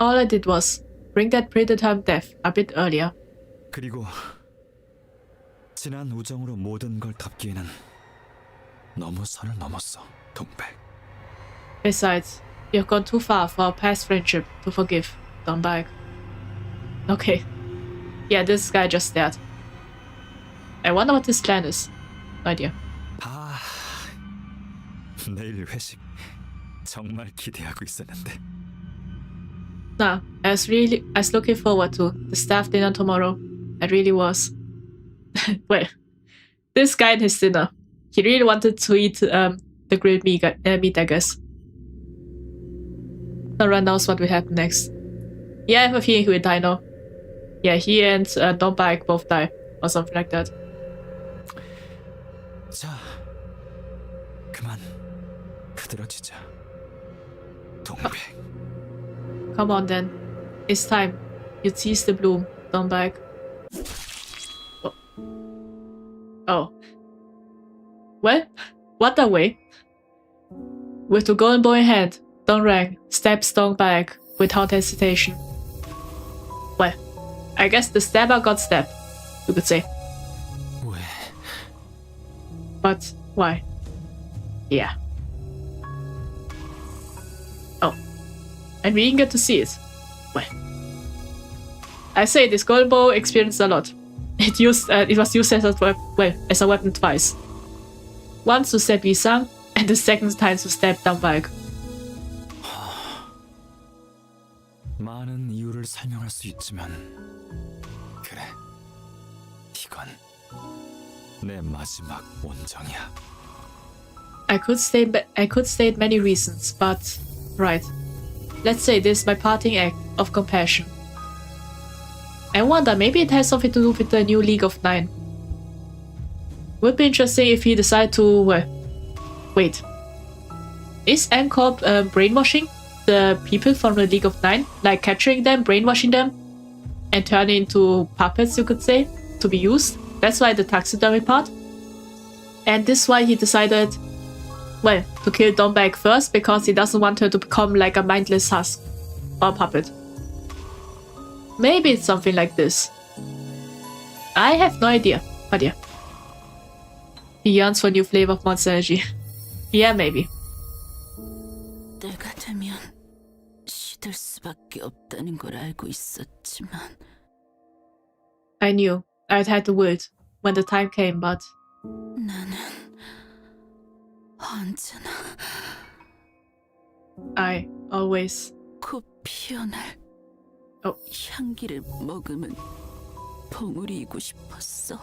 All I did was bring that predetermined death a bit earlier. 그리고 진한 우정으로 모든 걸 덮기에는 너무 선을 넘었어, 동백. Besides, you've gone too far for our past friendship to forgive, Donbag. Okay. Yeah, this guy just stared. I wonder what his plan is. No idea. 아, 내일 회식 정말 기대하고 있었는데. Nah, I was looking forward to the staff dinner tomorrow. I really was. Well, this guy and his dinner. He really wanted to eat the grilled meat, I guess. No one knows what will happen next. Yeah, I have a feeling he will die now. Yeah, he and Donbike both die, or something like that. 자, 그만 흐드러지자, 동백. Come on then. It's time. You tease the bloom, Donbike. Oh. Well, what a way. With the golden bow in hand, Donrang stabs Donbike without hesitation. Well, I guess the stabber got stabbed, you could say. 왜? But why? Yeah. Oh. And we didn't get to see it. Well. I say this golden bow experienced a lot. It was used as a weapon twice. Once to stab Yi-sang, and the second time to stab Dambalg. 많은 이유를 설명할 수 있지만 그래, 이건 내 마지막 온정이야. I could state many reasons, but right. Let's say this is my parting act of compassion. I wonder, maybe it has something to do with the new League of Nine. Would be interesting if he decided to wait. Is Ancorp brainwashing the people from the League of Nine? Like capturing them, brainwashing them, and turning into puppets, you could say, to be used? That's why the taxidermy part. And this is why he decided, well, to kill Dombeck first, because he doesn't want her to become like a mindless husk or puppet. Maybe it's something like this. I have no idea, but yeah. He yearns for a new flavor of Monster Energy. Yeah, maybe. 때가 되면 시들 수밖에 없다는 걸 알고 있었지만 I knew I'd had to wait when the time came, but 나는 언제나 I always 곧 피어날 향기를 머금은 봉우리이고 싶었어.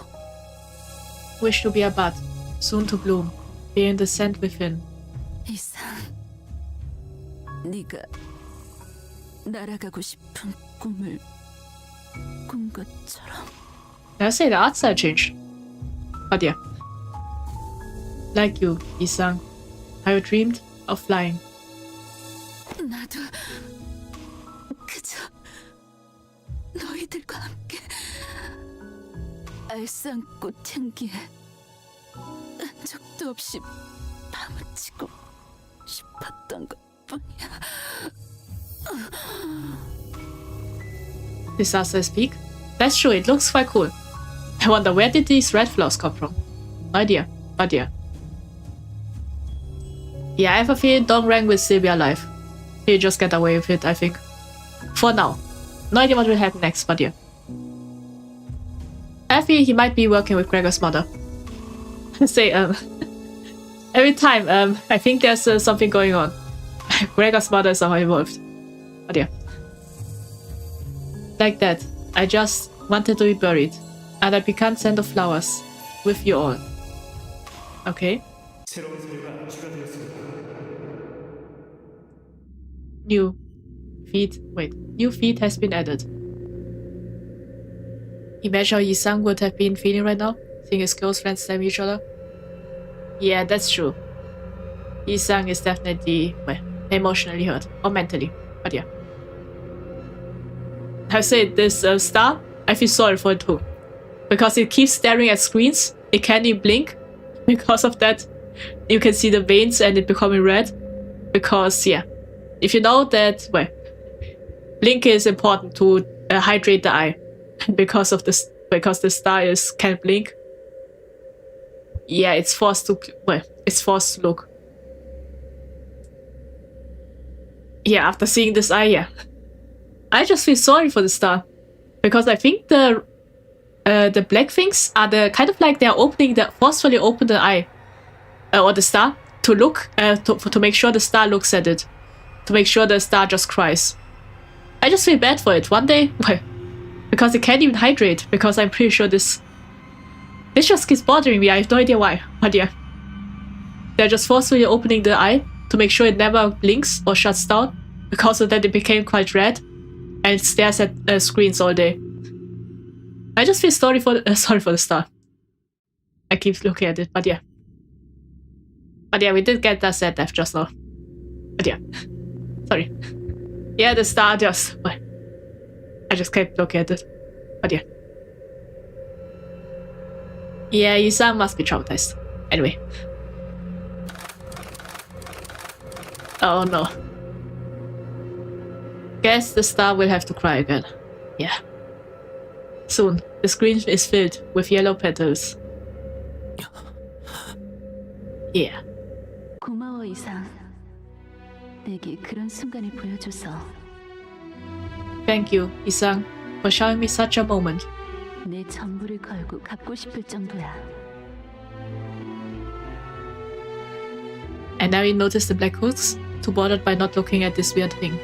wish to be a bud, soon to bloom, bearing the scent within. 이상, 네가 날아가고 싶은 꿈을 꾼 것처럼. I say the art style changed. But yeah. Like you, Yi-sang, I dreamed of flying. 나도 그저 너희들과 함께 알싸ant꽃 향기에 흔적도 없이 파묻히고 싶었던 것뿐이야. Disaster Peak? That's true, it looks quite cool. I wonder where did these red flowers come from? No idea, but yeah. Yeah, I have a feeling Dongrang will still be alive. He'll just get away with it, I think. For now. No idea what will happen next, but yeah. I feel he might be working with Gregor's mother. Say, every time, I think there's something going on. Gregor's mother is somehow involved. But yeah. Like that. I just wanted to be buried. And I began scent of flowers. With you all. Okay. New feed has been added. Imagine how Yi-sang would have been feeling right now, seeing his close friends stab each other. Yeah, that's true. Yi-sang is definitely, emotionally hurt. Or mentally. But yeah. I say this star, I feel sorry for it too. Because it keeps staring at screens, it can't even blink. Because of that, you can see the veins and it becoming red. Because, yeah. If you know that, blink is important to hydrate the eye. Because of this, because the star can't blink. Yeah, it's forced to look. Yeah, after seeing this eye, yeah. I just feel sorry for the star. Because I think the black things are the kind of like they're forcefully open the eye. Or the star to look, to make sure the star looks at it. To make sure the star just cries. I just feel bad for it. One day, because it can't even hydrate, because I'm pretty sure this just keeps bothering me. I have no idea why, but yeah. They're just forcefully opening the eye to make sure it never blinks or shuts down. Because of that, it became quite red and it stares at screens all day. I just feel sorry for the star. I keep looking at it, but yeah. But yeah, we did get that sad death just now. But yeah. Sorry. Yeah, the star just... I just kept looking at it. But yeah. Yeah, Yi-sang must be traumatized. Anyway. Oh no. Guess the star will have to cry again. Yeah. Soon, the screen is filled with yellow petals. Yeah. 고마워, 이상. 내게 그런 순간을 보여줘서. Thank you, Yi-sang, for showing me such a moment. 내 전부를 걸고 갖고 싶을 정도야. And now you notice the black hooks? Too bothered by not looking at this weird thing.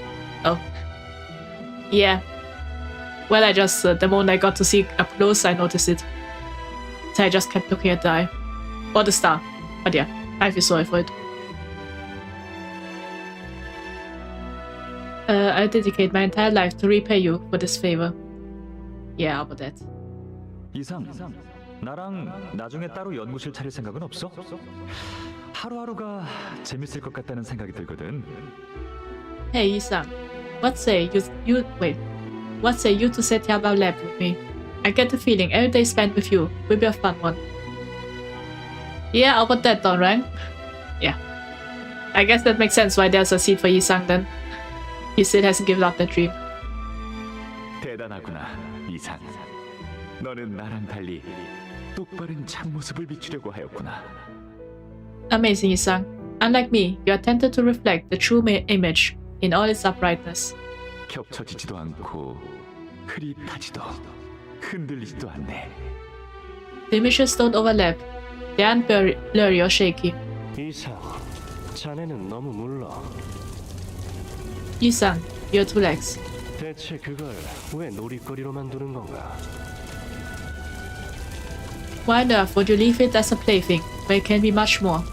Oh. Yeah. Well, I just, the moment I got to see up close, I noticed it. So I just kept looking at the eye. Or the star. But yeah, I feel sorry for it. I'll dedicate my entire life to repay you for this favor. Yeah, how about that? 이상, 나랑 나중에 따로 연구실 차릴 생각은 없어? 하루하루가 재밌을 것 같다는 생각이 들거든. Hey, Isang. What say you to set up our lab with me? I get the feeling every day spent with you will be a fun one. Yeah, how about that, Don Rang? Yeah. I guess that makes sense why there's a seat for Isang then. He still hasn't given up that dream. 대단하구나, 이상. 너는 나랑 달리 똑바른 참모습을 비추려고 하였구나. Amazing, Isang. Unlike me, you are tempted to reflect the true image in all its uprightness. 겹쳐지지도 않고 흐릿하지도 흔들리지도 않네. The images don't overlap. They aren't blurry or shaky. 이상, 자네는 너무 물러. Isang, you're too lax. 대체 그걸 왜 놀이거리로만 두는 건가? Why on earth would you leave it as a plaything, where it can be much more?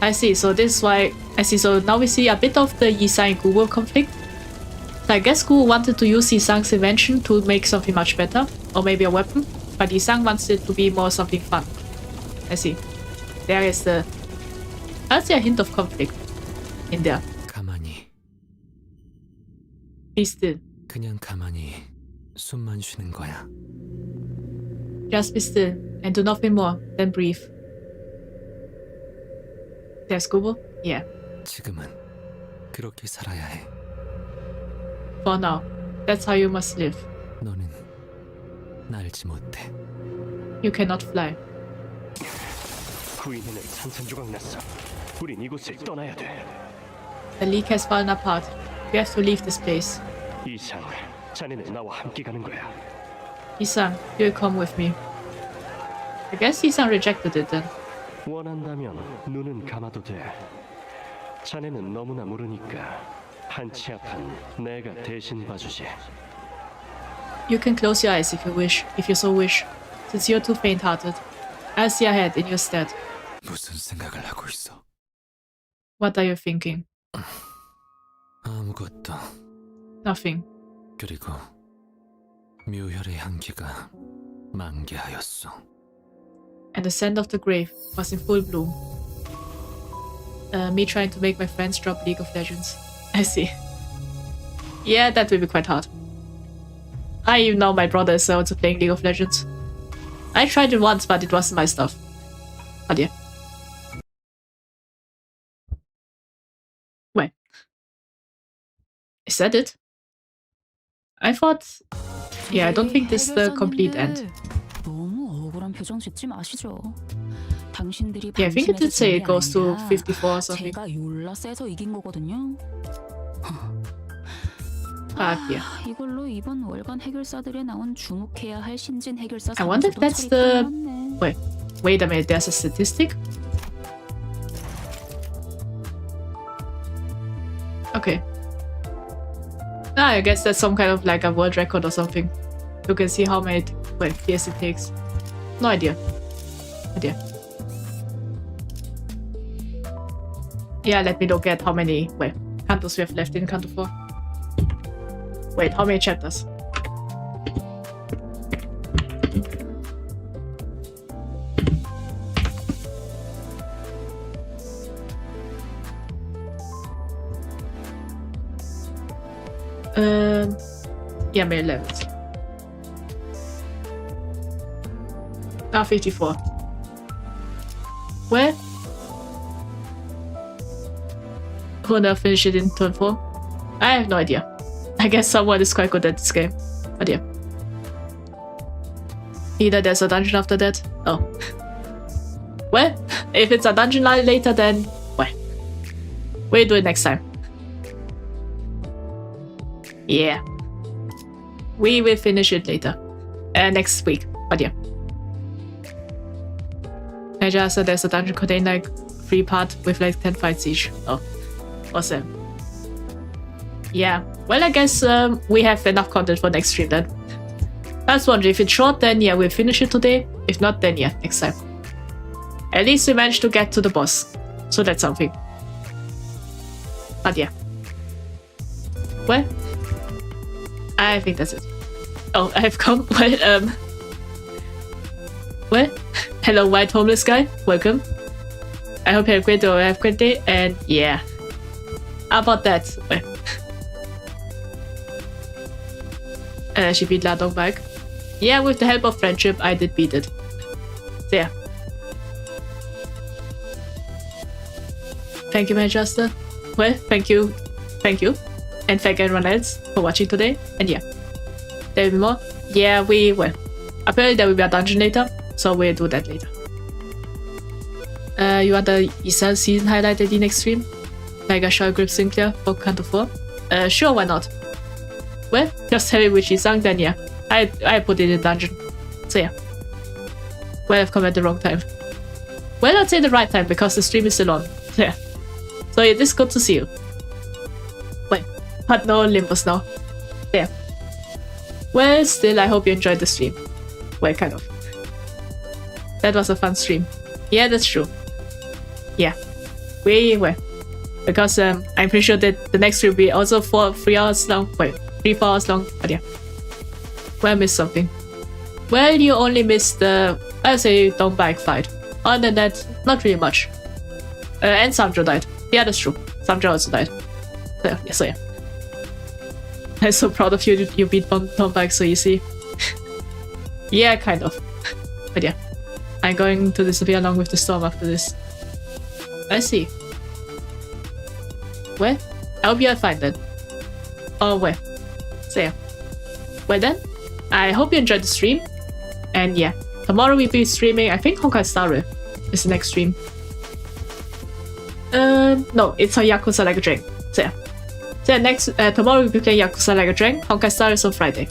I see, so this is why... I see, so now we see a bit of the Yisang and Guo conflict. So I guess Guo wanted to use Yisang's invention to make something much better, or maybe a weapon, but Yisang wants it to be more something fun. I see. There is the... I see a hint of conflict in there. 가만히, Be still. 그냥 가만히 숨만 쉬는 거야. Just be still, and do nothing more than breathe. There's Guo? Yeah. 지금은 그렇게 살아야 해. For now. That's how you must live. 너는 날지 못해. You cannot fly. 구인을 산산조각 났어. 우린 이곳을 떠나야 돼. The league has fallen apart. We have to leave this place. 이상, 자네는 나와 함께 가는 거야. Isang, you'll come with me. I guess Isang rejected it then. 원한다면 눈은 감아도 돼. 자네는 너무나 모르니까 한치 앞은 내가 대신 봐주지. You can close your eyes if you so wish, since you're too faint-hearted. I'll see ahead in your stead. 무슨 생각을 하고 있어? What are you thinking? 아무것도. Nothing. 그리고 묘혈의 향기가 만개하였어. And the scent of the grave was in full bloom. Me trying to make my friends drop League of Legends. I see. Yeah, that will be quite hard. I even know my brother is also playing League of Legends. I tried it once, but it wasn't my stuff. But yeah. Wait. Is that it? I thought... Yeah, I don't think this is the complete end. 너무 억울한 표정 짓지 마시죠. 당신들이 Yeah, I think it did say it goes to 54 or something. 제가 졸라 세서 이긴 거거든요. Yeah. 이걸로 이번 월간 해결사들에 나온 주목해야 할 신진 해결사 I wonder if that's the... Wait a minute, there's a statistic? Okay. I guess that's some kind of like a world record or something. You can see how many years it takes. No idea. Yeah, let me look at how many cantos we have left in Canto 4. Wait, how many chapters? Yeah, many levels. 54. Where? Who will finish it in turn 4? I have no idea. I guess someone is quite good at this game. But yeah. Either there's a dungeon after that. Oh. Well, if it's a dungeon later, then we'll do it next time. Yeah. We will finish it later. next week. But yeah. I just said there's a dungeon contain like 3 part with like 10 fights each. Oh, awesome. Yeah. Well, I guess we have enough content for next stream then. I was wondering if it's short, then yeah, we'll finish it today. If not, then yeah, next time. At least we managed to get to the boss, so that's something. But yeah. Well, I think that's it. Oh, I have come. Well, hello, white homeless guy. Welcome. I hope you have a great day or have a great day. And yeah, how about that? She beat Ladong back. Yeah, with the help of friendship, I did beat it. So yeah. Thank you, my adjuster. Well, thank you. And thank everyone else for watching today. And yeah, there will be more. Yeah, apparently there will be a dungeon later, so we'll do that later. You want the Isel season highlight at the next stream? Like a short grip Sinclair for Canto 4? Sure, why not? Well, just tell me which Isang, then yeah, I put it in dungeon. So yeah. Well, I've come at the wrong time. Well, I'd say the right time because the stream is still on. So yeah. So it is good to see you. Wait, but no Limbus now. Yeah. Well, still, I hope you enjoyed the stream. Well, kind of. That was a fun stream. Yeah, that's true. Yeah. Because I'm pretty sure that the next stream will be also 3 hours long. Wait, 3-4 hours long. But yeah. Well, I missed something. Well, you only missed the, I'll say, don't bike fight. Other than that, not really much. And Samjo died. Yeah, that's true. Samjo also died. So yeah. I'm so proud of you. You beat Tom Bike so easy. Yeah, kind of. But yeah. I'm going to disappear along with the storm after this. I see. Well, I hope you're fine then. Oh, well. So yeah. Well then, I hope you enjoyed the stream. And yeah, tomorrow we'll be streaming, I think Honkai Star Rail is the next stream. No, it's on Yakuza Like a Dragon. So yeah. Tomorrow we'll be playing Yakuza Like a Dragon. Honkai Star is on Friday.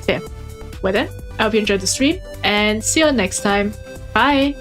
So yeah. Well then, I hope you enjoyed the stream and see you next time. Bye!